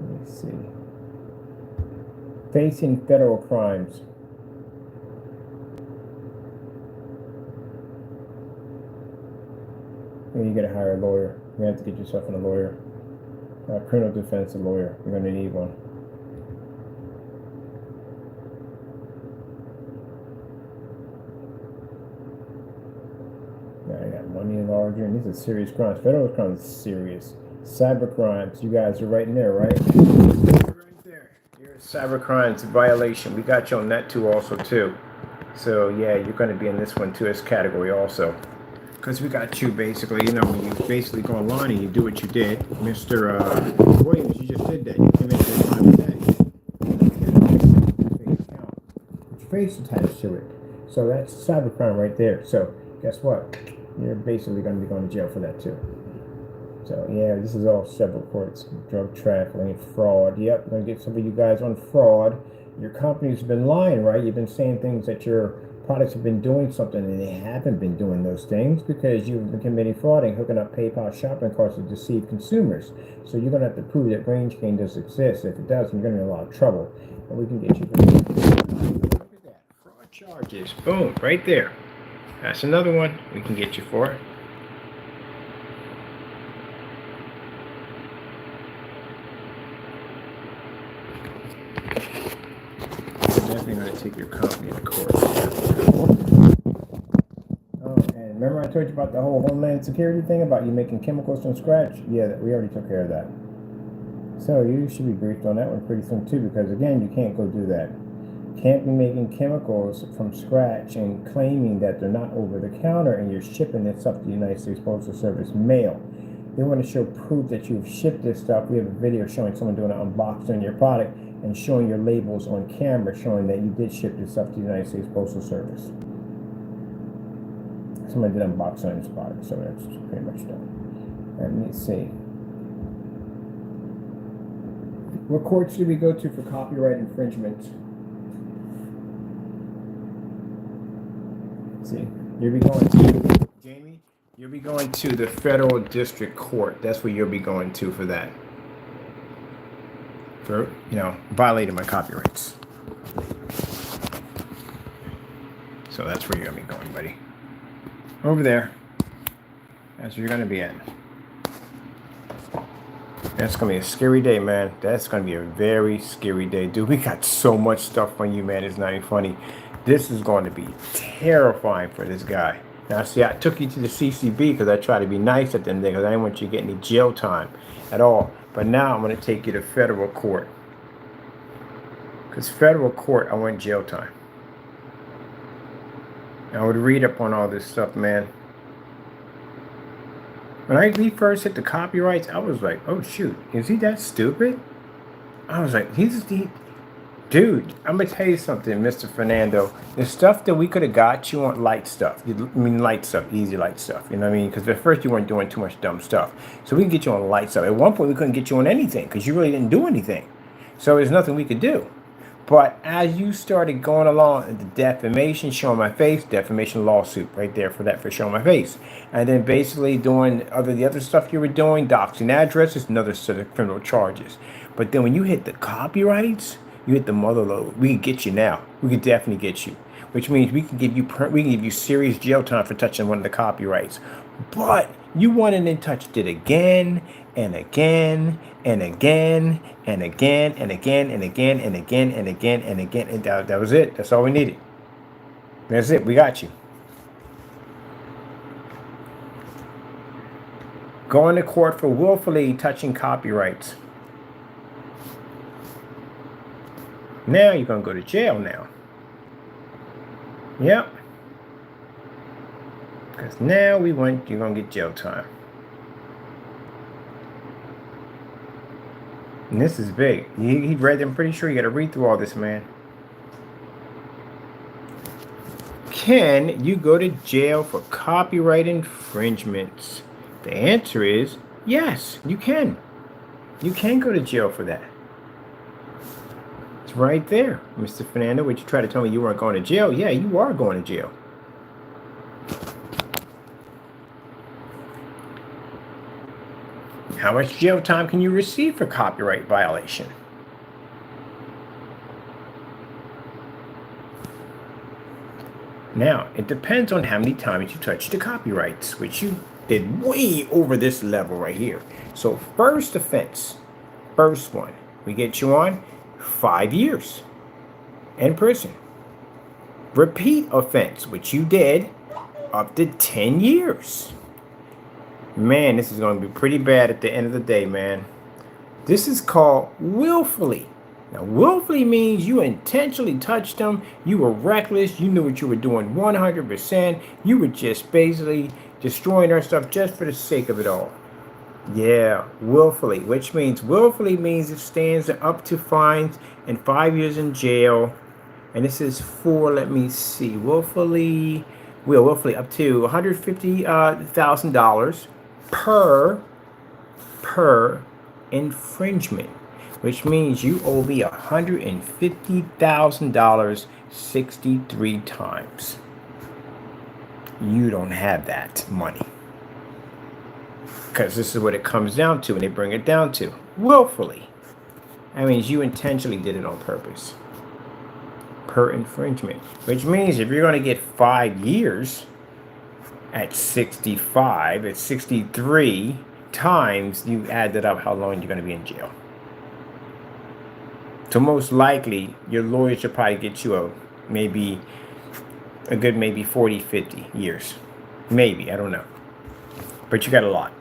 Let me see. Facing federal crimes. You gotta hire a lawyer. You have to get yourself a lawyer. A criminal defense lawyer. You're gonna need one. Now I got money laundering. These are serious crimes. Federal crimes are serious. Cyber crimes. You guys are right in there, right? Right there. You're a cyber crimes violation. We got you on that too, also too. So yeah, you're gonna be in this one too, this category also. Because we got you basically, you know, when you basically go online and you do what you did, Mr. Williams, you just did that. You came into the time today. Your face attached to it. So that's cybercrime right there. So guess what? You're basically going to be going to jail for that too. So yeah, this is all several courts. Drug trafficking, fraud. Yep, I'm going to get some of you guys on fraud. Your company's been lying, right? You've been saying things that your products have been doing something and they haven't been doing those things because you've been committing fraud and hooking up PayPal shopping carts to deceive consumers. So you're going to have to prove that range gain does exist. If it does, you're going to be in a lot of trouble. And we can get you. Look at that. Fraud charges. Boom. Right there. That's another one we can get you for. Definitely going to take your company to court. Oh, and remember I told you about the whole Homeland Security thing about you making chemicals from scratch? Yeah, we already took care of that. So you should be briefed on that one pretty soon too, because again, you can't go do that. Can't be making chemicals from scratch and claiming that they're not over the counter and you're shipping this up to the United States Postal Service mail. They want to show proof that you've shipped this stuff. We have a video showing someone doing an unboxing of your product. and showing your labels on camera showing that you did ship this stuff to the United States Postal Service. Somebody did unbox on the spot, so that's pretty much done. Let me see. What courts do we go to for copyright infringement? Let's see, you'll be going to, Jamie, you'll be going to the Federal District Court. That's where you'll be going to for that. For, violating my copyrights. So that's where you're going to be going, buddy. Over there. That's where you're going to be at. That's going to be a scary day, man. That's going to be a very scary day. Dude, we got so much stuff on you, man. It's not even funny. This is going to be terrifying for this guy. Now, see, I took you to the CCB because I tried to be nice at them there because I didn't want you to get any jail time at all. But now I'm going to take you to federal court. Because federal court, I want jail time. I would read up on all this stuff, man. When we first hit the copyrights, I was like, oh, shoot. Is he that stupid? I was like, dude, I'm going to tell you something, Mr. Fernando. The stuff that we could have got you on light stuff. Light stuff, easy light stuff. You know what I mean? Because at first you weren't doing too much dumb stuff. So we can get you on light stuff. At one point, we couldn't get you on anything because you really didn't do anything. So there's nothing we could do. But as you started going along, the defamation, showing my face, defamation lawsuit right there for showing my face. And then basically doing the other stuff you were doing, doxing addresses, another set of criminal charges. But then when you hit the copyrights, you hit the mother load. We can get you now. We can definitely get you. Which means we can give you serious jail time for touching one of the copyrights. But you went in and touched it again and again and again and again and again and again and again and again and again. And that was it. That's all we needed. That's it. We got you. Going to court for willfully touching copyrights. Now you're going to go to jail now. Yep. Because now you're going to get jail time. And this is big. He read, I'm pretty sure you got to read through all this, man. Can you go to jail for copyright infringements? The answer is yes, you can. You can go to jail for that. It's right there, Mr. Fernando. Would you try to tell me you weren't going to jail? Yeah, you are going to jail. How much jail time can you receive for copyright violation? Now, it depends on how many times you touch the copyrights, which you did way over this level right here. So first offense, first one, we get you on 5 years in prison. Repeat offense, which you did, up to 10 years. Man, this is going to be pretty bad at the end of the day, man. This is called willfully. Now, willfully means you intentionally touched them. You were reckless. You knew what you were doing 100%. You were just basically destroying our stuff just for the sake of it all. Yeah, willfully, which means it stands up to fines and 5 years in jail. And this is for, let me see, willfully up to $150,000 per infringement, which means you owe me $150,000 63 times. You don't have that money. Because this is what it comes down to, and they bring it down to. Willfully. That means you intentionally did it on purpose. Per infringement. Which means if you're going to get 5 years at 63 times, you add that up how long you're going to be in jail. So most likely, your lawyer should probably get you a good 40, 50 years. Maybe, I don't know. But you got a lot.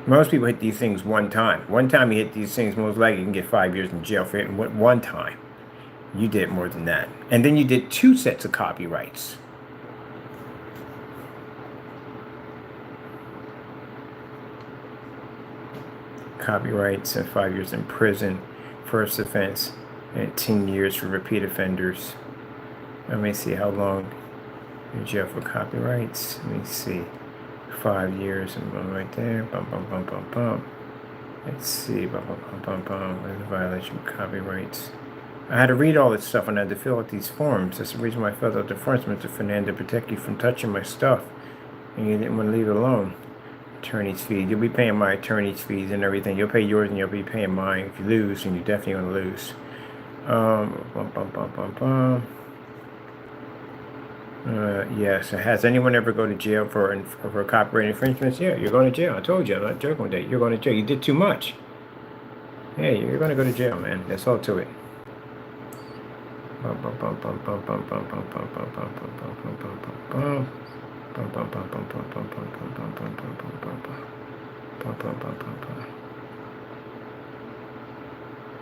Most people hit these things one time. One time you hit these things, most likely you can get 5 years in jail for it one time. You did more than that. And then you did 2 sets of copyrights. Copyrights and 5 years in prison first offense and 10 years for repeat offenders. Let me see how long in jail for copyrights. Let me see. 5 years and one right there. Bum bum bum bum bum. Let's see. Bum bum bum bum bum. What is the violation of copyrights? I had to read all this stuff and I had to fill out these forms. That's the reason why I filled out the forms, Mr. Fernando, to protect you from touching my stuff. And you didn't want to leave it alone. Attorney's fees. You'll be paying my attorney's fees and everything. You'll pay yours and you'll be paying mine. If you lose, and you're definitely going to lose. Bum bum bum bum bum. Yes. Has anyone ever go to jail for copyright infringements? Yeah, you're going to jail. I told you. I'm not joking with that. You're going to jail. You did too much. Yeah, you're going to go to jail, man. That's all to it.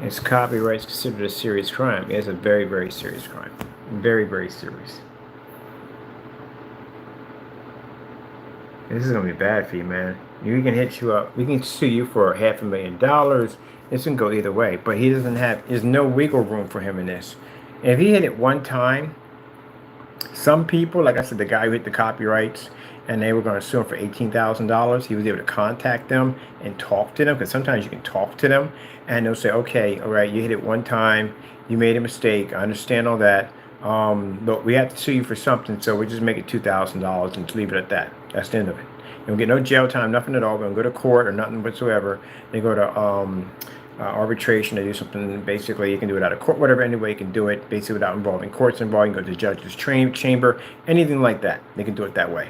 Is copyright considered a serious crime? It's a very, very serious crime. Very, very serious. This is gonna be bad for you, man. We can hit you up. We can sue you for $500,000. This can go either way. But he doesn't have. There's no wiggle room for him in this. If he hit it one time, some people, like I said, the guy who hit the copyrights, and they were going to sue him for $18,000. He was able to contact them and talk to them, because sometimes you can talk to them, and they'll say, okay, all right, you hit it one time, you made a mistake, I understand all that, but we have to sue you for something, so we just make it $2,000 and just leave it at that. That's the end of it. You don't get no jail time, nothing at all. We don't go to court or nothing whatsoever. They go to arbitration. They do something. Basically, you can do it out of court, whatever. Any way you can do it, basically without involving courts involved. You can go to the judge's chamber, anything like that. They can do it that way.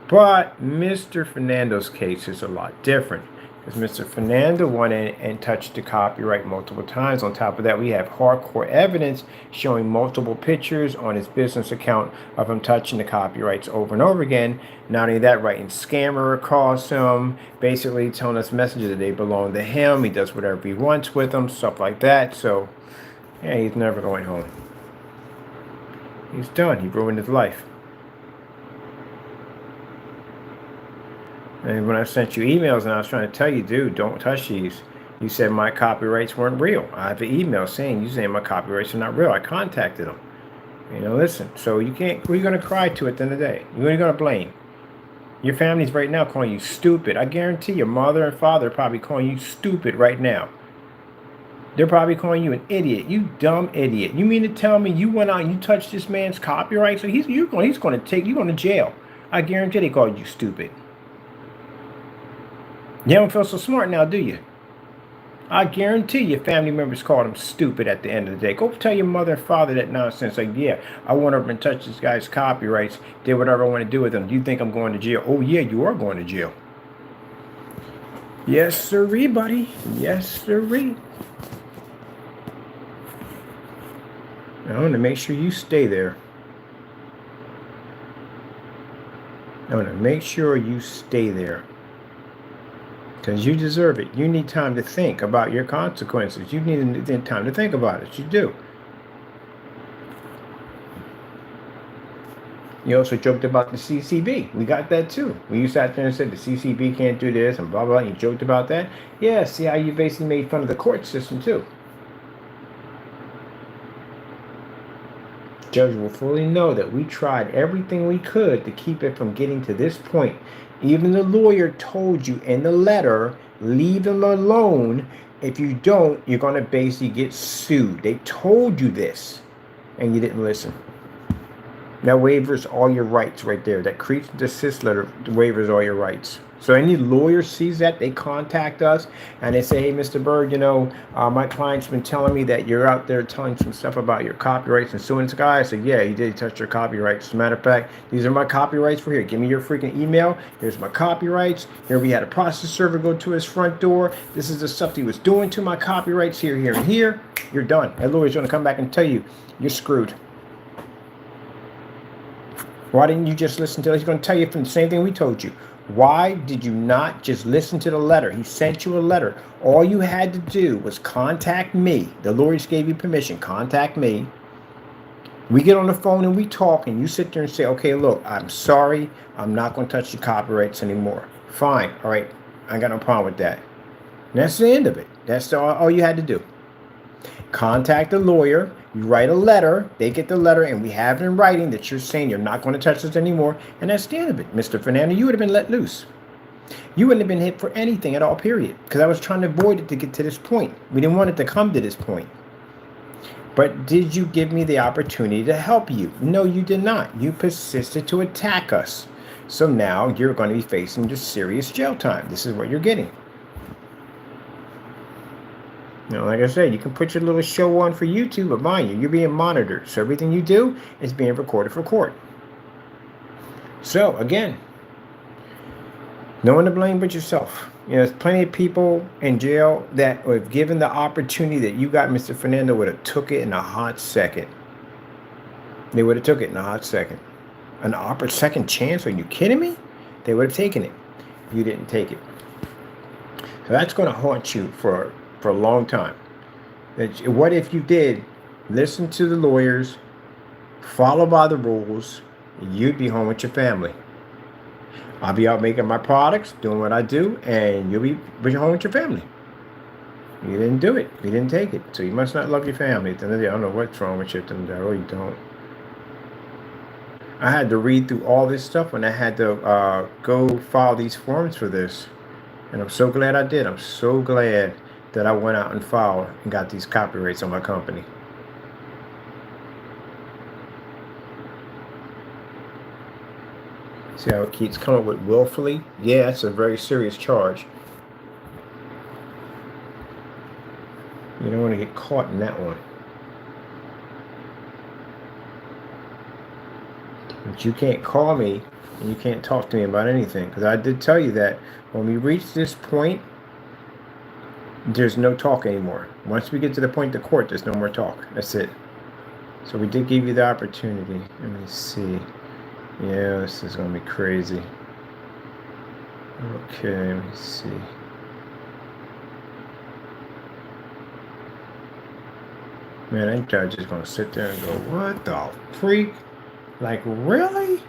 But Mr. Fernando's case is a lot different, because Mr. Fernando went in and touched the copyright multiple times. On top of that, we have hardcore evidence showing multiple pictures on his business account of him touching the copyrights over and over again. Not only that, writing scammer across him, basically telling us messages that they belong to him. He does whatever he wants with them, stuff like that. So, yeah, he's never going home. He's done. He ruined his life. And when I sent you emails and I was trying to tell you, dude, don't touch these, you said my copyrights weren't real. I have an email saying you saying my copyrights are not real. I contacted them. You know, listen, so you can't, who are you going to cry to at the end of the day? Who are you going to blame? Your family's right now calling you stupid. I guarantee your mother and father are probably calling you stupid right now. They're probably calling you an idiot. You dumb idiot. You mean to tell me you went out and you touched this man's copyright? So he's going to take you to jail. I guarantee they called you stupid. You don't feel so smart now, do you? I guarantee your family members called him stupid at the end of the day. Go tell your mother and father that nonsense. Like, yeah, I went over and touched this guy's copyrights, did whatever I want to do with them. Do you think I'm going to jail? Oh, yeah, you are going to jail. Yes, sirree, buddy. Yes, sirree. I want to make sure you stay there. I want to make sure you stay there. Because you deserve it. You need time to think about your consequences. You need time to think about it. You do. You also joked about the CCB. We got that too. When you sat there and said the CCB can't do this and blah, blah, and you joked about that. Yeah, see how you basically made fun of the court system too. Judge will fully know that we tried everything we could to keep it from getting to this point. Even the lawyer told you in the letter, leave them alone. If you don't, you're going to basically get sued. They told you this, and you didn't listen. That waivers all your rights right there. That creeps and desist letter waivers all your rights. So any lawyer sees that, they contact us and they say, hey, Mr. Bird, you know, my client's been telling me that you're out there telling some stuff about your copyrights and suing this guy. I said, yeah, he did touch your copyrights. As a matter of fact, these are my copyrights for here. Give me your freaking email. Here's my copyrights. Here we had a process server go to his front door. This is the stuff he was doing to my copyrights here, here, and here. You're done. That lawyer's going to come back and tell you, you're screwed. Why didn't you just listen to it? He's going to tell you from the same thing we told you. Why did you not just listen to the letter? He sent you a letter. All you had to do was contact me. The lawyers gave you permission. Contact me. We get on the phone and we talk, and you sit there and say, okay, look, I'm sorry. I'm not going to touch the copyrights anymore. Fine. All right. I got no problem with that. And that's the end of it. That's all you had to do. Contact the lawyer. You write a letter. They get the letter, and we have it in writing that you're saying you're not going to touch this anymore. And that's the end of it. Mr. Fernando, you would have been let loose. You wouldn't have been hit for anything at all, period. Because I was trying to avoid it to get to this point. We didn't want it to come to this point. But did you give me the opportunity to help you? No, you did not. You persisted to attack us. So now you're going to be facing just serious jail time. This is what you're getting. Now, like I said, you can put your little show on for YouTube, but mind you, you're being monitored. So everything you do is being recorded for court. So, again, no one to blame but yourself. You know, there's plenty of people in jail that, if given the opportunity that you got, Mr. Fernando, would have took it in a hot second. They would have took it in a hot second. An second chance? Are you kidding me? They would have taken it. You didn't take it. So that's going to haunt you for a long time. What if you did listen to the lawyers, follow by the rules, you'd be home with your family. I'll be out making my products, doing what I do, and you'll be home with your family. You didn't do it. You didn't take it. So you must not love your family. At the end of the day, I don't know what's wrong with you. At the end of the day, I really don't. I had to read through all this stuff when I had to go file these forms for this. And I'm so glad I did. I'm so glad that I went out and filed and got these copyrights on my company. See how it keeps coming with willfully? Yeah, it's a very serious charge. You don't want to get caught in that one. But you can't call me and you can't talk to me about anything. Because I did tell you that when we reach this point, there's no talk anymore. Once we get to the point of court, there's no more talk. That's it. So we did give you the opportunity. Let me see. Yeah, this is going to be crazy. Okay, let me see. Man, that judge is going to sit there and go, what the freak? Like, really?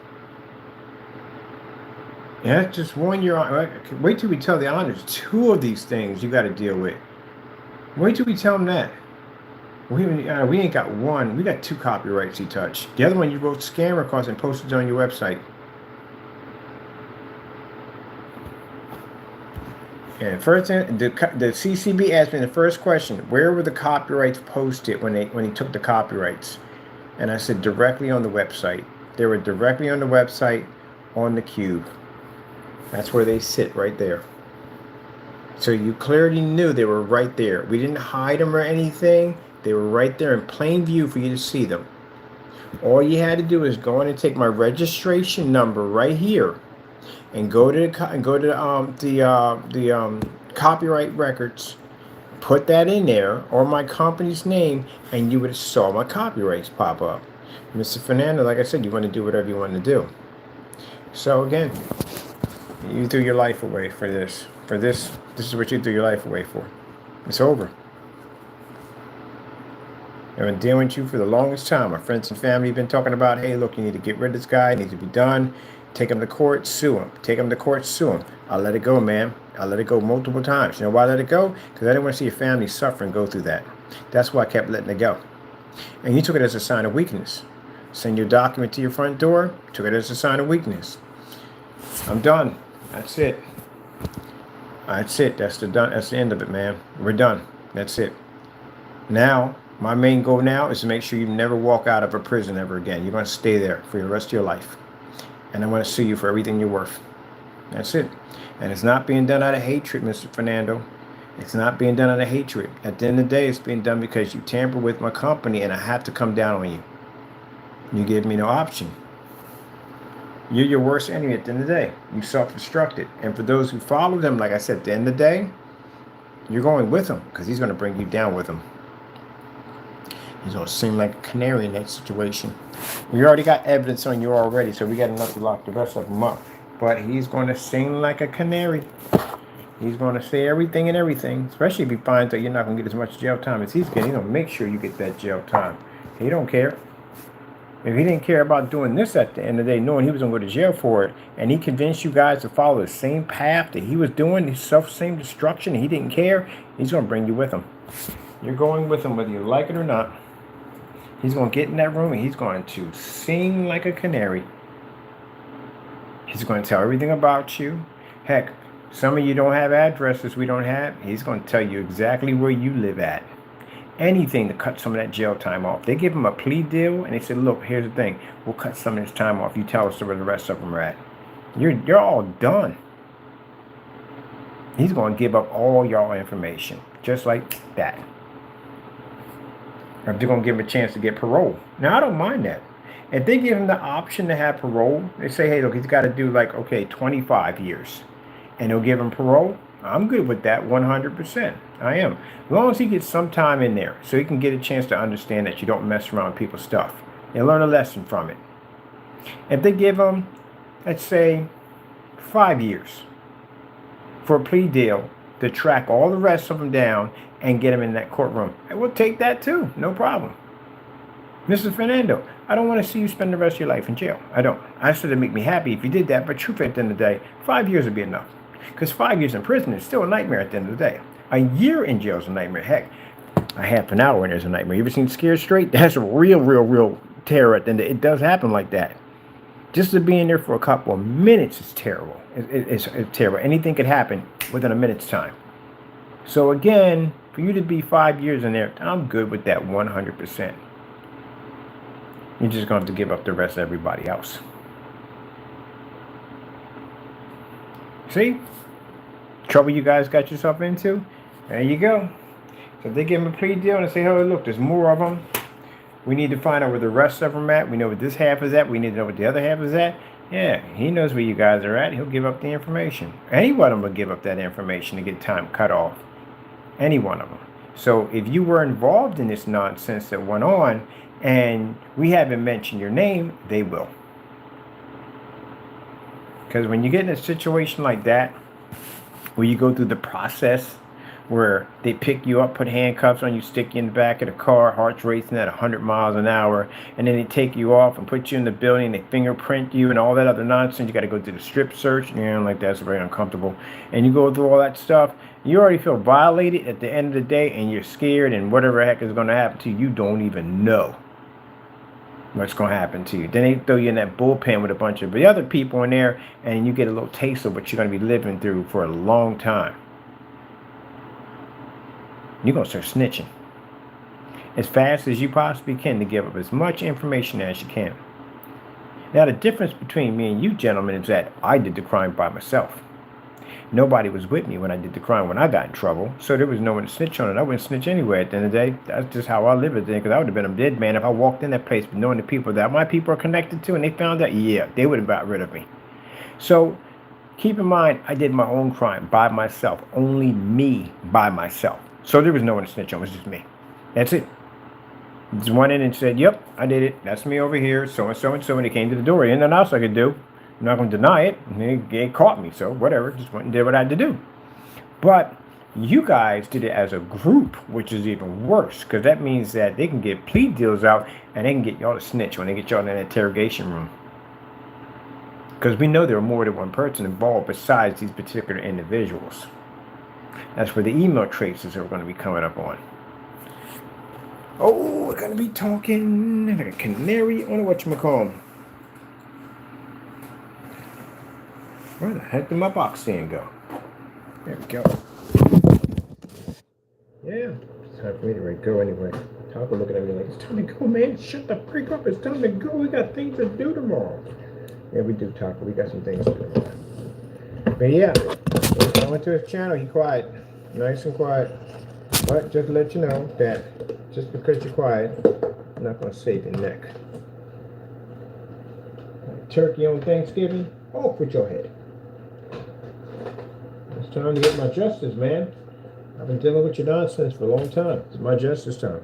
Yeah, that's just one year on. Wait till we tell the honors. 2 of these things you got to deal with. Wait till we tell them that. We ain't got 1. We got 2 copyrights he touched. The other one you wrote scammer costs and posted on your website. And first, the CCB asked me the first question: where were the copyrights posted when he took the copyrights? And I said directly on the website. They were directly on the website on the cube. That's where they sit, right there. So you clearly knew they were right there. We didn't hide them or anything. They were right there in plain view for you to see them. All you had to do is go in and take my registration number right here, and go to the copyright records, put that in there, or my company's name, and you would have saw my copyrights pop up. Mr. Fernando, like I said, you want to do whatever you want to do. So again, you threw your life away for this. This is what you threw your life away for. It's over. I've been dealing with you for the longest time. My friends and family have been talking about, hey, look, you need to get rid of this guy. It needs to be done. Take him to court, sue him. Take him to court, sue him. I let it go, man. I let it go multiple times. You know why I let it go? Because I didn't want to see your family suffer and go through that. That's why I kept letting it go. And you took it as a sign of weakness. Send your document to your front door. Took it as a sign of weakness. I'm done. That's it. That's it. That's the end of it, man. We're done. That's it. Now, my main goal now is to make sure you never walk out of a prison ever again. You're going to stay there for the rest of your life. And I want to sue you for everything you're worth. That's it. And it's not being done out of hatred, Mr. Fernando. It's not being done out of hatred. At the end of the day, it's being done because you tamper with my company and I have to come down on you. You give me no option. You're your worst enemy at the end of the day. You self-destructed. And for those who follow them, like I said, at the end of the day, you're going with him because he's going to bring you down with him. He's going to seem like a canary in that situation. We already got evidence on you already, so we got enough to lock the rest of them up. But he's going to sing like a canary. He's going to say everything and everything, especially if he finds that you're not going to get as much jail time as he's getting. He's going to make sure you get that jail time. He don't care. If he didn't care about doing this at the end of the day, knowing he was going to go to jail for it, and he convinced you guys to follow the same path that he was doing, his self-same destruction, and he didn't care, he's going to bring you with him. You're going with him whether you like it or not. He's going to get in that room and he's going to sing like a canary. He's going to tell everything about you. Heck, some of you don't have addresses we don't have. He's going to tell you exactly where you live at. Anything to cut some of that jail time off. They give him a plea deal and they said, look, here's the thing. We'll cut some of this time off. You tell us where the rest of them are at. You're all done. He's going to give up all y'all information. Just like that. Or they're going to give him a chance to get parole. Now, I don't mind that. If they give him the option to have parole, they say, hey, look, he's got to do like, okay, 25 years. And they'll give him parole. I'm good with that 100%. I am. As long as he gets some time in there so he can get a chance to understand that you don't mess around with people's stuff. And learn a lesson from it. If they give him, let's say, 5 years for a plea deal to track all the rest of them down and get him in that courtroom, I will take that too. No problem. Mr. Fernando, I don't want to see you spend the rest of your life in jail. I don't. I said it'd make me happy if you did that, but truth at the end of the day, 5 years would be enough. Because 5 years in prison is still a nightmare at the end of the day. A year in jail is a nightmare. Heck, a half an hour in is a nightmare. You ever seen Scared Straight? That's a real terror at the end. It does happen like that. Just to be in there for a couple of minutes is terrible. It's terrible. Anything could happen within a minute's time. So again, for you to be 5 years in there, I'm good with that 100%. You're just going to have to give up the rest of everybody else. See? Trouble you guys got yourself into? There you go. So if they give him a plea deal and they say, oh, look, there's more of them. We need to find out where the rest of them are at. We know what this half is at. We need to know what the other half is at. Yeah, he knows where you guys are at. He'll give up the information. Any one of them will give up that information to get time cut off. Any one of them. So if you were involved in this nonsense that went on and we haven't mentioned your name, they will. Because when you get in a situation like that, where you go through the process where they pick you up, put handcuffs on you, stick you in the back of the car, heart's racing at 100 miles an hour, and then they take you off and put you in the building, they fingerprint you and all that other nonsense. You got to go through the strip search, like that's very uncomfortable. And you go through all that stuff, you already feel violated at the end of the day, and you're scared, and whatever the heck is going to happen to you, you don't even know what's going to happen to you. Then they throw you in that bullpen with a bunch of the other people in there, and you get a little taste of what you're going to be living through for a long time. You're going to start snitching as fast as you possibly can to give up as much information as you can. Now, the difference between me and you gentlemen is that I did the crime by myself. Nobody was with me when I did the crime when I got in trouble, so there was no one to snitch on it. I wouldn't snitch anywhere at the end of the day. That's just how I live it then, because I would have been a dead man if I walked in that place, but knowing the people that my people are connected to and they found out, yeah, they would have got rid of me. So keep in mind, I did my own crime by myself, only me by myself. So there was no one to snitch on, it was just me. That's it. Just went in and said, yep, I did it. That's me over here, so-and-so and so, when they came to the door. Ain't nothing else I could do. I'm not going to deny it. They caught me, so whatever. Just went and did what I had to do. But you guys did it as a group, which is even worse, because that means that they can get plea deals out and they can get y'all to snitch when they get y'all in an interrogation room. Because we know there are more than one person involved besides these particular individuals. That's where the email traces are going to be coming up on. Oh, we're going to be talking like a canary on whatchamacallit. Where the heck did my box stand go? There we go. Yeah, it's time for me to go anyway. Talk looking at me like, it's time to go, man. Shut the freak up. It's time to go. We got things to do tomorrow. Yeah, we do, Taco. We got some things to do tomorrow. But yeah, I went to his channel. He quiet. Nice and quiet. But just to let you know that just because you're quiet, I'm not going to save your neck. Turkey on Thanksgiving? Off with your head. It's time to get my justice, man. I've been dealing with your nonsense for a long time. It's my justice time.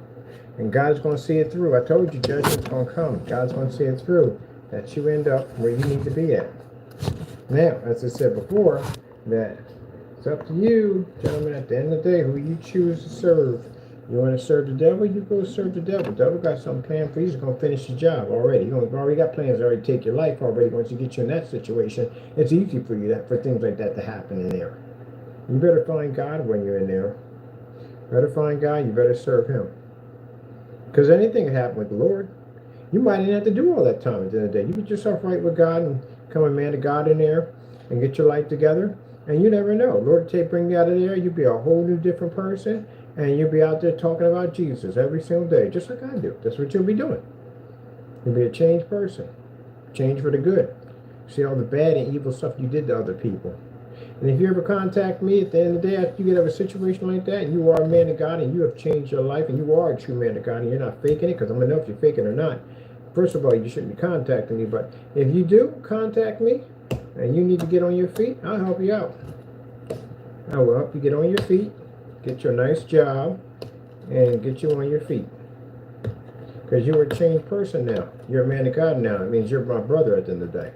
And God's going to see it through. I told you judgment's going to come. God's going to see it through. That you end up where you need to be at. Now, as I said before, that it's up to you, gentlemen, at the end of the day, who you choose to serve. You want to serve the devil, you go serve the devil. The devil got something planned for you. He's going to finish the job already. He's already got plans to already take your life already. Once you get you in that situation, it's easy for you for things like that to happen in there. You better find God when you're in there. Better find God, you better serve him. Because anything can happen with the Lord. You might not have to do all that time at the end of the day. You get yourself right with God and become a man of God in there and get your life together. And you never know. Lord will bring you out of there. You'll be a whole new different person. And you'll be out there talking about Jesus every single day, just like I do. That's what you'll be doing. You'll be a changed person. Change for the good. See all the bad and evil stuff you did to other people. And if you ever contact me at the end of the day after you get out of a situation like that, and you are a man of God and you have changed your life and you are a true man of God and you're not faking it, because I'm going to know if you're faking or not. First of all, you shouldn't be contacting me, but if you do contact me and you need to get on your feet, I'll help you out. I will help you get on your feet, get you a nice job, and get you on your feet. Because you're a changed person now. You're a man of God now. It means you're my brother at the end of the day.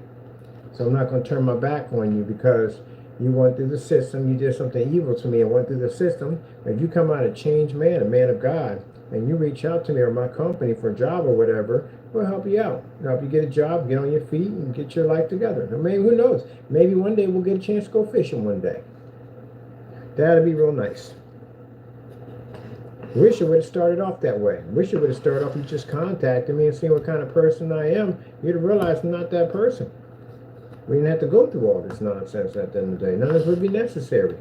So I'm not going to turn my back on you because you went through the system, you did something evil to me and went through the system. If you come out a changed man, a man of God, and you reach out to me or my company for a job or whatever, we'll help you out. We'll help you get a job, get on your feet, and get your life together. I mean, who knows? Maybe one day we'll get a chance to go fishing one day. That'd be real nice. Wish it would have started off that way. Wish it would have started off with just contacting me and seeing what kind of person I am. You'd have realized I'm not that person. We didn't have to go through all this nonsense at the end of the day. None of this would be necessary.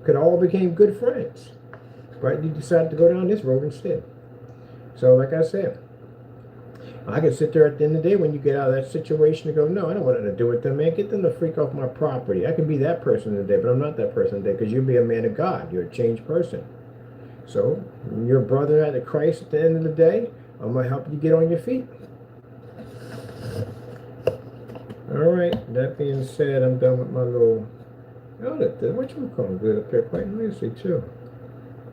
Could all became good friends. But you decided to go down this road instead. So like I said, I can sit there at the end of the day when you get out of that situation and go, no, I don't want nothing to do with them, man. Get them to freak off my property. I can be that person today, but I'm not that person today because you'll be a man of God. You're a changed person. So your brother at the Christ at the end of the day, I'm going to help you get on your feet. All right, that being said, I'm done with my little, what you call them, good up there quite nicely too.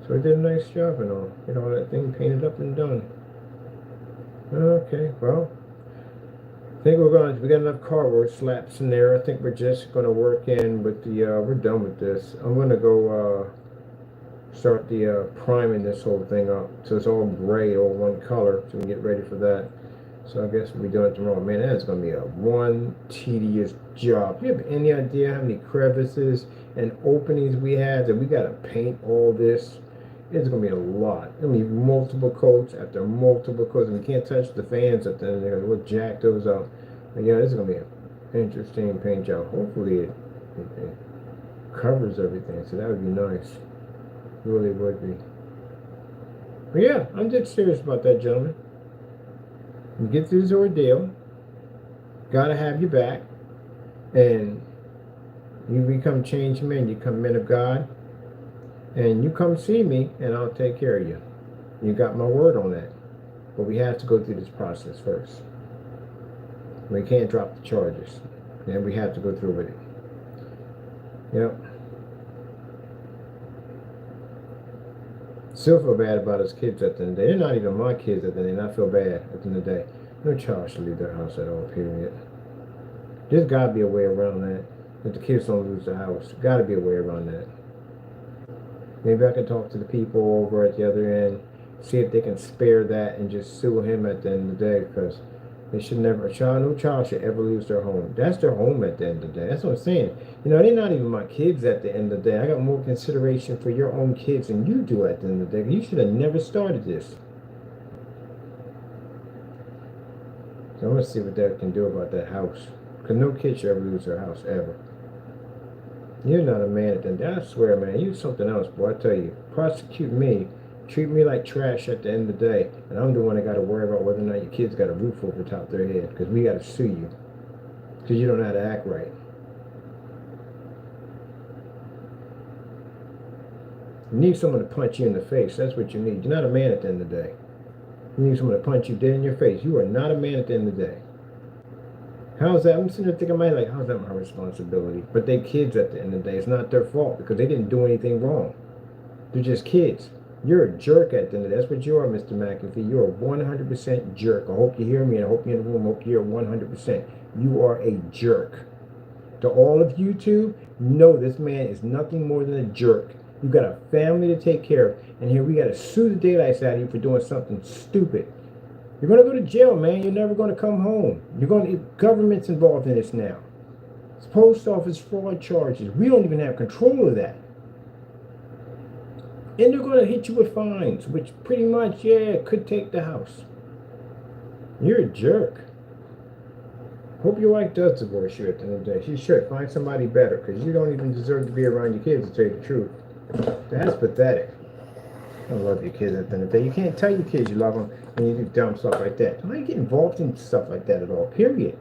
So I did a nice job and all. Get all that thing painted up and done. Okay, well, I think we got enough cardboard slaps in there. I think we're just going to work in with the, we're done with this. I'm going to go start the priming this whole thing up. So it's all gray, all one color, so we can get ready for that. So I guess we'll be doing it tomorrow. Man, that's going to be a one tedious job. Do you have any idea how many crevices and openings we have that we got to paint all this? It's going to be a lot. It's going to be multiple coats after multiple coats. And we can't touch the fans up there. We'll jack those up. But yeah, this is going to be an interesting paint job. Hopefully it covers everything. So that would be nice. It really would be. But yeah, I'm dead serious about that, gentlemen. You get through this ordeal. Gotta have your back. And you become changed men. You become men of God. And you come see me, and I'll take care of you. You got my word on that. But we have to go through this process first. We can't drop the charges. And we have to go through with it. Yep. Still feel bad about his kids at the end of the day. They're not even my kids at the end of the day, and I feel bad at the end of the day. No child should leave their house at all, period. There's got to be a way around that. That the kids don't lose the house. Got to be a way around that. Maybe I can talk to the people over at the other end, see if they can spare that and just sue him at the end of the day, because they should never, no child should ever lose their home. That's their home at the end of the day. That's what I'm saying. You know, they're not even my kids at the end of the day. I got more consideration for your own kids than you do at the end of the day. You should have never started this. So I'm going to see what that can do about that house. Because no kid should ever lose their house, ever. You're not a man at the end. I swear, man, you're something else, boy. I tell you, prosecute me, treat me like trash at the end of the day, and I'm the one that got to worry about whether or not your kids got a roof over top of their head, because we got to sue you, because you don't know how to act right. You need someone to punch you in the face. That's what you need. You're not a man at the end of the day. You need someone to punch you dead in your face. You are not a man at the end of the day. How's that? I'm sitting there thinking, like, how's that my responsibility? But they kids at the end of the day. It's not their fault because they didn't do anything wrong. They're just kids. You're a jerk at the end of the day. That's what you are, Mr. McAfee. You're a 100% jerk. I hope you hear me, and I hope you're in the room. I hope you're 100%. You are a jerk. To all of you two, know this man is nothing more than a jerk. You got a family to take care of, and here we got to sue the daylights out of you for doing something stupid. You're going to go to jail, man. You're never going to come home. Government's involved in this now. It's post office fraud charges. We don't even have control of that. And they're going to hit you with fines, which pretty much, yeah, could take the house. You're a jerk. Hope your wife does divorce you at the end of the day. She should. Find somebody better, because you don't even deserve to be around your kids, to tell you the truth. That's pathetic. I love your kids at the end of the day. You can't tell your kids you love them and you do dumb stuff like that. Don't get involved in stuff like that at all, period.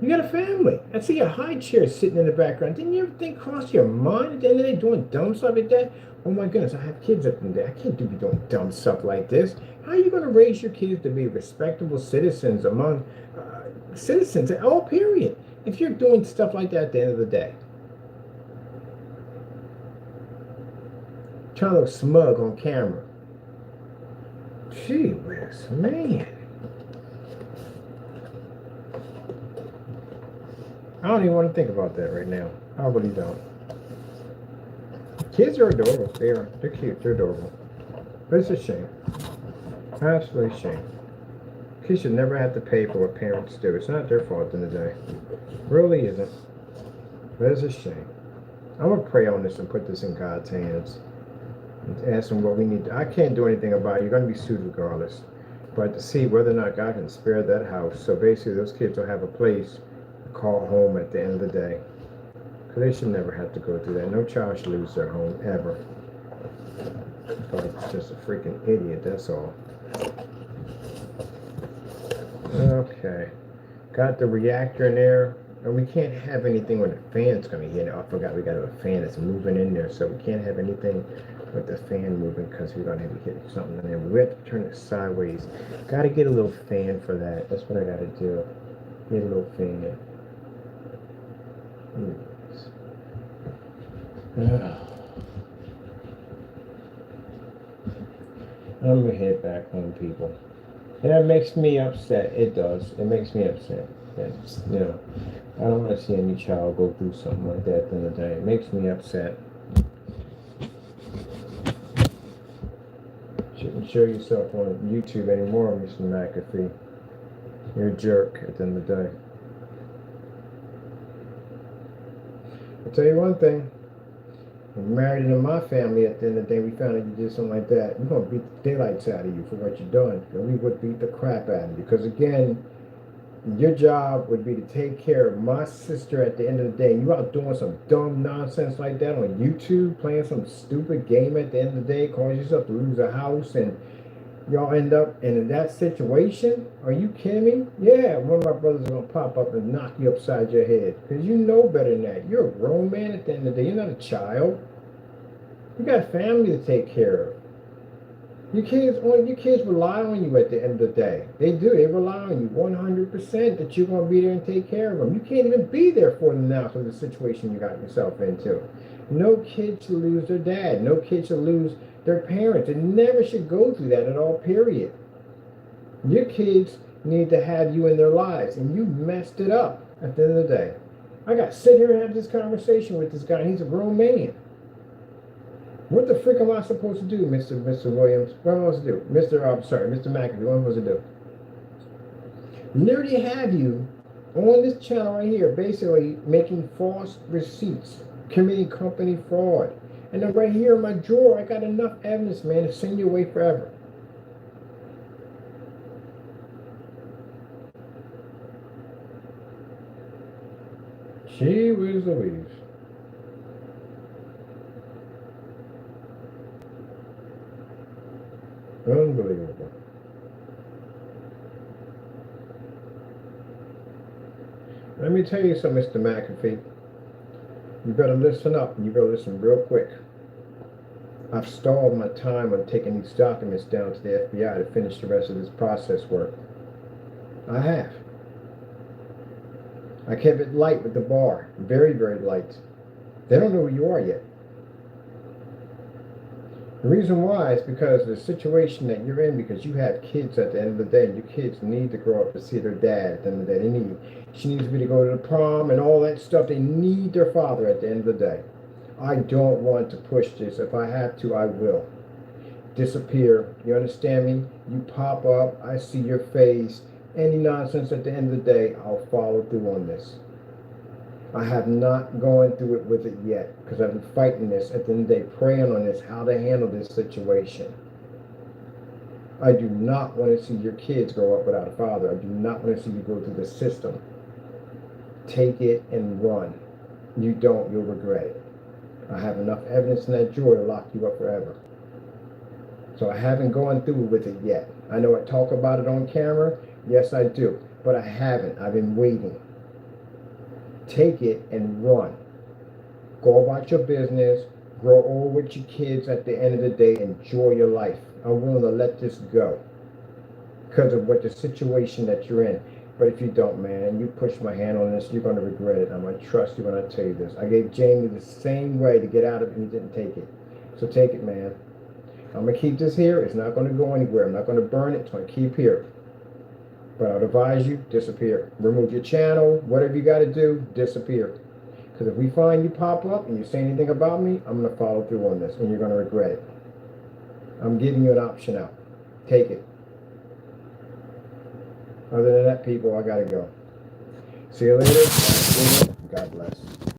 You got a family. I see a high chair sitting in the background. Didn't you ever think cross your mind at the end of the day doing dumb stuff like that? Oh my goodness, I have kids at the end of the day. I can't be doing dumb stuff like this. How are you going to raise your kids to be respectable citizens among citizens at all, period, if you're doing stuff like that at the end of the day? Trying to look smug on camera. Gee whiz, man. I don't even want to think about that right now. I really don't. Kids are adorable. They are. They're cute. They're adorable. But it's a shame. Absolutely a shame. Kids should never have to pay for what parents do. It's not their fault at the end of the day. It really isn't. But it's a shame. I'm going to pray on this and put this in God's hands. And ask him what we need. I can't do anything about it. You're going to be sued regardless. But to see whether or not God can spare that house. So basically those kids will have a place to call home at the end of the day. Because they should never have to go through that. No child should lose their home, ever. But it's just a freaking idiot, that's all. Okay. Got the reactor in there. And we can't have anything when the fan's going to hit. Oh, I forgot we got a fan that's moving in there. So we can't have anything with the fan moving because we're going to have to get something in there. We have to turn it sideways. Got to get a little fan for that. That's what I got to do. Get a little fan. I'm going to head back home, people. And that makes me upset. It does. It makes me upset. That's, you know, I don't want to see any child go through something like that at the end of the day. It makes me upset. Shouldn't show yourself on YouTube anymore, Mr. McAfee. You're a jerk at the end of the day. I'll tell you one thing. If you're married into my family at the end of the day, we found out you did something like that, we're going to beat the daylights out of you for what you're doing. And we would beat the crap out of you. Because again, your job would be to take care of my sister at the end of the day. You out doing some dumb nonsense like that on YouTube, playing some stupid game at the end of the day, cause yourself to lose a house, and y'all end up in that situation? Are you kidding me? Yeah, one of my brothers is going to pop up and knock you upside your head. Because you know better than that. You're a grown man at the end of the day. You're not a child. You got a family to take care of. Your kids rely on you at the end of the day. They do. They rely on you 100% that you're going to be there and take care of them. You can't even be there for them now for the situation you got yourself into. No kid should lose their dad. No kid should lose their parents. They never should go through that at all, period. Your kids need to have you in their lives, and you messed it up at the end of the day. I got to sit here and have this conversation with this guy, and he's a grown man. What the frick am I supposed to do, Mr. Williams? What am I supposed to do? Mr. McAfee, what am I supposed to do? Literally have you on this channel right here, basically making false receipts, committing company fraud. And then right here in my drawer, I got enough evidence, man, to send you away forever. Gee whiz Louise. Unbelievable. Let me tell you something, Mr. McAfee. You better listen up, and you better listen real quick. I've stalled my time on taking these documents down to the FBI to finish the rest of this process work. I have. I kept it light with the bar. Very, very light. They don't know who you are yet. The reason why is because the situation that you're in, because you have kids at the end of the day, and your kids need to grow up to see their dad at the end of the day. She needs to go to the prom and all that stuff. They need their father at the end of the day. I don't want to push this. If I have to, I will. Disappear. You understand me? You pop up. I see your face. Any nonsense at the end of the day, I'll follow through on this. I have not gone through it with it yet because I've been fighting this at the end of the day, praying on this, how to handle this situation. I do not want to see your kids grow up without a father. I do not want to see you go through the system. Take it and run. You don't, you'll regret it. I have enough evidence in that drawer to lock you up forever. So I haven't gone through with it yet. I know I talk about it on camera. Yes, I do. But I haven't. I've been waiting. Take it and run. Go about your business. Grow old with your kids at the end of the day. Enjoy your life. I'm willing to let this go because of what the situation that you're in. But if you don't, man, and you push my hand on this, you're going to regret it. I'm going to trust you when I tell you this. I gave Jamie the same way to get out of it, and he didn't take it. So take it, man. I'm going to keep this here. It's not going to go anywhere. I'm not going to burn it. It's going to keep here. But I would advise you, disappear. Remove your channel. Whatever you got to do, disappear. Because if we find you pop up and you say anything about me, I'm going to follow through on this, and you're going to regret it. I'm giving you an option out. Take it. Other than that, people, I got to go. See you later. God bless.